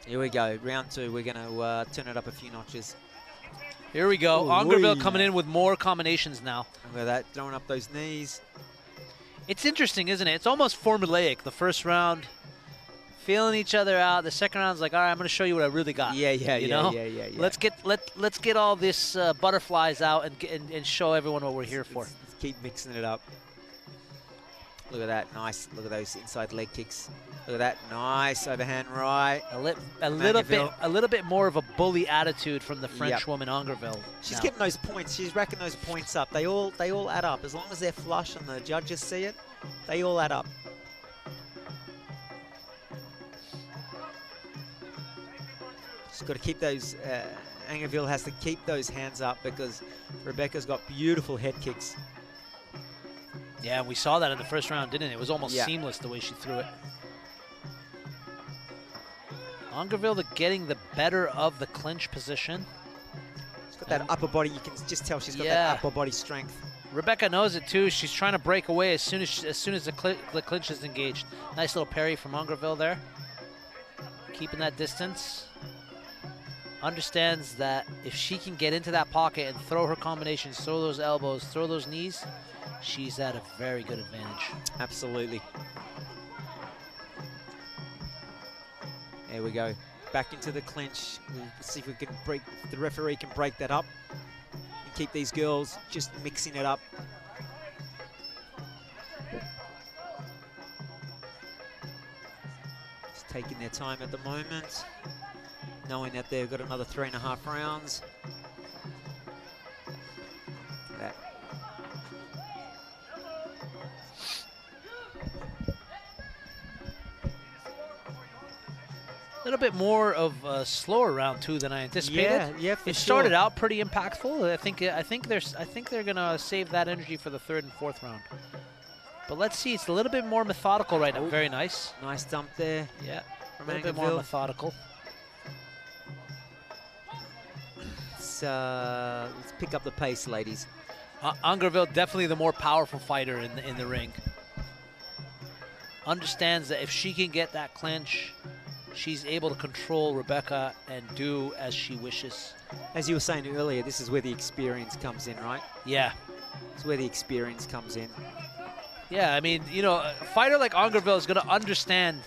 Here we go. Round 2. We're going to turn it up a few notches. Here we go. Ooh, Angerville wee. coming in with more combinations now. Look at that, throwing up those knees. It's interesting, isn't it? It's almost formulaic. The first round, feeling each other out. The second round's like, all right, I'm going to show you what I really got. Yeah. Let's get all this butterflies out and show everyone what we're here for. Let's keep mixing it up. Look at that, nice. Look at those inside leg kicks. Look at that, nice overhand right. A little bit more of a bully attitude from the French woman Angerville. She's getting those points. She's racking those points up. They all add up. As long as they're flush and the judges see it, they all add up. She's got to keep those. Angerville has to keep those hands up because Rebecca's got beautiful head kicks. Yeah, we saw that in the first round, didn't it? It was almost seamless the way she threw it. Angerville getting the better of the clinch position. She's got that upper body. You can just tell she's got that upper body strength. Rebecca knows it too. She's trying to break away as soon as the clinch is engaged. Nice little parry from Angerville there. Keeping that distance. Understands that if she can get into that pocket and throw her combinations, throw those elbows, throw those knees, she's at a very good advantage. Absolutely. There we go. Back into the clinch. We'll see if we can break. The referee can break that up and keep these girls just mixing it up. Just taking their time at the moment, knowing that they've got another 3.5 rounds. That. A little bit more of a slower round too than I anticipated. Yeah, for it started out pretty impactful. I think they're gonna save that energy for the 3rd and 4th round. But let's see, it's a little bit more methodical right now. Very nice. Nice dump there. Yeah, a little bit more methodical. Let's pick up the pace, ladies. Angerville definitely the more powerful fighter in the ring. Understands that if she can get that clinch, she's able to control Rebecca and do as she wishes. As you were saying earlier, this is where the experience comes in, right? Yeah. It's where the experience comes in. Yeah, I mean, you know, a fighter like Angerville is going to understand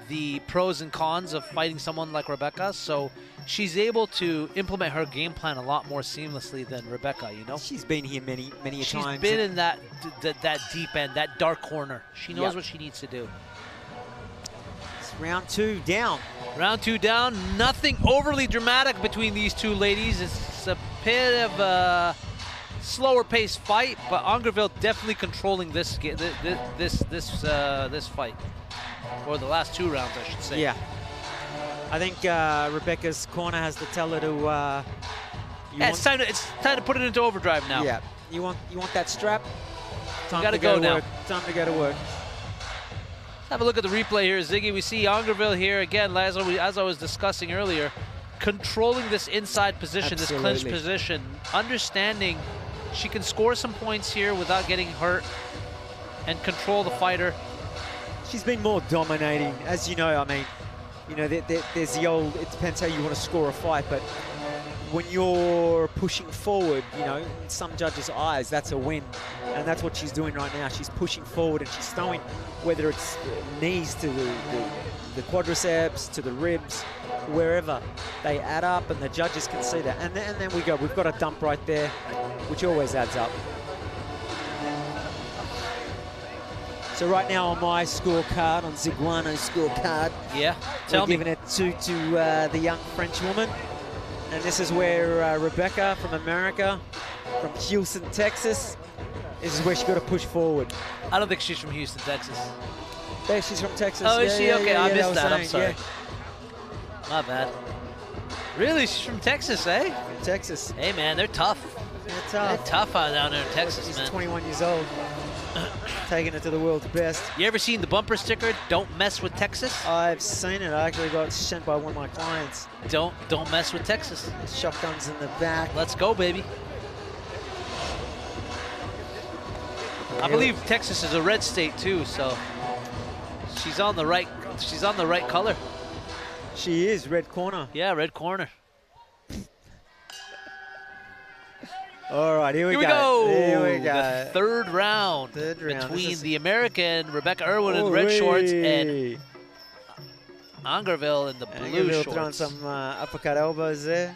the pros and cons of fighting someone like Rebecca, so she's able to implement her game plan a lot more seamlessly than Rebecca, you know? She's been here many times. She's been in that deep end, that dark corner. She knows what she needs to do. Round 2 down. Round 2 down. Nothing overly dramatic between these two ladies. It's a bit of a slower paced fight, but Angerville definitely controlling this fight, or the last 2 rounds, I should say. Yeah. I think Rebecca's corner has to tell her to. It's time to put it into overdrive now. Yeah. You want that strap? Time to go now. Work. Time to go to work. Have a look at the replay here, Ziggy. We see Angerville here again, as I was discussing earlier, controlling this inside position, this clinch position, understanding she can score some points here without getting hurt and control the fighter. She's been more dominating, as you know. I mean, you know, there's the old, it depends how you want to score a fight, but when you're pushing forward, you know, in some judges' eyes, that's a win. And that's what she's doing right now. She's pushing forward and she's throwing, whether it's knees to the quadriceps, to the ribs, wherever. They add up and the judges can see that. And then we go. We've got a dump right there, which always adds up. So right now on my scorecard, on Ziguano's scorecard, we're giving it to the young French woman. And this is where Rebecca from America, from Houston, Texas, this is where she got to push forward. I don't think she's from Houston, Texas. Yeah, she's from Texas. Oh, is yeah, she? Yeah, okay, yeah, I yeah, missed that. I'm sorry. Yeah. My bad. Really? She's from Texas, eh? From Texas. Hey, man, they're tough. They're tough. They're tough out down there in Texas, She's man. 21 years old. Taking it to the world's best. You ever seen the bumper sticker, "Don't mess with Texas"? I've seen it. I actually got sent by one of my clients. Don't mess with Texas. Shotguns in the back. Let's go, baby. I believe Texas is a red state too, so she's on the right color. She is red corner. Yeah, red corner. All right, here we Here go. Here we go. The third round, between the American Rebecca Irwin in the red shorts and Angerville in the blue shorts. Throwing some uppercut elbows there.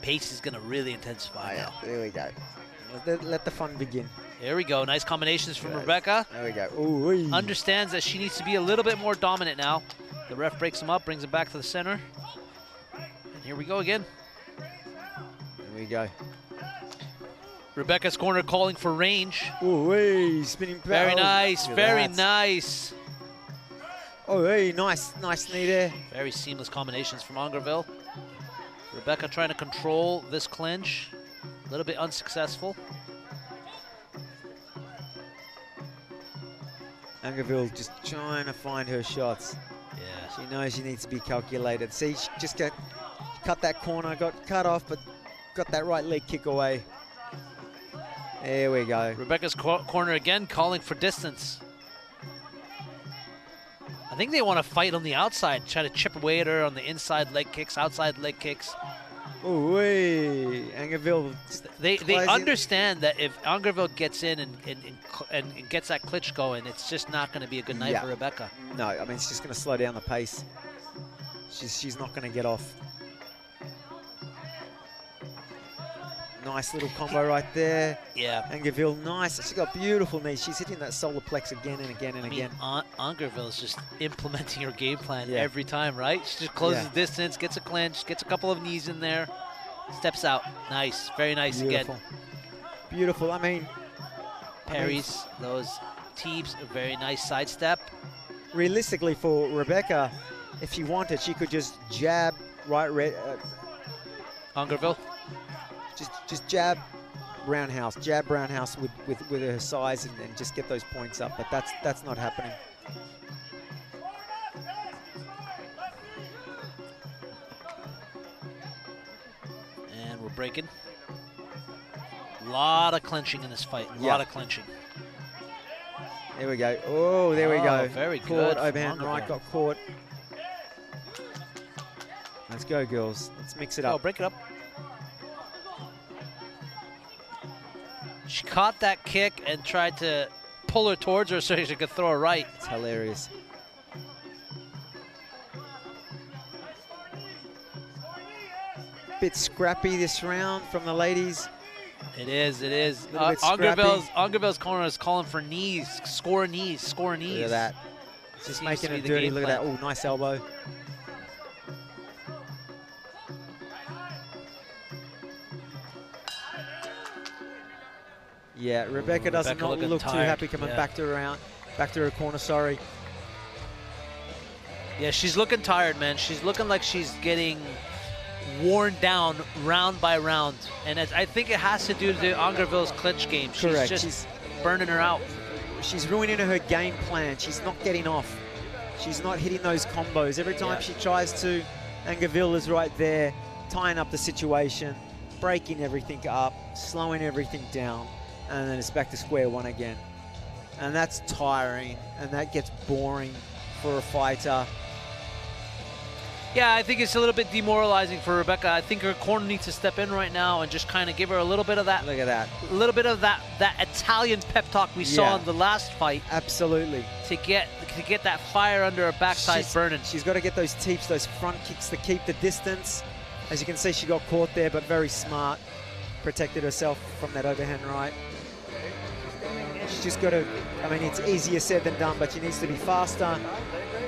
Pace is going to really intensify now. There we go. Let the fun begin. Here we go. Nice combinations from Rebecca. There we go. Ooh, understands that she needs to be a little bit more dominant now. The ref breaks him up, brings him back to the center. And here we go again. There we go. Rebecca's corner calling for range. Ooh, spinning power. Very nice, very nice. Oh, hey, nice knee there. Very seamless combinations from Angerville. Rebecca trying to control this clinch. A little bit unsuccessful. Angerville just trying to find her shots. Yeah. She knows she needs to be calculated. See, she just cut that corner, got cut off, but got that right leg kick away. There we go. Rebecca's corner again calling for distance. I think they want to fight on the outside, try to chip away at her on the inside leg kicks, outside leg kicks. Oh, wait. Angerville. They understand that if Angerville gets in and gets that clinch going, it's just not going to be a good night for Rebecca. No, I mean, it's just going to slow down the pace. She's not going to get off. Nice little combo right there. Yeah. Angerville, nice. She's got beautiful knees. She's hitting that solar plex again and again and again. Angerville is just implementing her game plan every time, right? She just closes distance, gets a clinch, gets a couple of knees in there, steps out. Nice. Very nice again. Beautiful. I mean, parries, those teeps, a very nice sidestep. Realistically, for Rebecca, if she wanted, she could just jab right. Angerville. Just jab roundhouse with her size and just get those points up, but that's not happening. And we're breaking. A lot of clinching in this fight. A lot of clinching. There we go. Oh, there we go. Very good. Caught, overhand right, got caught. Let's go, girls. Let's mix it up. Oh, break it up. She caught that kick and tried to pull her towards her so she could throw a right. It's hilarious. Bit scrappy this round from the ladies. It is, it is. Angerville's corner is calling for knees. Score knees, score knees. Look at that. Just making it dirty. Look at that. Oh, nice elbow. Yeah, Rebecca does not look too happy coming back to her corner, sorry. Yeah, she's looking tired, man. She's looking like she's getting worn down round by round. And I think it has to do to Angerville's clinch game. Correct. She's burning her out. She's ruining her game plan. She's not getting off. She's not hitting those combos. Every time she tries to, Angerville is right there, tying up the situation, breaking everything up, slowing everything down. And then it's back to square one again. And that's tiring, and that gets boring for a fighter. Yeah, I think it's a little bit demoralizing for Rebecca. I think her corner needs to step in right now and just kind of give her a little bit of that. Look at that. A little bit of that Italian pep talk we saw in the last fight. Absolutely. To get that fire under her backside burning. She's got to get those teeps, those front kicks to keep the distance. As you can see, she got caught there, but very smart. Protected herself from that overhand right. She's just got to, I mean, it's easier said than done, but she needs to be faster.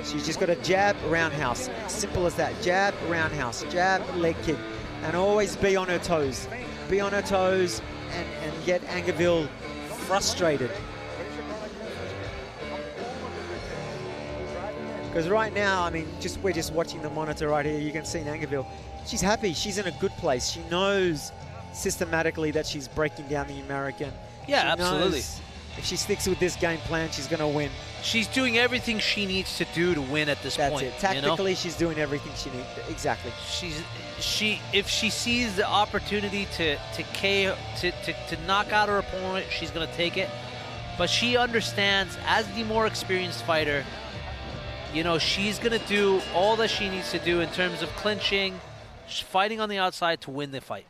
She's just got to jab, roundhouse. Simple as that. Jab, roundhouse. Jab, leg kick. And always be on her toes. Be on her toes and get Angerville frustrated. Because right now, I mean, we're just watching the monitor right here. You can see Angerville. She's happy. She's in a good place. She knows systematically that she's breaking down the American. Yeah, she absolutely. If she sticks with this game plan, she's going to win. She's doing everything she needs to do to win at this point. That's it. Tactically, she's doing everything she needs. Exactly. If she sees the opportunity to knock out her opponent, she's going to take it. But she understands, as the more experienced fighter, you know, she's going to do all that she needs to do in terms of clinching, fighting on the outside to win the fight.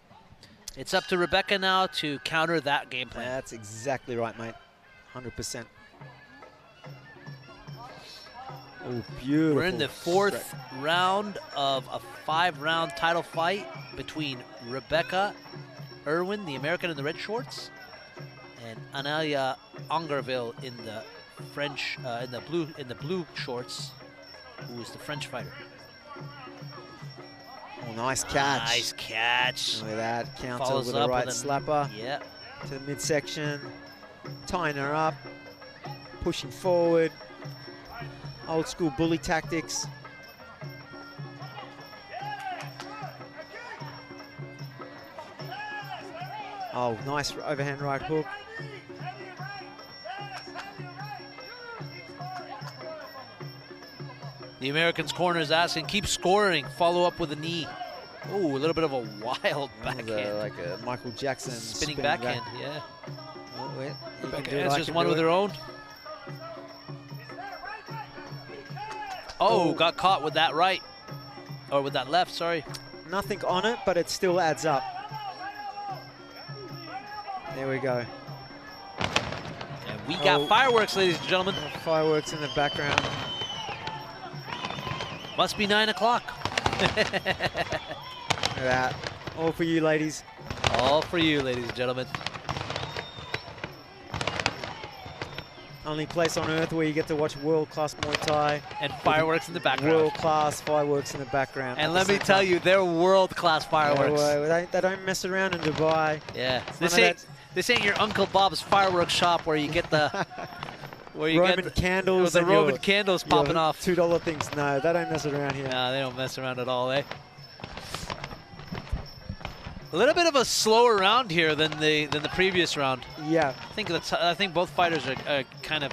It's up to Rebecca now to counter that game plan. That's exactly right, mate. 100%. Oh, beautiful. We're in the 4th round of a 5-round title fight between Rebecca Irwin, the American in the red shorts, and Analia Angerville in the French, in the blue shorts, who is the French fighter. Oh, nice catch. Nice catch. Look at that. Counter Follows with a up right with slapper. Yeah. To the midsection. Tying her up. Pushing forward. Old school bully tactics. Oh, nice overhand right hook. The American's corner is asking, keep scoring, follow up with a knee. Oh, a little bit of a wild backhand. Like a Michael Jackson spinning backhand, yeah. Oh, wait. Rebecca answers one with her own. Oh, got caught with that right. Or with that left, sorry. Nothing on it, but it still adds up. There we go. And we got fireworks, ladies and gentlemen. Fireworks in the background. Must be 9 o'clock. Look at that. All for you, ladies. All for you, ladies and gentlemen. Only place on earth where you get to watch world-class Muay Thai. And fireworks in the background. World-class fireworks in the background. And let me tell you, they're world-class fireworks. They don't mess around in Dubai. Yeah. This ain't your Uncle Bob's fireworks shop where you get the... where you Roman get candles. The Roman candles popping off. $2 things. No, they don't mess around here. No, they don't mess around at all, eh? A little bit of a slower round here than the previous round. Yeah. I think both fighters are kind of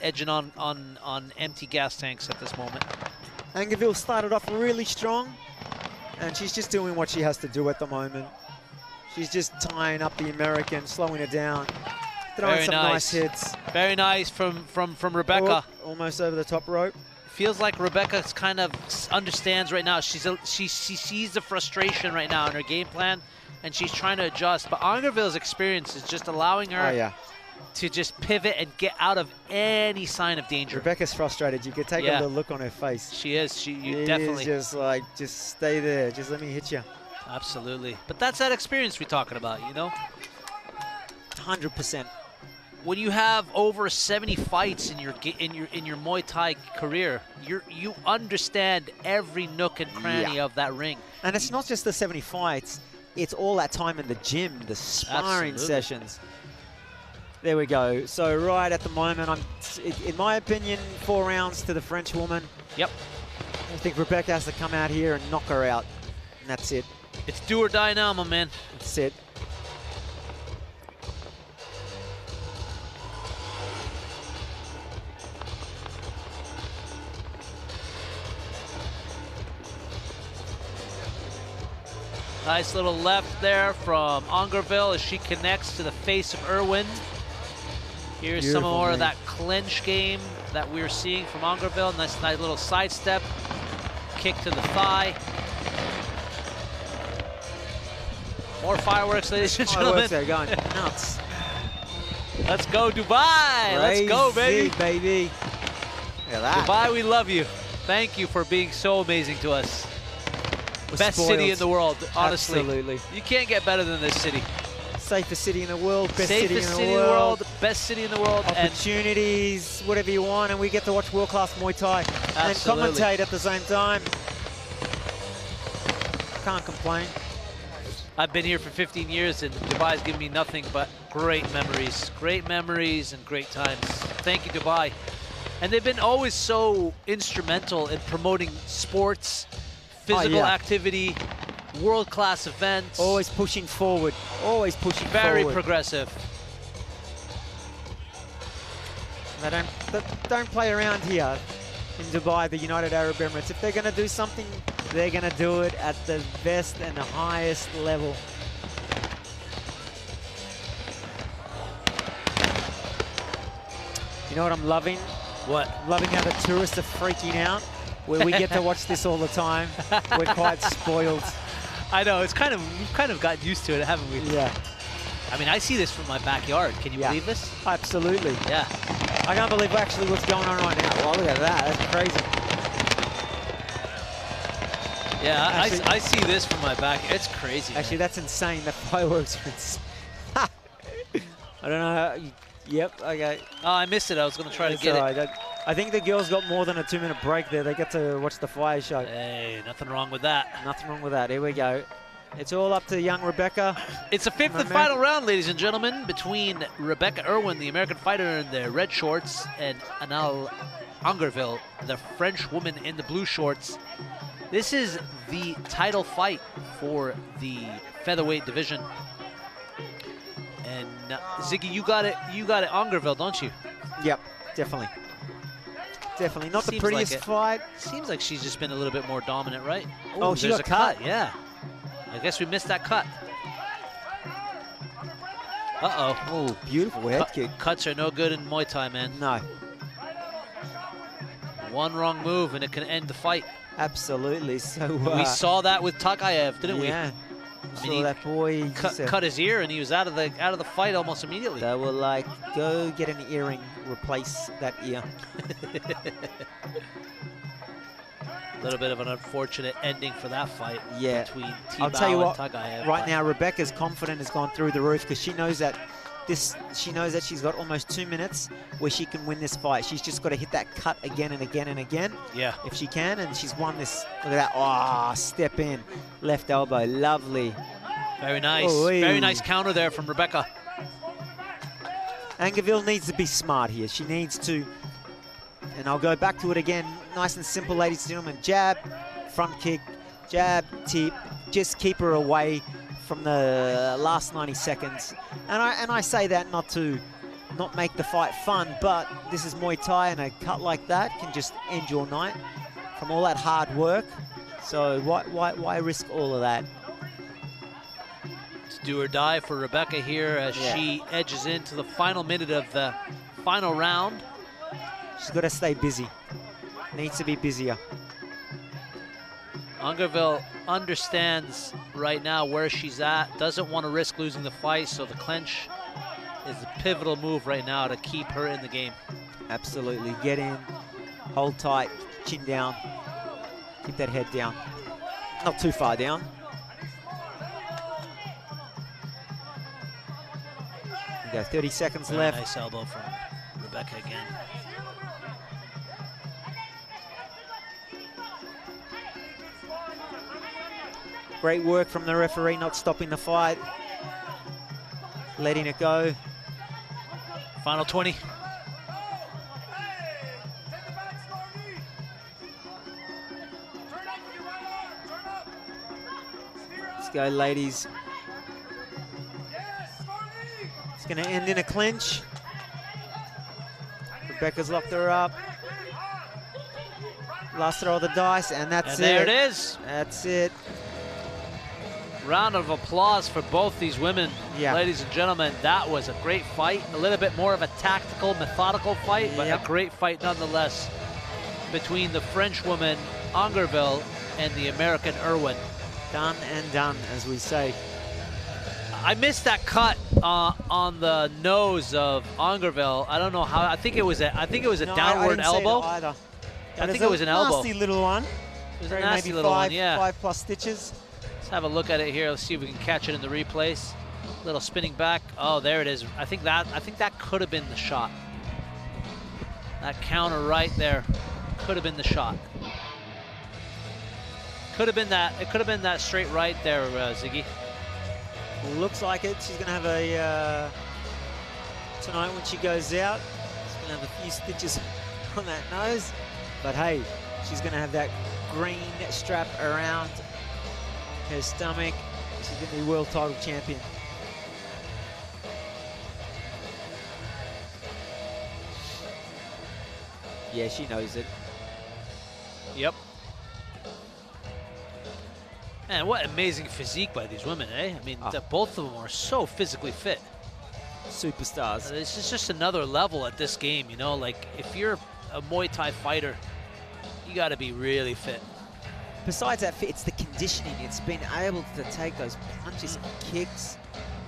edging on empty gas tanks at this moment. Angerville started off really strong, and she's just doing what she has to do at the moment. She's just tying up the American, slowing her down, throwing some nice hits. Very nice from Rebecca. Oh, almost over the top rope. Feels like Rebecca kind of understands right now. She sees the frustration right now in her game plan, and she's trying to adjust. But Angerville's experience is just allowing her to just pivot and get out of any sign of danger. Rebecca's frustrated. You could take a little look on her face. She is. You Is definitely. just like, just stay there. Just let me hit you. Absolutely. But that's that experience we're talking about, you know? 100%. When you have over 70 fights in your Muay Thai career, you understand every nook and cranny of that ring. And it's not just the 70 fights; it's all that time in the gym, the sparring sessions. There we go. So right at the moment, in my opinion, 4 rounds to the French woman. Yep. I think Rebecca has to come out here and knock her out, and that's it. It's do or die now, my man. That's it. Nice little left there from Angerville as she connects to the face of Irwin. Here's some more of that clinch game that we're seeing from Angerville. Nice little sidestep, kick to the thigh. More fireworks, ladies and gentlemen. They're going nuts. Let's go, Dubai. Let's go, baby. Baby. Look at that. Dubai, we love you. Thank you for being so amazing to us. Best city in the world, honestly. Absolutely. You can't get better than this city. Safest city in the world, best Safest city in the world, best city in the world. Opportunities, whatever you want, and we get to watch world-class Muay Thai and commentate at the same time. Can't complain. I've been here for 15 years, and Dubai's given me nothing but great memories and great times. Thank you, Dubai. And they've been always so instrumental in promoting sports, physical activity, world-class events. Always pushing forward. Always pushing forward. Very progressive. They don't play around here in Dubai, the United Arab Emirates. If they're going to do something, they're going to do it at the best and the highest level. You know what I'm loving? What? Loving how the tourists are freaking out. Where we get to watch this all the time. We're quite spoiled. I know, it's kind of, we've kind of gotten used to it, haven't we? Yeah. I mean, I see this from my backyard. Can you believe this? Absolutely. Yeah. I can't believe actually what's going on right now. Well, look at that. That's crazy. Yeah, Actually, I see this from my back. It's crazy. Actually, that's insane. The fireworks are insane. I don't know how. Yep, okay. Oh, I missed it. I was going to try to get it. I think the girls got more than a 2-minute break there. They get to watch the fire show. Hey, nothing wrong with that. Nothing wrong with that. Here we go. It's all up to young Rebecca. It's the fifth and final round, ladies and gentlemen, between Rebecca Irwin, the American fighter in the red shorts, and Anal Angerville, the French woman in the blue shorts. This is the title fight for the featherweight division. And Ziggy, you got it Angerville, don't you? Yep, definitely. Definitely. Not the prettiest fight. Seems like she's just been a little bit more dominant, right? Oh, she there's got a cut. Yeah. I guess we missed that cut. Uh-oh. Oh, beautiful head kick. Cuts are no good in Muay Thai, man. No. One wrong move and it can end the fight. Absolutely. So we saw that with TAGAEV, didn't we? Yeah. I mean, that boy cut his ear and he was out of the fight almost immediately. They were like, go get an earring, replace that ear. A little bit of an unfortunate ending for that fight between I'll tell you what, and TAGAEV. Right now, Rebecca's confidence has gone through the roof because she knows that she's got almost 2 minutes where she can win this fight. She's just got to hit that cut again and again and again. Yeah. If she can, and she's won this. Look at that. Oh, step in. Left elbow. Lovely. Very nice. Oh, very nice counter there from Rebecca. Angerville needs to be smart here. She needs to, and I'll go back to it again. Nice and simple, ladies and gentlemen. Jab, front kick, jab, tip. Just keep her away from the last 90 seconds. And I say that not to make the fight fun, but this is Muay Thai, and a cut like that can just end your night from all that hard work. So why risk all of that? It's do or die for Rebecca here as she edges into the final minute of the final round. She's got to stay busy. Needs to be busier. Angerville understands right now where she's at, doesn't want to risk losing the fight, so the clinch is a pivotal move right now to keep her in the game. Absolutely. Get in, hold tight, chin down, keep that head down. Not too far down. We go 30 seconds left. Nice elbow from Rebecca again. Great work from the referee, not stopping the fight, letting it go. Final 20. Let's go, ladies. It's going to end in a clinch. Rebecca's locked her up. Last throw of the dice, and that's it. There it is. That's it. Round of applause for both these women. Ladies and gentlemen, that was a great fight. A little bit more of a tactical, methodical fight, but a great fight nonetheless between the French woman, Angerville, and the American Irwin. Done and done, as we say. I missed that cut on the nose of Angerville. I don't know how. I think it was a downward elbow. I think it was an elbow. Nasty little one. It was a nasty little one, yeah. 5+ stitches. Let's have a look at it here. Let's see if we can catch it in the replays. Little spinning back. Oh, there it is. I think that could have been the shot. That counter right there could have been the shot. Could have been that. It could have been that straight right there, Ziggy. Looks like it. She's going to have a tonight when she goes out. She's going to have a few stitches on that nose, but hey, she's going to have that green strap around her stomach. She's going to be world title champion. Yeah, she knows it. Yep. Man, what amazing physique by these women, eh? I mean, both of them are so physically fit. Superstars. This is just another level at this game, you know? Like, if you're a Muay Thai fighter, you got to be really fit. besides that, it's the conditioning. It's been able to take those punches and kicks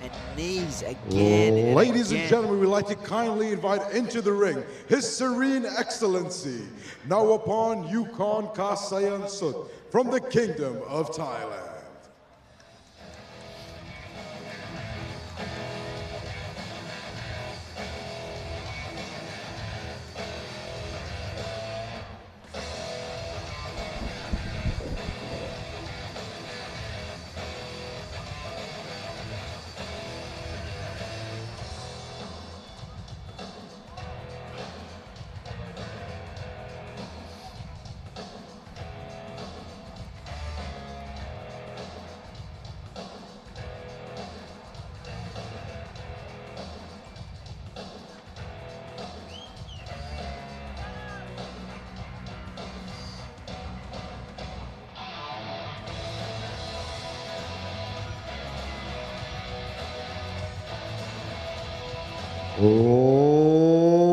and knees again. Ladies and gentlemen, we'd like to kindly invite into the ring His Serene Excellency, Nawapon Yukon Kasayan Sut from the Kingdom of Thailand.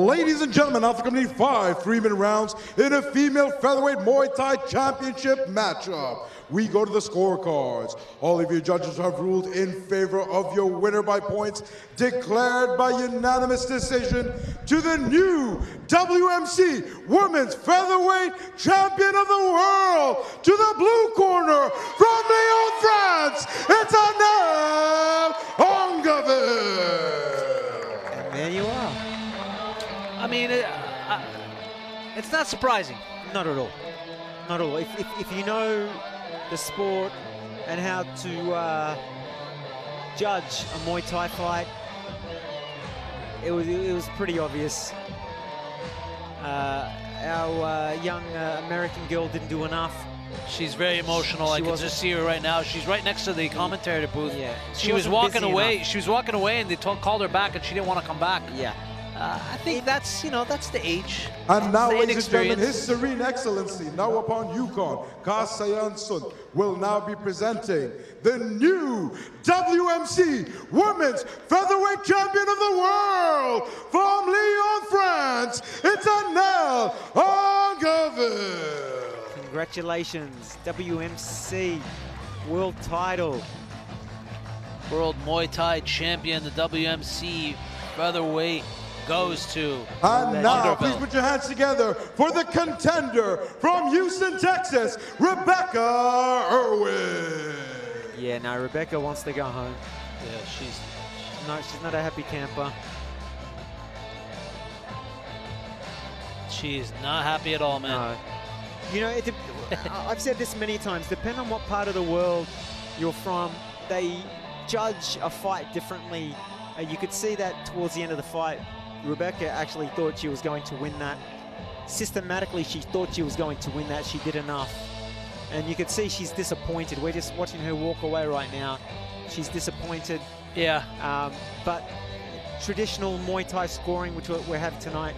Ladies and gentlemen, after completing 5 3-minute rounds in a female featherweight Muay Thai championship matchup, we go to the scorecards. All of your judges have ruled in favor of your winner by points, declared by unanimous decision to the new WMC Women's Featherweight Champion of the World. To the blue corner, from Lyon, France, it's Anel Ongaville. There you are. I mean, it's not surprising. Not at all. Not at all. If you know the sport and how to judge a Muay Thai fight, it was pretty obvious. Our young American girl didn't do enough. She's very emotional. I can just see her right now. She's right next to the commentary booth. Yeah. She was walking away. She was walking away, and they called her back, and she didn't want to come back. Yeah. I think that's that's the age. And now, ladies and gentlemen, His Serene Excellency, Nawapon Yukon Kasayan Sun, will now be presenting the new WMC Women's Featherweight Champion of the World from Lyon, France. It's Anel Ongaville. Congratulations, WMC World title. World Muay Thai Champion, the WMC Featherweight goes to. And now, please put your hands together for the contender from Houston, Texas, Rebecca Irwin. Yeah, no, Rebecca wants to go home. Yeah, she's not a happy camper. She's not happy at all, man. No. You know, I've said this many times, depending on what part of the world you're from, they judge a fight differently. You could see that towards the end of the fight. Rebecca actually thought she was going to win that. Systematically, she thought she was going to win that. She did enough. And you could see she's disappointed. We're just watching her walk away right now. She's disappointed. Yeah. But traditional Muay Thai scoring, which we have tonight,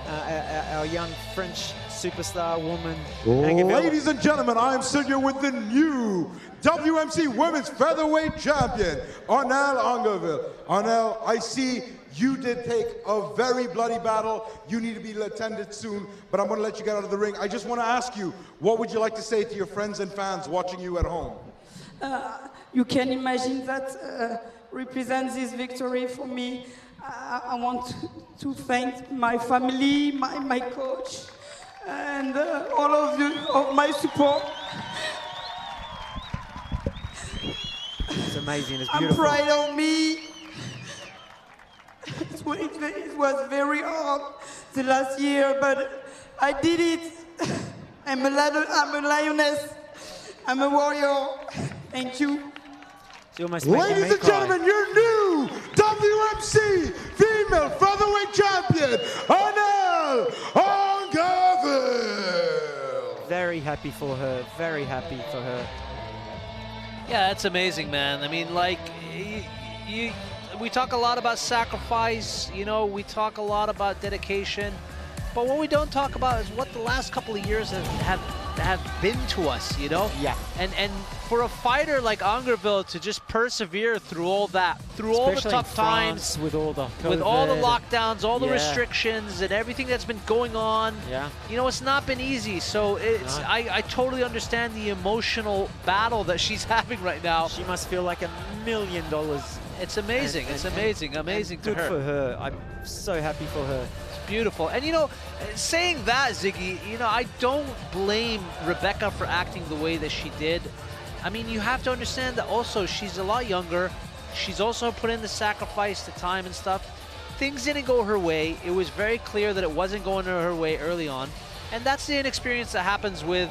our young French superstar woman. Ladies and gentlemen, I am sitting here with the new WMC Women's Featherweight Champion, Anel Ongaville. Anel, I see you did take a very bloody battle. You need to be attended soon, but I'm going to let you get out of the ring. I just want to ask you, what would you like to say to your friends and fans watching you at home? You can imagine that represents this victory for me. I want to thank my family, my coach, and all of my support. It's amazing. It's I'm beautiful. proud of me. It was very hard the last year, but I did it. I'm a lioness. I'm a warrior. Thank you. Ladies and gentlemen, your new WMC Female Featherweight Champion, Anel Ongaville. Very happy for her. Very happy for her. Yeah, that's amazing, man. I mean, like, we talk a lot about sacrifice, we talk a lot about dedication, but what we don't talk about is what the last couple of years have have been to us, you know? Yeah. And for a fighter like Angerville to just persevere through all that, through all the tough times, with all the with all the COVID. lockdowns, all the restrictions, and everything that's been going on, you know, it's not been easy. So it's I totally understand the emotional battle that she's having right now. She must feel like $1 million. It's amazing. It's amazing to good her. for her. I'm so happy for her. Beautiful. And you know, saying that, Ziggy, you know, I don't blame Rebecca for acting the way that she did. I mean, you have to understand that also she's a lot younger. She's also put in the sacrifice, the time and stuff. Things didn't go her way. It was very clear that it wasn't going her way early on. And that's the inexperience that happens with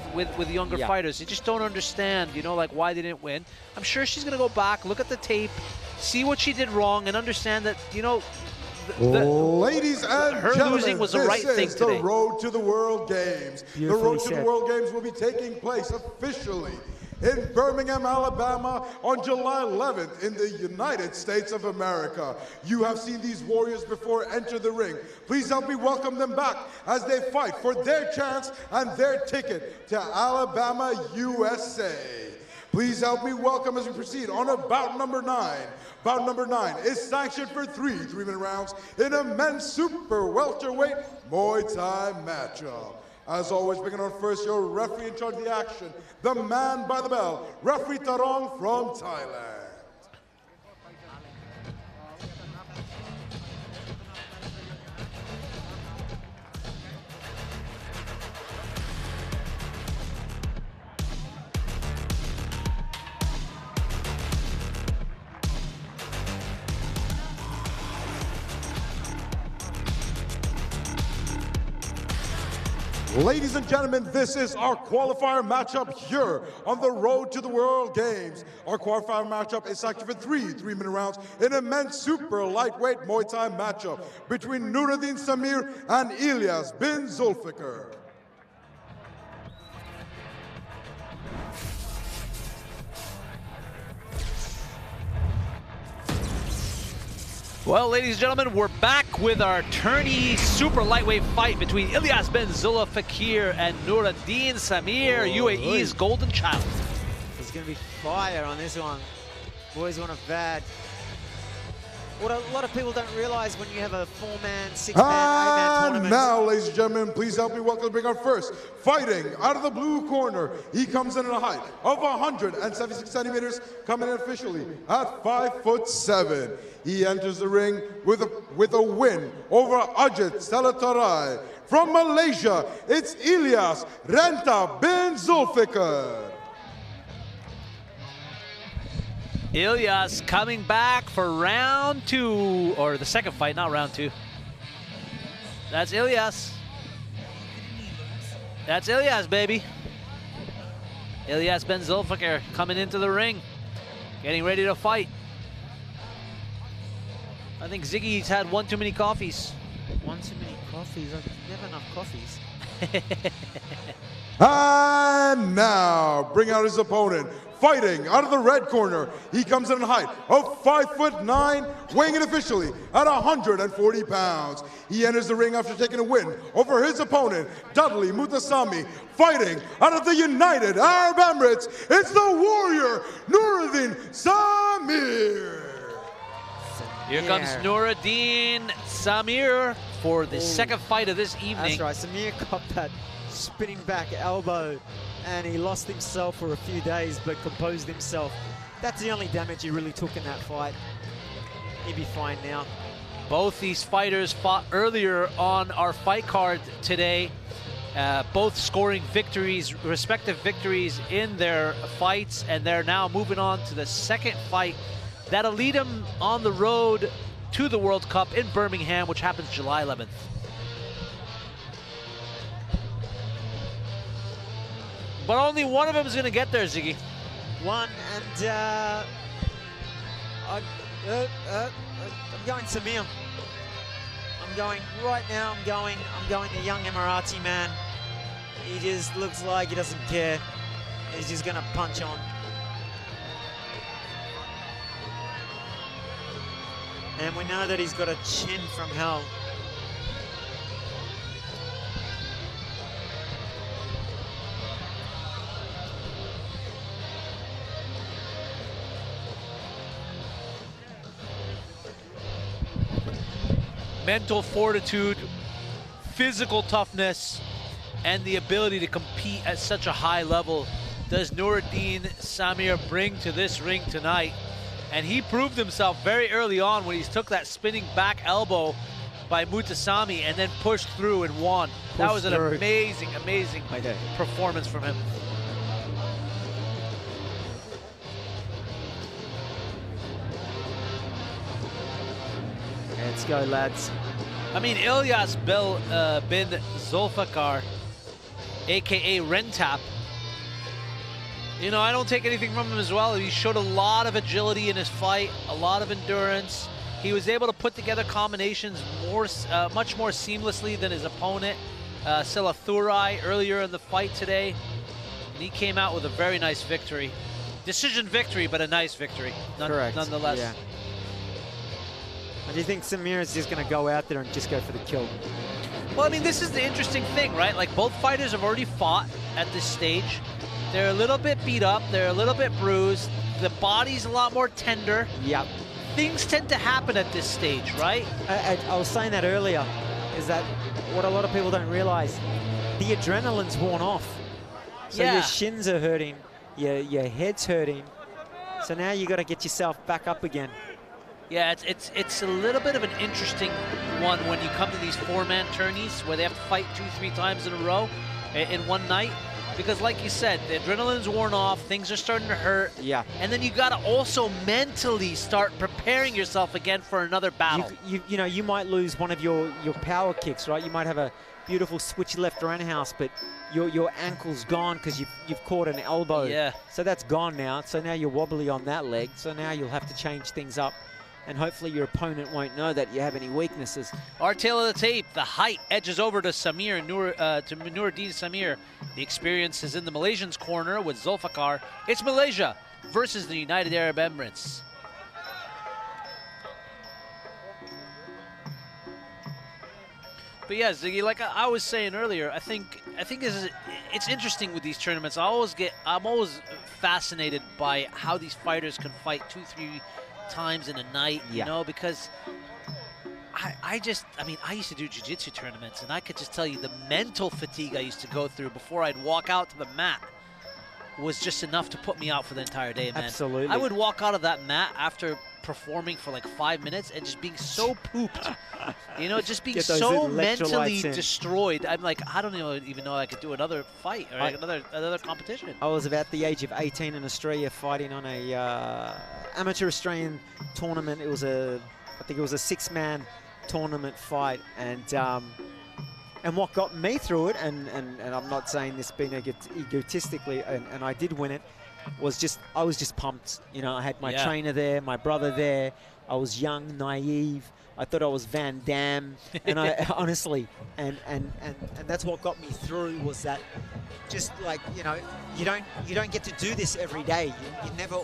younger fighters. They just don't understand, you know, like why they didn't win. I'm sure she's going to go back, look at the tape, see what she did wrong, and understand that, you know, ladies and her gentlemen, losing was the right thing this is today. the Road to the World Games. The Road to the World Games will be taking place officially in Birmingham, Alabama on July 11th in the United States of America. You have seen these warriors before enter the ring. Please help me welcome them back as they fight for their chance and their ticket to Alabama, USA. Please help me welcome as we proceed on a bout number 9. Bout number 9 is sanctioned for 3 3-minute rounds in a men's super welterweight Muay Thai matchup. As always, bringing on first your referee in charge of the action, the man by the bell, Referee Tarong from Thailand. Ladies and gentlemen, this is our qualifier matchup here on the Road to the World Games. Our qualifier matchup is sanctioned for 3 3-minute rounds in a men's super lightweight Muay Thai matchup between NOUREDDINE SAMIR and ELIAS bin ZULFIKAR. Well, ladies and gentlemen, we're back with our tourney super lightweight fight between ELIAS bin ZULFIKAR and NOUREDDINE SAMIR, UAE's golden child. There's going to be fire on this one. Boys want a bad. What a lot of people don't realize when you have a 4-man, 6-man, 8-man tournament. And now, ladies and gentlemen, please help me welcome bring our first. Fighting out of the blue corner, he comes in at a height of 176 centimeters, coming in officially at 5'7". He enters the ring with a win over AJITHJENOSAN. From Malaysia, it's ELIAS Renta bin ZULFIKAR. ELIAS coming back for round 2, or the second fight, not round 2. That's ELIAS. That's ELIAS, baby. ELIAS bin ZULFIKAR coming into the ring, getting ready to fight. I think Ziggy's had one too many coffees. One too many coffees? Never enough coffees. And now, bring out his opponent. Fighting out of the red corner, he comes in a height of 5'9", weighing in officially at 140 pounds. He enters the ring after taking a win over his opponent, DUDDLEY MOOTOOSAMY. Fighting out of the United Arab Emirates, it's the warrior, NOUREDDINE SAMIR. Here comes NOUREDDINE SAMIR for the second fight of this evening. That's right, Samir got that spinning back elbow and he lost himself for a few days but composed himself. That's the only damage he really took in that fight. He'd be fine now. Both these fighters fought earlier on our fight card today, both scoring victories, respective victories in their fights, and they're now moving on to the second fight that'll lead them on the road to the World Cup in Birmingham, which happens July 11th. But only one of them is going to get there, Ziggy. One, and I'm going Samir. I'm going right now. I'm going the young Emirati man. He just looks like he doesn't care. He's just going to punch on. And we know that he's got a chin from hell. mental fortitude, physical toughness, and the ability to compete at such a high level does Noureddine Samir bring to this ring tonight. And he proved himself very early on when he took that spinning back elbow by MOOTOOSAMY and then pushed through and won. That was an amazing, amazing performance from him. Let's go, lads. I mean, ELIAS bin ZULFIKAR, aka Rentap, you know, I don't take anything from him as well. He showed a lot of agility in his fight, a lot of endurance. He was able to put together combinations much more seamlessly than his opponent, SELLATHURAI, earlier in the fight today. And he came out with a very nice victory. Decision victory, but a nice victory, nonetheless. Yeah. Do you think Samir is just going to go out there and just go for the kill? Well, I mean, this is the interesting thing, right? Like, both fighters have already fought at this stage. They're a little bit beat up. They're a little bit bruised. The body's a lot more tender. Yep. Things tend to happen at this stage, right? I was saying that earlier, is that what a lot of people don't realize, the adrenaline's worn off. So your shins are hurting, your head's hurting. So now you got to get yourself back up again. Yeah, it's a little bit of an interesting one when you come to these four-man tourneys where they have to fight 2-3 times in a row in one night. Because like you said, the adrenaline's worn off, things are starting to hurt. Yeah. And then you got to also mentally start preparing yourself again for another battle. You know, you might lose one of your power kicks, right? You might have a beautiful switch left roundhouse, but your ankle's gone because you've caught an elbow. Yeah. So that's gone now. So now you're wobbly on that leg. So now you'll have to change things up. And hopefully your opponent won't know that you have any weaknesses. Our tail of the tape, the height edges over to Samir, to Noureddine Samir. The experience is in the Malaysians' corner with ZULFIKAR. It's Malaysia versus the United Arab Emirates. But yeah, Ziggy, like I was saying earlier, I think it's interesting with these tournaments. I'm always fascinated by how these fighters can fight 2-3 times in a night, you know, because I mean, I used to do jiu-jitsu tournaments, and I could just tell you the mental fatigue I used to go through before I'd walk out to the mat was just enough to put me out for the entire day, man. Absolutely. I would walk out of that mat after performing for like 5 minutes and just being so pooped, you know, just being so mentally destroyed. I'm like, I don't even know I could do another fight or another competition. I was about the age of 18 in Australia fighting on a amateur Australian tournament. It was I think it was a 6-man tournament fight, and what got me through it, and I'm not saying this being egotistically, and I did win it, was I was just pumped. You know, I had my trainer there, my brother there. I was young, naive. I thought I was Van Damme, and I honestly, and that's what got me through, was that just like, you know, you don't get to do this every day. You never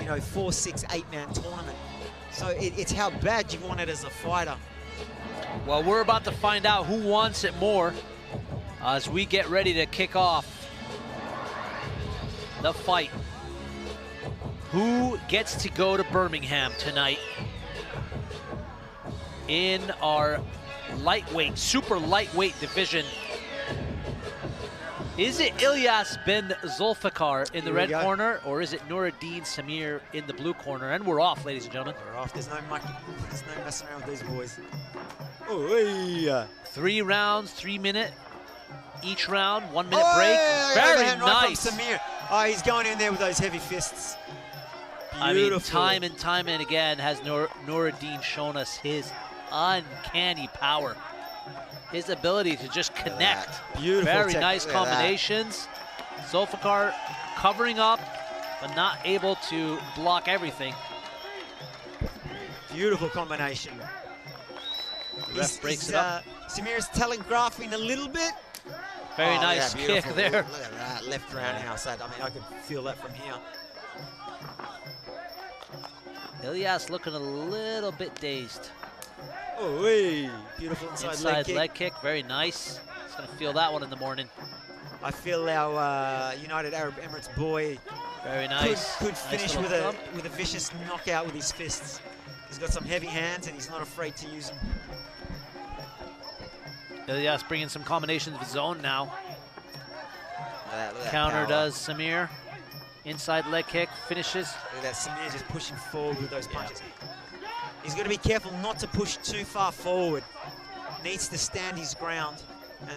in a 4, 6, 8-man tournament. So it's how bad you want it as a fighter. Well, we're about to find out who wants it more as we get ready to kick off the fight. Who gets to go to Birmingham tonight in our lightweight, super lightweight division? Is it ELIAS bin ZULFIKAR in the red corner, or is it Noureddine Samir in the blue corner? And we're off, ladies and gentlemen. We're off. There's no messing around with these boys. Oh, hey. 3 rounds, 3 minute each round, 1 minute break. Very nice. Right from Samir. Oh, he's going in there with those heavy fists. Beautiful. I mean, time and time and again has Noureddine shown us his uncanny power. His ability to just connect. Beautiful. Very nice combinations. ZULFIKAR covering up, but not able to block everything. Beautiful combination. Ref breaks it up. Samir's telegraphing a little bit. Very nice kick there. Look at that left roundhouse. I mean, I could feel that from here. ELIAS looking a little bit dazed. Oh, hey. Beautiful inside leg kick. Very nice. He's going to feel that one in the morning. I feel our United Arab Emirates boy very nice. Could finish with a vicious knockout with his fists. He's got some heavy hands and he's not afraid to use them. Elias bringing some combinations of his own now. Look at that Counter power. does Samir. Inside leg kick, finishes. Look at that, Samir just pushing forward with those punches. He's got to be careful not to push too far forward. Needs to stand his ground and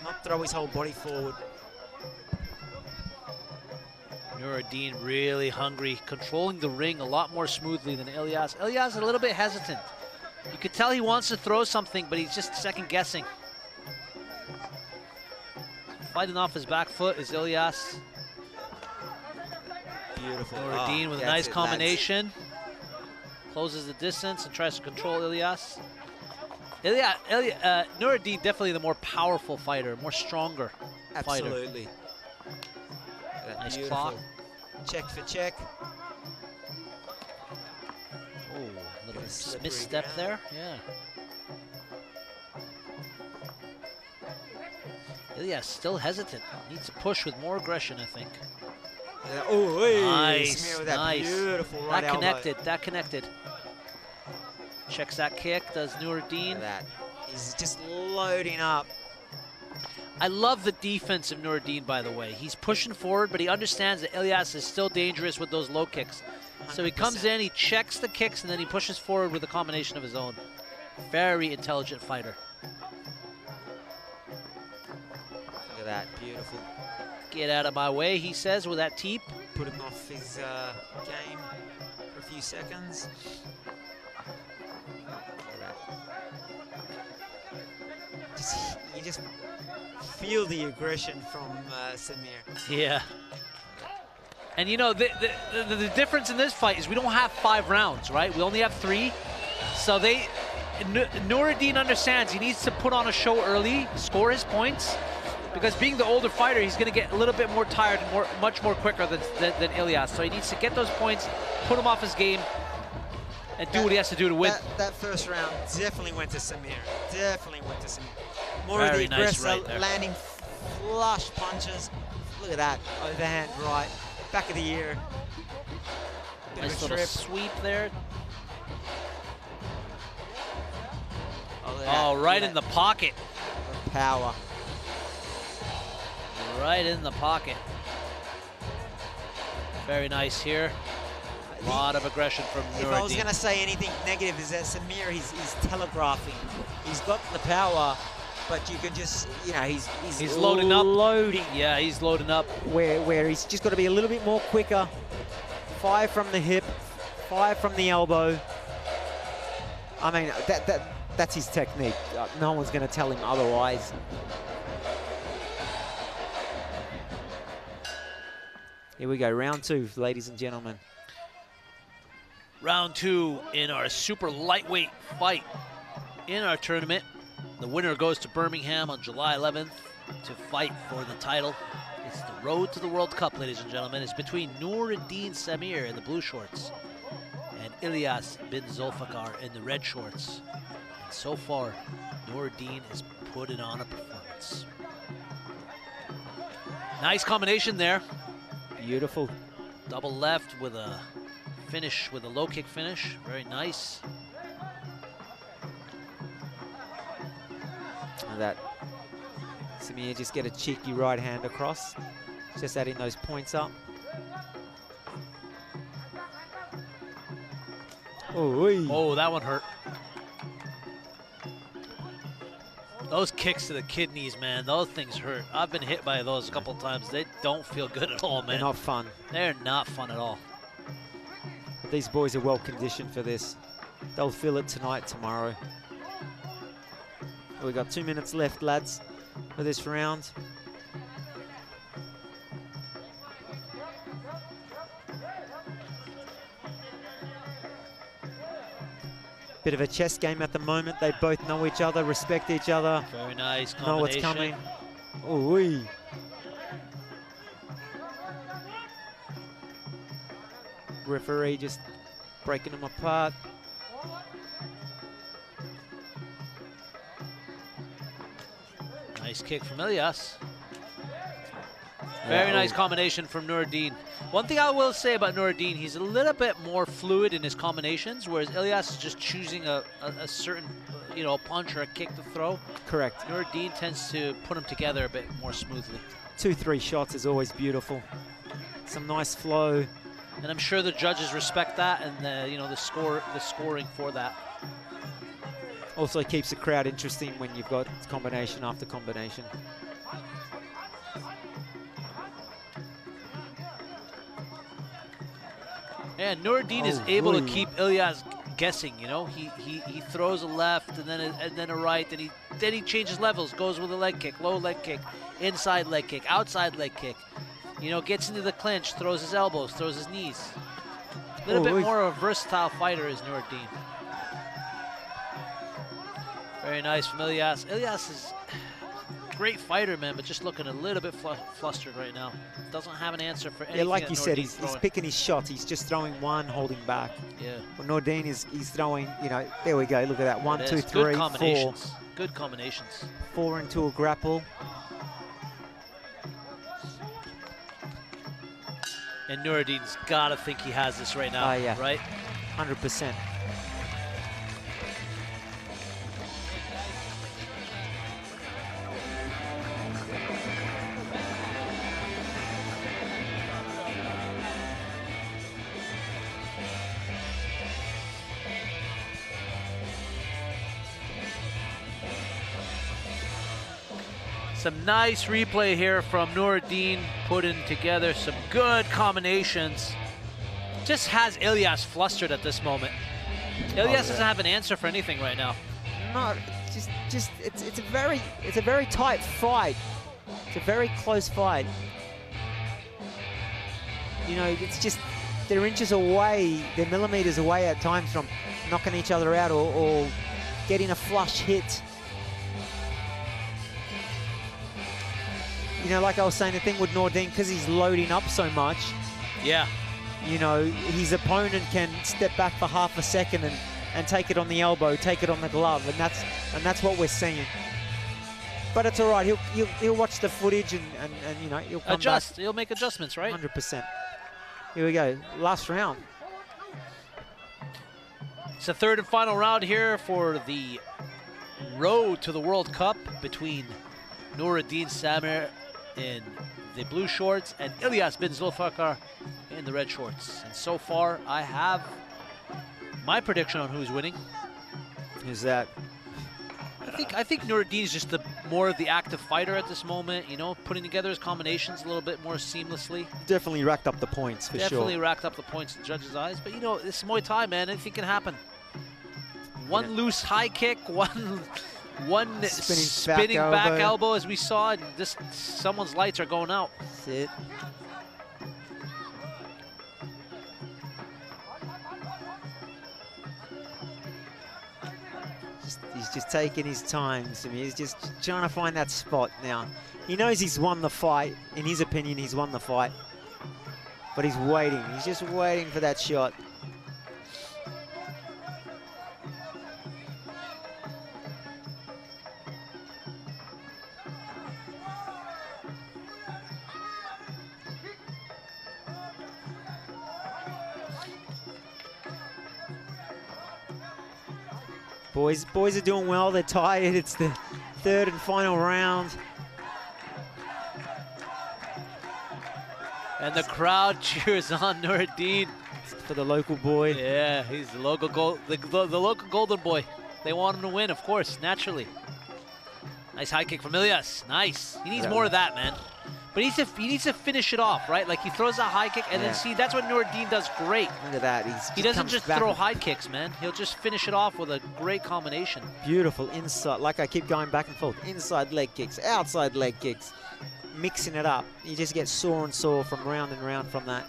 not throw his whole body forward. NOUREDDINE really hungry, controlling the ring a lot more smoothly than Elias. Elias is a little bit hesitant. You could tell he wants to throw something, but he's just second guessing. Fighting off his back foot is Elias. Beautiful. NOUREDDINE with a nice combination. Closes the distance and tries to control Elias. NOUREDDINE definitely the more powerful fighter, more stronger fighter. Absolutely. Nice beautiful. clock. Check for check. Oh, a little misstep there. Yeah. Elias still hesitant. Needs to push with more aggression, I think. Oh, hey, nice, with that nice. Beautiful right that connected. elbow. That connected. Checks that kick. Does NOUREDDINE. That. He's just loading up. I love the defense of NOUREDDINE, by the way. He's pushing forward, but he understands that Elias is still dangerous with those low kicks. So he comes in, he checks the kicks, and then he pushes forward with a combination of his own. Very intelligent fighter. Look at that, beautiful. Get out of my way, he says, with that teep. Put him off his game for a few seconds. You just feel the aggression from Samir. Yeah. And you know, the difference in this fight is we don't have 5 rounds, right? We only have 3. So NOUREDDINE understands he needs to put on a show early, score his points, because being the older fighter, he's going to get a little bit more tired and much more quicker than Elias. So he needs to get those points, put him off his game, and do what he has to do to win. That first round definitely went to Samir. Definitely went to Samir. More of the nice aggressor, right there. landing flush punches. Look at that, overhand right, back of the ear. Nice little sweep there. Oh, right in the pocket. Power. Right in the pocket. Very nice here. A lot of aggression from NOUREDDINE. If I was going to say anything negative, is that Samir, he's telegraphing. He's got the power, but you can just, you know, he's loading up. Yeah, he's loading up. Where he's just got to be a little bit more quicker. 5 from the hip, 5 from the elbow. I mean, that's his technique. No one's going to tell him otherwise. Here we go, round 2, ladies and gentlemen. Round 2 in our super lightweight fight in our tournament. The winner goes to Birmingham on July 11th to fight for the title. It's the road to the World Cup, ladies and gentlemen. It's between NOUREDDINE Samir in the blue shorts and ELIAS bin ZULFIKAR in the red shorts. And so far, NOUREDDINE is putting on a performance. Nice combination there. Beautiful. Double left with a finish, with a low kick finish. Very nice. And that Samir just get a cheeky right hand across. Just adding those points up. Oh, that one hurt. Those kicks to the kidneys, man, those things hurt. I've been hit by those a couple times. They don't feel good at all, man. They're not fun. They're not fun at all. But these boys are well conditioned for this. They'll feel it tonight, tomorrow. We've got 2 minutes left, lads, for this round. Bit of a chess game at the moment. They both know each other, respect each other. Very nice combination. Know what's coming. Ooh. Referee just breaking them apart. Nice kick from ELIAS. Very nice combination from NOUREDDINE. One thing I will say about NOUREDDINE, he's a little bit more fluid in his combinations, whereas ELIAS is just choosing a certain, a punch or a kick to throw. Correct. NOUREDDINE tends to put them together a bit more smoothly. 2-3 shots is always beautiful. Some nice flow. And I'm sure the judges respect that, and the scoring for that. Also keeps the crowd interesting when you've got combination after combination. And NOUREDDINE is able to keep ELIAS guessing. He throws a left and then a right, and then he changes levels, goes with a leg kick, low leg kick, inside leg kick, outside leg kick. Gets into the clinch, throws his elbows, throws his knees. A little bit more of a versatile fighter is NOUREDDINE. Very nice from ELIAS. ELIAS is a great fighter, man, but just looking a little bit flustered right now. Doesn't have an answer for anything. Yeah, like you said, he's picking his shots. He's just throwing one, holding back. Yeah. Well, NOUREDDINE he's throwing, there we go. Look at that. 1, 2, 3, Good combinations. 4. Good combinations. 4 into a grapple. And NOUREDDINE's got to think he has this right now, yeah. right? 100%. Some nice replay here from NOUREDDINE, putting together some good combinations. Just has ELIAS flustered at this moment. ELIAS doesn't have an answer for anything right now. No, it's a very tight fight. It's a very close fight. It's just they're inches away, they're millimeters away at times from knocking each other out or getting a flush hit. Like I was saying, the thing with NOUREDDINE, because he's loading up so much. Yeah. His opponent can step back for half a second and take it on the elbow, take it on the glove, and that's what we're seeing. But it's all right. He'll watch the footage and he'll come adjust. back. He'll make adjustments, right? 100%. Here we go. Last round. It's the third and final round here for the road to the World Cup between NOUREDDINE SAMIR in the blue shorts and ELIAS bin ZULFIKAR in the red shorts. And so far, I have my prediction on who's winning. Who's that? I think NOUREDDINE is just more of the active fighter at this moment, putting together his combinations a little bit more seamlessly. Definitely racked up the points, for sure. Definitely racked up the points in the judges' eyes. But, this is Muay Thai, man. Anything can happen. One loose high kick, one spinning back elbow, as we saw, and someone's lights are going out. That's it. He's just taking his time, Samir. He's just trying to find that spot now. He knows he's won the fight. In his opinion, he's won the fight. But he's waiting. He's just waiting for that shot. Boys are doing well. They're tired. It's the third and final round. And the crowd cheers on NOUREDDINE. For the local boy. Yeah, he's the local the local golden boy. They want him to win, of course, naturally. Nice high kick from ELIAS. Nice. He needs more of that, man. But he needs to finish it off, right? Like, he throws a high kick, and then see, that's what NOUREDDINE does great. Look at that. He doesn't just throw high kicks, man. He'll just finish it off with a great combination. Beautiful inside. Like, I keep going back and forth. Inside leg kicks, outside leg kicks. Mixing it up. You just get sore and sore from round and round from that.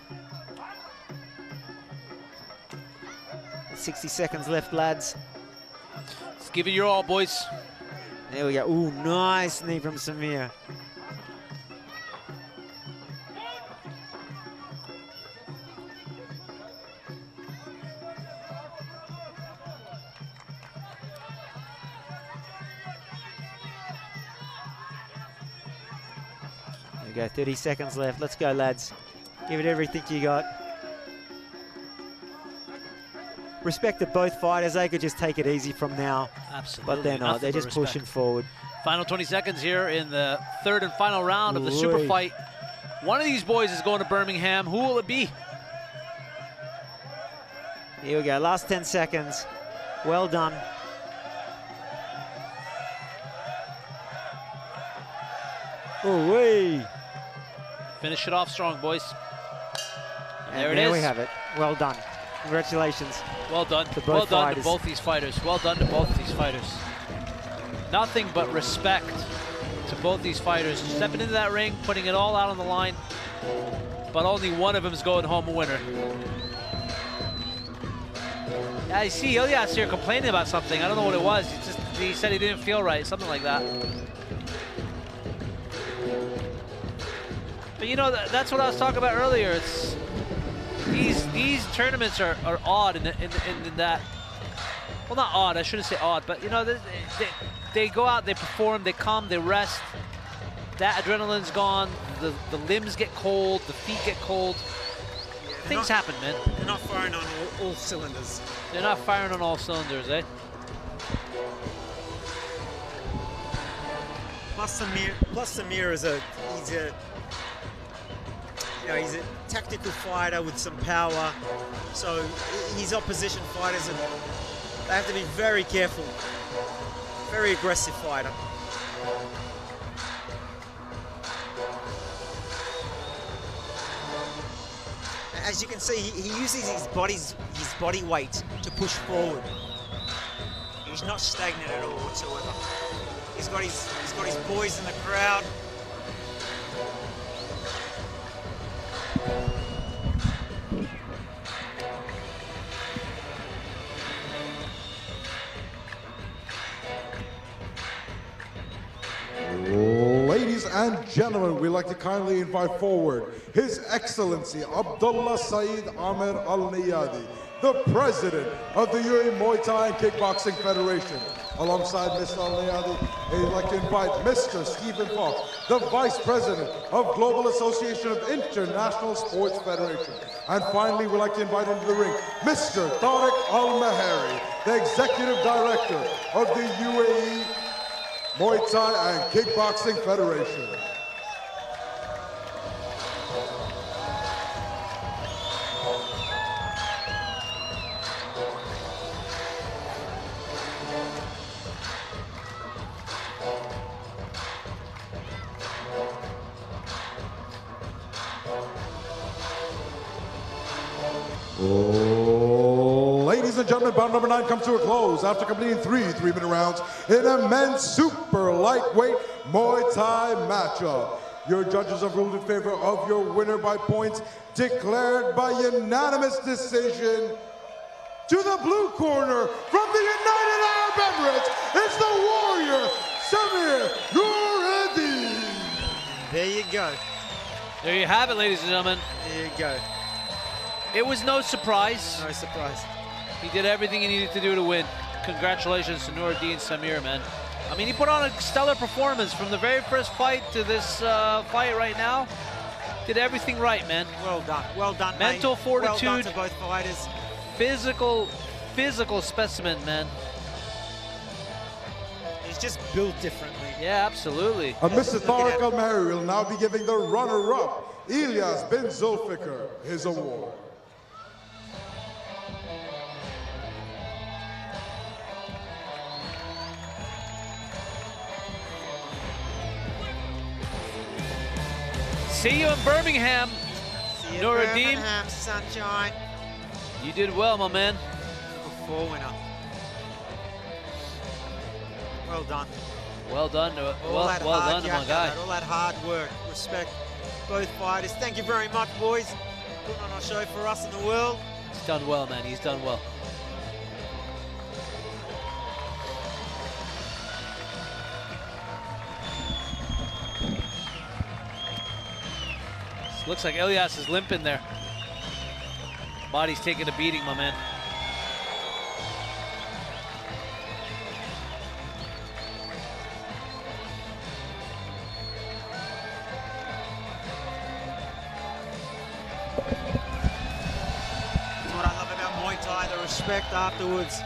60 seconds left, lads. Let's give it your all, boys. There we go. Ooh, nice knee from Samir. go, 30 seconds left. Let's go, lads. Give it everything you got. Respect to both fighters. They could just take it easy from now. Absolutely. But they're not. They're just pushing forward. Final 20 seconds here in the third and final round of the super fight. One of these boys is going to Birmingham. Who will it be? Here we go. Last 10 seconds. Well done. Ooh-wee. Finish it off strong, boys. And there it is. we have it. Well done. Congratulations. Well done. Well done to both these fighters. Well done to both these fighters. Nothing but respect to both these fighters. Stepping into that ring, putting it all out on the line, but only one of them is going home a winner. I see Elias here complaining about something. I don't know what it was. He said he didn't feel right, something like that. But you know, that's what I was talking about earlier. It's these tournaments are odd in that. Well, not odd. I shouldn't say odd, but you know, they go out, they perform, they come, they rest. That adrenaline's gone. The limbs get cold, the feet get cold. Things happen, man. They're not firing on all cylinders. They're not firing on all cylinders, eh? Plus Samir is he's a tactical fighter with some power. So his opposition fighters, they have to be very careful. Very aggressive fighter. As you can see, he uses his body weight to push forward. He's not stagnant at all whatsoever. He's got his boys in the crowd. Ladies and gentlemen, we'd like to kindly invite forward His Excellency Abdullah Saeed Ahmed Al Niyadi, the President of the UAE Muay Thai and Kickboxing Federation. Alongside Mr. Al Niyadi, we'd like to invite Mr. Stephen Fox, the Vice President of Global Association of International Sports Federation. And finally, we'd like to invite into the ring Mr. Tariq Al Mahari, the Executive Director of the UAE Muay Thai and Kickboxing Federation. Ladies and gentlemen, bout number 9 comes to a close after completing 3 3-minute rounds in a men's super lightweight Muay Thai matchup. Your judges have ruled in favor of your winner by points declared by unanimous decision. To the blue corner from the United Arab Emirates, it's the warrior, SAMIR NOUREDDINE. There you go. There you have it, ladies and gentlemen. There you go. It was no surprise. No surprise. He did everything he needed to do to win. Congratulations to NOUREDDINE SAMIR, man. I mean, he put on a stellar performance from the very first fight to this fight right now. Did everything right, man. Well done. Well done, Mental mate. fortitude. Well done to both fighters. Physical specimen, man. He's just built differently. Yeah, absolutely. Mr. Tariq Al Mahari will now be giving the runner-up, ELIAS bin ZULFIKAR, his award. See you in Birmingham, See you NOUREDDINE. Birmingham, sunshine. You did well, my man. Four winner. Well done. Well done, well done to my guy. All that hard work. Respect both fighters. Thank you very much, boys. Putting on a show for us in the world. He's done well, man. He's done well. Looks like Elias is limping there. Body's taking a beating, my man. respect afterwards.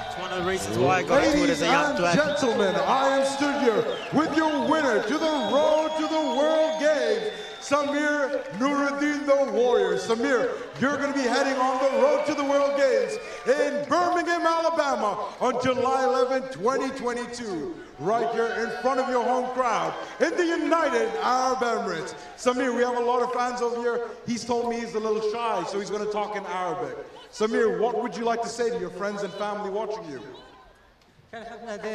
It's one of the reasons why I got into it as a young Ladies and gentlemen, I am stood here with your winner to the road to the World Games, Samir Noureddine the Warrior. Samir, you're going to be heading on the road to the World Games in Birmingham, Alabama on July 11, 2022. Right here in front of your home crowd in the United Arab Emirates. Samir, we have a lot of fans over here. He's told me he's a little shy, so he's going to talk in Arabic. Samir, what would you like to say to your friends and family watching you? كان حاب نهدي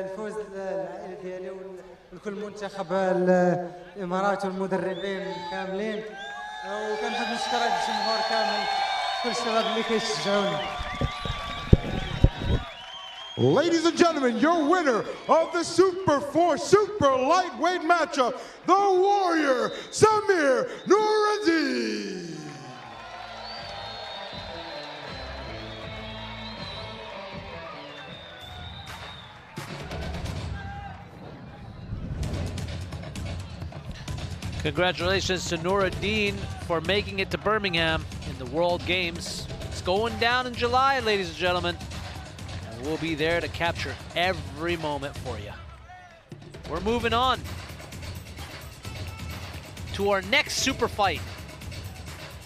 الفوز للعائله ديالي ولكل منتخب الامارات والمدربين كاملين وكنحب نشكر هذا الجمهور كامل كل الشباب اللي كيشجعوني. Ladies and gentlemen, your winner of the Super 4 Super Lightweight matchup, the Warrior, Samir Noureddine. Congratulations to Noureddine for making it to Birmingham in the World Games. It's going down in July, ladies and gentlemen. And we'll be there to capture every moment for you. We're moving on to our next super fight,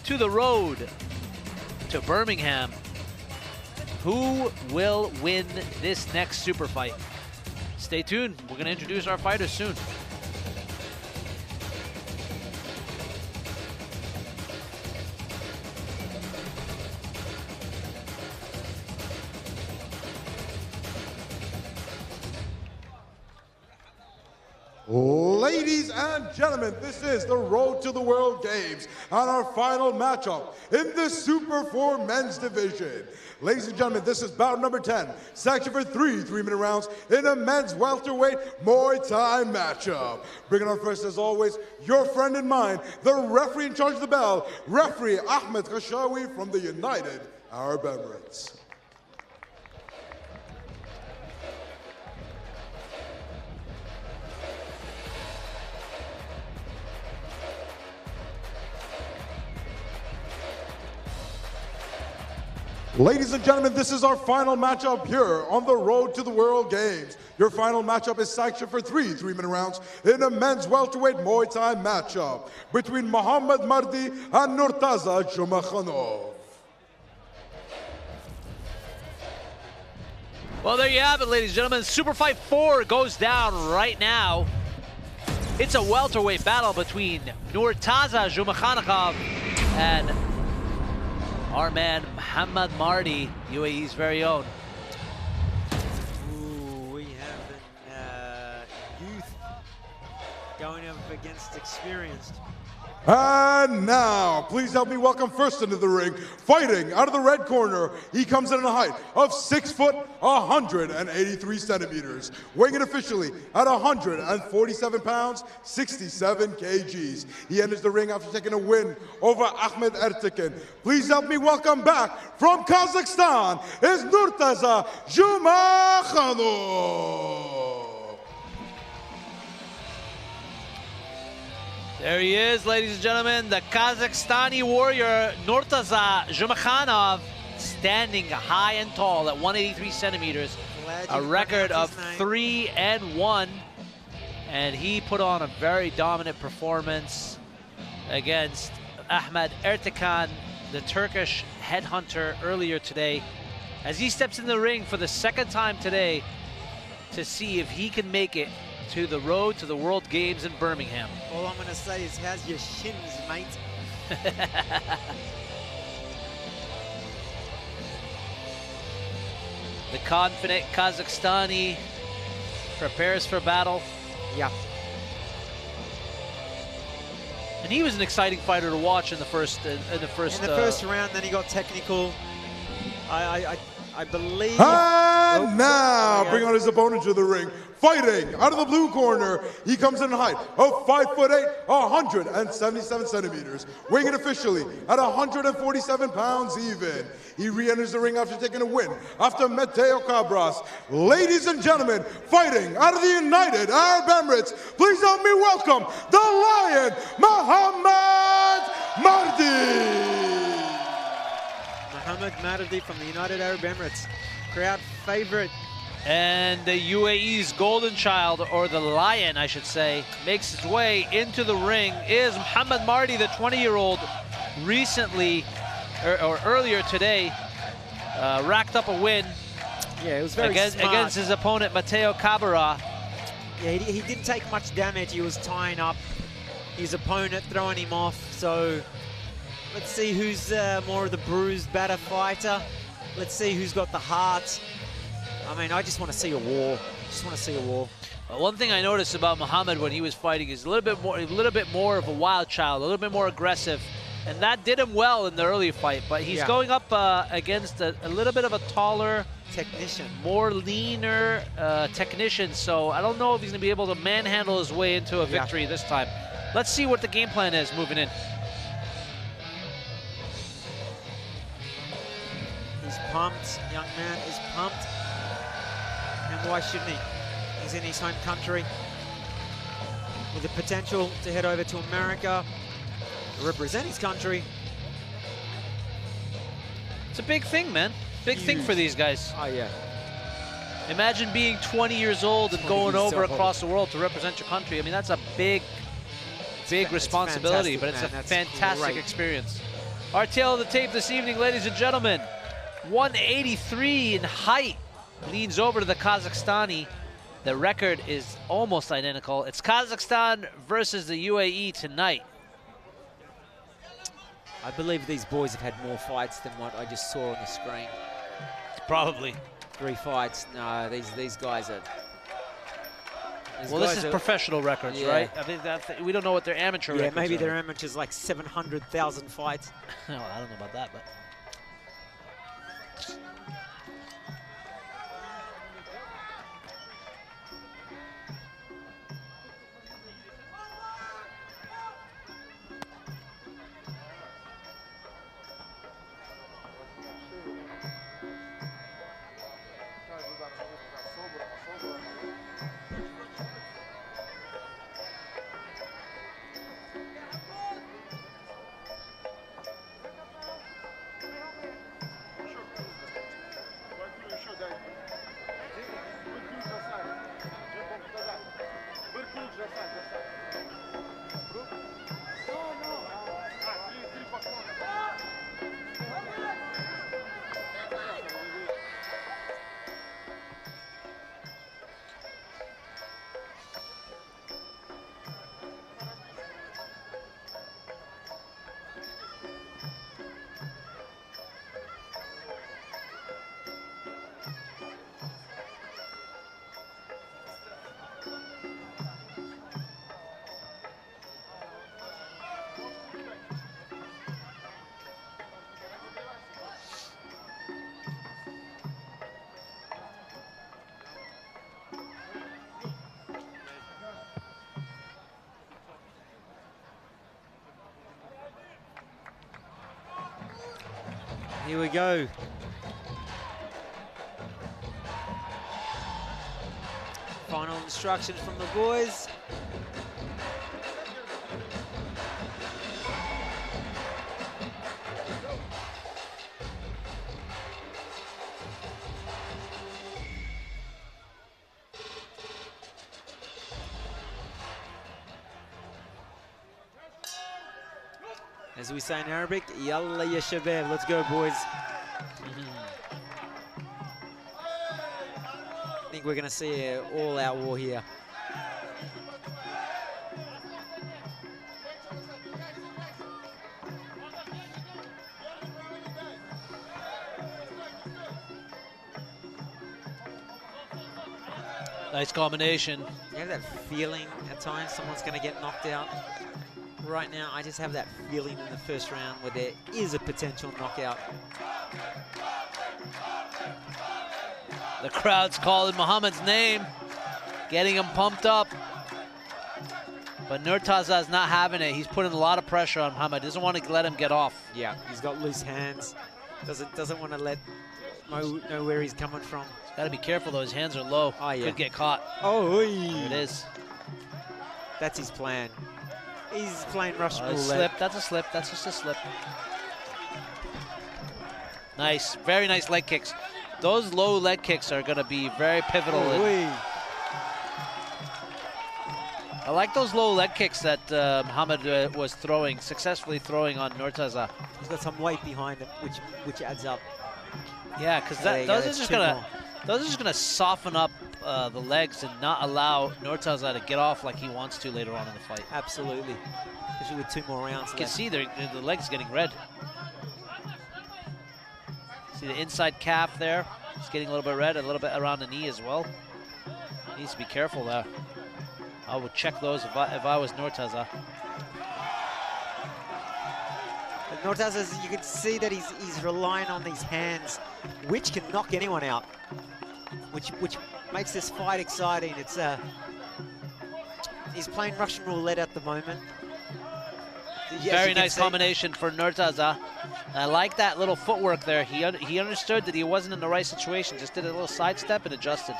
to the road to Birmingham. Who will win this next super fight? Stay tuned. We're going to introduce our fighters soon. Ladies and gentlemen, this is the road to the World Games and our final matchup in the Super 4 men's division. Ladies and gentlemen, this is bout number 10, section for 3-minute rounds in a men's welterweight Muay Thai matchup. Bringing on first, as always, your friend and mine, the referee in charge of the bell, referee AHMET from the United Arab Emirates. Ladies and gentlemen, this is our final matchup here on the road to the World Games. Your final matchup is sanctioned for 3-minute rounds in a men's welterweight Muay Thai matchup between Mohammed Mardi and NURTAZA JUMAKHANOV. Well, there you have it, ladies and gentlemen. Super Fight 4 goes down right now. It's a welterweight battle between NURTAZA JUMAKHANOV and our man Mohammed Mardi, UAE's very own. Ooh, we have youth going up against experienced. And now, please help me welcome first into the ring, fighting out of the red corner. He comes in at a height of 6 foot, 183 centimeters, weighing in officially at 147 pounds, 67 kgs. He enters the ring after taking a win over AHMET ERTEKIN. Please help me welcome back from Kazakhstan is NURTAZA JUMAKHANOV. There he is, ladies and gentlemen, the Kazakhstani warrior, NURTAZA JUMAKHANOV, standing high and tall at 183 centimeters, a record of 3-1, and he put on a very dominant performance against AHMET ERTEKIN, the Turkish headhunter, earlier today, as he steps in the ring for the second time today to see if he can make it to the road to the World Games in Birmingham. All I'm going to say is, how's your shins, mate? The confident Kazakhstani prepares for battle. Yeah. And he was an exciting fighter to watch in the first round. Then he got technical. I believe. And now, bring on his opponent to the ring. Fighting out of the blue corner, he comes in a height of 5'8", 177 centimeters, weighing in officially at 147 pounds even. He re-enters the ring after taking a win after MATTEO CABRAS. Ladies and gentlemen, fighting out of the United Arab Emirates, please help me welcome the Lion, Mohammed Mardi. Mohammed Mardi from the United Arab Emirates. Crowd favorite. And the UAE's golden child, or the lion, I should say, makes its way into the ring is Mohammed Mardi, the 20-year-old, recently, or earlier today, racked up a win. Yeah, it was very against his opponent, Matteo Cabra. Yeah, he didn't take much damage. He was tying up his opponent, throwing him off. So let's see who's more of the bruised, batter fighter. Let's see who's got the heart. I mean, I just want to see a war. Just want to see a war. One thing I noticed about Mohammed when he was fighting is a little bit more of a wild child, a little bit more aggressive, and that did him well in the early fight. But he's going up against a little bit of a taller technician, more leaner technician. So I don't know if he's going to be able to manhandle his way into a victory this time. Let's see what the game plan is moving in. He's pumped, young man is pumped. And why shouldn't he? He's in his home country with the potential to head over to America, represent his country. It's a big thing, man. Big thing for these guys. Oh, yeah. Imagine being 20 years old and going over across the world to represent your country. I mean, that's a big responsibility, but it's a fantastic experience. Our tail of the tape this evening, ladies and gentlemen, 183 in height, leans over to the Kazakhstani. The record is almost identical. It's Kazakhstan versus the UAE tonight. I believe these boys have had more fights than what I just saw on the screen. Probably. 3 fights. No, these guys are... Well, this is professional records, right? I mean, we don't know what their amateur records are. Yeah, maybe their amateur's like 700,000 fights. No, I don't know about that, but... Here we go. Final instructions from the boys. As we say in Arabic, Yalla ya shabab, let's go boys. I think we're going to see an all-out war here. Nice combination. You have that feeling at times someone's going to get knocked out. Right now, I just have that feeling in the first round where there is a potential knockout. The crowd's calling Mohammed's name, getting him pumped up. But NURTAZA is not having it. He's putting a lot of pressure on Mohammed. Doesn't want to let him get off. Yeah, he's got loose hands. Doesn't want to know where he's coming from. He's got to be careful though. His hands are low. Oh yeah. Could get caught. Oh, there it is. That's his plan. He's playing Russian roulette. Slip. That's a slip. That's just a slip. Nice, very nice leg kicks. Those low leg kicks are going to be very pivotal. I like those low leg kicks that Mohammed was throwing, successfully throwing on NURTAZA. He's got some weight behind him, which adds up. Yeah, because those are just gonna soften up the legs and not allow NURTAZA to get off like he wants to later on in the fight. Absolutely, especially with 2 more rounds. You can see the legs getting red. See the inside calf there? It's getting a little bit red, a little bit around the knee as well. Needs to be careful there. I would check those if I was NURTAZA. NURTAZA, you can see that he's relying on these hands, which can knock anyone out, which makes this fight exciting. It's he's playing Russian roulette at the moment. Very nice combination for NURTAZA. I like that little footwork there. He understood that he wasn't in the right situation, just did a little sidestep and adjusted.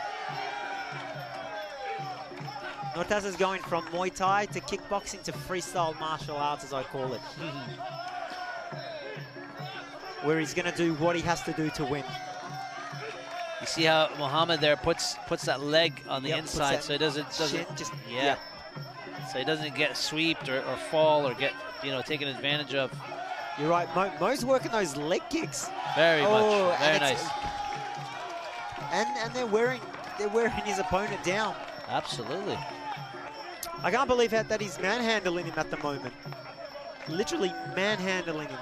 NURTAZA's going from Muay Thai to kickboxing to freestyle martial arts, as I call it. Where he's going to do what he has to do to win. You see how Mohammed there puts that leg on the inside, so he doesn't so he doesn't get sweeped or fall or get taken advantage of. You're right. Mo's working those leg kicks. Very much. Very nice. And they're wearing his opponent down. Absolutely. I can't believe that he's manhandling him at the moment. Literally manhandling him.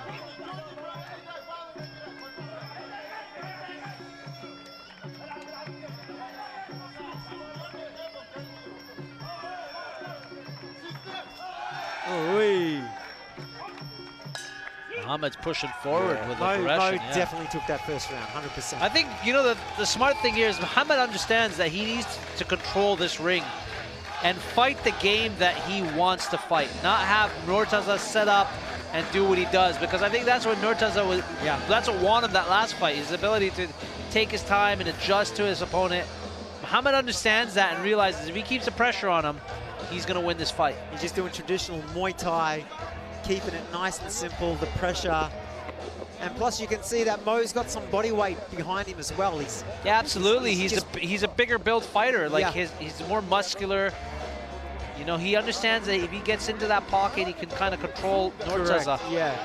Mohammed's pushing forward with aggression. Mo definitely took that first round, 100%. I think, the smart thing here is Mohammed understands that he needs to control this ring and fight the game that he wants to fight, not have NURTAZA set up and do what he does, because I think that's what NURTAZA was, that's what won him that last fight, his ability to take his time and adjust to his opponent. Mohammed understands that and realizes if he keeps the pressure on him, he's going to win this fight. He's just doing traditional Muay Thai, keeping it nice and simple, the pressure. And plus you can see that Mo's got some body weight behind him as well. Absolutely. He's a bigger built fighter. Like he's more muscular. He understands that if he gets into that pocket, he can kind of control NURTAZA. Yeah.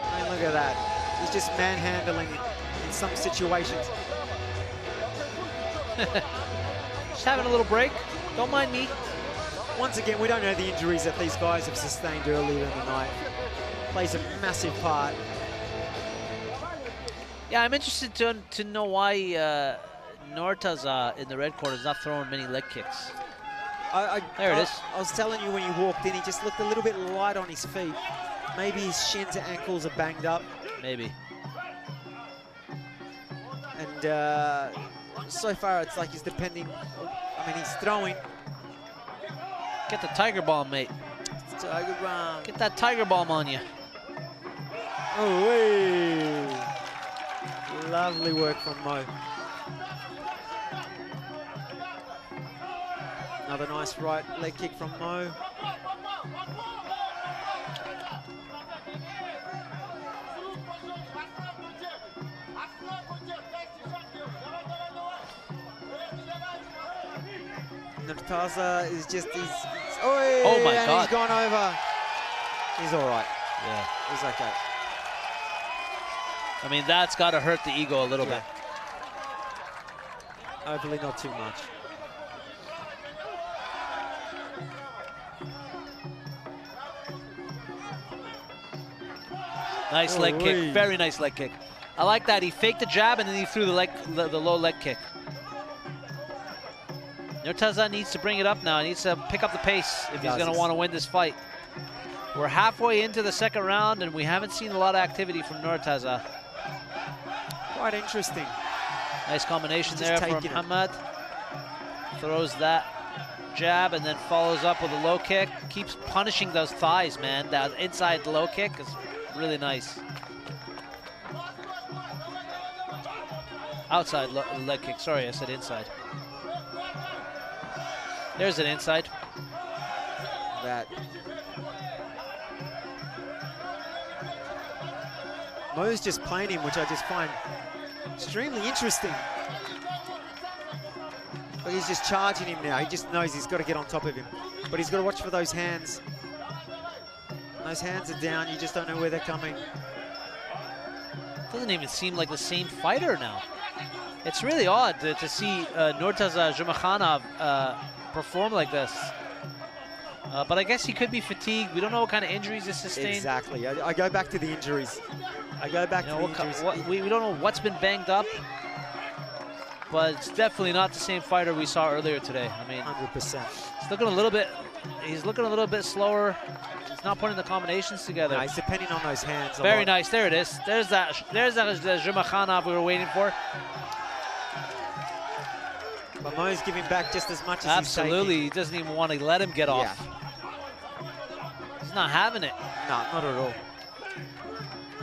I mean, look at that. He's just manhandling in some situations. Just having a little break. Don't mind me. Once again, we don't know the injuries that these guys have sustained earlier in the night. Plays a massive part. Yeah, I'm interested to know why NURTAZA in the red corner is not throwing many leg kicks. There it is. I was telling you when you walked in, he just looked a little bit light on his feet. Maybe his shins and ankles are banged up. Maybe. And so far, it's like he's depending. I mean, he's throwing. Get the tiger bomb, mate. Tiger bomb. Get that tiger bomb on you. Lovely work from Mo. Another nice right leg kick from Mo. NURTAZA is just, oh my God. He's gone over. He's all right. Yeah. He's okay. I mean, that's got to hurt the ego a little bit. Hopefully not too much. Nice leg kick, very nice leg kick. I like that. He faked the jab and then he threw the low leg kick. NURTAZA needs to bring it up now. He needs to pick up the pace if he's going to want to win this fight. We're halfway into the second round and we haven't seen a lot of activity from NURTAZA. Quite interesting. Nice combination there from Mohammed. Throws that jab and then follows up with a low kick. Keeps punishing those thighs, man. That inside low kick is really nice. Outside leg kick. Sorry, I said inside. There's an inside. Mo's just playing him, which I just find extremely interesting. But he's just charging him now. He just knows he's got to get on top of him. But he's got to watch for those hands. When those hands are down, you just don't know where they're coming. Doesn't even seem like the same fighter now. It's really odd to see NURTAZA JUMAKHANOV perform like this. But I guess he could be fatigued. We don't know what kind of injuries he sustained. Exactly. I go back to the injuries. I go back to the injuries. We don't know what's been banged up, but it's definitely not the same fighter we saw earlier today. I mean, 100%. He's looking a little bit. He's looking a little bit slower. He's not putting the combinations together. No, he's depending on those hands. Very nice. There it is. There's that JUMAKHANOV we were waiting for. But Mo's giving back just as much as Absolutely. he's He doesn't even want to let him get off. He's not having it. No, not at all.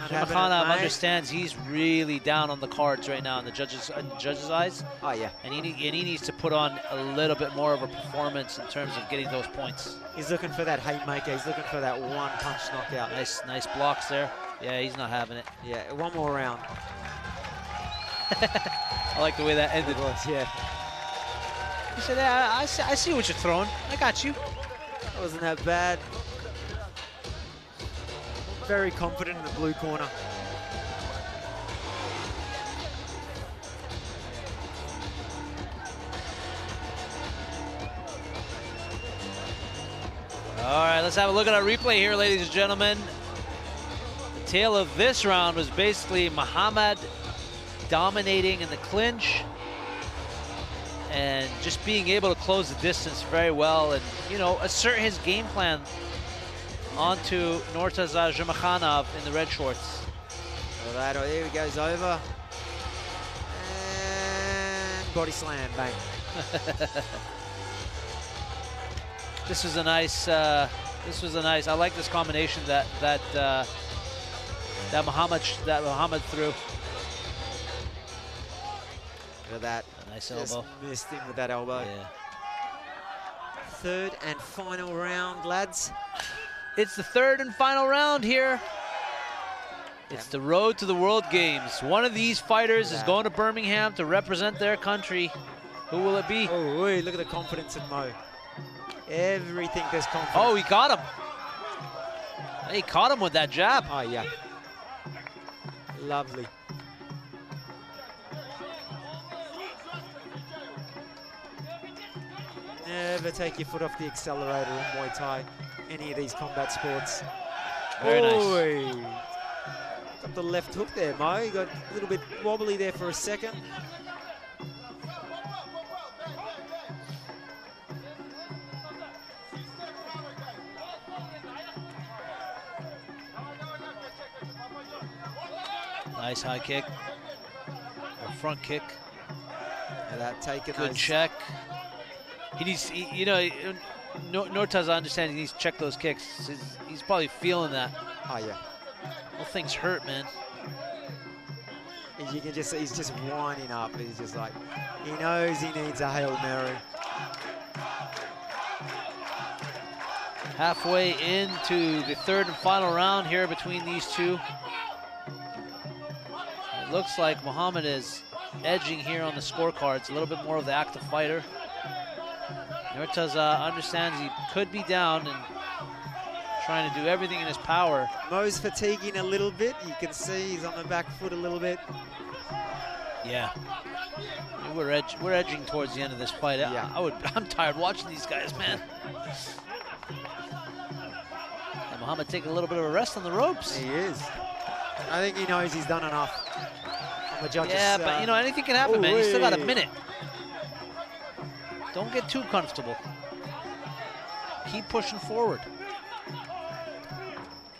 JUMAKHANOV understands he's really down on the cards right now in the judges' eyes. Oh, yeah. And he needs to put on a little bit more of a performance in terms of getting those points. He's looking for that haymaker. He's looking for that one-punch knockout. Nice blocks there. Yeah, he's not having it. Yeah, one more round. I like the way that ended. Yeah. He said, yeah, I see what you're throwing. I got you. That wasn't that bad. Very confident in the blue corner. All right, let's have a look at our replay here, ladies and gentlemen. The tail of this round was basically Mohammed dominating in the clinch and just being able to close the distance very well and, you know, assert his game plan onto NURTAZA JUMAKHANOV in the red shorts. All right, here he goes over. And body slam, bang. This was a nice, I like this combination that Mohammed threw. Look at that. A nice Just elbow. missed him with that elbow. Yeah. Third and final round, lads. It's the third and final round here. It's the road to the World Games. One of these fighters is going to Birmingham to represent their country. Who will it be? Oh, wait, look at the confidence in Mo. Everything there's confidence. Oh, he got him. He caught him with that jab. Oh, yeah. Lovely. Never take your foot off the accelerator in Muay Thai, any of these combat sports. Very nice. Got the left hook there, Mo. You got a little bit wobbly there for a second. Nice high kick. Or front kick. And that taking Good those. check. He needs, you know, NURTAZA understands he needs to check those kicks. He's probably feeling that. Oh, yeah. Well, things hurt, man. You can just see he's just winding up. He's just like, he knows he needs a Hail Mary. Halfway into the third and final round here between these two. It looks like Mohammed is edging here on the scorecards, a little bit more of the active fighter. NURTAZA understands he could be down and trying to do everything in his power. Mo's fatiguing a little bit. You can see he's on the back foot a little bit. Yeah. We're edging towards the end of this fight. Yeah. I'm tired watching these guys, man. And Mohammed taking a little bit of a rest on the ropes. He is. I think he knows he's done enough. On the judges, yeah, but you know, anything can happen, man. You still got a minute. Don't get too comfortable. Keep pushing forward.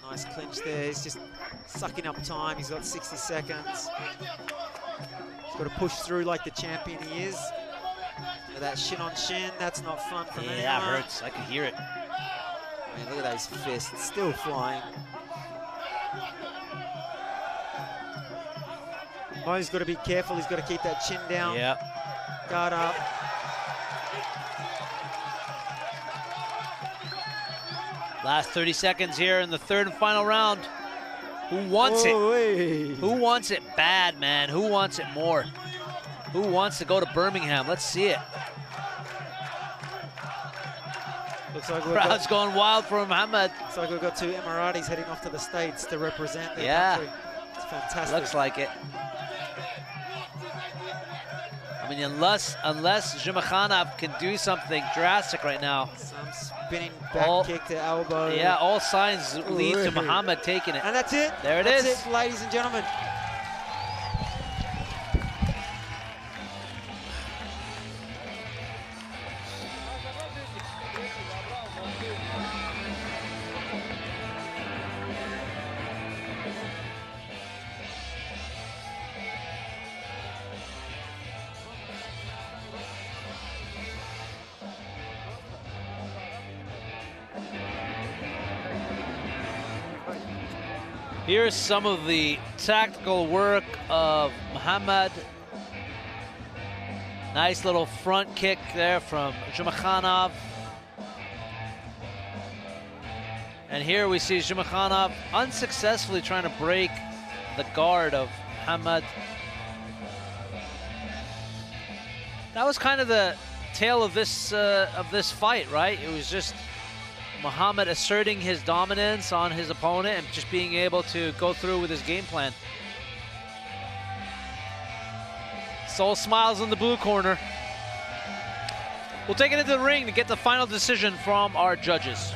Nice clinch there. He's just sucking up time. He's got 60 seconds. He's got to push through like the champion he is. But that shin on shin, that's not fun for me. Yeah, that hurts. I can hear it. I mean, look at those fists, still flying. Mo's got to be careful. He's got to keep that chin down. Yeah. Guard up. Last 30 seconds here in the third and final round. Who wants it? Who wants it bad, man? Who wants it more? Who wants to go to Birmingham? Let's see it. Looks like crowd's going wild for Mohammed. Looks like we've got two Emiratis heading off to the States to represent their country. It's fantastic. Looks like it. I mean, unless JUMAKHANOV can do something drastic right now. Some spinning back kick to elbow. Yeah, all signs lead to Mohammed taking it. And that's it. There it is. That's it, ladies and gentlemen. Here's some of the tactical work of Mohammed. Nice little front kick there from JUMAKHANOV. And here we see JUMAKHANOV unsuccessfully trying to break the guard of Mohammed. That was kind of the tale of this fight, right? It was just Mohammed asserting his dominance on his opponent and just being able to go through with his game plan. Soul smiles in the blue corner. We'll take it into the ring to get the final decision from our judges.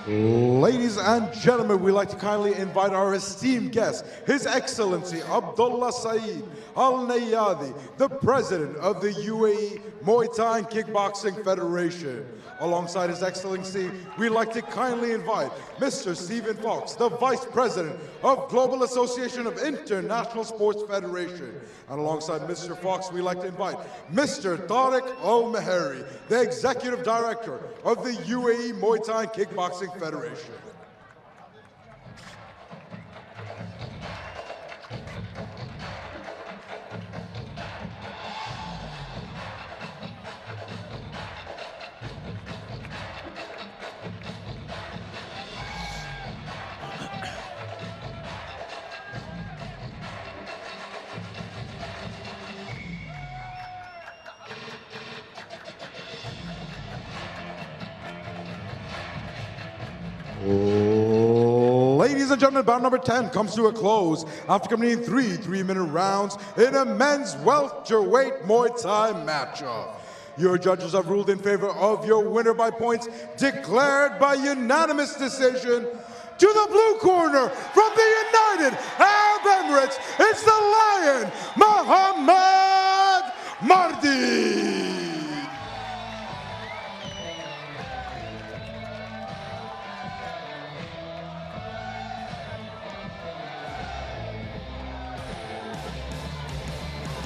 Ladies and gentlemen, we'd like to kindly invite our esteemed guest, His Excellency Abdullah Saeed Al Nayadi, the President of the UAE Muay Thai and Kickboxing Federation. Alongside His Excellency, we'd like to kindly invite Mr. Stephen Fox, the Vice President of Global Association of International Sports Federation. And alongside Mr. Fox, we'd like to invite Mr. Tariq Al Meheri, the Executive Director of the UAE Muay Thai and Kickboxing Federation. Ladies and gentlemen, bout number 10 comes to a close after completing three 3-minute rounds in a men's welterweight Muay Thai matchup. Your judges have ruled in favor of your winner by points declared by unanimous decision. To the blue corner from the United Arab Emirates, it's the Lion, Mohammed Mardi.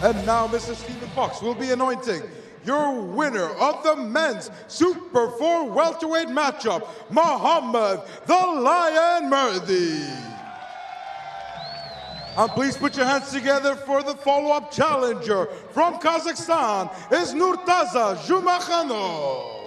And now Mr. Stephen Fox will be anointing your winner of the men's Super 4 welterweight matchup, Mohammed the Lion Mardi. And please put your hands together for the follow-up challenger from Kazakhstan is NURTAZA JUMAKHANOV.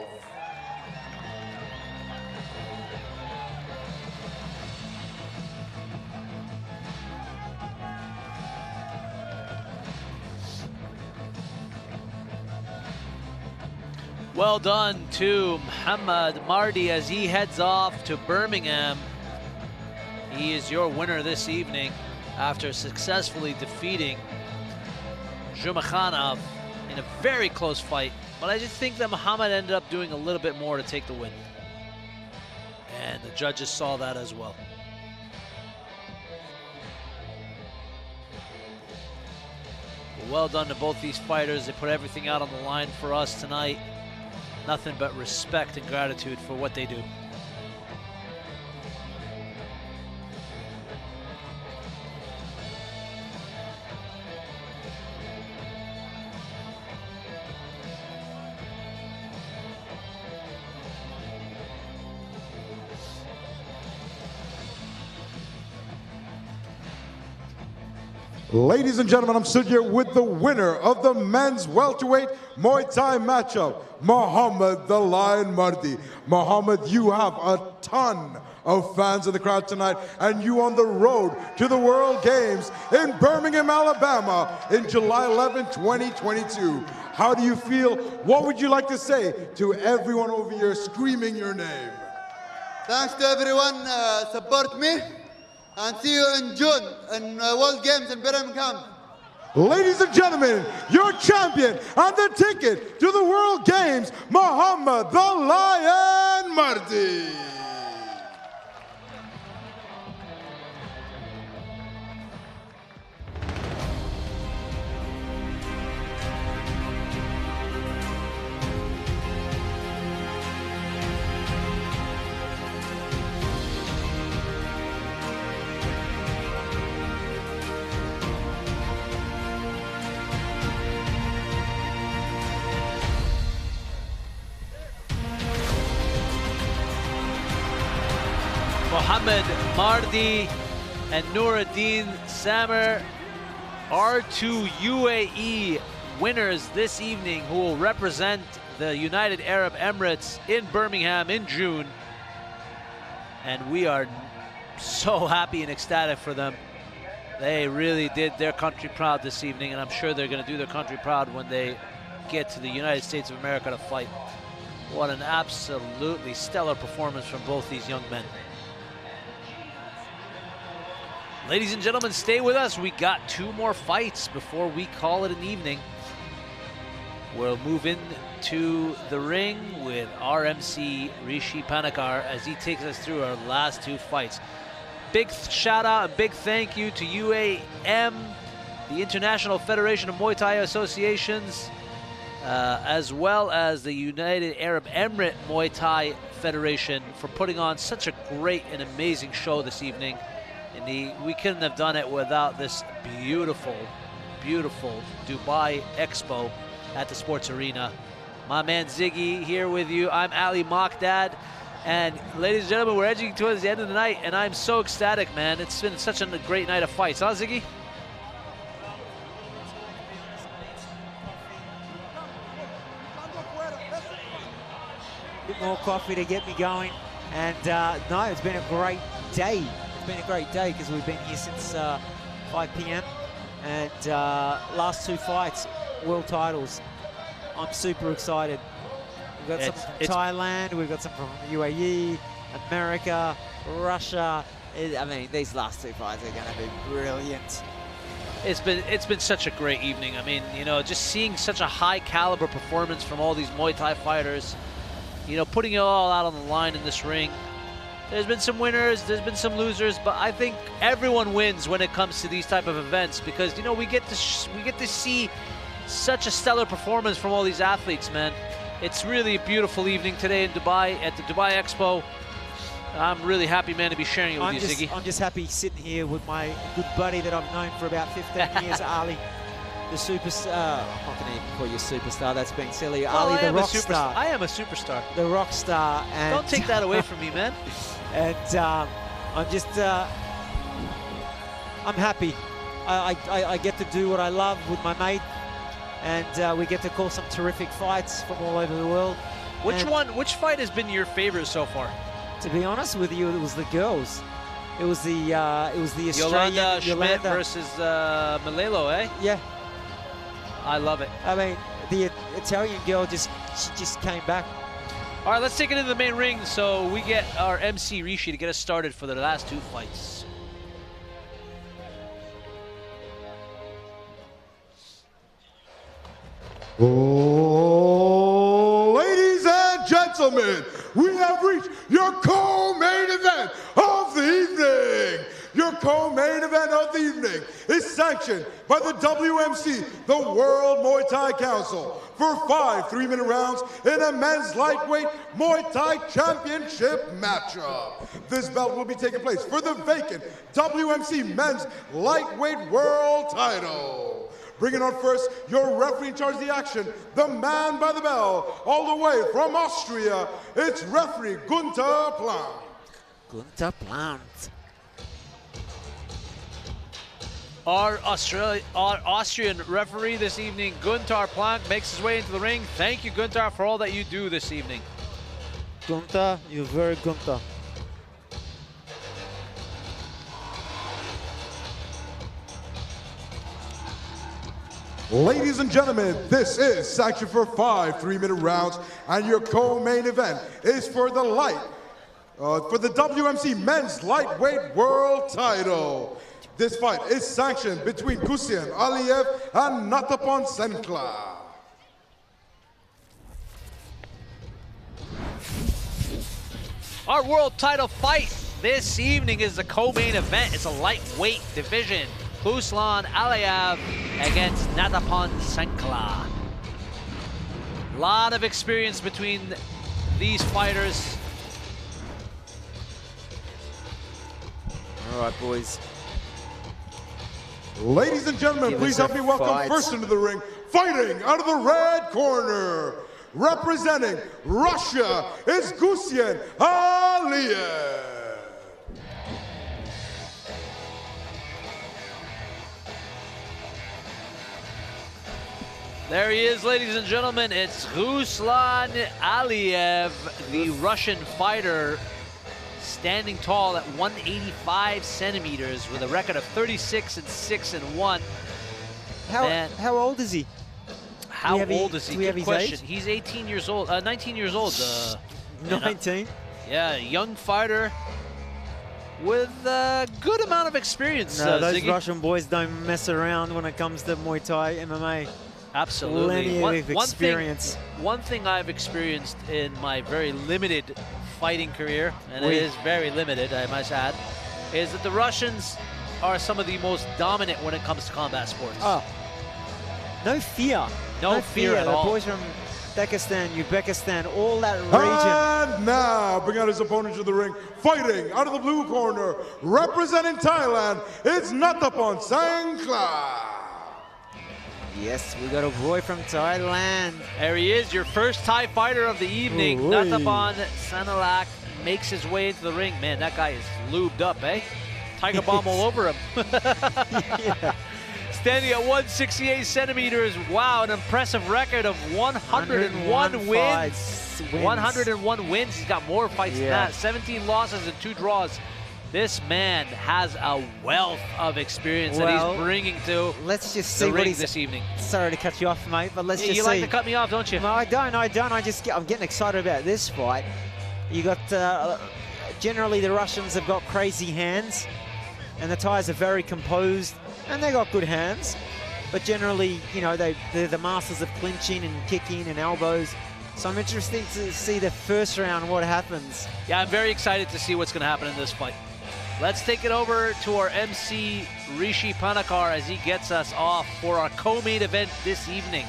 Well done to Mohammed Mardi as he heads off to Birmingham. He is your winner this evening after successfully defeating JUMAKHANOV in a very close fight. But I just think that Mohammed ended up doing a little bit more to take the win. And the judges saw that as well. Well done to both these fighters. They put everything out on the line for us tonight. Nothing but respect and gratitude for what they do. Ladies and gentlemen, I'm stood here with the winner of the men's welterweight Muay Thai matchup, Mohammed the Lion Mardi. Mohammed, you have a ton of fans in the crowd tonight, and you on the road to the World Games in Birmingham, Alabama in July 11, 2022. How do you feel? What would you like to say to everyone over here screaming your name? Thanks to everyone support me, and see you in June in World Games in Birmingham. Ladies and gentlemen, your champion and the ticket to the World Games, Mohammed the Lion Mardi. Mohammed Mardi and NOUREDDINE SAMIR are two UAE winners this evening who will represent the United Arab Emirates in Birmingham in June. And we are so happy and ecstatic for them. They really did their country proud this evening, and I'm sure they're going to do their country proud when they get to the United States of America to fight. What an absolutely stellar performance from both these young men. Ladies and gentlemen, stay with us. We got two more fights before we call it an evening. We'll move into the ring with RMC Rishi Panakar as he takes us through our last two fights. Big shout out and big thank you to UAM, the International Federation of Muay Thai Associations, as well as the United Arab Emirate Muay Thai Federation for putting on such a great and amazing show this evening. And we couldn't have done it without this beautiful, beautiful Dubai Expo at the Sports Arena. My man Ziggy here with you. I'm Ali Mokdad. And ladies and gentlemen, we're edging towards the end of the night, and I'm so ecstatic, man. It's been such a great night of fights, huh, Ziggy? A bit more coffee to get me going. And no, it's been a great day. It's been a great day because we've been here since 5 p.m. and last two fights, world titles. I'm super excited. We've got some from Thailand, we've got some from UAE, America, Russia. I mean, these last two fights are going to be brilliant. It's been such a great evening. I mean, you know, just seeing such a high caliber performance from all these Muay Thai fighters, you know, putting it all out on the line in this ring. There's been some winners, there's been some losers, but I think everyone wins when it comes to these type of events because, you know, we get to see such a stellar performance from all these athletes, man. It's really a beautiful evening today in Dubai at the Dubai Expo. I'm really happy, man, to be sharing it with you, Ziggy. I'm just happy sitting here with my good buddy that I've known for about 15 years, Ali, the superstar. I'm not going to even call you superstar, that's being silly. Well, Ali, the rock star. I am a superstar. The rock star. And don't take that away from me, man. And I'm just, I'm happy. I get to do what I love with my mate, and we get to call some terrific fights from all over the world. Which fight has been your favorite so far? To be honest with you, it was the girls. It was the Australian Yolanda versus MELILLO, eh? Yeah. I love it. I mean, the Italian girl just came back. All right, let's take it into the main ring so we get our MC Rishi to get us started for the last two fights. Oh, ladies and gentlemen, we have reached your co-main event of the evening. Your co-main event of the evening is sanctioned by the WMC, the World Muay Thai Council, for 5 3-minute rounds in a men's lightweight Muay Thai championship matchup. This belt will be taking place for the vacant WMC men's lightweight world title. Bringing on first, your referee in charge of the action, the man by the bell, all the way from Austria, it's referee Gunther Plant. Gunther Plant. Our Austrian referee this evening, Gunther Plank, makes his way into the ring. Thank you, Gunther, for all that you do this evening. Gunther, you're very Gunther. Ladies and gentlemen, this is sanctioned for 5 3-minute rounds, and your co-main event is for the WMC Men's Lightweight World Title. This fight is sanctioned between Gusian Aliyev and Natapon Senkla. Our world title fight this evening is the co-main event. It's a lightweight division. Ruslan Aliyev against Natapon Senkla. A lot of experience between these fighters. All right, boys. Ladies and gentlemen, please help me welcome first into the ring, fighting out of the red corner, representing Russia, is Gusian Aliyev. There he is, ladies and gentlemen. It's Ruslan Aliyev, the Russian fighter, standing tall at 185 centimeters with a record of 36-6-1. How old is he? How old is he? Good question. Age? He's 18 years old, 19 years old. 19? Yeah, young fighter with a good amount of experience. No, those Ziggy. Russian boys don't mess around when it comes to Muay Thai, MMA. Absolutely. Plenty of experience. One thing I've experienced in my very limited fighting career, and it is very limited, I must add, is that the Russians are some of the most dominant when it comes to combat sports. Oh, no fear. No fear at all. The boys from Pakistan, Uzbekistan, all that region. And now, bring out his opponent to the ring, fighting out of the blue corner, representing Thailand, it's Natapon Senkla. Yes, we got a boy from Thailand. There he is, your first Thai fighter of the evening. Natapon Senkla makes his way into the ring. Man, that guy is lubed up, eh? Tiger Bomb all over him. Yeah. Standing at 168 centimeters. Wow, an impressive record of 101 wins. 101 wins. He's got more fights than that. 17 losses and 2 draws. This man has a wealth of experience that he's bringing to let's just see the ring what this evening. Sorry to cut you off, mate, but let's just see. You like to cut me off, don't you? No, I don't. I'm getting excited about this fight. You got generally the Russians have got crazy hands, and the Thais are very composed, and they got good hands. But generally, you know, they're the masters of clinching and kicking and elbows. So I'm interested to see the first round what happens. Yeah, I'm very excited to see what's going to happen in this fight. Let's take it over to our MC, Rishi Panakar, as he gets us off for our co-main event this evening.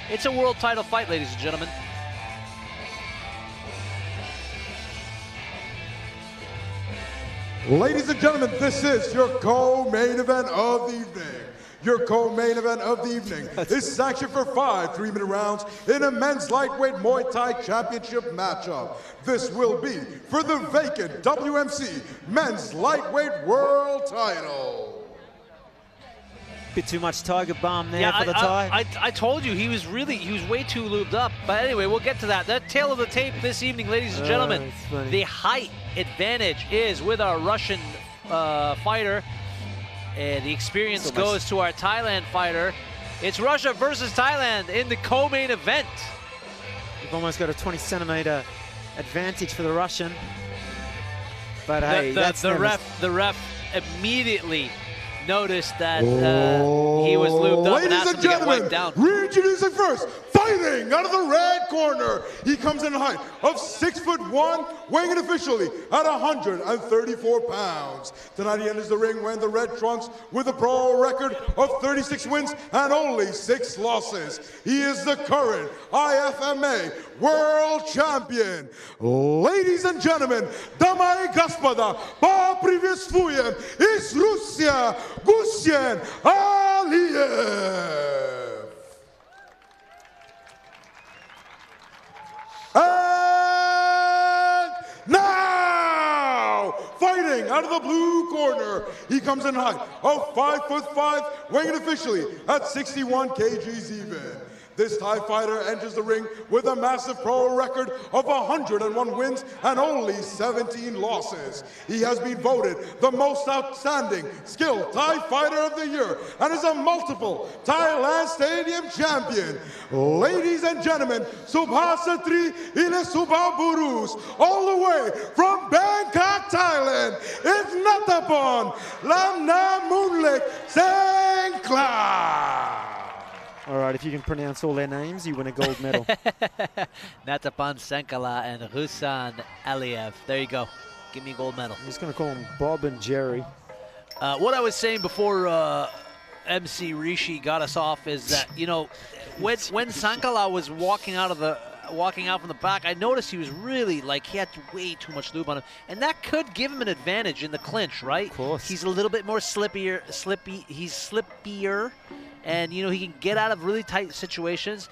It's a world title fight, ladies and gentlemen. Ladies and gentlemen, this is your co-main event of the evening. Your co-main event of the evening is sanctioned for 5 3-minute rounds in a men's lightweight Muay Thai championship matchup. This will be for the vacant WMC men's lightweight world title. Bit too much Tiger Bomb there for the Thai. I told you he was way too lubed up. But anyway, we'll get to that. The tail of the tape this evening, ladies and gentlemen. The height advantage is with our Russian fighter. And the experience goes to our Thailand fighter. It's Russia versus Thailand in the co-main event. We've almost got a 20-centimeter advantage for the Russian. But hey, the ref immediately noticed that he was lubed up and asked him to get wiped down. Reintroducing first, fighting out of the red corner. He comes in a height of 6'1", weighing in officially at 134 pounds. Tonight he enters the ring wearing the red trunks with a pro record of 36 wins and only 6 losses. He is the current IFMA world champion. Ladies and gentlemen, дамы и господа, поприветствуем из Russia, Gusian Aliyev. And now, fighting out of the blue corner. He comes in height of 5'5", weighing officially at 61 kgs even. This Thai fighter enters the ring with a massive pro record of 101 wins and only 17 losses. He has been voted the most outstanding skilled Thai fighter of the year and is a multiple Thailand Stadium champion. Ladies and gentlemen, Subhasatri Ilisubhaburus, all the way from Bangkok, Thailand, it's Natapon Lamnamunlek Sangkla. All right, if you can pronounce all their names, you win a gold medal. Natapan Sankala and Husan Aliyev. There you go. Give me a gold medal. I'm just going to call them Bob and Jerry. What I was saying before MC Rishi got us off is that, you know, when Sankala was walking out from the back, I noticed he was really, like, he had way too much lube on him. And that could give him an advantage in the clinch, right? Of course. He's a little bit more slippier. He's slippier. And, you know, he can get out of really tight situations.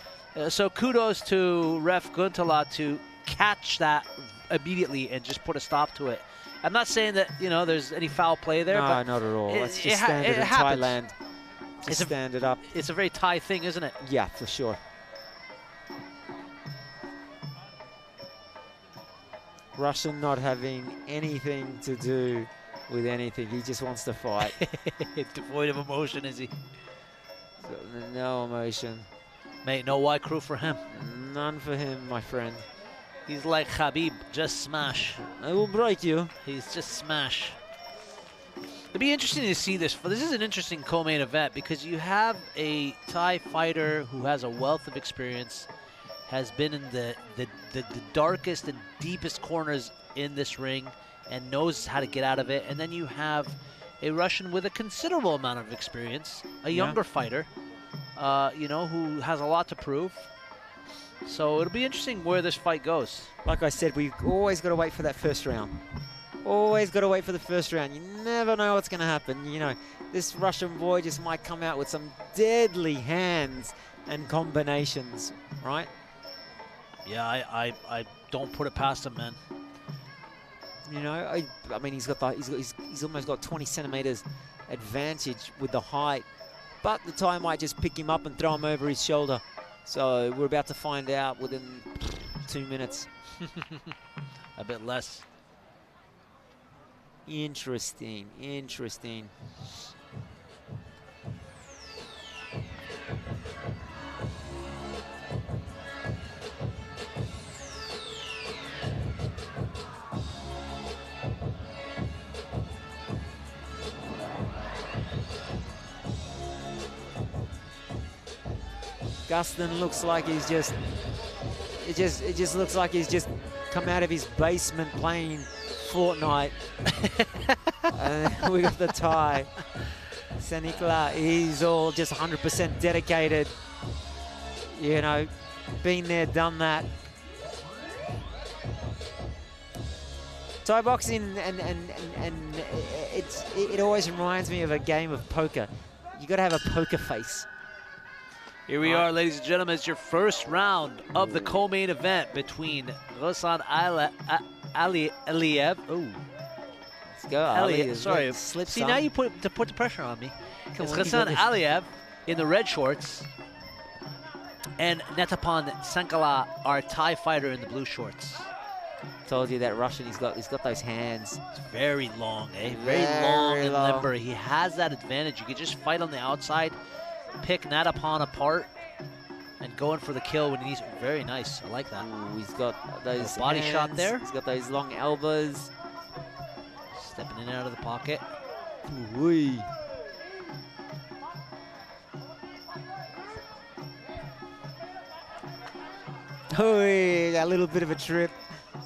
So kudos to Ref Guntala to catch that immediately and just put a stop to it. I'm not saying that, you know, there's any foul play there. No, but not at all. That's just standard in Thailand. Just stand it up. It's a very Thai thing, isn't it? Yeah, for sure. Russian not having anything to do with anything. He just wants to fight. Devoid of emotion, is he? No emotion. Mate, no white crew for him. None for him, my friend. He's like Khabib, just smash. I will break you. He's just smash. It'd be interesting to see this. This is an interesting co-main event because you have a Thai fighter who has a wealth of experience, has been in the darkest and deepest corners in this ring and knows how to get out of it. And then you have a Russian with a considerable amount of experience, a younger fighter, you know, who has a lot to prove. So it'll be interesting where this fight goes. Like I said, we've always got to wait for that first round. Always got to wait for the first round. You never know what's going to happen. You know, this Russian boy just might come out with some deadly hands and combinations, right? Yeah, I don't put it past him, man. You know, I mean, he's almost got 20 centimeters advantage with the height, but the Thai might just pick him up and throw him over his shoulder. So we're about to find out within 2 minutes. A bit less. Interesting, interesting. Gustin looks like he's just, it just looks like he's just come out of his basement playing Fortnite. We got the Thai. Sanikla, he's all just 100% dedicated. You know, been there, done that. Thai boxing, and it always reminds me of a game of poker. You got to have a poker face. Here we are, ladies and gentlemen. It's your first round of the co-main event between Husan Aliyev. Oh, let's go. Ali, sorry, see now you put the pressure on me. It's Husan Aliyev in the red shorts, and Natapan Sankala, our Thai fighter, in the blue shorts. Told you that Russian, he's got those hands. It's very long, eh? Very long and limber. He has that advantage. You can just fight on the outside, pick Natapan apart, and go in for the kill when he needs. Very nice. I like that. Ooh, he's got those body hands. shot there. He's got those long elbows. Stepping in and out of the pocket. Ooh-wee. Oh, a little bit of a trip.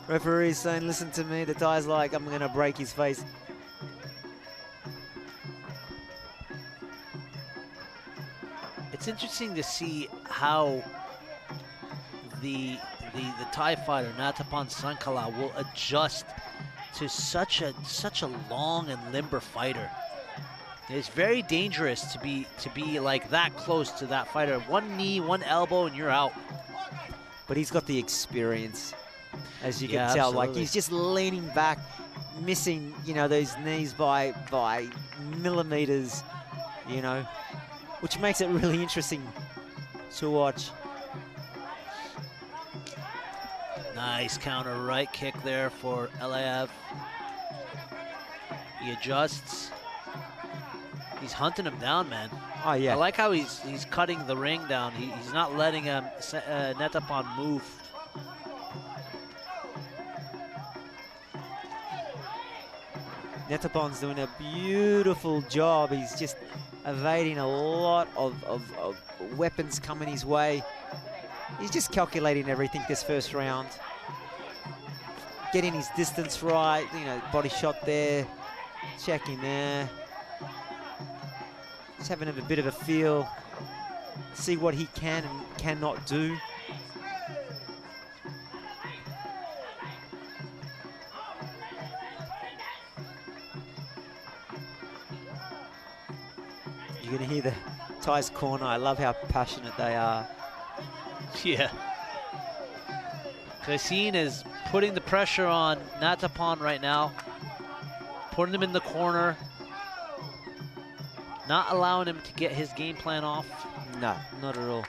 Referee's saying, listen to me. The Thai's like, I'm going to break his face. It's interesting to see how the Thai fighter Natapan Sankala will adjust to such a long and limber fighter. It's very dangerous to be like that close to that fighter. One knee, one elbow, and you're out. But he's got the experience, as you can tell. Absolutely. Like, he's just leaning back, missing, you know, those knees by millimeters, you know, which makes it really interesting to watch. Nice counter right kick there for ELIAS. He adjusts. He's hunting him down, man. Oh, yeah. I like how he's cutting the ring down. He's not letting him Netapon move. Netapon's doing a beautiful job. He's just evading a lot of weapons coming his way. He's just calculating everything this first round. Getting his distance right, you know, body shot there, checking there. Just having a bit of a feel, see what he can and cannot do. You're gonna hear the Thai's corner. I love how passionate they are. Yeah. Kassin is putting the pressure on Netapon right now, putting him in the corner, not allowing him to get his game plan off. No, not at all.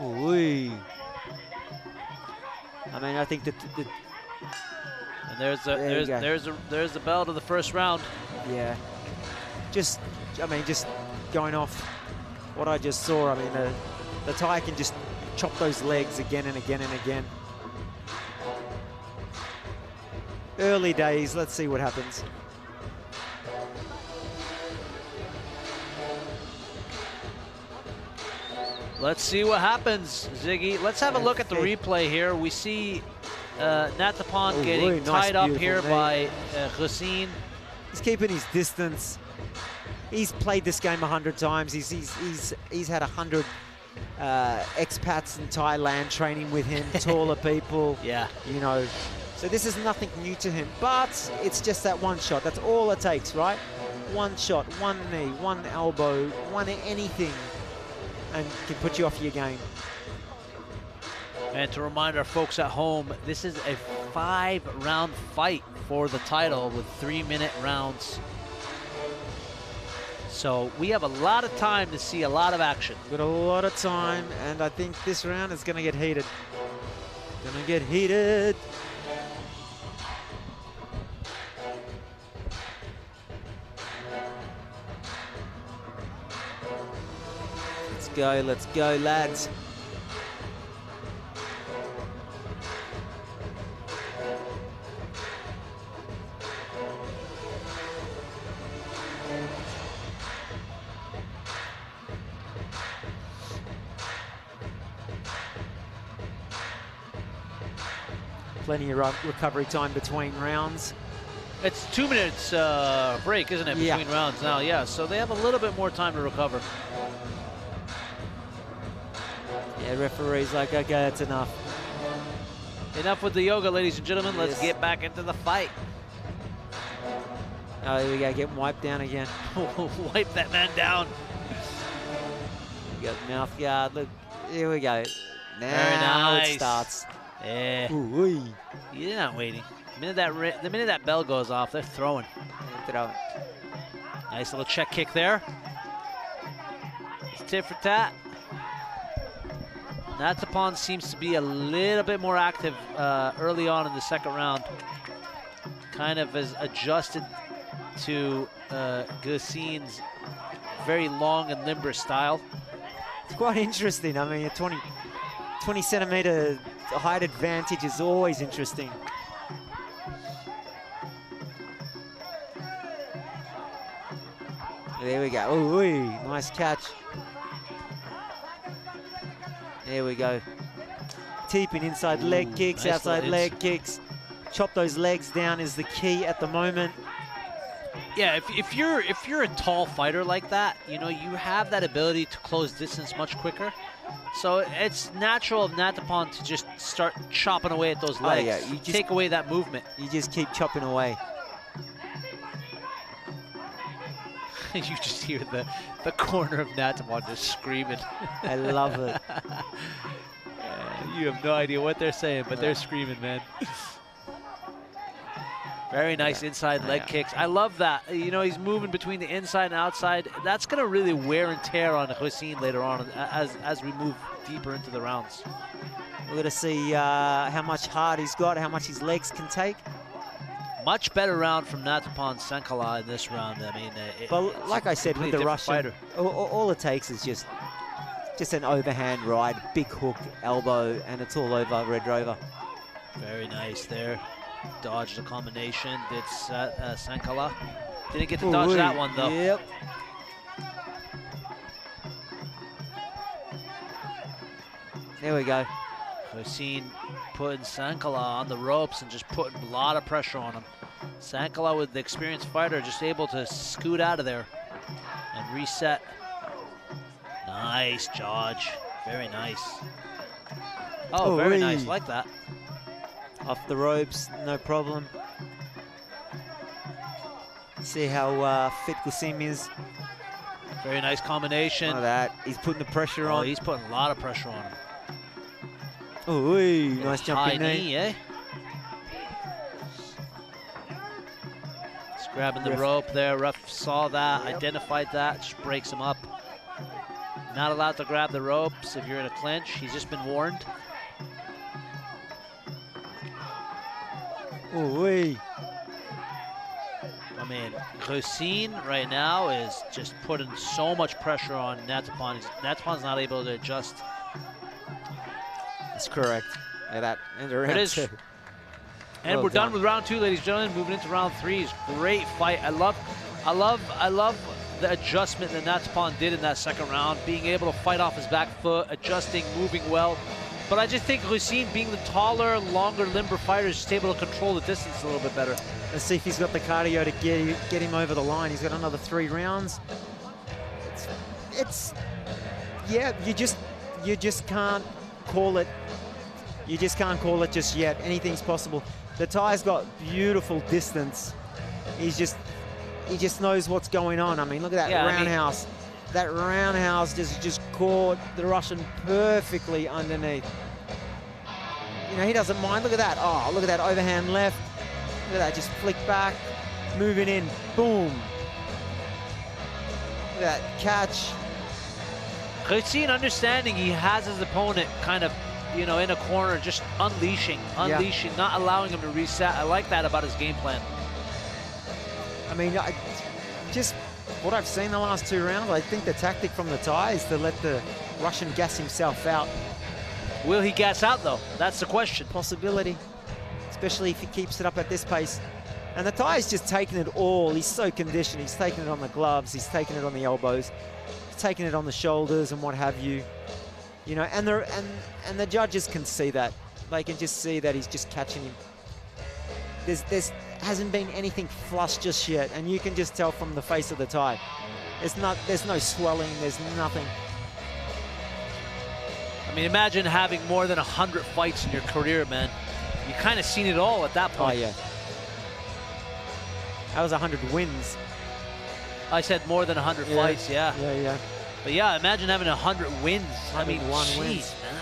Ooh. I mean, I think that and there's the bell to the first round. Yeah. Just going off what I just saw. I mean, the Thai can just chop those legs again and again and again. Early days. Let's see what happens. Let's see what happens, Ziggy. Let's have a look at the replay here. We see Netapon getting tied up here by Kassin. He's keeping his distance. He's played this game 100 times. He's had 100 expats in Thailand training with him, taller people. Yeah. You know, so this is nothing new to him. But it's just that one shot. That's all it takes, right? One shot, one knee, one elbow, one anything, and can put you off your game. And to remind our folks at home, this is a 5-round fight for the title with 3-minute rounds. So we have a lot of time to see a lot of action. Got a lot of time, and I think this round is going to get heated. Gonna get heated. Let's go, lads. Plenty of recovery time between rounds. It's 2 minutes break, isn't it, between rounds now? Yeah, so they have a little bit more time to recover. Yeah, referee's like, okay, that's enough. Enough with the yoga, ladies and gentlemen. Let's get back into the fight. Oh, here we go, getting wiped down again. Wipe that man down. You got mouth guard, look, here we go. Now it starts. Yeah. Ooh-wee. You're not waiting. The minute that bell goes off, they're throwing. Nice little check kick there. It's tit for tat. Netapon seems to be a little bit more active early on in the second round. Kind of has adjusted to Kassin's very long and limber style. It's quite interesting. I mean, a 20 centimeter height advantage is always interesting. There we go. Ooh, nice catch. There we go. Keeping inside leg kicks, nice outside leg kicks. Chop those legs down is the key at the moment. Yeah, if you're a tall fighter like that, you know, you have that ability to close distance much quicker. So it's natural of Netapon to just start chopping away at those legs. Yeah, you just take away that movement. You just keep chopping away. You just hear the corner of Natapon just screaming. I love it. You have no idea what they're saying, but they're screaming, man. Very nice inside leg kicks. I love that. You know, he's moving between the inside and outside. That's going to really wear and tear on Hussein later on as we move deeper into the rounds. We're going to see how much heart he's got, how much his legs can take. Much better round from Natapon Sankala in this round. I mean, but like I said, with the Russian, all it takes is just an overhand ride, big hook, elbow, and it's all over Red Rover. Very nice there. Dodged the combination. It's Sankala. Didn't get to dodge that one, though. Yep. There we go. Hussein putting Sankala on the ropes and just putting a lot of pressure on him. Sankala, with the experienced fighter, just able to scoot out of there and reset. Nice dodge. Very nice. Oh, very nice. Like that. Off the ropes, no problem. See how fit Qasim is. Very nice combination. Look at that. He's putting the pressure on. He's putting a lot of pressure on him. Oh, nice jumping knee. Eh? Just grabbing the rope there. Ref saw that, identified that, just breaks him up. Not allowed to grab the ropes if you're in a clinch. He's just been warned. I mean, Hussein right now is just putting so much pressure on Natapon. Natapon's not able to adjust. That's correct. Look at that. And it is. And we're done with round 2, ladies and gentlemen. Moving into round 3. Great fight. I love the adjustment that Natapon did in that second round, being able to fight off his back foot, adjusting, moving well. But I just think Hussein, being the taller, longer, limber fighter, is just able to control the distance a little bit better. Let's see if he's got the cardio to get him over the line. He's got another 3 rounds. Yeah, you just can't call it. You just can't call it just yet. Anything's possible. The Thai's got beautiful distance. He just knows what's going on. I mean, look at that roundhouse. That roundhouse just caught the Russian perfectly underneath. You know, he doesn't mind. Look at that. Oh, look at that overhand left. Look at that, just flick back, moving in, boom. Look at that catch. Hussein understanding he has his opponent kind of, you know, in a corner, just unleashing, not allowing him to reset. I like that about his game plan. I mean, just what I've seen the last 2 rounds, I think the tactic from the Thai is to let the Russian gas himself out. Will he gas out, though? That's the question. Possibility, especially if he keeps it up at this pace. And the Thai is just taking it all. He's so conditioned. He's taking it on the gloves. He's taking it on the elbows. He's taking it on the shoulders and what have you. You know, and the judges can see that. They can just see that he's just catching him. There's hasn't been anything flush just yet, and you can just tell from the face of the Thai. There's no swelling. There's nothing. I mean, imagine having more than 100 fights in your career, man. You kind of seen it all at that point. Oh yeah. That was 100 wins. I said more than 100 fights. Yeah. Yeah. But yeah, imagine having 100 wins. I mean, wins. Man,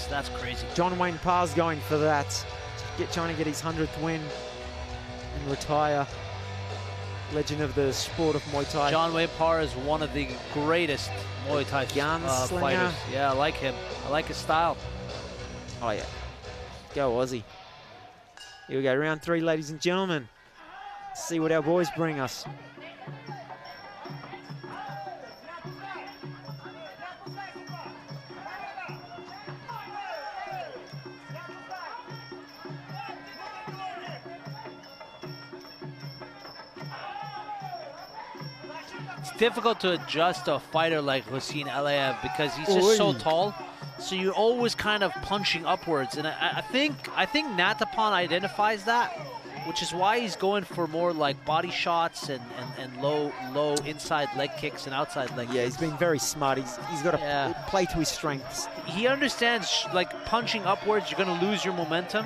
that's crazy. John Wayne Parr's going for that. Trying to get his 100th win and retire. Legend of the sport of Muay Thai. John Wayne Parr is one of the greatest Muay Thai fighters. Yeah, I like him. I like his style. Oh yeah. Go Aussie. Here we go, round 3, ladies and gentlemen. Let's see what our boys bring us. It's difficult to adjust to a fighter like Hussein Aliyev because he's just so tall. So you're always kind of punching upwards, and I think Natapon identifies that, which is why he's going for more like body shots and low inside leg kicks and outside leg kicks. Yeah, he's been very smart. He's got to play to his strengths. He understands, like, punching upwards, you're going to lose your momentum.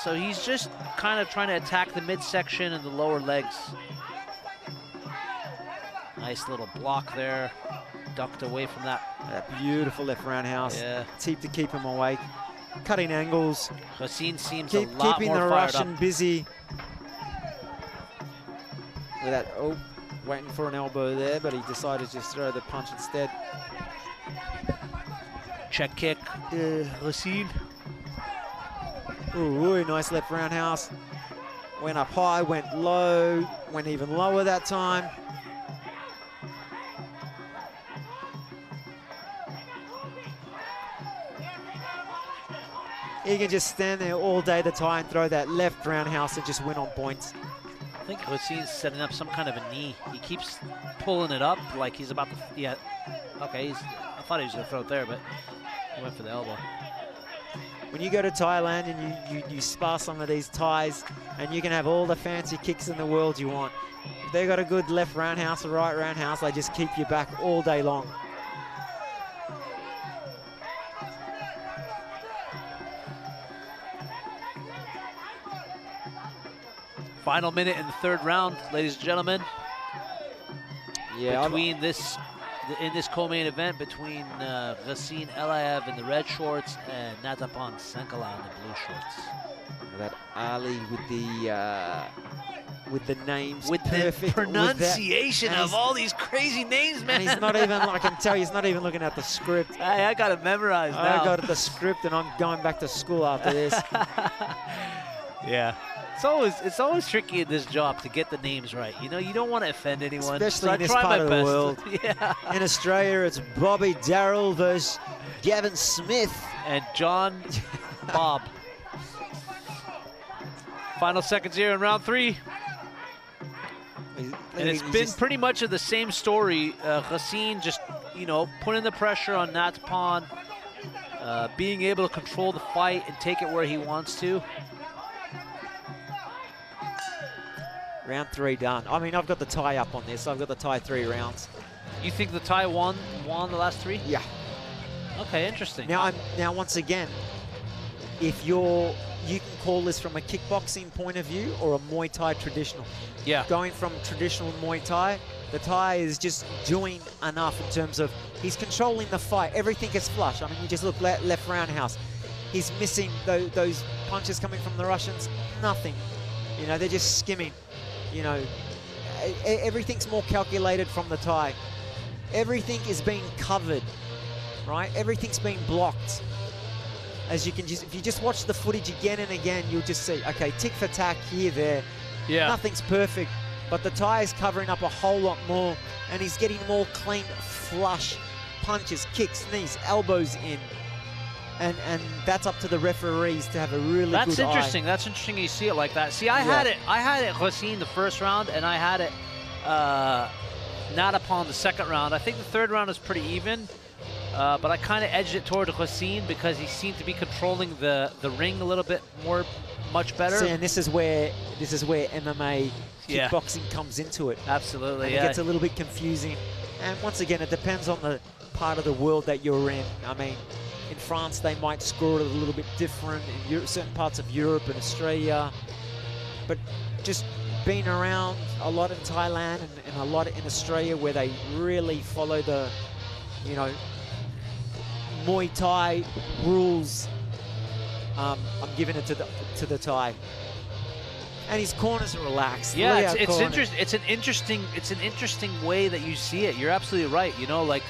So he's just kind of trying to attack the midsection and the lower legs. Nice little block there. Ducked away from that. That beautiful left roundhouse. Yeah. Teep to keep him awake. Cutting angles. Hossein seems a lot keeping more the fired Russian up. busy. With that, oh, waiting for an elbow there, but he decided to just throw the punch instead. Check kick, Hossein. Ooh, nice left roundhouse. Went up high, went low, went even lower that time. He can just stand there all day the time, throw that left roundhouse and just win on points. I think Hossein's setting up some kind of a knee. He keeps pulling it up like he's about to, yeah. Okay, I thought he was gonna throw it there, but he went for the elbow. When you go to Thailand and you spar some of these Thais, and you can have all the fancy kicks in the world you want. If they got a good left roundhouse or right roundhouse, they just keep you back all day long. Final minute in the third round, ladies and gentlemen. Yeah, between this, in this co-main event between Hossein Eliav in the red shorts and Natapan Sankala in the blue shorts. That Ali with the names, with perfect, the pronunciation of all these crazy names, man. And he's not even, I can tell, he's not even looking at the script. Hey, I got it memorized now. I got the script, and I'm going back to school after this. Yeah. It's always tricky in this job to get the names right. You know, you don't want to offend anyone. Especially so in this part of the world. Yeah. In Australia, it's Bobby Darrell versus Gavin Smith. And John Bob. Final seconds here in round 3. And it's been pretty much of the same story. Hossein just, you know, putting the pressure on Natapan, being able to control the fight and take it where he wants to. Round 3 done. I mean, I've got the tie up on this. I've got the tie 3 rounds. You think the tie won the last 3? Yeah. Okay, interesting. Now, once again, if you can call this from a kickboxing point of view or a Muay Thai traditional. Yeah. Going from traditional Muay Thai, the Thai is just doing enough in terms of he's controlling the fight. Everything is flush. I mean, you just look left roundhouse. He's missing those punches coming from the Russians. Nothing. You know, they're just skimming. You know, everything's more calculated from the Thai. Everything is being covered, right? Everything's being blocked. As you can just, if you just watch the footage again and again, you'll just see, okay, tick for tack, here, there. Yeah. Nothing's perfect, but the Thai is covering up a whole lot more, and he's getting more clean, flush punches, kicks, knees, elbows in. And that's up to the referees to have a really good eye. That's interesting. That's interesting you see it like that. See, I had it Hossein the first round, and I had it Natapan the second round. I think the third round is pretty even, but I kind of edged it toward Hossein because he seemed to be controlling the ring a little bit much better. See, and this is where MMA kickboxing comes into it. Absolutely, and yeah. It gets a little bit confusing. And once again, it depends on the part of the world that you're in. I mean, in France, they might score it a little bit different. In certain parts of Europe and Australia. But just being around a lot in Thailand and a lot in Australia where they really follow the, you know, Muay Thai rules, I'm giving it to the Thai. And his corners are relaxed. Yeah, it's interesting. It's an interesting way that you see it. You're absolutely right. You know, like,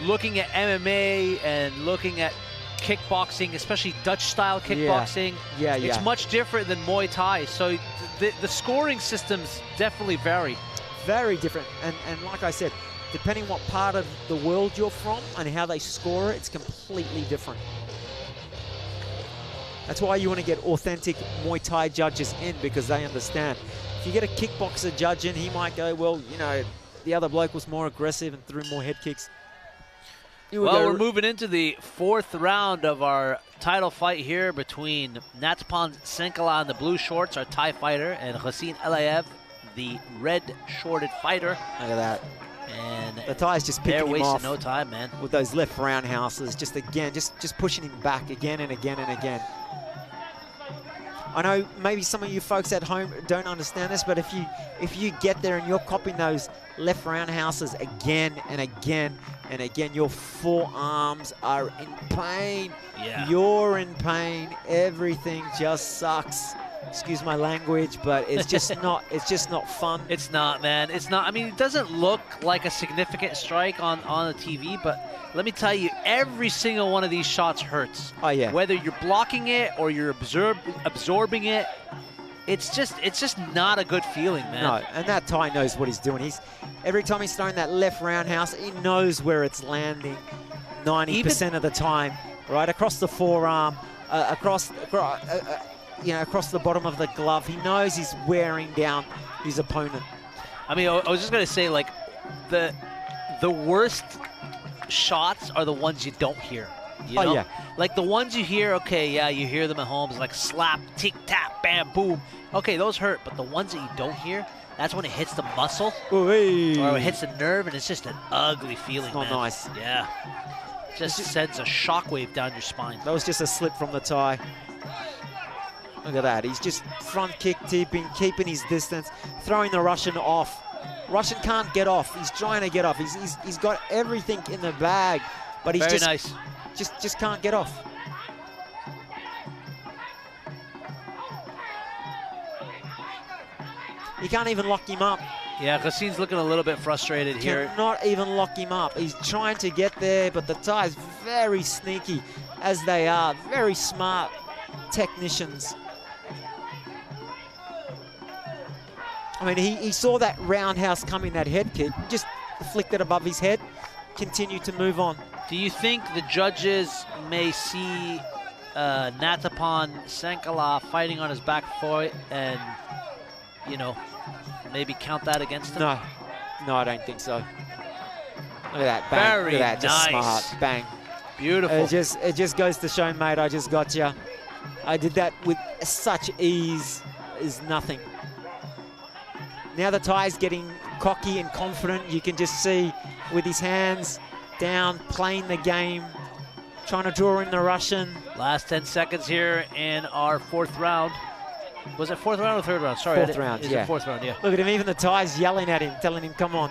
looking at MMA and looking at kickboxing, especially Dutch-style kickboxing, it's much different than Muay Thai. So the scoring systems definitely vary. Very different. And like I said, depending what part of the world you're from and how they score it, it's completely different. That's why you want to get authentic Muay Thai judges in, because they understand. If you get a kickboxer judge in, he might go, well, you know, the other bloke was more aggressive and threw more head kicks. Well, we're moving into the 4th round of our title fight here between Natapan Sankala in the blue shorts, our Thai fighter, and Hossein Eliav, the red shorted fighter. Look at that. And the Thai's just picking him off. They're wasting no time, man. With those left roundhouses, just again, just pushing him back again and again and again. I know maybe some of you folks at home don't understand this, but if you get there and you're copying those left roundhouses again and again and again, your forearms are in pain. Yeah. You're in pain. Everything just sucks. Excuse my language, but it's just not fun. It's not, man. It's not. I mean, it doesn't look like a significant strike on the TV, but let me tell you, every single one of these shots hurts. Oh yeah. Whether you're blocking it or you're absorbing it, it's just not a good feeling, man. No, and that Thai knows what he's doing. Every time he's throwing that left roundhouse, he knows where it's landing 90% of the time, right across the forearm, across the bottom of the glove. He knows he's wearing down his opponent. I mean, I was just gonna say, like, the worst shots are the ones you don't hear. You know? Yeah. Like the ones you hear, okay, yeah, you hear them at home. It's like slap, tick, tap, bam, boom. Okay, those hurt, but the ones that you don't hear, that's when it hits the muscle or it hits the nerve, and it's just an ugly feeling, It's not man. nice. Yeah. Just sends a shockwave down your spine. That was just a slip from the Thai. Look at that. He's just front kick tipping, keeping his distance, throwing the Russian off. Russian can't get off. He's trying to get off. He's got everything in the bag, but he's just can't get off. He can't even lock him up. Yeah, Ghassin's looking a little bit frustrated here. Cannot even lock him up. He's trying to get there, but the Thais very sneaky, as they are. Very smart technicians. I mean, he saw that roundhouse coming, that head kick, just flicked it above his head, continued to move on. Do you think the judges may see Natapan Sankala fighting on his back foot and, you know, maybe count that against him? No, I don't think so. Look at that, bang. Very Look at that, just nice. smart, bang. Beautiful. It just goes to show, mate, I just got you. I did that with such ease as nothing. Now the Thai's getting cocky and confident. You can just see with his hands down, playing the game, trying to draw in the Russian. Last 10 seconds here in our fourth round. Was it fourth round or third round? Sorry, Fourth round, Is yeah. it fourth round, yeah. Look at him, even the Thai's yelling at him, telling him, come on,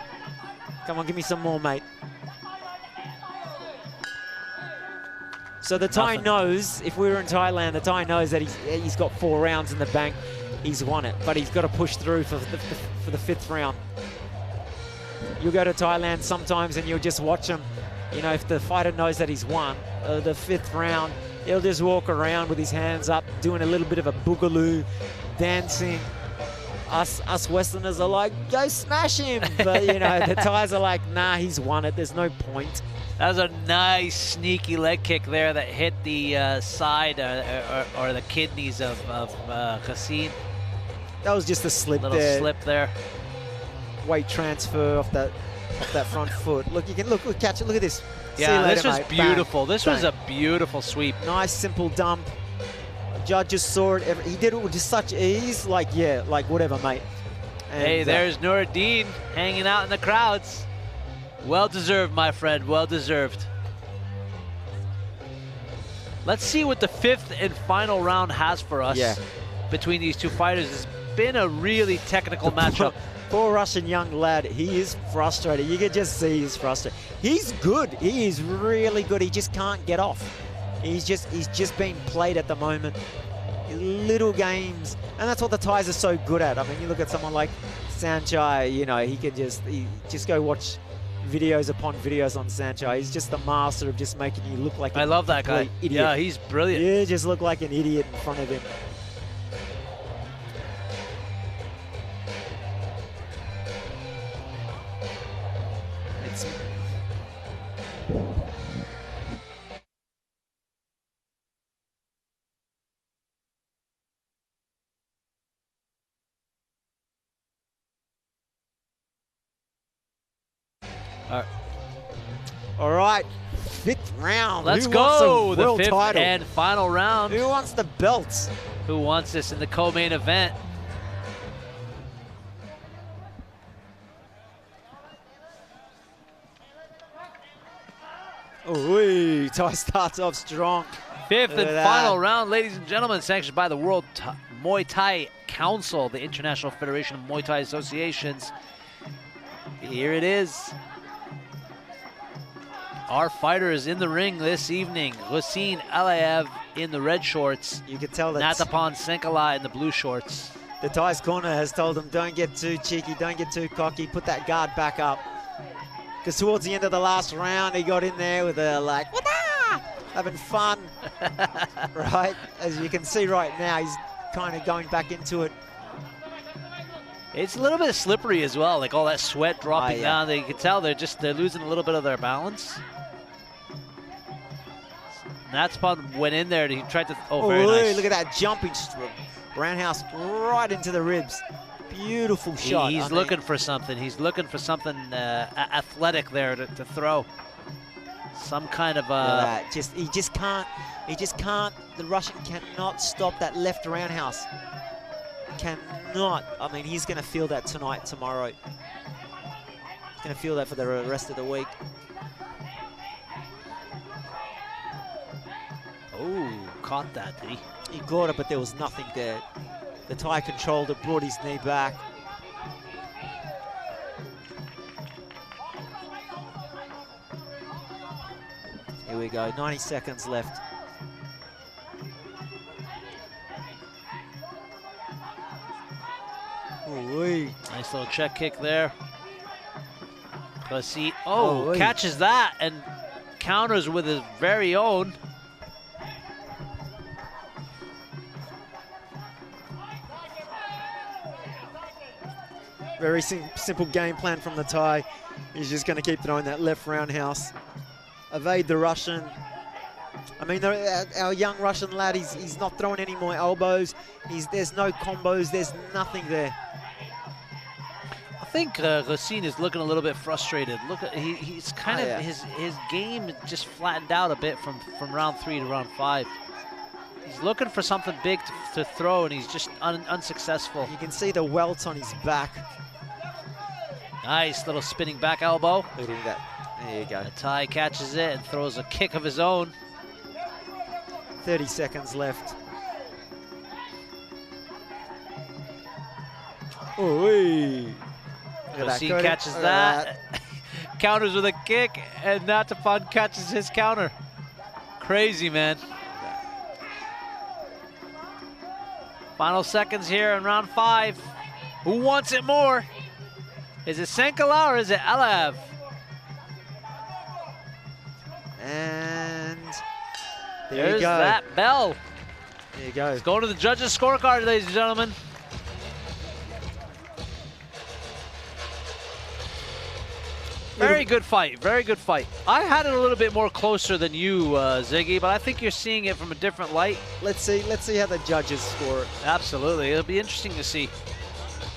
give me some more, mate. So the Thai knows, if we were in Thailand, the Thai knows that he's got 4 rounds in the bank. He's won it, but he's got to push through for the 5th round. You'll go to Thailand sometimes and you'll just watch him. You know, if the fighter knows that he's won the 5th round, he'll just walk around with his hands up, doing a little bit of a boogaloo, dancing. Us Westerners are like, go smash him. But, you know, the Thais are like, nah, he's won it. There's no point. That was a nice sneaky leg kick there that hit the side or the kidneys of Ghassin. That was just a slip Little there. slip there. Weight transfer off that front foot. Look, you can look, catch it. Look at this. Yeah, later, this was mate. beautiful. Bang, This bang. was a beautiful sweep. Nice, simple dump. Judges saw it. He did it with just such ease. Like, yeah, like whatever, mate. And, Hey, there's NOUREDDINE hanging out in the crowds. Well deserved, my friend. Well deserved. Let's see what the 5th and final round has for us between these two fighters. It's been a really technical matchup. Poor Russian young lad, he is frustrated. You can just see he's frustrated. He's good. He is really good. He just can't get off. He's just being played at the moment. Little games, and that's what the Thais are so good at. I mean, you look at someone like Sanchai. You know, he just go watch videos upon videos on Sanchai. He's just the master of just making you look like I love that guy. idiot. Yeah, he's brilliant. You just look like an idiot in front of him. All right, 5th round. Let's Who go. wants a The world 5th title? and final round. Who wants the belts? Who wants this in the co-main event? Thai starts off strong. 5th Look and at that. final round, ladies and gentlemen, sanctioned by the World Muay Thai Council, the International Federation of Muay Thai Associations. Here it is. Our fighter is in the ring this evening. Hussein Aliyev in the red shorts. You can tell that Natapan Senkala in the blue shorts. the Thai's corner has told him, don't get too cheeky, don't get too cocky, put that guard back up. Because towards the end of the last round, he got in there with a like, wah-da! Having fun, right? As you can see right now, he's kind of going back into it. It's a little bit slippery as well, like all that sweat dropping down. You can tell they're losing a little bit of their balance. Natspon went in there and he tried to, very nice. Look at that jumping roundhouse right into the ribs. Beautiful shot. He's looking for something. He's looking for something athletic there to throw. Some kind of he just can't. The Russian cannot stop that left roundhouse. Cannot. I mean, he's going to feel that tonight, tomorrow. He's going to feel that for the rest of the week. Oh, caught that, did he? He got it, but there was nothing there. The Thai controlled it, brought his knee back. Here we go, 90 seconds left. Ooh-wee. Nice little check kick there. Catches that and counters with his very own. Very simple game plan from the Thai. He's just going to keep throwing that left roundhouse. Evade the Russian. I mean, our young Russian lad, he's not throwing any more elbows. There's no combos. There's nothing there. I think Hussein is looking a little bit frustrated. Look at he's kind of his game just flattened out a bit from round 3 to round 5. He's looking for something big to throw, and he's just unsuccessful. You can see the welt on his back. Nice little spinning back elbow. Look at that. There you go. The Thai catches it and throws a kick of his own. 30 seconds left. Ooh. Hussein catches that. Counters with a kick, and Natapan catches his counter. Crazy, man. Final seconds here in round 5. Who wants it more? Is it Senkala or is it Aliyev? And there's that bell. There you go. Let's go to the judges' scorecard, ladies and gentlemen. Very good fight, very good fight. I had it a little bit more closer than you, Ziggy, but I think you're seeing it from a different light. Let's see how the judges score it. Absolutely, it'll be interesting to see.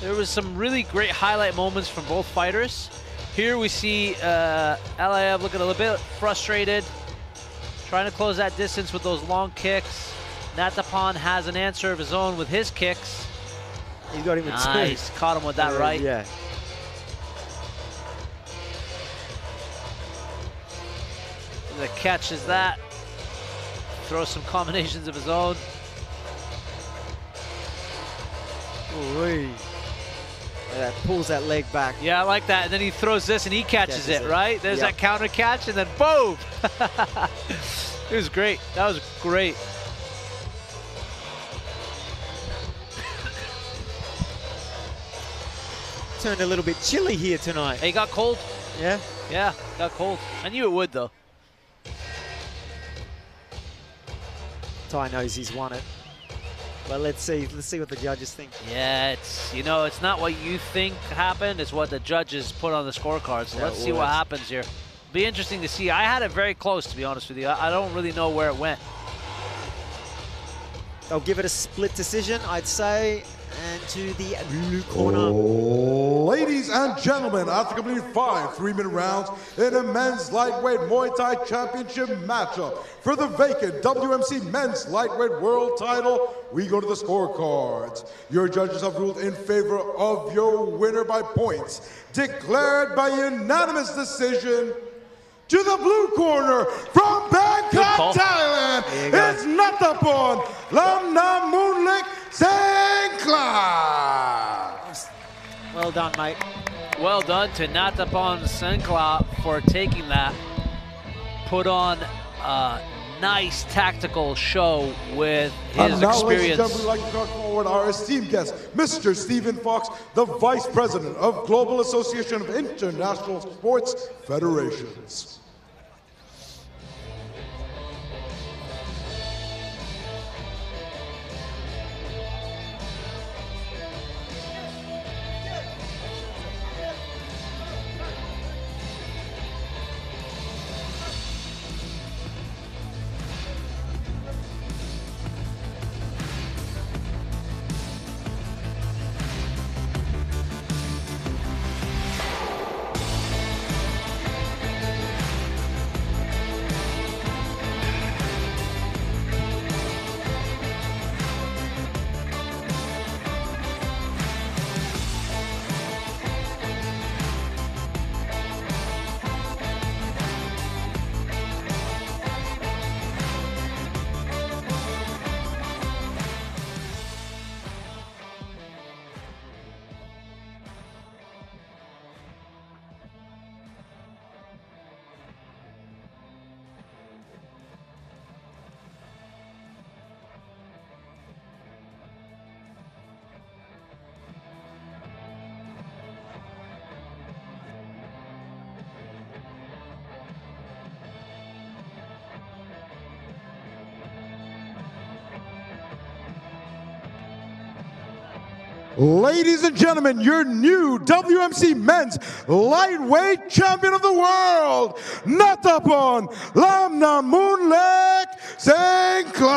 There was some really great highlight moments from both fighters. Here we see Aliyev looking a little bit frustrated, trying to close that distance with those long kicks. Natapan has an answer of his own with his kicks. He got him with two. Nice, caught him with that right. Yeah. The catches that. Throws some combinations of his own. Ooh-wee. That pulls that leg back. Yeah, I like that. And then he throws this and he catches it, right? There's that counter catch and then boom! It was great. That was great. Turned a little bit chilly here tonight. Hey, got cold? Yeah? Yeah, got cold. I knew it would though. Thai knows he's won it. Well, let's see what the judges think. Yeah, it's not what you think happened, it's what the judges put on the scorecard. So let's see what happens here. Be interesting to see. I had it very close, to be honest with you. I don't really know where it went. They'll give it a split decision, I'd say. And to the blue corner. Ladies and gentlemen, after completing 5 3-minute rounds in a men's lightweight Muay Thai championship matchup for the vacant WMC men's lightweight world title, we go to the scorecards. Your judges have ruled in favor of your winner by points, declared by unanimous decision. To the blue corner from Bangkok, Thailand, it's Natapan Lamnamunlik Sen. Well done, mate. Well done to Natapon Senkla for taking that. Put on a nice tactical show with his and now, experience. ladies and gentlemen, we'd like to call forward our esteemed guest, Mr. Stephen Fox, the Vice President of Global Association of International Sports Federations. Ladies and gentlemen, your new WMC Men's Lightweight Champion of the World, Natapon Lamnamunlek Senkla.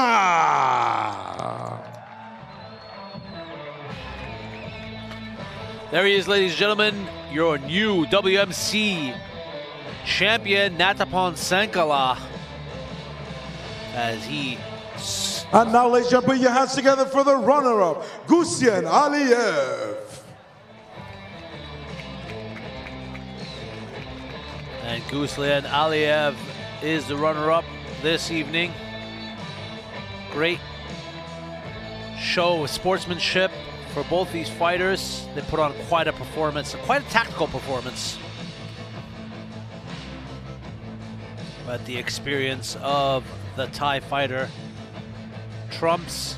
There he is, ladies and gentlemen, your new WMC champion, Natapon Senkla, as he... And now, ladies and gentlemen, put your hands together for the runner-up, Gusien Aliyev. And Gusien Aliyev is the runner-up this evening. Great show of sportsmanship for both these fighters. They put on quite a performance, quite a tactical performance. But the experience of the Thai fighter trumps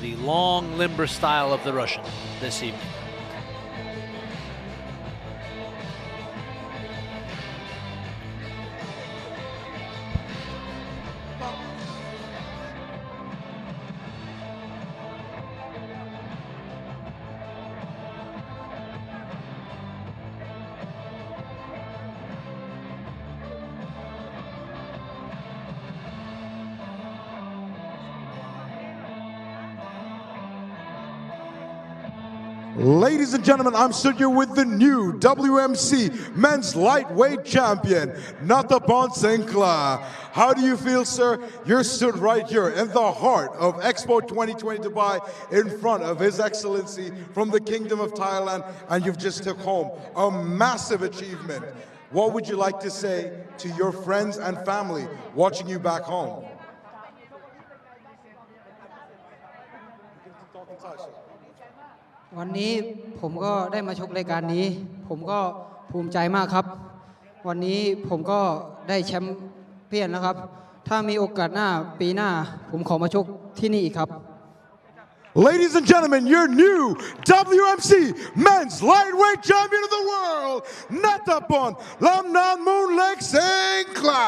the long, limber style of the Russian this evening. Ladies and gentlemen, I'm stood here with the new WMC Men's Lightweight Champion, Natapon Senkla. How do you feel, sir? You're stood right here in the heart of Expo 2020 Dubai in front of His Excellency from the Kingdom of Thailand, and you've just took home a massive achievement. What would you like to say to your friends and family watching you back home?วันนี้ผมก็ได้มาชกรายการนี้ผมก็ภูมิใจมากครับวันนี้ผมก็ได้แชมป์เปี้ยนแล้วครับถ้ามีโอกาสหน้าปีหน้าผมขอมาชกที่นี่อีกครับ Ladies and gentlemen, your new WMC Men's Lightweight Champion of the World, Natapon Lamnamunlek Senkla.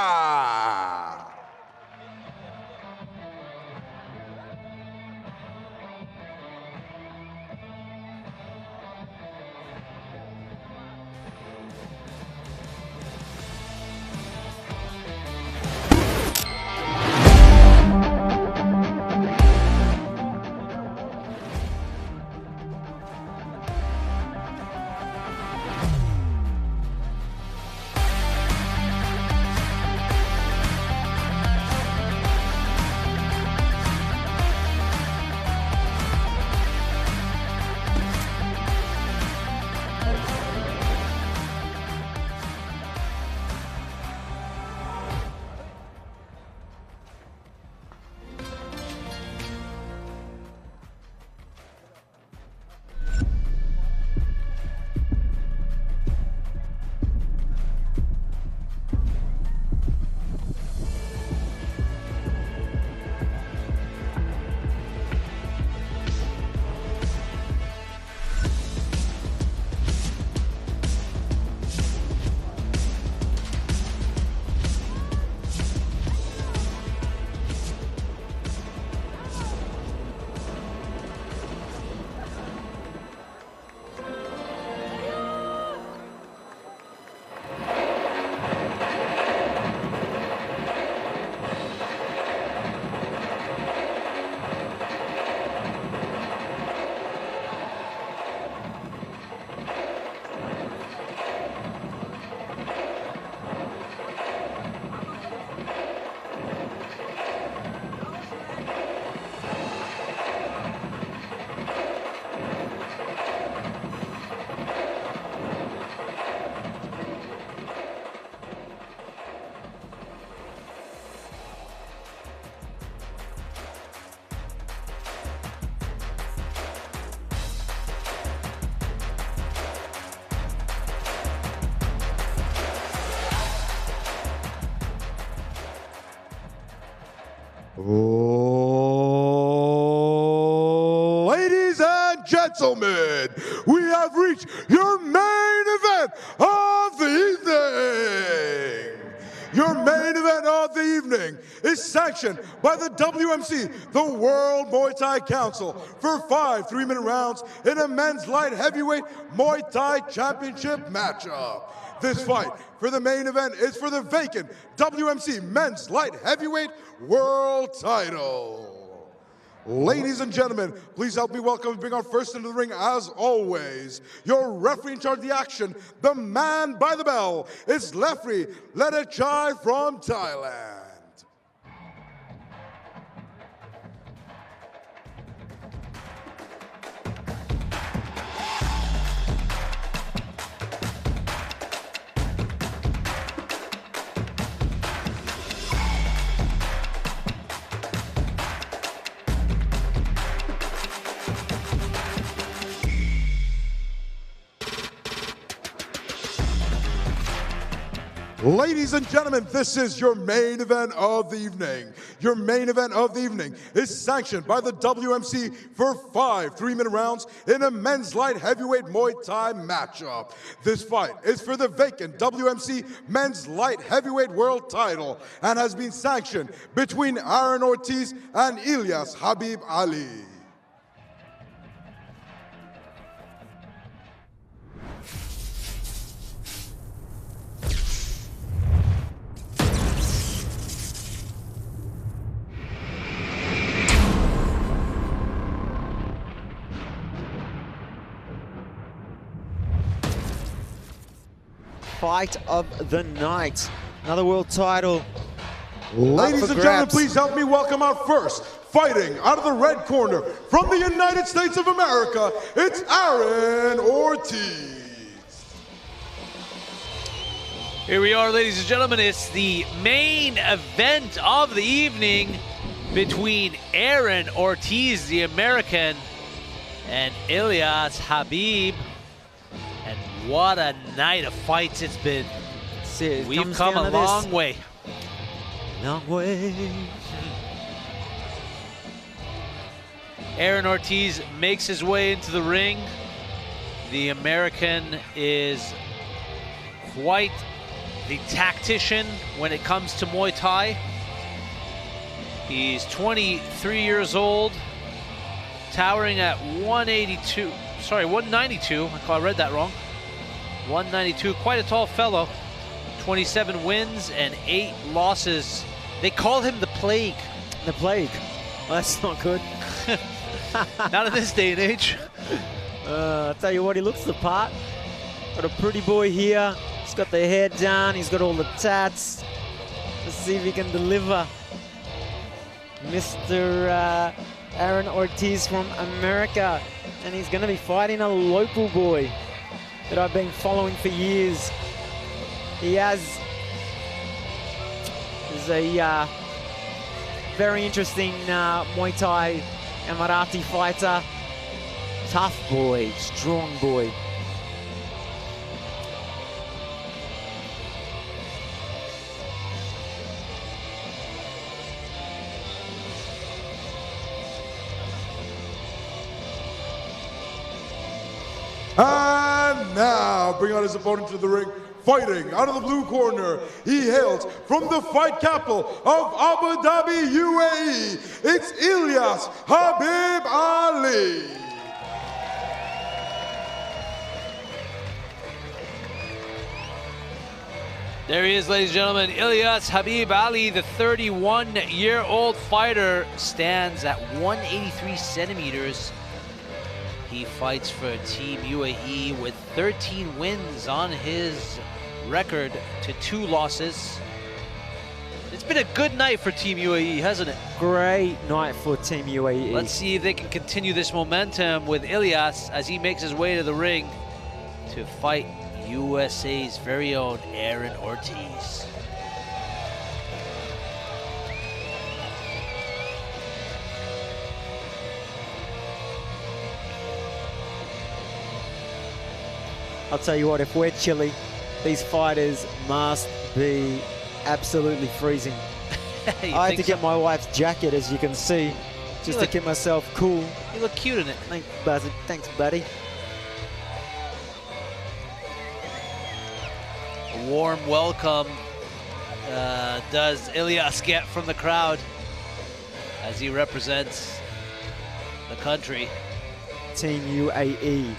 Ladies and gentlemen, we have reached your main event of the evening. Your main event of the evening is sanctioned by the WMC, the World Muay Thai Council, for 5 3-minute rounds in a men's light heavyweight Muay Thai championship matchup. This fight for the main event is for the vacant WMC men's light heavyweight world title. Ladies and gentlemen, please help me welcome and bring our first into the ring, as always, your referee in charge of the action, the man by the bell. It's referee Ledachai from Thailand. Ladies and gentlemen, this is your main event of the evening. Your main event of the evening is sanctioned by the WMC for 5 3-minute rounds in a men's light heavyweight Muay Thai matchup. This fight is for the vacant WMC men's light heavyweight world title and has been sanctioned between Aaron Ortiz and ELIAS Habib Ali. Fight of the night. Another world title. Ladies and gentlemen, please help me welcome our first, fighting out of the red corner from the United States of America, it's Aaron Ortiz. Here we are, ladies and gentlemen. It's the main event of the evening between Aaron Ortiz, the American, and ELIAS Habib. And what a night of fights it's been. We've come a long way. Long way. Aaron Ortiz makes his way into the ring. The American is quite the tactician when it comes to Muay Thai. He's 23 years old, towering at 192. Sorry, 192. I read that wrong. 192, quite a tall fellow. 27 wins and 8 losses. They call him the Plague. The Plague. Well, that's not good. Not in this day and age. I'll tell you what, he looks the part. Got a pretty boy here. He's got the hair down. He's got all the tats. Let's see if he can deliver. Mr. Aaron Ortiz from America. And he's going to be fighting a local boy that I've been following for years. He is a very interesting Muay Thai Emirati fighter. Tough boy, strong boy. And now, bring out his opponent to the ring, fighting out of the blue corner. He hails from the fight capital of Abu Dhabi, UAE. It's ELIAS Habib Ali. There he is, ladies and gentlemen. ELIAS Habib Ali, the 31-year-old fighter, stands at 183 centimeters. He fights for Team UAE with 13 wins on his record to 2 losses. It's been a good night for Team UAE, hasn't it? Great night for Team UAE. Let's see if they can continue this momentum with ELIAS as he makes his way to the ring to fight USA's very own Aaron Ortiz. I'll tell you what, if we're chilly, these fighters must be absolutely freezing. I had to get my wife's jacket, as you can see, just to keep myself cool. You look cute in it. Thanks, buddy. A warm welcome does ELIAS get from the crowd as he represents the country. Team UAE.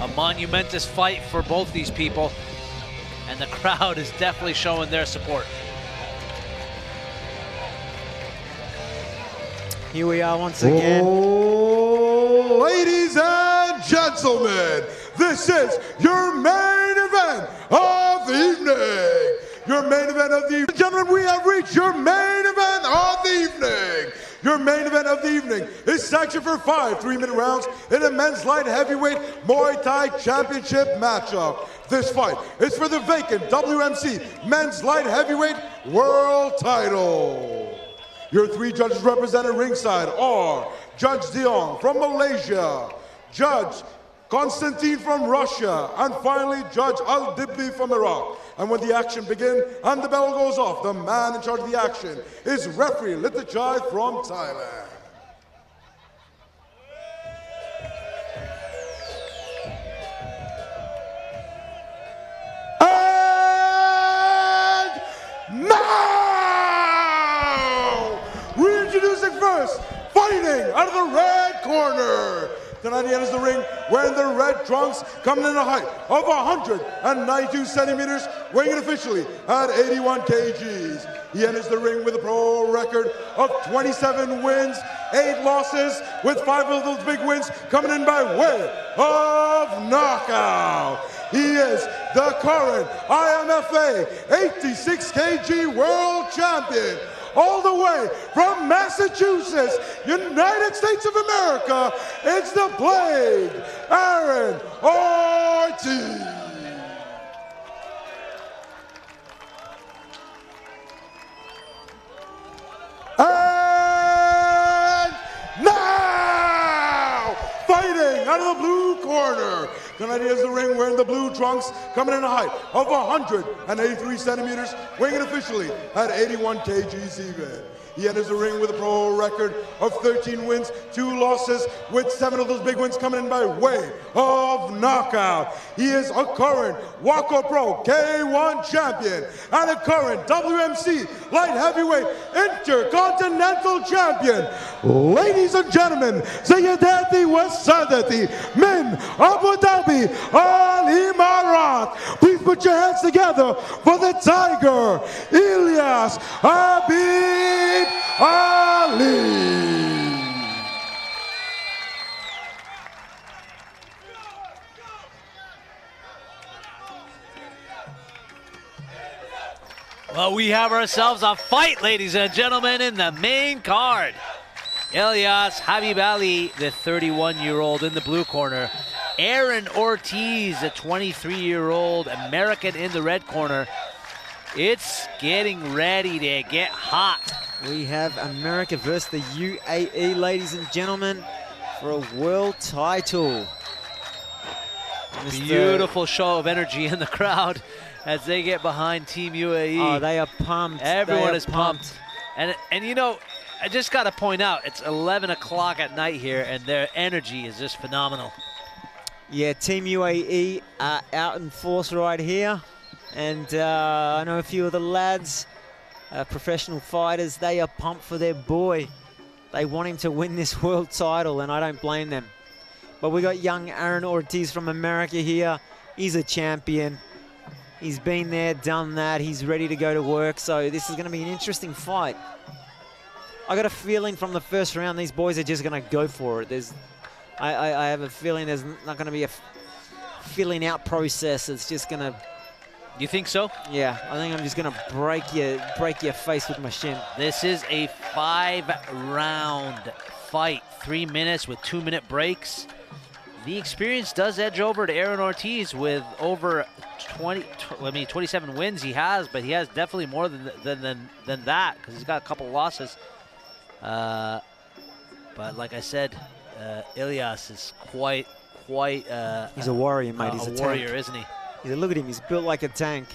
A monumentous fight for both these people, and the crowd is definitely showing their support. Here we are once again. Oh, ladies and gentlemen, this is your main event of the evening. Your main event of the evening. Gentlemen, we have reached your main event of the evening. Your main event of the evening is sanctioned for 5 3-minute rounds in a men's light heavyweight Muay Thai championship matchup. This fight is for the vacant WMC men's light heavyweight world title. Your 3 judges represented ringside are Judge Dion from Malaysia, Judge Konstantin from Russia, and finally Judge Al-Dibli from Iraq. And when the action begins and the bell goes off, the man in charge of the action is referee Litachai from Thailand. And now, reintroducing first, fighting out of the red corner. Tonight he enters the ring wearing the red trunks, coming in a height of 192 centimeters, weighing in officially at 81 kgs. He enters the ring with a pro record of 27 wins, 8 losses, with 5 of those big wins coming in by way of knockout. He is the current IMFA 86 kg world champion, all the way from Massachusetts, United States of America. It's the Blade, Aaron Ortiz. And now, fighting out of the blue corner. Tonight he has the ring wearing the blue trunks, coming in a height of 183 centimeters, weighing in officially at 81 kgs even. He enters the ring with a pro record of 13 wins, 2 losses, with 7 of those big wins coming in by way of knockout. He is a current Waco Pro K1 champion and a current WMC light heavyweight intercontinental champion. Ladies and gentlemen, Sayyidati wa Sadati min Abu Dhabi Al Imarat. Please put your hands together for the Tiger, ELIAS Habib Ali. Well, we have ourselves a fight, ladies and gentlemen, in the main card. ELIAS Habib Ali, the 31-year-old in the blue corner. Aaron Ortiz, a 23-year-old American in the red corner. It's getting ready to get hot. We have America versus the UAE, ladies and gentlemen, for a world title. Beautiful show of energy in the crowd as they get behind Team UAE. Oh, they are pumped. Everyone is pumped. And you know, I just got to point out, it's 11 o'clock at night here, and their energy is just phenomenal. Yeah, Team UAE are out in force right here. And I know a few of the lads professional fighters, they are pumped for their boy. They want him to win this world title, and I don't blame them. But we got young Aaron Ortiz from America here. He's a champion. He's been there, done that. He's ready to go to work. So this is going to be an interesting fight. I got a feeling from the first round, these boys are just going to go for it. I have a feeling there's not going to be a filling out process. It's just going to. You think so? Yeah, I think I'm just going to break your face with my shin. This is a 5-round fight, 3 minutes with 2-minute breaks. The experience does edge over to Aaron Ortiz with over 27 wins he has, but he has definitely more than that because he's got a couple losses. But like I said, ELIAS is quite. He's a warrior, mate. He's a warrior, tank. isn't he? Look at him. He's built like a tank.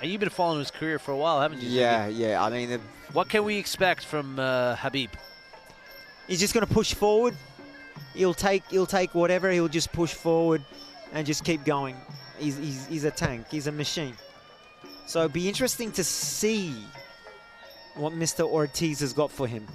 And you've been following his career for a while, haven't you? Yeah, yeah. I mean, what can we expect from Khabib? He's just going to push forward. He'll take whatever. He'll just push forward and just keep going. He's a tank. He's a machine. So it'd be interesting to see what Mr. Ortiz has got for him.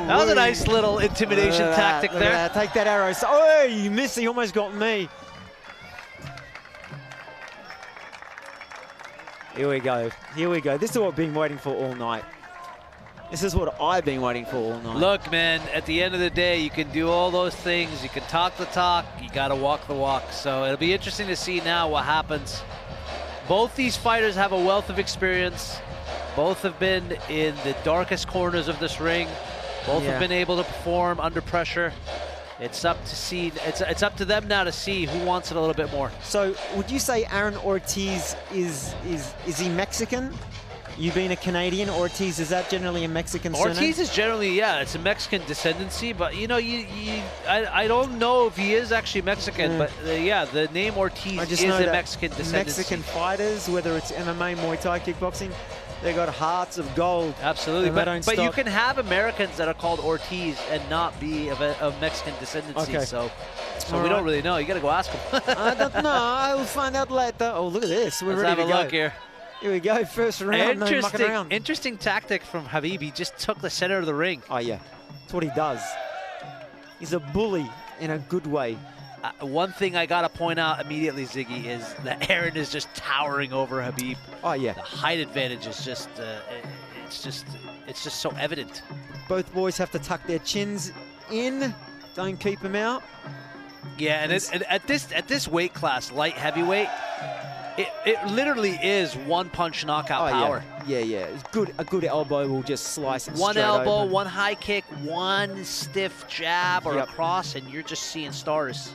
That was a nice little intimidation tactic there. That. Take that arrow. Oh, you missed. He almost got me. Here we go. Here we go. This is what I've been waiting for all night. This is what I've been waiting for all night. Look, man, at the end of the day, you can do all those things. You can talk the talk. You got to walk the walk. So it'll be interesting to see now what happens. Both these fighters have a wealth of experience. Both have been in the darkest corners of this ring. Both have been able to perform under pressure. It's up to see. It's up to them now to see who wants it a little bit more. So, would you say Aaron Ortiz is he Mexican? You being a Canadian, Ortiz, is that generally a Mexican surname? Ortiz is generally, yeah, it's a Mexican descendancy, but you know, I don't know if he is actually Mexican, but yeah, the name Ortiz is a Mexican descendancy. Mexican fighters, whether it's MMA, Muay Thai, kickboxing, they got hearts of gold. Absolutely, but you can have Americans that are called Ortiz and not be of Mexican descendancy. Okay. So we don't really know. You got to go ask them. I don't know. I will find out later. Oh, look at this. We're ready to go. Let's have a look here. Here we go. First round. Interesting tactic from Khabib. He just took the center of the ring. Oh yeah, that's what he does. He's a bully in a good way. One thing I gotta point out immediately, Ziggy, is that Aaron is just towering over Khabib. Oh yeah. The height advantage is just, it's just so evident. Both boys have to tuck their chins in. Don't keep them out. Yeah, and at this weight class, light heavyweight, it literally is one punch knockout power. Yeah. It's good. A good elbow will just slice it one straight elbow, open. one high kick, one stiff jab or a cross, and you're just seeing stars.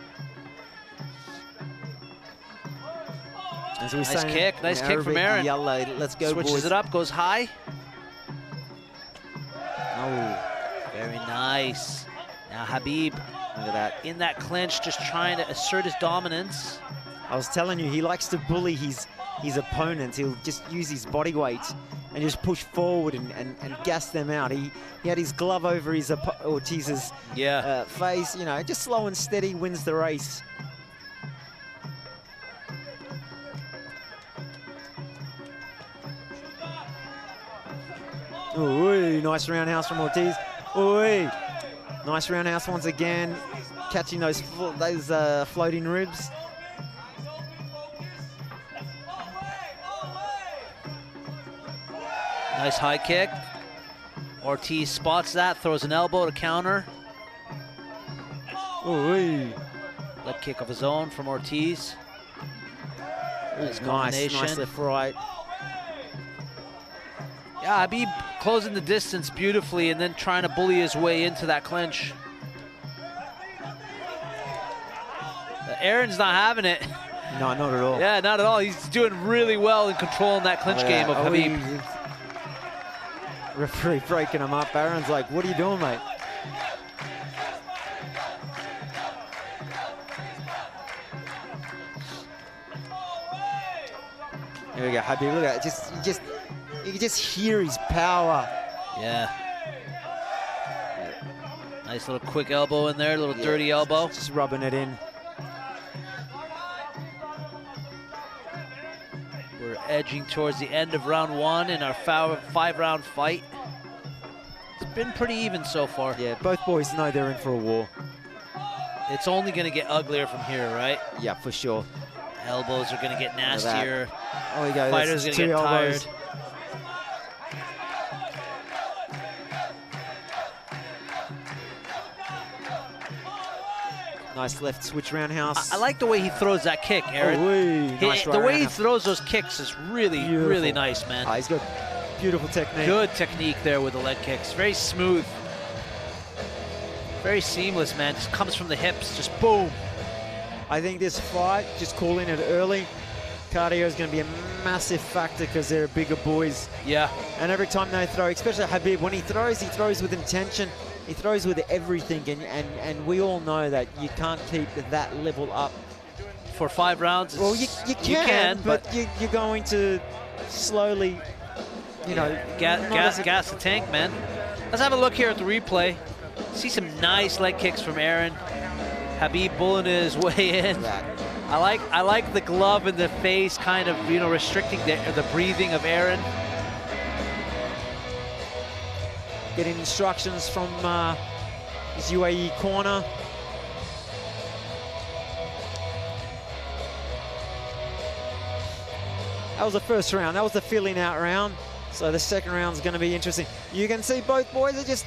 Nice kick from Aaron. Yellow. Let's go, Switches boys. it up, goes high. Oh, very nice. Now Khabib, look at that. In that clinch, just trying to assert his dominance. I was telling you, he likes to bully his opponents. He'll just use his body weight and just push forward and gas them out. He had his glove over his Ortiz's face. You know, just slow and steady wins the race. Ooh, nice roundhouse from Ortiz. Ooh, nice roundhouse once again, catching those floating ribs. Nice high kick. Ortiz spots that, throws an elbow to counter. Ooh. Leg kick of his own from Ortiz. Nice combination. Nice left right. Yeah, Habib closing the distance beautifully and then trying to bully his way into that clinch. Aaron's not having it. No, not at all. Yeah, not at all. He's doing really well in controlling that clinch game of Habib. Referee breaking him up. Aaron's like, what are you doing, mate? There we go, Habib. Look at it. You can just hear his power. Yeah. Nice little quick elbow in there, a little dirty elbow. Just rubbing it in. We're edging towards the end of round one in our 5-round fight. It's been pretty even so far. Yeah, both boys know they're in for a war. It's only going to get uglier from here, right? Yeah, for sure. Elbows are going to get nastier. Oh, we go. Fighters are going to get tired. Nice left switch roundhouse. I like the way he throws that kick, Aaron. Oh, nice the way he throws those kicks is really, really nice, man. He's got beautiful technique. Good technique there with the leg kicks. Very smooth. Very seamless, man. Just comes from the hips, just boom. I think this fight, just calling it early, cardio is going to be a massive factor because they're bigger boys. Yeah. And every time they throw, especially Habib, when he throws with intention. He throws with everything, and we all know that you can't keep that level up. For 5 rounds? Well, you can, but you're going to slowly, you know. Gas the tank, man. Let's have a look here at the replay. See some nice leg kicks from Aaron. Habib bulling his way in. I like the glove in the face, kind of, you know, restricting the breathing of Aaron. Getting instructions from his UAE corner. That was the first round. That was the filling out round. So the second round is going to be interesting. You can see both boys are just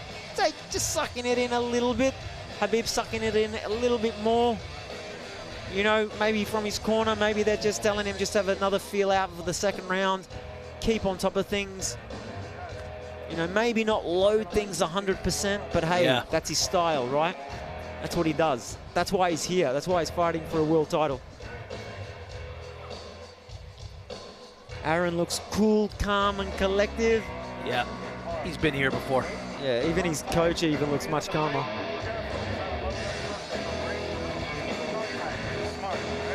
sucking it in a little bit. Habib sucking it in a little bit more. You know, maybe from his corner, maybe they're just telling him just have another feel out for the second round. Keep on top of things. You know, maybe not load things 100%, but hey, that's his style, right? That's what he does. That's why he's here. That's why he's fighting for a world title. Aaron looks cool, calm, and collective. Yeah, he's been here before. Yeah, even his coach even looks much calmer.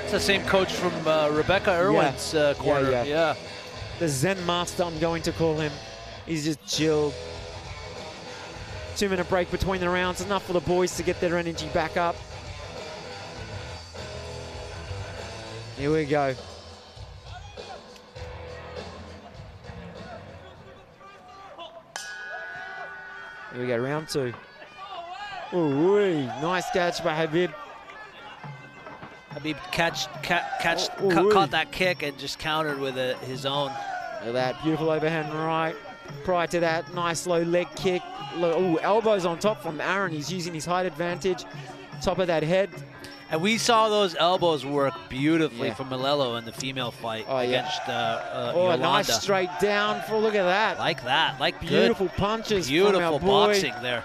It's the same coach from Rebecca Irwin's corner. Yeah. The Zen master, I'm going to call him. He's just chilled. 2-minute break between the rounds. Enough for the boys to get their energy back up. Here we go. Here we go, round 2. Ooh, nice catch by Habib. Habib caught that kick and just countered with his own. Look at that, beautiful overhand right. Prior to that, nice low leg kick. Ooh, elbows on top from Aaron. He's using his height advantage. Top of that head. And we saw those elbows work beautifully from Melillo in the female fight against Yolanda. Nice straight down. Look at that. Like that. Beautiful punches beautiful from our boy. Boxing there.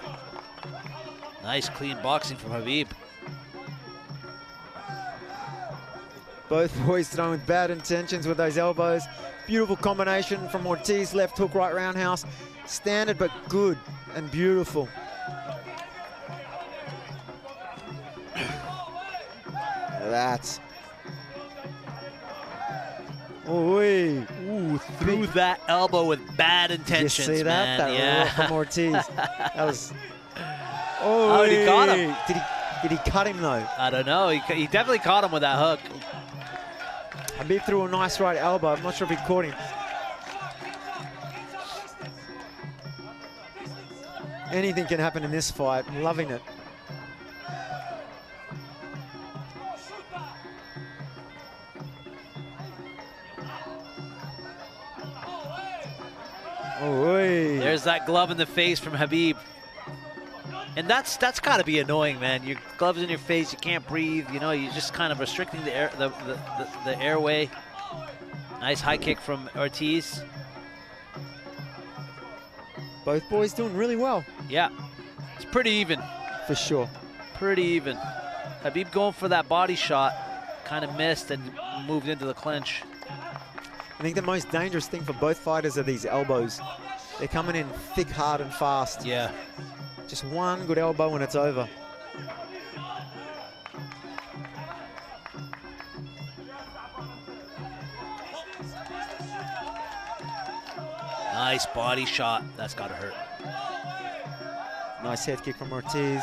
Nice clean boxing from Habib. Both boys throwing with bad intentions with those elbows. Beautiful combination from Ortiz, left hook, right roundhouse. Standard but good and beautiful. That's. Ooh, threw that elbow with bad intentions, Did you see that? man. That from Ortiz. That was. Oh, he got him. Did he cut him though? I don't know. He definitely caught him with that hook. Habib threw a nice right elbow. I'm not sure if he caught him. Anything can happen in this fight. I'm loving it. There's that glove in the face from Khabib. And that's got to be annoying, man. Your gloves in your face, you can't breathe. You know, you're just kind of restricting the air, the airway. Nice high kick from Ortiz. Both boys doing really well. Yeah, it's pretty even. For sure. Pretty even. Khabib going for that body shot, kind of missed and moved into the clinch. I think the most dangerous thing for both fighters are these elbows. They're coming in thick, hard, and fast. Yeah. Just one good elbow and it's over. Nice body shot. That's got to hurt. Nice head kick from Ortiz.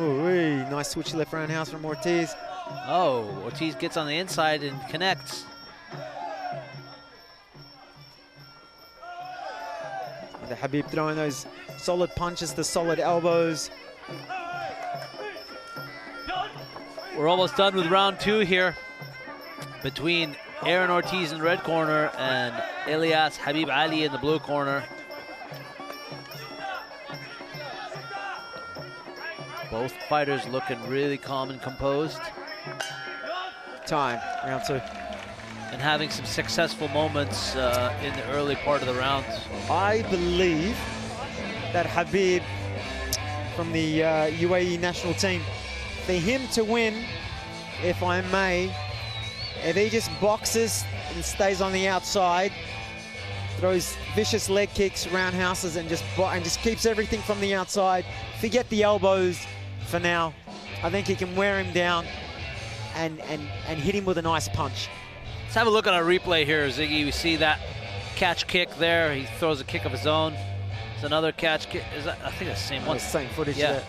Ooh, nice switch left roundhouse from Ortiz. Oh, Ortiz gets on the inside and connects. The Khabib throwing those solid punches to solid elbows. We're almost done with round 2 here between Aaron Ortiz in the red corner and ELIAS Khabib Ali in the blue corner. Both fighters looking really calm and composed. Time, round 2. And having some successful moments in the early part of the round. I believe that Khabib from the UAE national team, for him to win, if I may, if he just boxes and stays on the outside, throws vicious leg kicks, roundhouses, and just keeps everything from the outside, forget the elbows for now. I think he can wear him down and hit him with a nice punch. Let's have a look at our replay here, Ziggy. We see that catch kick there. He throws a kick of his own. It's another catch kick. Is that, I think that's the same one. The same footage, yeah.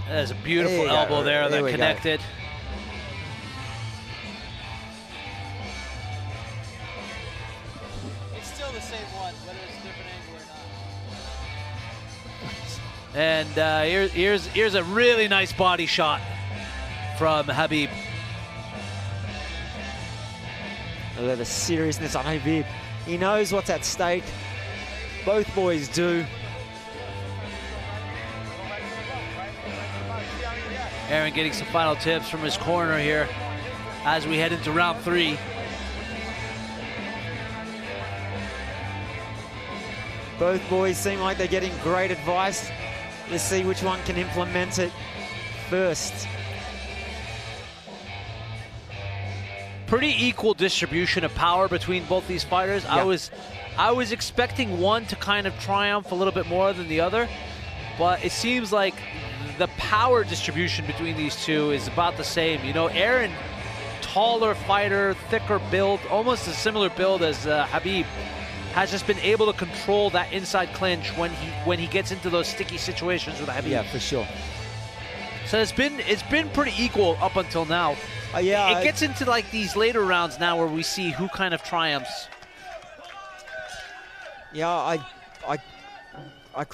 There's a beautiful elbow there that connected. It's still the same one, whether it's a different And angle or not. here's a really nice body shot from Khabib. Look at the seriousness on Khabib. He knows what's at stake. Both boys do. Aaron getting some final tips from his corner here as we head into round 3. Both boys seem like they're getting great advice. Let's see which one can implement it first. Pretty equal distribution of power between both these fighters. Yeah. I was expecting one to kind of triumph a little bit more than the other, but it seems like the power distribution between these two is about the same. You know, Aaron, taller fighter, thicker build, almost a similar build as Khabib, has just been able to control that inside clinch when he gets into those sticky situations with Khabib. Yeah, for sure. So it's been pretty equal up until now. Yeah, it gets into like these later rounds now where we see who kind of triumphs. Yeah, I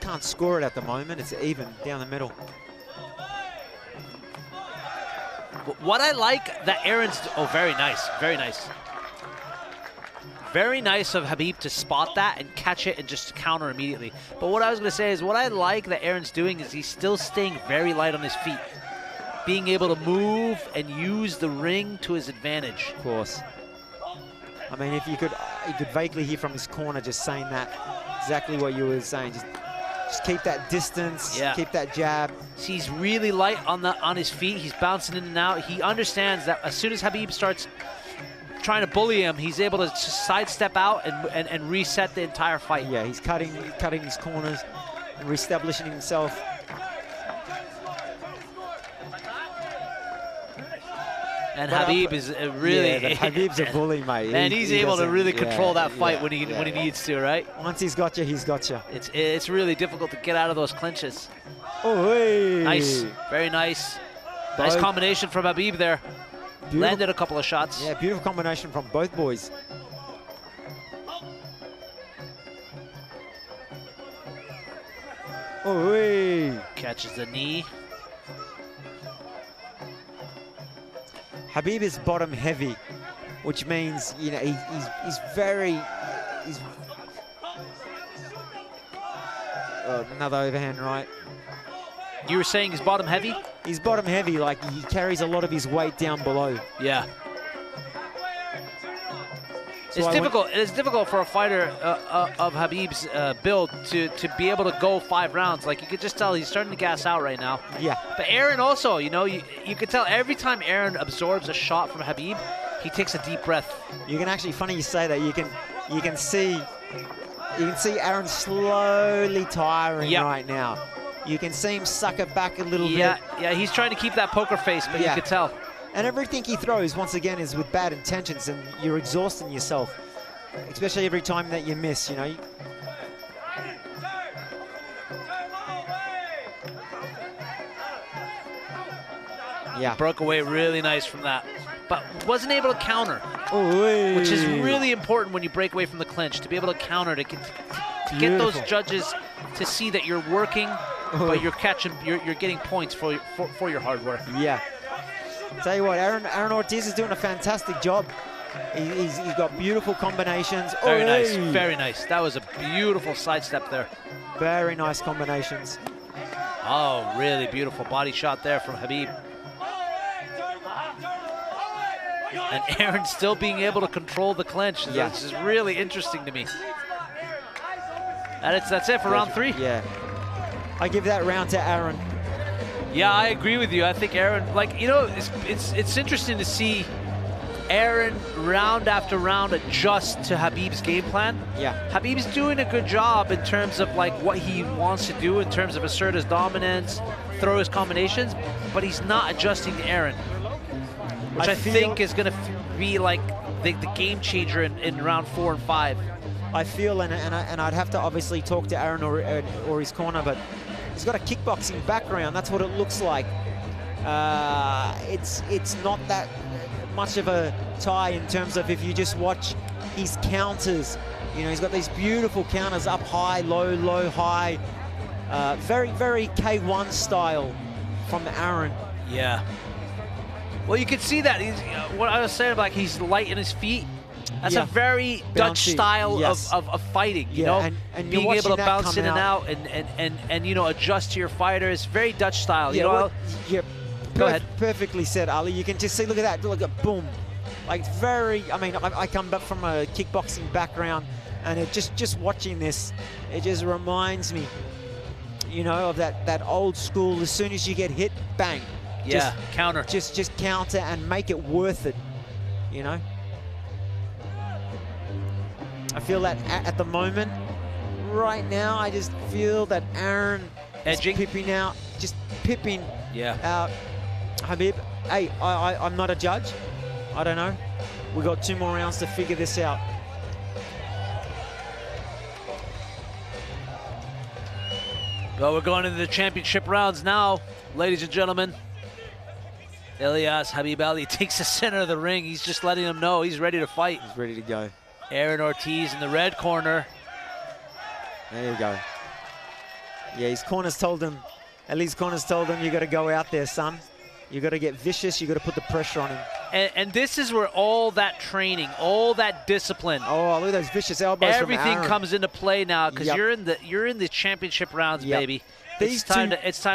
can't score it at the moment. It's even down the middle. What I like that Aaron's, oh, very nice, very nice. Very nice of Khabib to spot that and catch it and just counter immediately. But what I was going to say is what I like that Aaron's doing is he's still staying very light on his feet. Being able to move and use the ring to his advantage. Of course. I mean, if you could vaguely hear from his corner just saying that, exactly what you were saying. Just keep that distance, keep that jab. He's really light on his feet. He's bouncing in and out. He understands that as soon as Khabib starts trying to bully him, he's able to sidestep out and reset the entire fight. Yeah, he's cutting his corners and reestablishing himself. And Khabib is really... Yeah, Khabib's a bully, mate. And he's able to really control that fight when he needs to, right? Once he's got you, he's got you. It's really difficult to get out of those clinches. Oh, hey. Nice, very nice. Nice combination from Khabib there. Beautiful. Landed a couple of shots. Yeah, beautiful combination from both boys. Catches the knee. Habib is bottom heavy, which means, you know, he's very... another overhand right. You were saying he's bottom heavy? He's bottom heavy, like he carries a lot of his weight down below. Yeah. It's difficult. It's difficult for a fighter of Habib's build to be able to go 5 rounds. Like, you could just tell he's starting to gas out right now. Yeah. But Aaron also, you know, you could tell every time Aaron absorbs a shot from Habib, he takes a deep breath. You can actually, funny you say that, you can see Aaron slowly tiring right now. You can see him suck it back a little bit. Yeah, he's trying to keep that poker face, but you could tell. And everything he throws, once again, is with bad intentions, and you're exhausting yourself, especially every time that you miss, you know. Yeah. Broke away really nice from that, but wasn't able to counter, which is really important when you break away from the clinch, to be able to counter, to get those judges to see that you're working, but you're getting points for your hard work. Yeah. Tell you what, Aaron Ortiz is doing a fantastic job. He's got beautiful combinations. Very nice, very nice. That was a beautiful sidestep there. Very nice combinations. Oh, really beautiful body shot there from Habib. And Aaron still being able to control the clinch. Yeah. This is really interesting to me. And that's it for round 3. Yeah. I give that round to Aaron. Yeah, I agree with you. I think Aaron, like, you know, it's interesting to see Aaron round after round adjust to Habib's game plan. Yeah. Habib's doing a good job in terms of like what he wants to do in terms of assert his dominance, throw his combinations, but he's not adjusting to Aaron, which I think is going to be like the game changer in round 4 and 5. I feel, and I'd have to obviously talk to Aaron or his corner, but he's got a kickboxing background. That's what it looks like. It's not that much of a tie in terms of if you just watch his counters. You know, he's got these beautiful counters, up high, low, low, high. Very, very K1 style from Aaron. Yeah. Well, you can see that. He's, what I was saying, like, he's light in his feet. That's a very Dutch style of fighting, you know, and being able to bounce in and out and you know, adjust to your fighter is very Dutch style. You know, go ahead. Perfectly said, Ali. You can just see, look at that, look at boom, like very. I mean, I come back from a kickboxing background, and it just watching this, it just reminds me, you know, of that old school. As soon as you get hit, bang. Yeah, counter. Just counter and make it worth it, you know. I feel that at the moment, right now, I just feel that Aaron is pipping out, just pipping out Habib. Hey, I'm not a judge. I don't know. We got 2 more rounds to figure this out. Well, we're going into the championship rounds now, ladies and gentlemen. ELIAS Habib Ali takes the center of the ring. He's just letting him know he's ready to fight. He's ready to go. Aaron Ortiz in the red corner. There you go. Yeah, his corners told him, Ali's corners told him, you got to go out there, son. You got to get vicious. You got to put the pressure on him. And this is where all that training, all that discipline. Oh, look at those vicious elbows. Everything comes into play now because you're in the championship rounds, baby. It's time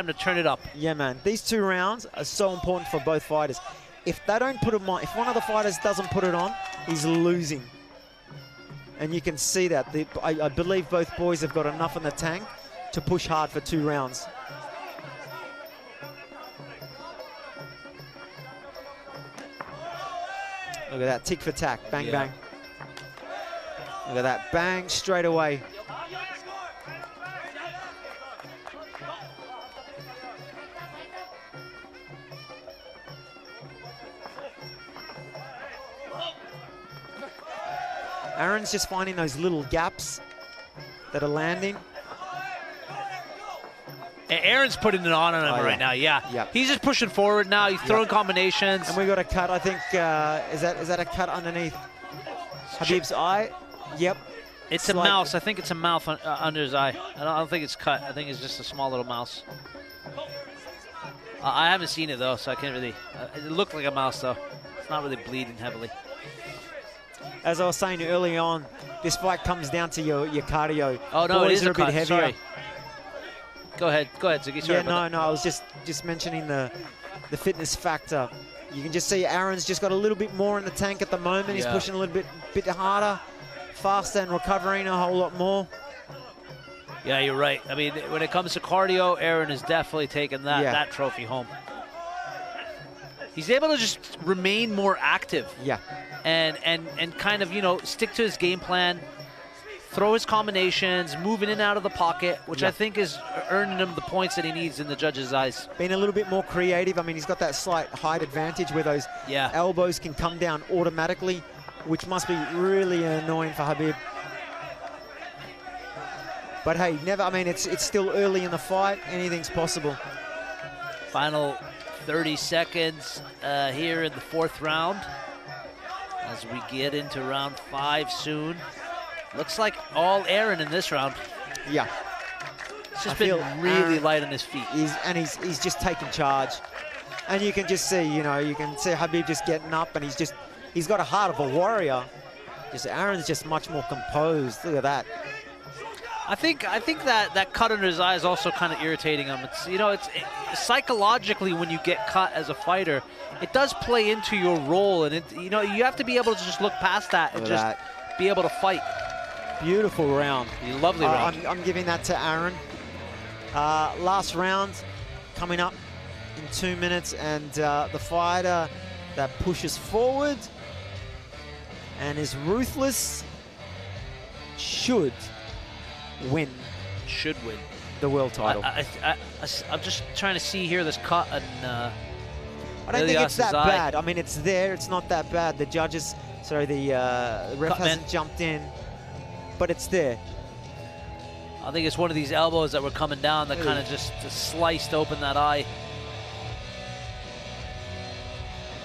to turn it up. Yeah, man. These 2 rounds are so important for both fighters. If they don't put them on, if one of the fighters doesn't put it on, he's losing. And you can see that. I believe both boys have got enough in the tank to push hard for 2 rounds. Look at that, tick for tack, bang, bang. Look at that, bang, straight away. Aaron's just finding those little gaps that are landing. Aaron's putting it on him right now, He's just pushing forward now. He's throwing combinations. And we got a cut, I think, is that a cut underneath Habib's eye? Yep. It's a mouse. I think it's a mouth under his eye. I don't think it's cut. I think it's just a small little mouse. I haven't seen it, though, so I can't really... it looked like a mouse, though. It's not really bleeding heavily. As I was saying early on, this fight comes down to your cardio. Oh, no, Boys it is are a bit cut. heavier. Sorry. Go ahead, Ziggy. Sorry Yeah, no, I was just mentioning the fitness factor. You can just see Aaron's just got a little bit more in the tank at the moment. He's pushing a little bit harder, faster, and recovering a whole lot more. Yeah, you're right. I mean, when it comes to cardio, Aaron is definitely taking that trophy home. He's able to just remain more active. Yeah. And kind of, you know, stick to his game plan, throw his combinations, move in and out of the pocket, which I think is earning him the points that he needs in the judges' eyes. Being a little bit more creative. I mean, he's got that slight height advantage where those elbows can come down automatically, which must be really annoying for Khabib. But hey, never. I mean, it's still early in the fight. Anything's possible. Final 30 seconds here in the 4th round as we get into round 5 soon. Looks like all Aaron in this round. Yeah. It's just been really light on his feet. He's just taking charge. And you can just see, you know, you can see Khabib just getting up, and he's got a heart of a warrior. Just Aaron's just much more composed. Look at that. I think that cut under his eye is also kind of irritating him. It's, you know, it's psychologically when you get cut as a fighter, it does play into your role, and you know, you have to be able to just look past that and just be able to fight. Beautiful round. Lovely round. I'm giving that to Aaron. Last round coming up in 2 minutes, and the fighter that pushes forward and is ruthless should win. The world title. I'm just trying to see here this cut and I don't think it's that bad. I mean, it's there. It's not that bad. The judges, sorry, the ref hasn't jumped in, but it's there. I think it's one of these elbows that were coming down that kind of just sliced open that eye.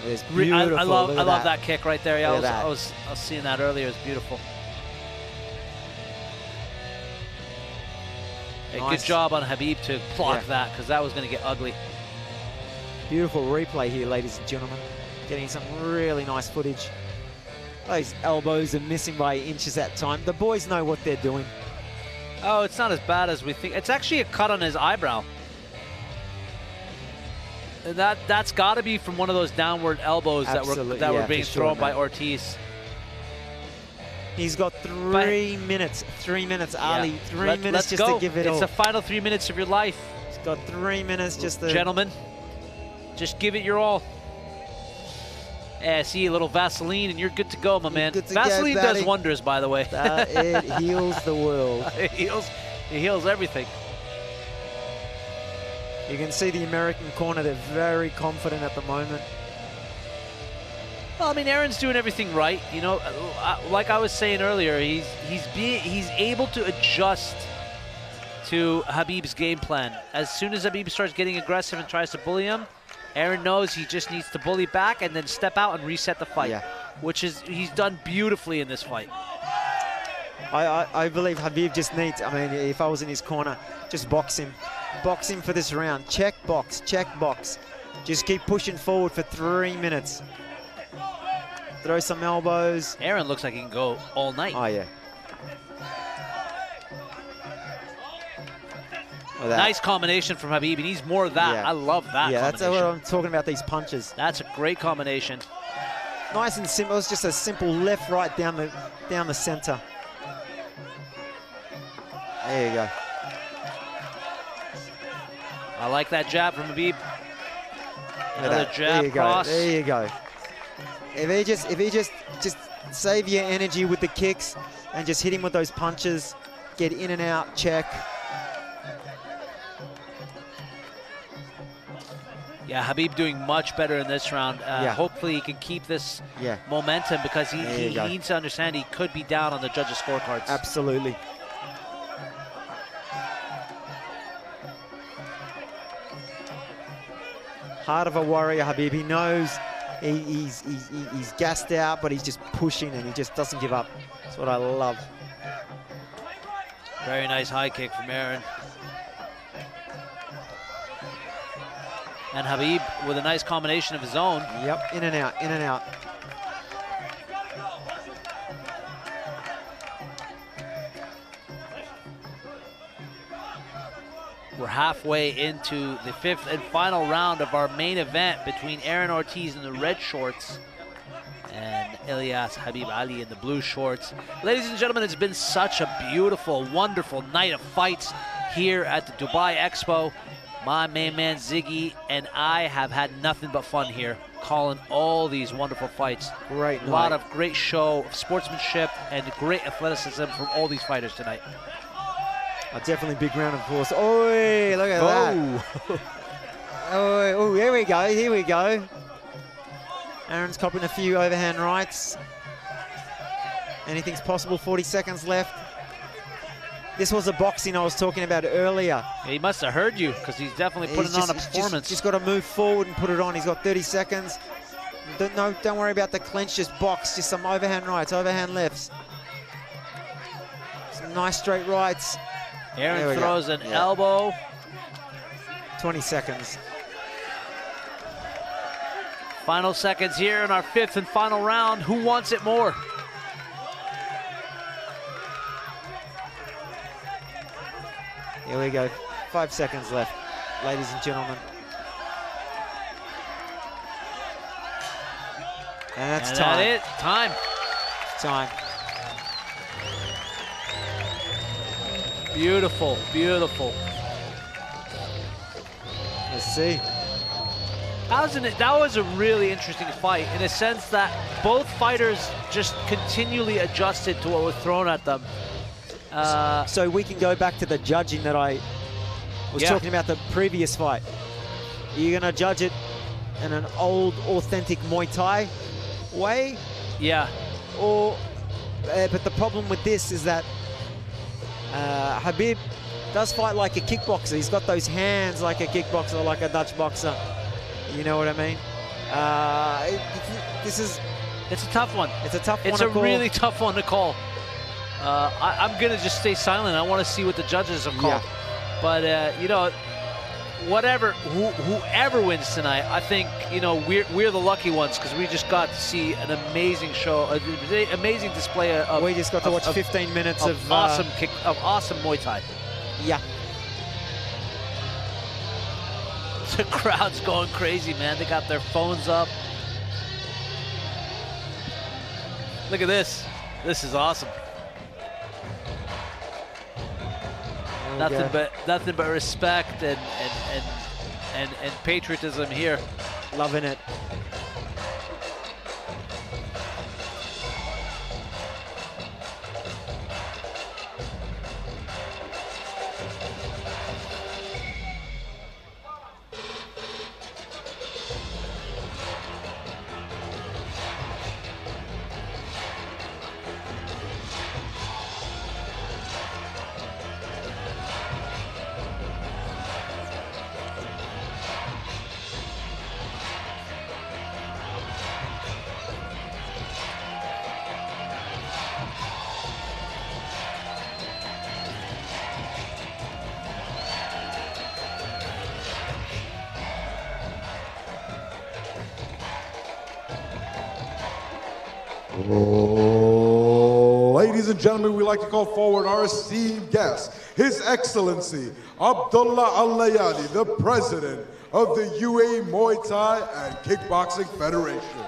It's beautiful. I love that kick right there. Yeah, I was seeing that earlier. It's beautiful. Hey, Nice. Good job on Khabib to block that, because that was going to get ugly. Beautiful replay here, ladies and gentlemen. Getting some really nice footage. Those elbows are missing by inches at time. The boys know what they're doing. Oh, it's not as bad as we think. It's actually a cut on his eyebrow. That's got to be from one of those downward elbows that were being thrown by Ortiz. He's got 3 minutes. 3 minutes, Ali. 3 minutes just to give it all. It's the final 3 minutes of your life. He's got 3 minutes just to... Gentlemen, just give it your all. Yeah, see a little Vaseline and you're good to go, my man. Vaseline does wonders, by the way. It heals the world. It heals everything. You can see the American corner, they're very confident at the moment. Well, I mean, Aaron's doing everything right. You know, like I was saying earlier, he's able to adjust to Khabib's game plan. As soon as Khabib starts getting aggressive and tries to bully him, Aaron knows he just needs to bully back and then step out and reset the fight, which is he's done beautifully in this fight. I believe Khabib just needs, I mean, if I was in his corner, just box him. Box him for this round. Check box, check box. Just keep pushing forward for 3 minutes. Throw some elbows. Aaron looks like he can go all night. Oh, yeah. Nice combination from Khabib. He needs more of that. I love that Yeah, combination. that's what I'm talking about, these punches. That's a great combination. Nice and simple. It's just a simple left, right down the center. There you go. I like that jab from Khabib. Another jab there you cross. Go. There you go. If he just save your energy with the kicks and just hit him with those punches, get in and out, check. Yeah, Khabib doing much better in this round. Hopefully he can keep this momentum, because he needs to understand he could be down on the judges' scorecards. Absolutely. Heart of a warrior, Khabib. He knows he's gassed out, but he's just pushing and he just doesn't give up. That's what I love. Very nice high kick from Aaron. And Habib with a nice combination of his own. Yep, in and out, in and out. We're halfway into the 5th and final round of our main event between Aaron Ortiz in the red shorts and ELIAS Habib Ali in the blue shorts. Ladies and gentlemen, it's been such a beautiful, wonderful night of fights here at the Dubai Expo. My main man Ziggy and I have had nothing but fun here, calling all these wonderful fights. Great night. A lot of great show of sportsmanship and great athleticism from all these fighters tonight. A definitely big round of applause. Oh, look at that. Oh, here we go, here we go. Aaron's copping a few overhand rights. Anything's possible, 40 seconds left. This was the boxing I was talking about earlier. Yeah, he must have heard you, because he's definitely putting on a performance. Just got to move forward and put it on. He's got 30 seconds. Don't worry about the clinch, just box. Just some overhand rights, overhand lefts. Some nice straight rights. Aaron throws an elbow. 20 seconds. Final seconds here in our 5th and final round. Who wants it more? Here we go. 5 seconds left, ladies and gentlemen. And that's time. That's it. Time. Time. Beautiful, beautiful. Let's see. That was a really interesting fight in a sense that both fighters just continually adjusted to what was thrown at them. So we can go back to the judging that I was talking about the previous fight. You're going to judge it in an old, authentic Muay Thai way? Yeah. Or, but the problem with this is that Habib does fight like a kickboxer. He's got those hands like a kickboxer, like a Dutch boxer. You know what I mean? It's a tough one. It's a tough one to call. It's a really tough one to call. I'm going to just stay silent. I want to see what the judges have called. Yeah. But, you know, whoever wins tonight, I think, you know, we're the lucky ones because we just got to see an amazing show, an amazing display of. We just got to watch 15 minutes of awesome awesome Muay Thai. Yeah. The crowd's going crazy, man. They got their phones up. Look at this. This is awesome. Nothing but respect and patriotism here. Loving it. Ladies and gentlemen, we'd like to call forward our esteemed guest, His Excellency Abdullah Al-Layani, the President of the UAE Muay Thai and Kickboxing Federation.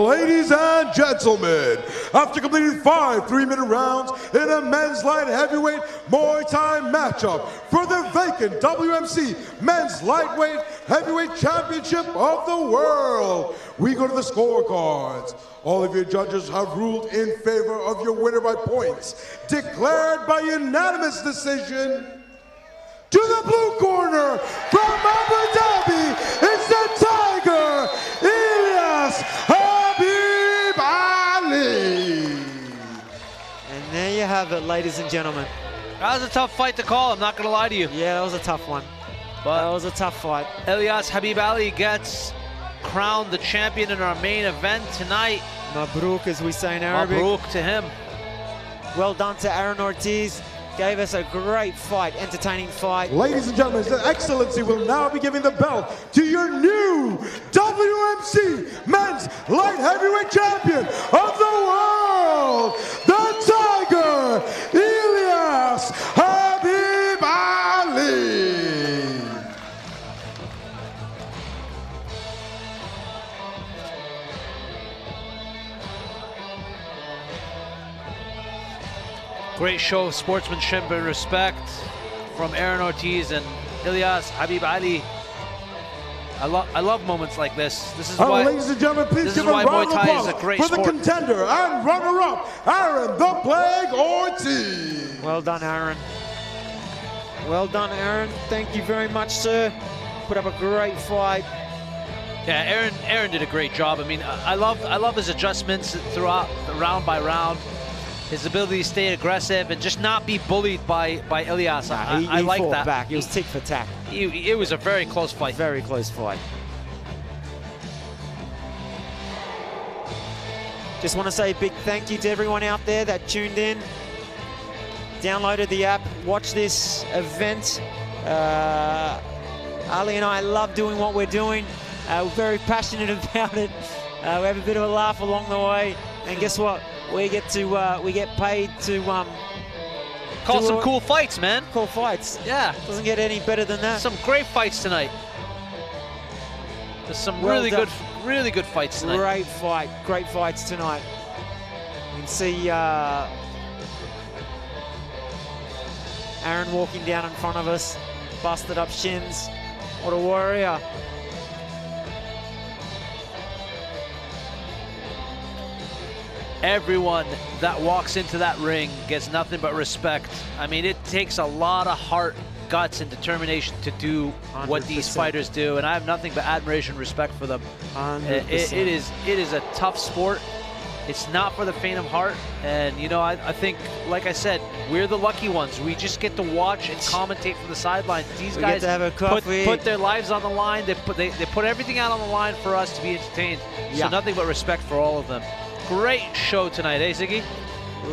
Ladies and gentlemen, after completing 5 3-minute rounds in a men's light heavyweight Muay Thai matchup for the vacant WMC men's lightweight Heavyweight Championship of the World. We go to the scorecards. All of your judges have ruled in favor of your winner by points, declared by unanimous decision. To the blue corner, from Abu Dhabi, it's the Tiger, ELIAS Habib Ali. And there you have it, ladies and gentlemen. That was a tough fight to call, I'm not going to lie to you. Yeah, that was a tough one. But that was a tough fight. ELIAS Habib Ali gets crowned the champion in our main event tonight. Mabruk, as we say in Arabic. Mabruk to him. Well done to Aaron Ortiz. Gave us a great fight, entertaining fight. Ladies and gentlemen, His Excellency will now be giving the belt to your new WMC Men's Light Heavyweight Champion of the World, the Tiger, ELIAS Habib Ali. Great show of sportsmanship and respect from Aaron Ortiz and ELIAS Habib Ali. I love moments like this. This is why, ladies and gentlemen, please give a round of applause for the contender and runner-up, Aaron the Plague Ortiz. Well done, Aaron. Well done, Aaron. Thank you very much, sir. Put up a great fight. Yeah, Aaron did a great job. I mean, I love his adjustments throughout the round by round. His ability to stay aggressive and just not be bullied by ELIAS. I like fought that. Back. It was tick for tack. It was a very close fight. Very close fight. Just want to say a big thank you to everyone out there that tuned in, downloaded the app, watched this event. Ali and I love doing what we're doing. We're very passionate about it. We have a bit of a laugh along the way, and guess what? We get paid to call some cool fights, man. Cool fights. Yeah. Doesn't get any better than that. Some great fights tonight. There's some really good fights tonight. Great fights tonight. You can see Aaron walking down in front of us, busted up shins. What a warrior. Everyone that walks into that ring gets nothing but respect. I mean, it takes a lot of heart, guts, and determination to do 100%. What these fighters do, and I have nothing but admiration and respect for them. It is a tough sport. It's not for the faint of heart, and you know, I think, like I said, we're the lucky ones. We just get to watch and commentate from the sidelines. These guys put their lives on the line. They put everything out on the line for us to be entertained. Yeah. So nothing but respect for all of them. Great show tonight, eh, Ziggy?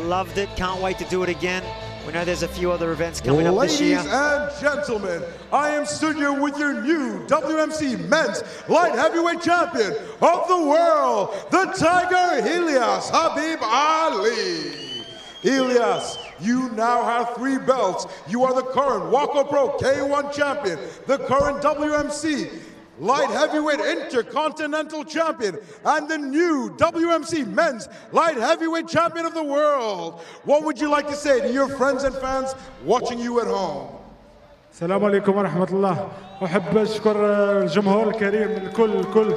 Loved it. Can't wait to do it again. We know there's a few other events coming up this year. Ladies and gentlemen, I am stood here with your new WMC Men's Light Heavyweight Champion of the World, the Tiger, ELIAS Habib Ali. ELIAS, you now have 3 belts. You are the current Walker Pro K1 champion, the current WMC Light Heavyweight Intercontinental Champion, and the new WMC Men's Light Heavyweight Champion of the World. What would you like to say to your friends and fans watching you at home? السلام عليكم ورحمة الله. أحب أشكر الجمهور الكريم الكل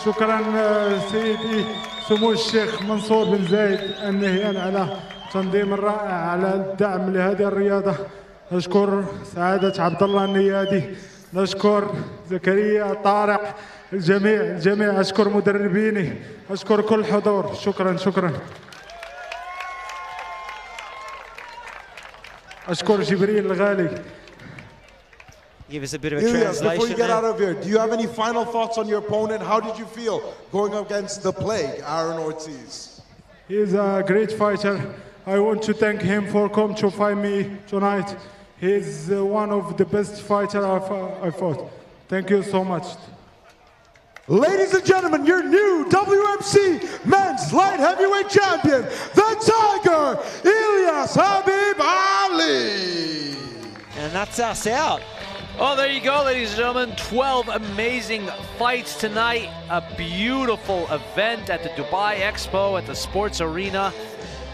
شكرا سيدي سمو الشيخ منصور بن زايد النهيان على تنظيم الرائع على الدعم لهذه الرياضة. أشكر سعادة عبد الله النيادي، نشكر زكريا طارق، الجميع أشكر مدربيني، أشكر كل حضور. شكرا أشكر جبريل الغالي. Give us a bit of a ELIAS, translation. before you get out of here, do you have any final thoughts on your opponent? How did you feel going up against the Plague, Aaron Ortiz? He is a great fighter. I want to thank him for coming to fight me tonight. He is one of the best fighters I fought. Thank you so much. Ladies and gentlemen, your new WMC Men's Light Heavyweight Champion, the Tiger, ELIAS Habib Ali. And that's us out. Oh, there you go, ladies and gentlemen. 12 amazing fights tonight. A beautiful event at the Dubai Expo at the Sports Arena.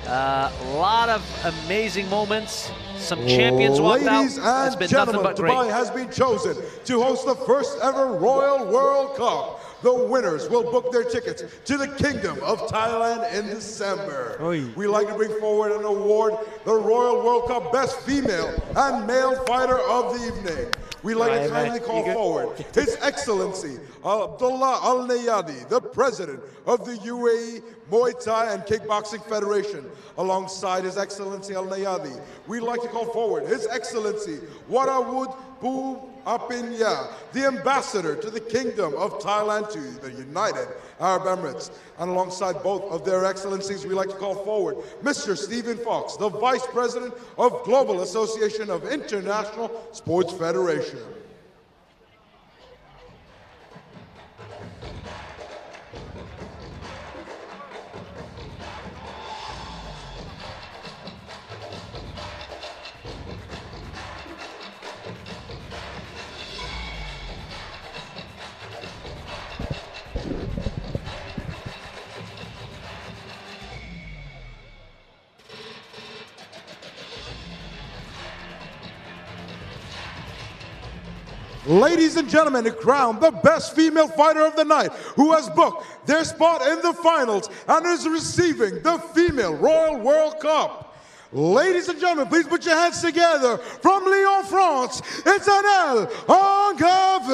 A lot of amazing moments. Some champions walked out. Ladies It's and been nothing gentlemen, but great. Dubai has been chosen to host the first ever Royal World Cup. The winners will book their tickets to the Kingdom of Thailand in December. We like to bring forward an award, the Royal World Cup Best Female and Male Fighter of the Evening. We like to kindly call forward His Excellency Abdullah Al Nayadi, the President of the UAE Muay Thai and Kickboxing Federation. Alongside His Excellency Al Nayadi, we'd like to call forward His Excellency Warawud Bu Apinya, the Ambassador to the Kingdom of Thailand to the United Arab Emirates. And alongside both of their excellencies, we'd like to call forward Mr. Stephen Fox, the Vice President of Global Association of International Sports Federation. Ladies and gentlemen, to crown the best female fighter of the night, who has booked their spot in the finals and is receiving the Female Royal World Cup. Ladies and gentlemen, please put your hands together. From Lyon, France, it's Anel Angave.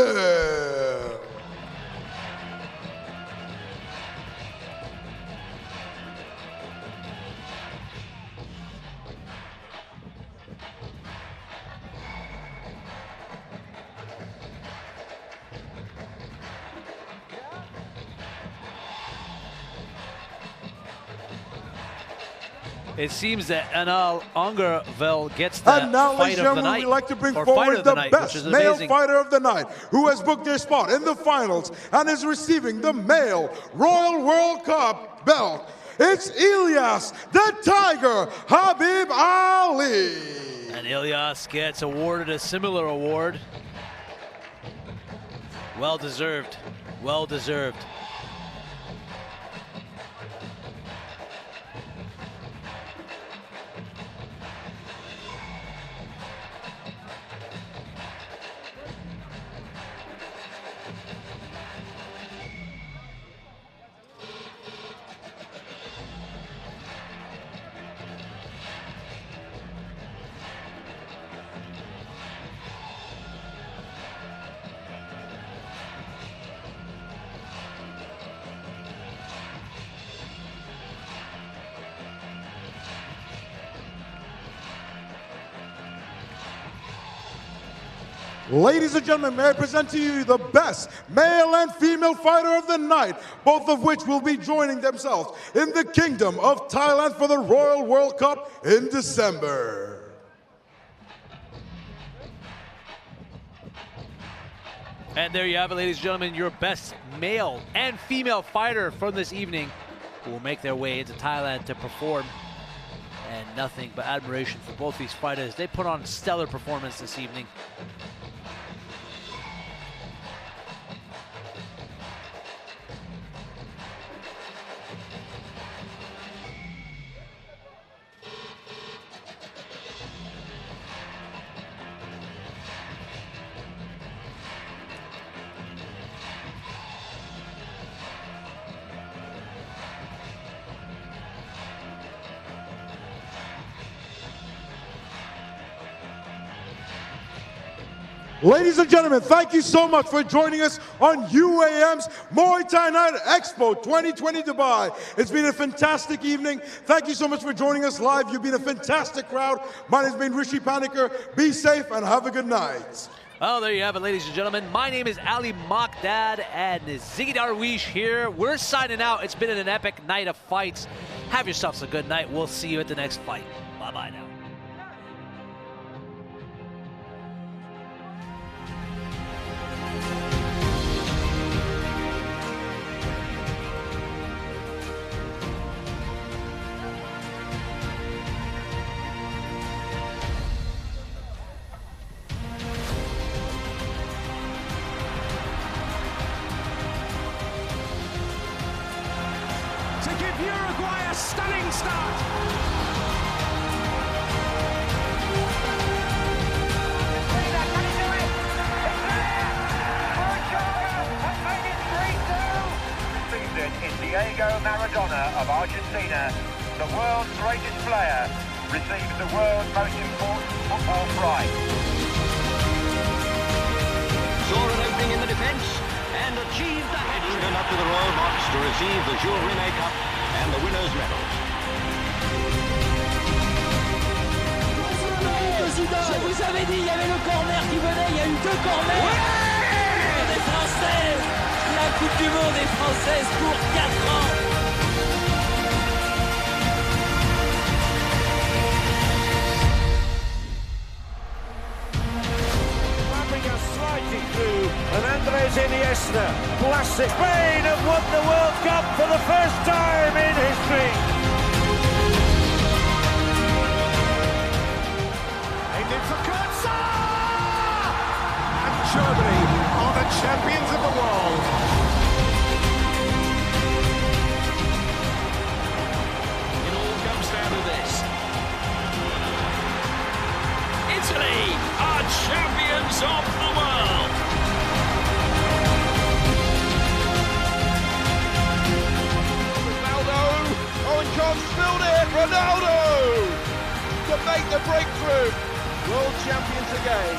It seems that Anal Angervel gets the and now, fight of the night. We'd like to bring or forward of the night, best male fighter of the night, who has booked their spot in the finals and is receiving the male Royal World Cup belt. It's ELIAS, the Tiger, Habib Ali. And ELIAS gets awarded a similar award. Well deserved. Well deserved. Ladies and gentlemen, may I present to you the best male and female fighter of the night, both of which will be joining themselves in the Kingdom of Thailand for the Royal World Cup in December. And there you have it, ladies and gentlemen, your best male and female fighter from this evening who will make their way into Thailand to perform. And nothing but admiration for both these fighters. They put on a stellar performance this evening. Ladies and gentlemen, thank you so much for joining us on UAM's Muay Thai Night Expo 2020 Dubai. It's been a fantastic evening. Thank you so much for joining us live. You've been a fantastic crowd. My name's been Rishi Paniker. Be safe and have a good night. Well, there you have it, ladies and gentlemen. My name is Ali Makdad and Ziggy Darwish here. We're signing out. It's been an epic night of fights. Have yourselves a good night. We'll see you at the next fight. Bye-bye now. To give Uruguay a stunning start. Diego Maradona of Argentina, the world's greatest player, receives the world's most important football prize. Saw an opening in the defence and achieved the hat. Turned up to the royal box to receive the Jules Rimet Cup and the winner's medals. Je vous avais dit, il y avait le corner qui venait, il y a eu 2 corners. Des Françaises, la Coupe du Monde est française pour 4 ans. Fabregas sliding through, and Andres Iniesta, classic. Spain have won the World Cup for the first time in history. Germany are the champions of the world. It all comes down to this. Italy are champions of the world. Ronaldo, Owen John spilled it. Ronaldo to make the breakthrough. World champions again.